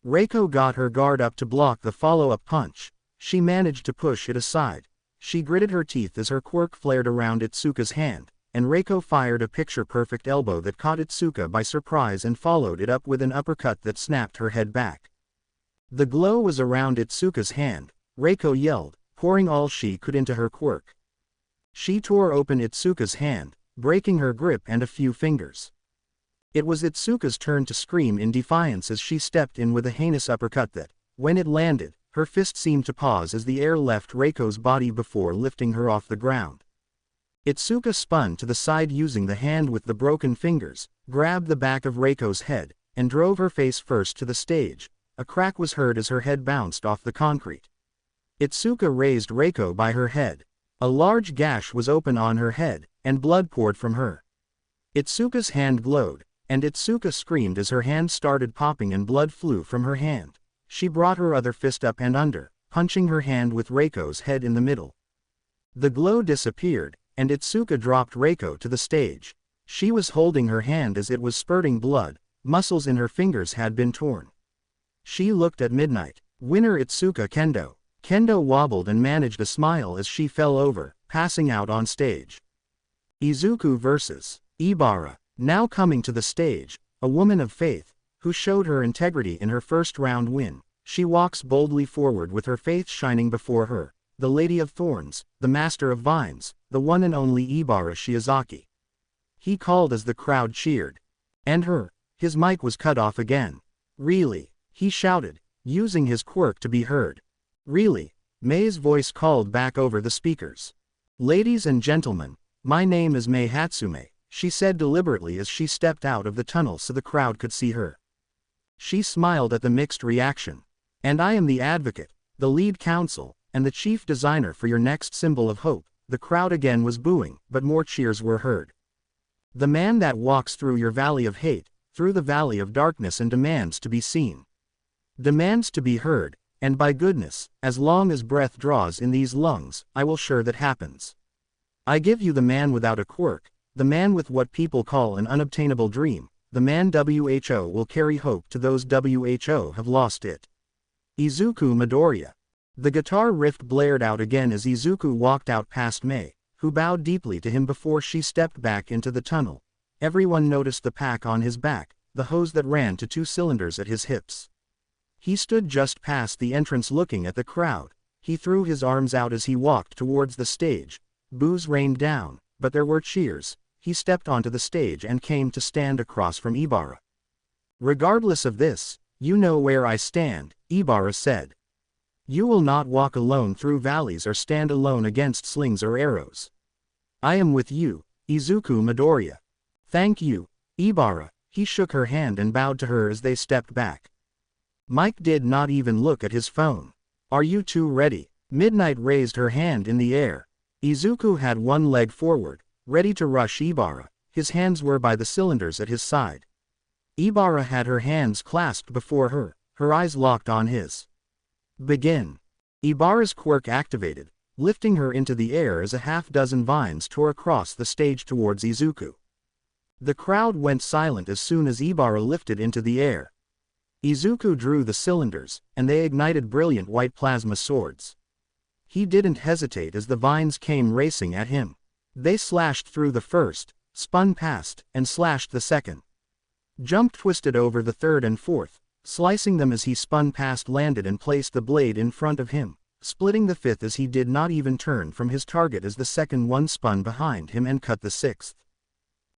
Reiko got her guard up to block the follow-up punch. She managed to push it aside. She gritted her teeth as her quirk flared around Itsuka's hand, and Reiko fired a picture-perfect elbow that caught Itsuka by surprise and followed it up with an uppercut that snapped her head back. The glow was around Itsuka's hand. Reiko yelled, pouring all she could into her quirk. She tore open Itsuka's hand, breaking her grip and a few fingers. It was Itsuka's turn to scream in defiance as she stepped in with a heinous uppercut that, when it landed, her fist seemed to pause as the air left Reiko's body before lifting her off the ground. Itsuka spun to the side using the hand with the broken fingers, grabbed the back of Reiko's head, and drove her face first to the stage. A crack was heard as her head bounced off the concrete. Itsuka raised Reiko by her head. A large gash was open on her head, and blood poured from her. Itsuka's hand glowed, and Itsuka screamed as her hand started popping and blood flew from her hand. She brought her other fist up and under, punching her hand with Reiko's head in the middle. The glow disappeared, and Itsuka dropped Reiko to the stage. She was holding her hand as it was spurting blood, muscles in her fingers had been torn. She looked at Midnight. Winner Itsuka Kendo. Kendo wobbled and managed a smile as she fell over, passing out on stage. Izuku vs. Ibara. Now coming to the stage, a woman of faith, who showed her integrity in her first round win. She walks boldly forward with her faith shining before her. The Lady of Thorns, the Master of Vines, the one and only Ibara Shiozaki. He called as the crowd cheered. And her. His mic was cut off again. Really? He shouted, using his quirk to be heard. Really? Mei's voice called back over the speakers. Ladies and gentlemen, my name is Mei Hatsume, she said deliberately as she stepped out of the tunnel so the crowd could see her. She smiled at the mixed reaction. And I am the advocate, the lead counsel, and the chief designer for your next symbol of hope. The crowd again was booing, but more cheers were heard. The man that walks through your valley of hate, through the valley of darkness and demands to be seen. Demands to be heard. And by goodness, as long as breath draws in these lungs, I will sure that happens. I give you the man without a quirk, the man with what people call an unobtainable dream, the man WHO will carry hope to those WHO have lost it. Izuku Midoriya. The guitar riff blared out again as Izuku walked out past Mei, who bowed deeply to him before she stepped back into the tunnel. Everyone noticed the pack on his back, the hose that ran to 2 cylinders at his hips. He stood just past the entrance looking at the crowd. He threw his arms out as he walked towards the stage. Boos rained down, but there were cheers. He stepped onto the stage and came to stand across from Ibara. Regardless of this, you know where I stand, Ibara said. You will not walk alone through valleys or stand alone against slings or arrows. I am with you, Izuku Midoriya. Thank you, Ibara. He shook her hand and bowed to her as they stepped back. Mike did not even look at his phone. Are you two ready? Midnight raised her hand in the air. Izuku had one leg forward, ready to rush Ibara. His hands were by the cylinders at his side. Ibara had her hands clasped before her, her eyes locked on his. Begin. Ibara's quirk activated, lifting her into the air as a half-dozen vines tore across the stage towards Izuku. The crowd went silent as soon as Ibara lifted into the air. Izuku drew the cylinders, and they ignited brilliant white plasma swords. He didn't hesitate as the vines came racing at him. They slashed through the first, spun past, and slashed the second. Jump twisted over the third and fourth, slicing them as he spun past, landed and placed the blade in front of him. splitting the fifth as he did not even turn from his target as the second one spun behind him and cut the sixth.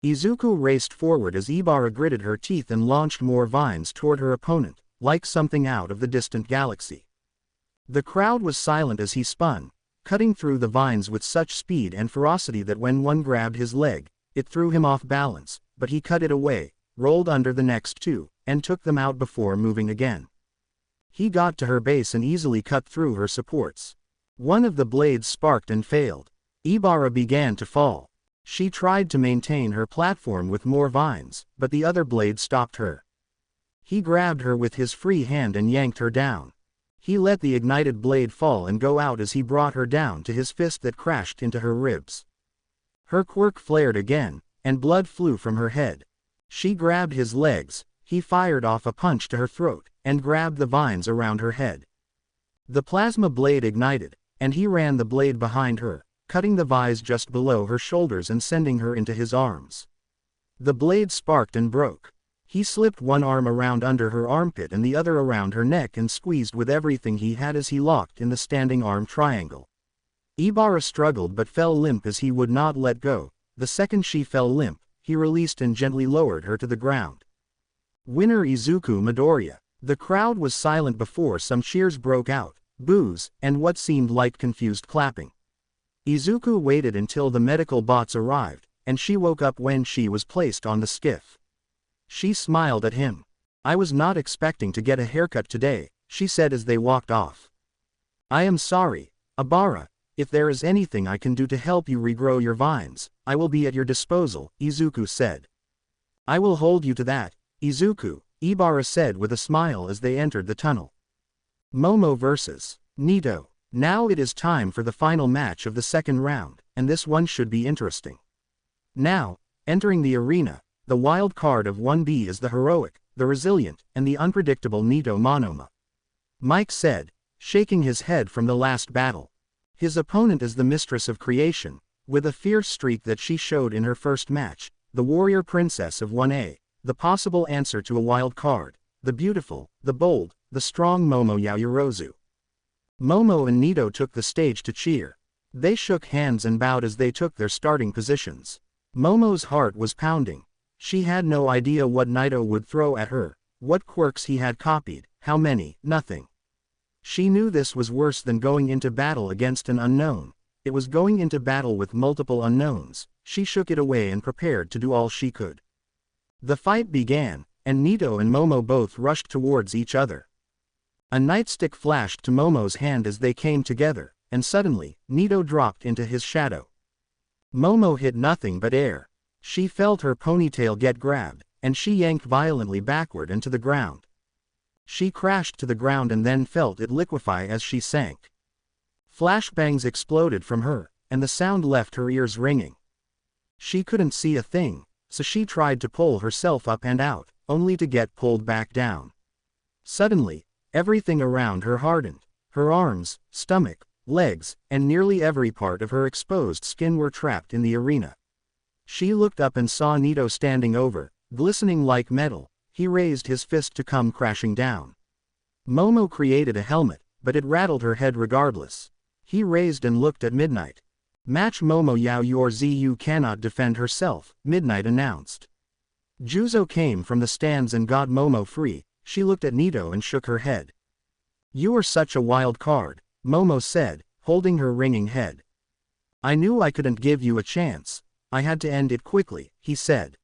Izuku raced forward as Ibara gritted her teeth and launched more vines toward her opponent, like something out of the distant galaxy. The crowd was silent as he spun, cutting through the vines with such speed and ferocity that when one grabbed his leg, it threw him off balance, but he cut it away, rolled under the next two, and took them out before moving again. He got to her base and easily cut through her supports. One of the blades sparked and failed. Ibara began to fall. She tried to maintain her platform with more vines, but the other blade stopped her. He grabbed her with his free hand and yanked her down. He let the ignited blade fall and go out as he brought her down to his fist that crashed into her ribs. Her quirk flared again, and blood flew from her head. She grabbed his legs, he fired off a punch to her throat, and grabbed the vines around her head. The plasma blade ignited, and he ran the blade behind her, cutting the vines just below her shoulders and sending her into his arms. The blade sparked and broke. He slipped one arm around under her armpit and the other around her neck and squeezed with everything he had as he locked in the standing arm triangle. Ibara struggled but fell limp as he would not let go. The second she fell limp, he released and gently lowered her to the ground. Winner Izuku Midoriya. The crowd was silent before some cheers broke out, boos, and what seemed like confused clapping. Izuku waited until the medical bots arrived, and she woke up when she was placed on the skiff. She smiled at him. "I was not expecting to get a haircut today," she said as they walked off. "I am sorry, Ibara. If there is anything I can do to help you regrow your vines, I will be at your disposal," Izuku said. "I will hold you to that, Izuku," Ibara said with a smile as they entered the tunnel. Momo vs. Nito. Now it is time for the final match of the second round, and this one should be interesting. Now, entering the arena, the wild card of 1B is the heroic, the resilient, and the unpredictable Nito Monoma. Mike said, shaking his head from the last battle. His opponent is the mistress of creation, with a fierce streak that she showed in her first match, the warrior princess of 1A, the possible answer to a wild card, the beautiful, the bold, the strong Momo Yaoyorozu. Momo and Nito took the stage to cheer. They shook hands and bowed as they took their starting positions. Momo's heart was pounding. She had no idea what Nito would throw at her, what quirks he had copied, how many, nothing. She knew this was worse than going into battle against an unknown. It was going into battle with multiple unknowns. She shook it away and prepared to do all she could. The fight began, and Nito and Momo both rushed towards each other. A nightstick flashed to Momo's hand as they came together, and suddenly, Nito dropped into his shadow. Momo hit nothing but air. She felt her ponytail get grabbed, and she yanked violently backward and to the ground. She crashed to the ground and then felt it liquefy as she sank. Flashbangs exploded from her, and the sound left her ears ringing. She couldn't see a thing, so she tried to pull herself up and out, only to get pulled back down. Suddenly, everything around her hardened. Her arms, stomach, legs, and nearly every part of her exposed skin were trapped in the arena. She looked up and saw Nito standing over, glistening like metal. He raised his fist to come crashing down. Momo created a helmet, but it rattled her head regardless. He raised and looked at Midnight. "Match Momo Yaoyorozu cannot defend herself," Midnight announced. Juzo came from the stands and got Momo free. She looked at Nito and shook her head. "You are such a wild card," Momo said, holding her ringing head. "I knew I couldn't give you a chance. I had to end it quickly," he said.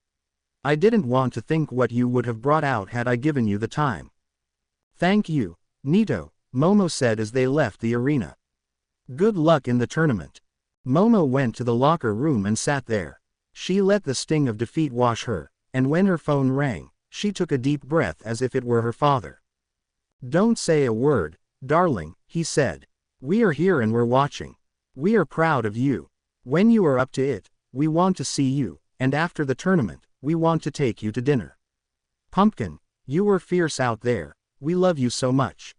"I didn't want to think what you would have brought out had I given you the time." "Thank you, Nito," Momo said as they left the arena. "Good luck in the tournament." Momo went to the locker room and sat there. She let the sting of defeat wash her, and when her phone rang, she took a deep breath as if it were her father. "Don't say a word, darling," he said. "We are here and we're watching. We are proud of you. When you are up to it, we want to see you, and after the tournament, we want to take you to dinner. Pumpkin, you were fierce out there. We love you so much."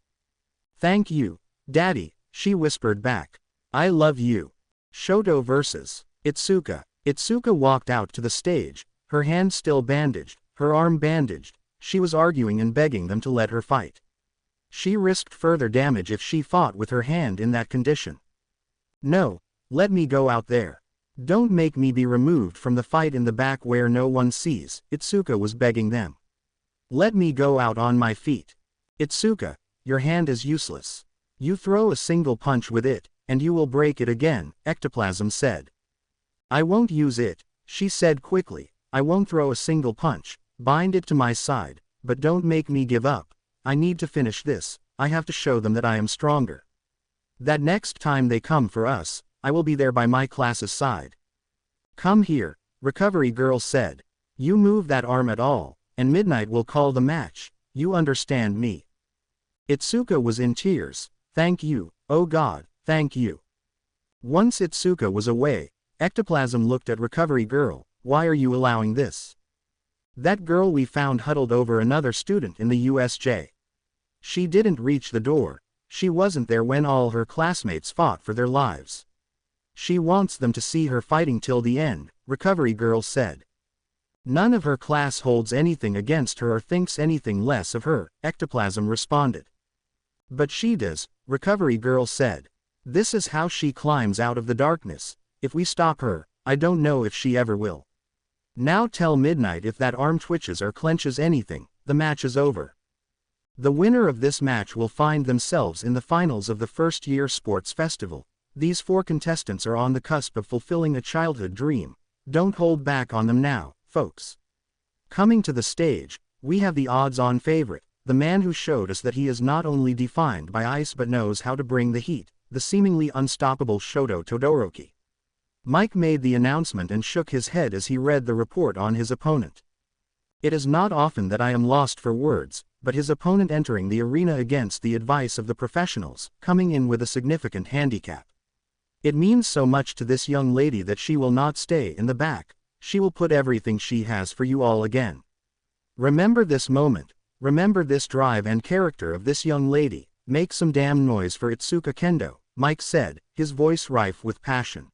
"Thank you, Daddy," she whispered back. "I love you." Shoto vs. Itsuka. Itsuka walked out to the stage, her hand still bandaged, her arm bandaged. She was arguing and begging them to let her fight. She risked further damage if she fought with her hand in that condition. No, let me go out there. Don't make me be removed from the fight in the back where no one sees, Izuku was begging them. Let me go out on my feet. Izuku, your hand is useless. You throw a single punch with it, and you will break it again, Ectoplasm said. I won't use it, she said quickly. I won't throw a single punch. Bind it to my side, but don't make me give up. I need to finish this. I have to show them that I am stronger. That next time they come for us, I will be there by my class's side. Come here, Recovery Girl said. You move that arm at all, and Midnight will call the match. You understand me? Izuku was in tears. Thank you, oh God, thank you. Once Izuku was away, Ectoplasm looked at Recovery Girl. Why are you allowing this? That girl we found huddled over another student in the USJ. She didn't reach the door. She wasn't there when all her classmates fought for their lives. She wants them to see her fighting till the end, Recovery Girl said. None of her class holds anything against her or thinks anything less of her, Ectoplasm responded. But she does, Recovery Girl said. This is how she climbs out of the darkness. If we stop her, I don't know if she ever will. Now tell Midnight if that arm twitches or clenches anything, the match is over. The winner of this match will find themselves in the finals of the first-year sports festival. These 4 contestants are on the cusp of fulfilling a childhood dream. Don't hold back on them now, folks. Coming to the stage, we have the odds-on favorite, the man who showed us that he is not only defined by ice but knows how to bring the heat, the seemingly unstoppable Shoto Todoroki. Mike made the announcement and shook his head as he read the report on his opponent. It is not often that I am lost for words, but his opponent entering the arena against the advice of the professionals, coming in with a significant handicap. It means so much to this young lady that she will not stay in the back. She will put everything she has for you all again. Remember this moment. Remember this drive and character of this young lady. Make some damn noise for Izuku Kendo, Mike said, his voice rife with passion.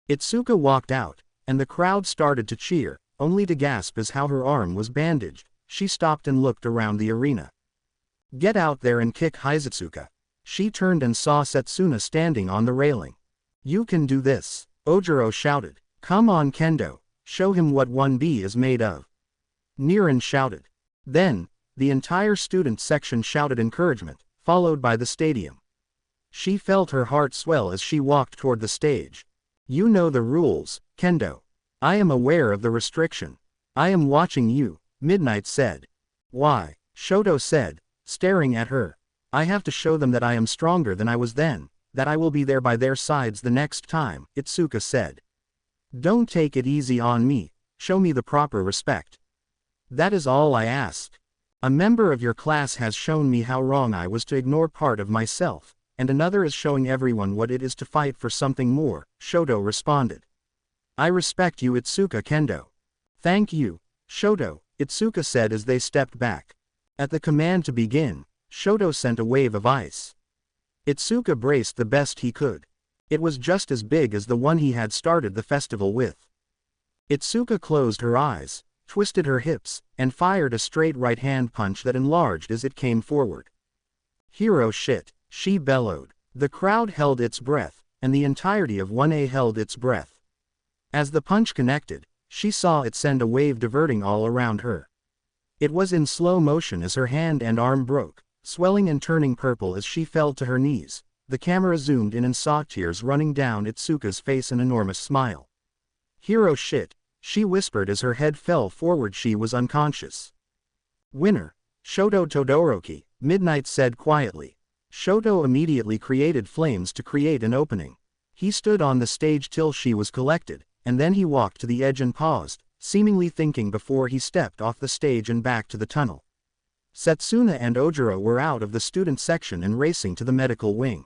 Izuku walked out, and the crowd started to cheer, only to gasp as how her arm was bandaged. She stopped and looked around the arena. Get out there and kick Izuku. She turned and saw Setsuna standing on the railing. You can do this, Ojiro shouted. Come on Kendo, show him what 1B is made of. Niran shouted. Then, the entire student section shouted encouragement, followed by the stadium. She felt her heart swell as she walked toward the stage. You know the rules, Kendo. I am aware of the restriction. I am watching you, Midnight said. Why? Shoto said, staring at her. I have to show them that I am stronger than I was then, that I will be there by their sides the next time, Izuku said. Don't take it easy on me, show me the proper respect. That is all I ask. A member of your class has shown me how wrong I was to ignore part of myself, and another is showing everyone what it is to fight for something more, Shoto responded. I respect you Izuku Kendo. Thank you, Shoto, Izuku said as they stepped back. At the command to begin, Shoto sent a wave of ice. Izuku braced the best he could. It was just as big as the one he had started the festival with. Izuku closed her eyes, twisted her hips, and fired a straight right-hand punch that enlarged as it came forward. Hero shit, she bellowed. The crowd held its breath, and the entirety of 1A held its breath. As the punch connected, she saw it send a wave diverting all around her. It was in slow motion as her hand and arm broke, swelling and turning purple as she fell to her knees. The camera zoomed in and saw tears running down Itsuka's face, an enormous smile. Hero shit, she whispered as her head fell forward. She was unconscious. Winner, Shoto Todoroki, Midnight said quietly. Shoto immediately created flames to create an opening. He stood on the stage till she was collected, and then he walked to the edge and paused, seemingly thinking before he stepped off the stage and back to the tunnel. Setsuna and Ojiro were out of the student section and racing to the medical wing.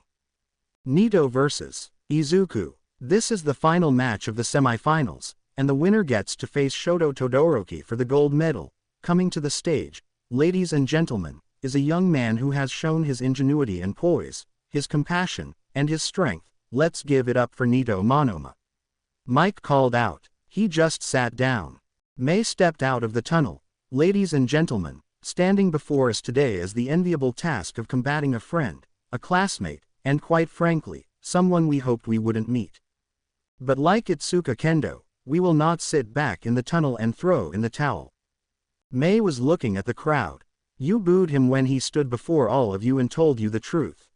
Nito vs. Izuku. This is the final match of the semifinals, and the winner gets to face Shoto Todoroki for the gold medal. Coming to the stage, ladies and gentlemen, is a young man who has shown his ingenuity and poise, his compassion, and his strength. Let's give it up for Nito Monoma. Mike called out. He just sat down. May stepped out of the tunnel. Ladies and gentlemen, standing before us today is the enviable task of combating a friend, a classmate, and quite frankly, someone we hoped we wouldn't meet. But like Itsuka Kendo, we will not sit back in the tunnel and throw in the towel. Mei was looking at the crowd. You booed him when he stood before all of you and told you the truth.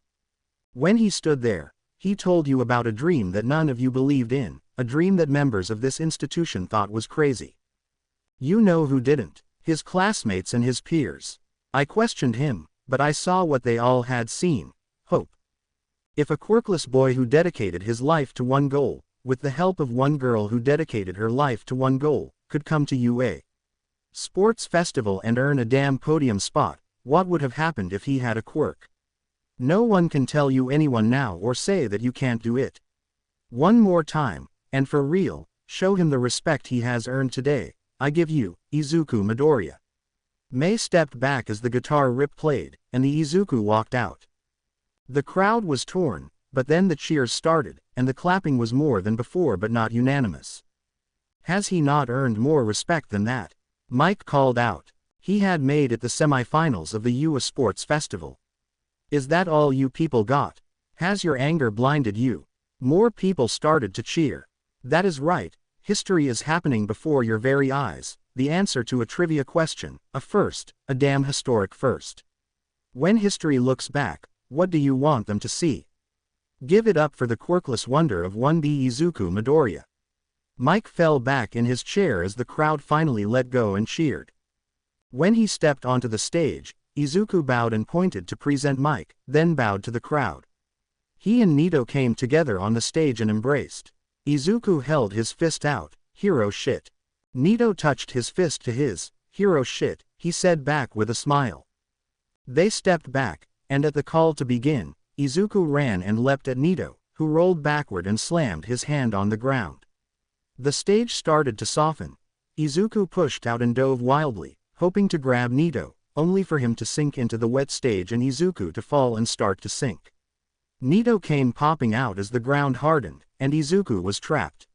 When he stood there, he told you about a dream that none of you believed in, a dream that members of this institution thought was crazy. You know who didn't? His classmates and his peers. I questioned him, but I saw what they all had seen: hope. If a quirkless boy who dedicated his life to one goal, with the help of one girl who dedicated her life to one goal, could come to UA Sports Festival and earn a damn podium spot, what would have happened if he had a quirk? No one can tell you anyone now or say that you can't do it. One more time, and for real, show him the respect he has earned today. I give you, Izuku Midoriya. Mei stepped back as the guitar rip played, and the Izuku walked out. The crowd was torn, but then the cheers started, and the clapping was more than before but not unanimous. Has he not earned more respect than that? Mike called out. He had made it the semi-finals of the UA Sports Festival. Is that all you people got? Has your anger blinded you? More people started to cheer. That is right, history is happening before your very eyes, the answer to a trivia question, a first, a damn historic first. When history looks back, what do you want them to see? Give it up for the quirkless wonder of 1B Izuku Midoriya. Mike fell back in his chair as the crowd finally let go and cheered. When he stepped onto the stage, Izuku bowed and pointed to present Mike, then bowed to the crowd. He and Nito came together on the stage and embraced. Izuku held his fist out, hero shit. Nito touched his fist to his, hero shit, he said back with a smile. They stepped back, and at the call to begin, Izuku ran and leapt at Nito, who rolled backward and slammed his hand on the ground. The stage started to soften. Izuku pushed out and dove wildly, hoping to grab Nito, only for him to sink into the wet stage and Izuku to fall and start to sink. Nito came popping out as the ground hardened, and Izuku was trapped.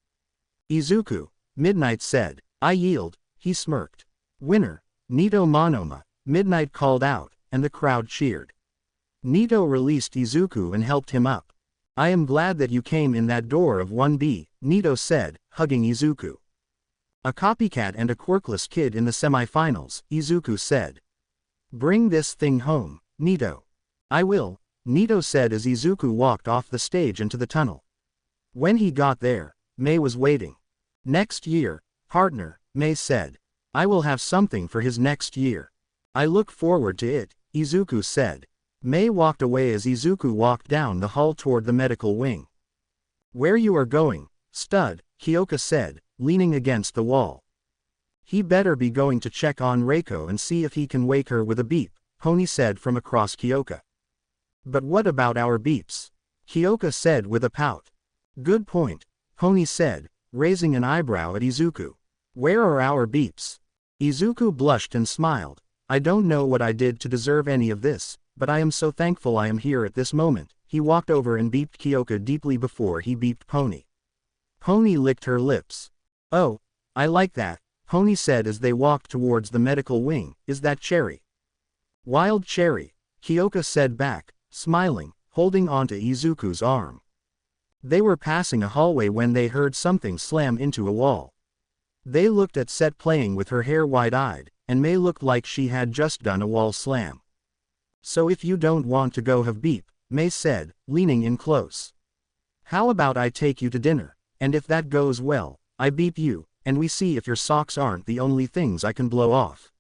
Izuku, Midnight said. I yield, he smirked. Winner, Nito Monoma, Midnight called out, and the crowd cheered. Nito released Izuku and helped him up. I am glad that you came in that door of 1B, Nito said, hugging Izuku. A copycat and a quirkless kid in the semi-finals, Izuku said. Bring this thing home, Nito. I will, Nito said as Izuku walked off the stage into the tunnel. When he got there, Mei was waiting. Next year, partner, Mei said. I will have something for his next year. I look forward to it, Izuku said. Mei walked away as Izuku walked down the hall toward the medical wing. Where you are going, stud, Kyoka said, leaning against the wall. He better be going to check on Reiko and see if he can wake her with a beep, Pony said from across Kyoka. But what about our beeps? Kyoka said with a pout. Good point, Pony said, raising an eyebrow at Izuku. Where are our beeps? Izuku blushed and smiled. I don't know what I did to deserve any of this, but I am so thankful I am here at this moment. He walked over and beeped Kyoka deeply before he beeped Pony. Pony licked her lips. Oh, I like that, Pony said as they walked towards the medical wing. Is that cherry? Wild cherry, Kyoka said back, smiling, holding onto Izuku's arm. They were passing a hallway when they heard something slam into a wall. They looked at Set playing with her hair wide-eyed, and Mei looked like she had just done a wall slam. So if you don't want to go have beep, Mei said, leaning in close. How about I take you to dinner, and if that goes well, I beep you, and we see if your socks aren't the only things I can blow off.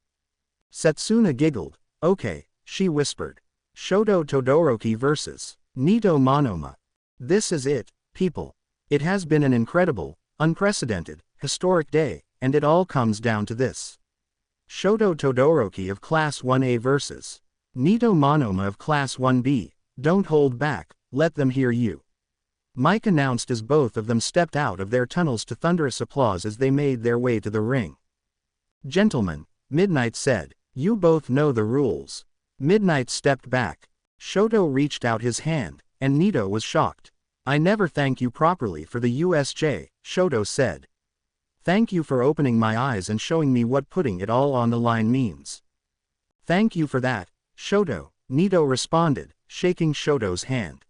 Setsuna giggled. Okay, she whispered. Shoto Todoroki vs. Nito Monoma. This is it, people. It has been an incredible, unprecedented, historic day, and it all comes down to this. Shoto Todoroki of Class 1A vs. Nito Monoma of Class 1B. Don't hold back, let them hear you. Mike announced as both of them stepped out of their tunnels to thunderous applause as they made their way to the ring. Gentlemen, Midnight said, you both know the rules. Midnight stepped back. Shoto reached out his hand, and Nito was shocked. I never thank you properly for the USJ, Shoto said. Thank you for opening my eyes and showing me what putting it all on the line means. Thank you for that, Shoto, Nito responded, shaking Shoto's hand.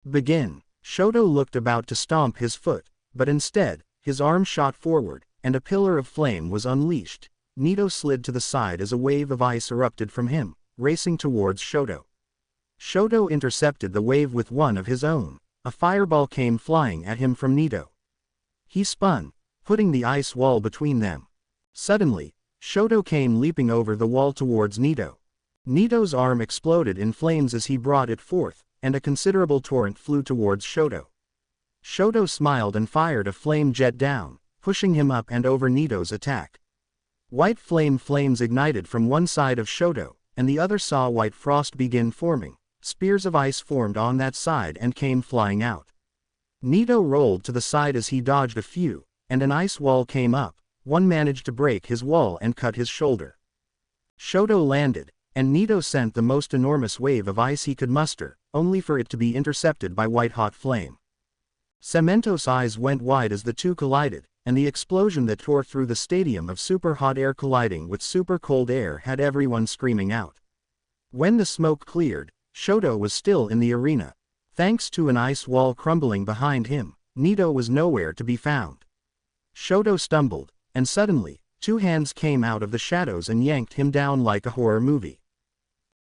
Begin. Shoto looked about to stomp his foot, but instead, his arm shot forward, and a pillar of flame was unleashed. Nito slid to the side as a wave of ice erupted from him, racing towards Shoto. Shoto intercepted the wave with one of his own. A fireball came flying at him from Nito. He spun, putting the ice wall between them. Suddenly, Shoto came leaping over the wall towards Nito. Nito's arm exploded in flames as he brought it forth, and a considerable torrent flew towards Shoto. Shoto smiled and fired a flame jet down, pushing him up and over Nito's attack. White flames ignited from one side of Shoto, and the other saw white frost begin forming. Spears of ice formed on that side and came flying out. Nito rolled to the side as he dodged a few, and an ice wall came up. One managed to break his wall and cut his shoulder. Shoto landed, and Nito sent the most enormous wave of ice he could muster, only for it to be intercepted by white-hot flame. Cemento's eyes went wide as the two collided, and the explosion that tore through the stadium of super-hot air colliding with super-cold air had everyone screaming out. When the smoke cleared, Shoto was still in the arena. Thanks to an ice wall crumbling behind him, Nito was nowhere to be found. Shoto stumbled, and suddenly, two hands came out of the shadows and yanked him down like a horror movie.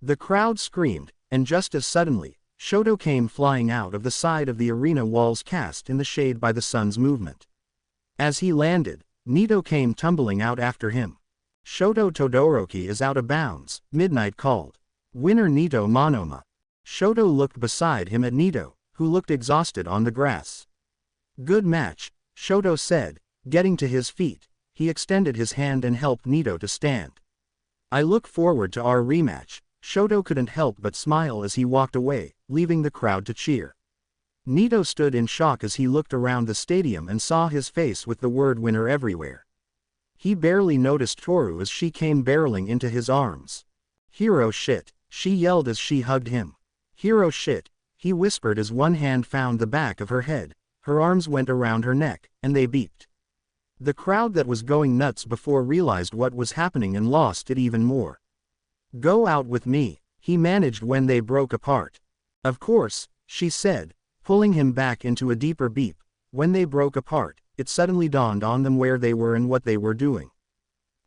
The crowd screamed, and just as suddenly, Shoto came flying out of the side of the arena walls cast in the shade by the sun's movement. As he landed, Nito came tumbling out after him. Shoto Todoroki is out of bounds, Midnight called. Winner Nito Monoma. Shoto looked beside him at Nito, who looked exhausted on the grass. Good match, Shoto said, getting to his feet. He extended his hand and helped Nito to stand. I look forward to our rematch. Shoto couldn't help but smile as he walked away, leaving the crowd to cheer. Nito stood in shock as he looked around the stadium and saw his face with the word winner everywhere. He barely noticed Toru as she came barreling into his arms. Hero shit, she yelled as she hugged him. Hero shit, he whispered as one hand found the back of her head, her arms went around her neck, and they beeped. The crowd that was going nuts before realized what was happening and lost it even more. Go out with me, he managed when they broke apart. Of course, she said, pulling him back into a deeper beep. When they broke apart, it suddenly dawned on them where they were and what they were doing.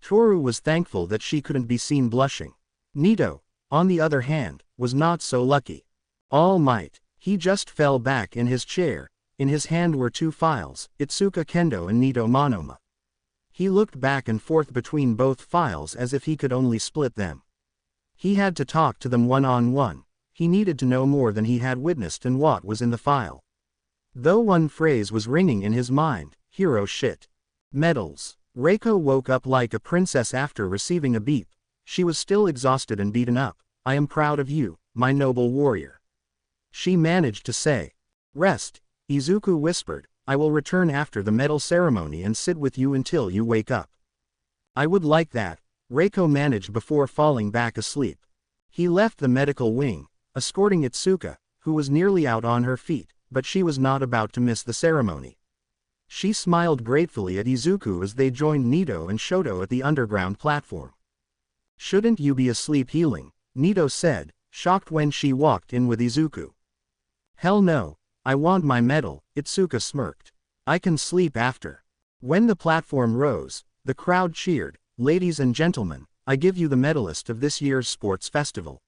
Toru was thankful that she couldn't be seen blushing. Nito, on the other hand, was not so lucky. All Might, he just fell back in his chair. In his hand were two files, Itsuka Kendo and Nito Monoma. He looked back and forth between both files as if he could only split them. He had to talk to them one-on-one. He needed to know more than he had witnessed and what was in the file. Though one phrase was ringing in his mind, hero shit. Medals. Reiko woke up like a princess after receiving a beep. She was still exhausted and beaten up. I am proud of you, my noble warrior. She managed to say. Rest. Izuku whispered, I will return after the medal ceremony and sit with you until you wake up. I would like that, Reiko managed before falling back asleep. He left the medical wing, escorting Itsuka, who was nearly out on her feet, but she was not about to miss the ceremony. She smiled gratefully at Izuku as they joined Nito and Shoto at the underground platform. Shouldn't you be asleep healing? Nito said, shocked when she walked in with Izuku. Hell no. I want my medal, Itsuka smirked. I can sleep after. When the platform rose, the crowd cheered, ladies and gentlemen, I give you the medalist of this year's sports festival.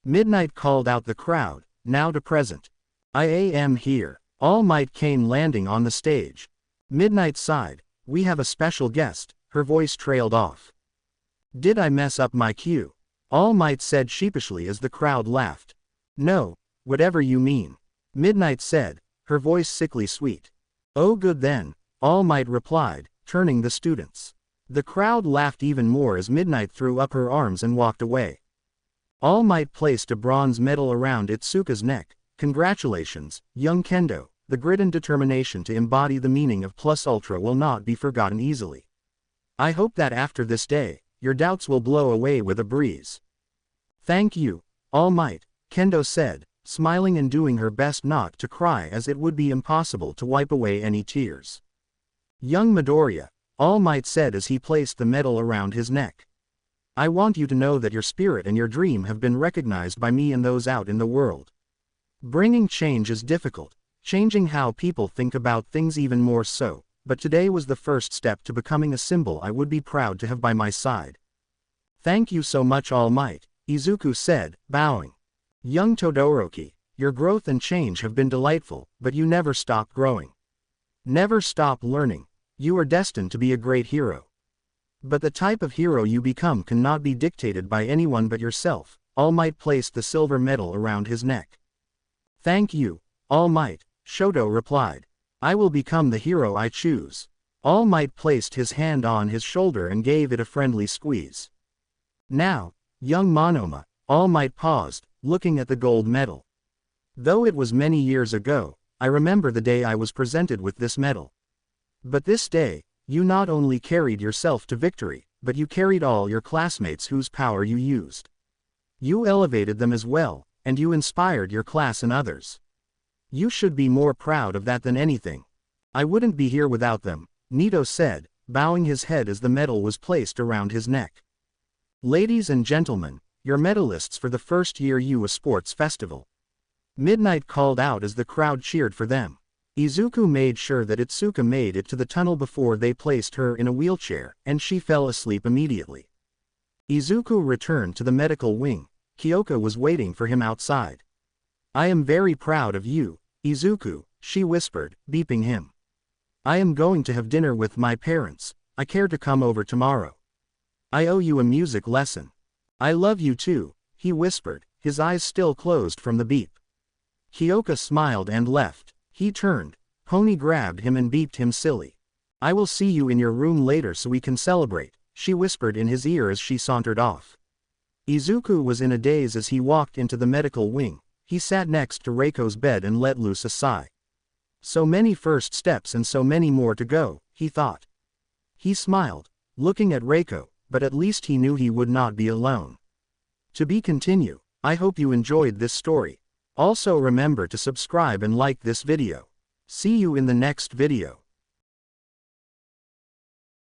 Midnight called out the crowd, now to present. I am here. All Might came landing on the stage. Midnight sighed, we have a special guest, her voice trailed off. Did I mess up my cue? All Might said sheepishly as the crowd laughed. No, whatever you mean. Midnight said, her voice sickly sweet. Oh good then, All Might replied, turning the students. The crowd laughed even more as Midnight threw up her arms and walked away. All Might placed a bronze medal around Itsuka's neck. Congratulations, young Kendo, the grit and determination to embody the meaning of Plus Ultra will not be forgotten easily. I hope that after this day, your doubts will blow away with a breeze. Thank you, All Might, Kendo said, smiling and doing her best not to cry as it would be impossible to wipe away any tears. Young Midoriya, All Might said as he placed the medal around his neck. I want you to know that your spirit and your dream have been recognized by me and those out in the world. Bringing change is difficult, changing how people think about things even more so, but today was the first step to becoming a symbol I would be proud to have by my side. Thank you so much, All Might, Izuku said, bowing. Young Todoroki, your growth and change have been delightful, but you never stop growing. Never stop learning. You are destined to be a great hero. But the type of hero you become cannot be dictated by anyone but yourself. All Might placed the silver medal around his neck. Thank you, All Might, Shoto replied. I will become the hero I choose. All Might placed his hand on his shoulder and gave it a friendly squeeze. Now, young Monoma, All Might paused, looking at the gold medal. Though it was many years ago, I remember the day I was presented with this medal. But this day, you not only carried yourself to victory, but you carried all your classmates whose power you used. You elevated them as well, and you inspired your class and others. You should be more proud of that than anything. I wouldn't be here without them, Nito said, bowing his head as the medal was placed around his neck. Ladies and gentlemen, your medalists for the first year U.S. Sports Festival. Midnight called out as the crowd cheered for them. Izuku made sure that Itsuka made it to the tunnel before they placed her in a wheelchair, and she fell asleep immediately. Izuku returned to the medical wing. Kyoka was waiting for him outside. I am very proud of you, Izuku, she whispered, beeping him. I am going to have dinner with my parents. I care to come over tomorrow. I owe you a music lesson. I love you too, he whispered, his eyes still closed from the beep. Kyoka smiled and left. He turned. Pony grabbed him and beeped him silly. I will see you in your room later so we can celebrate, she whispered in his ear as she sauntered off. Izuku was in a daze as he walked into the medical wing. He sat next to Reiko's bed and let loose a sigh. So many first steps and so many more to go, he thought. He smiled, looking at Reiko, but at least he knew he would not be alone. To be continued. I hope you enjoyed this story. Also remember to subscribe and like this video. See you in the next video.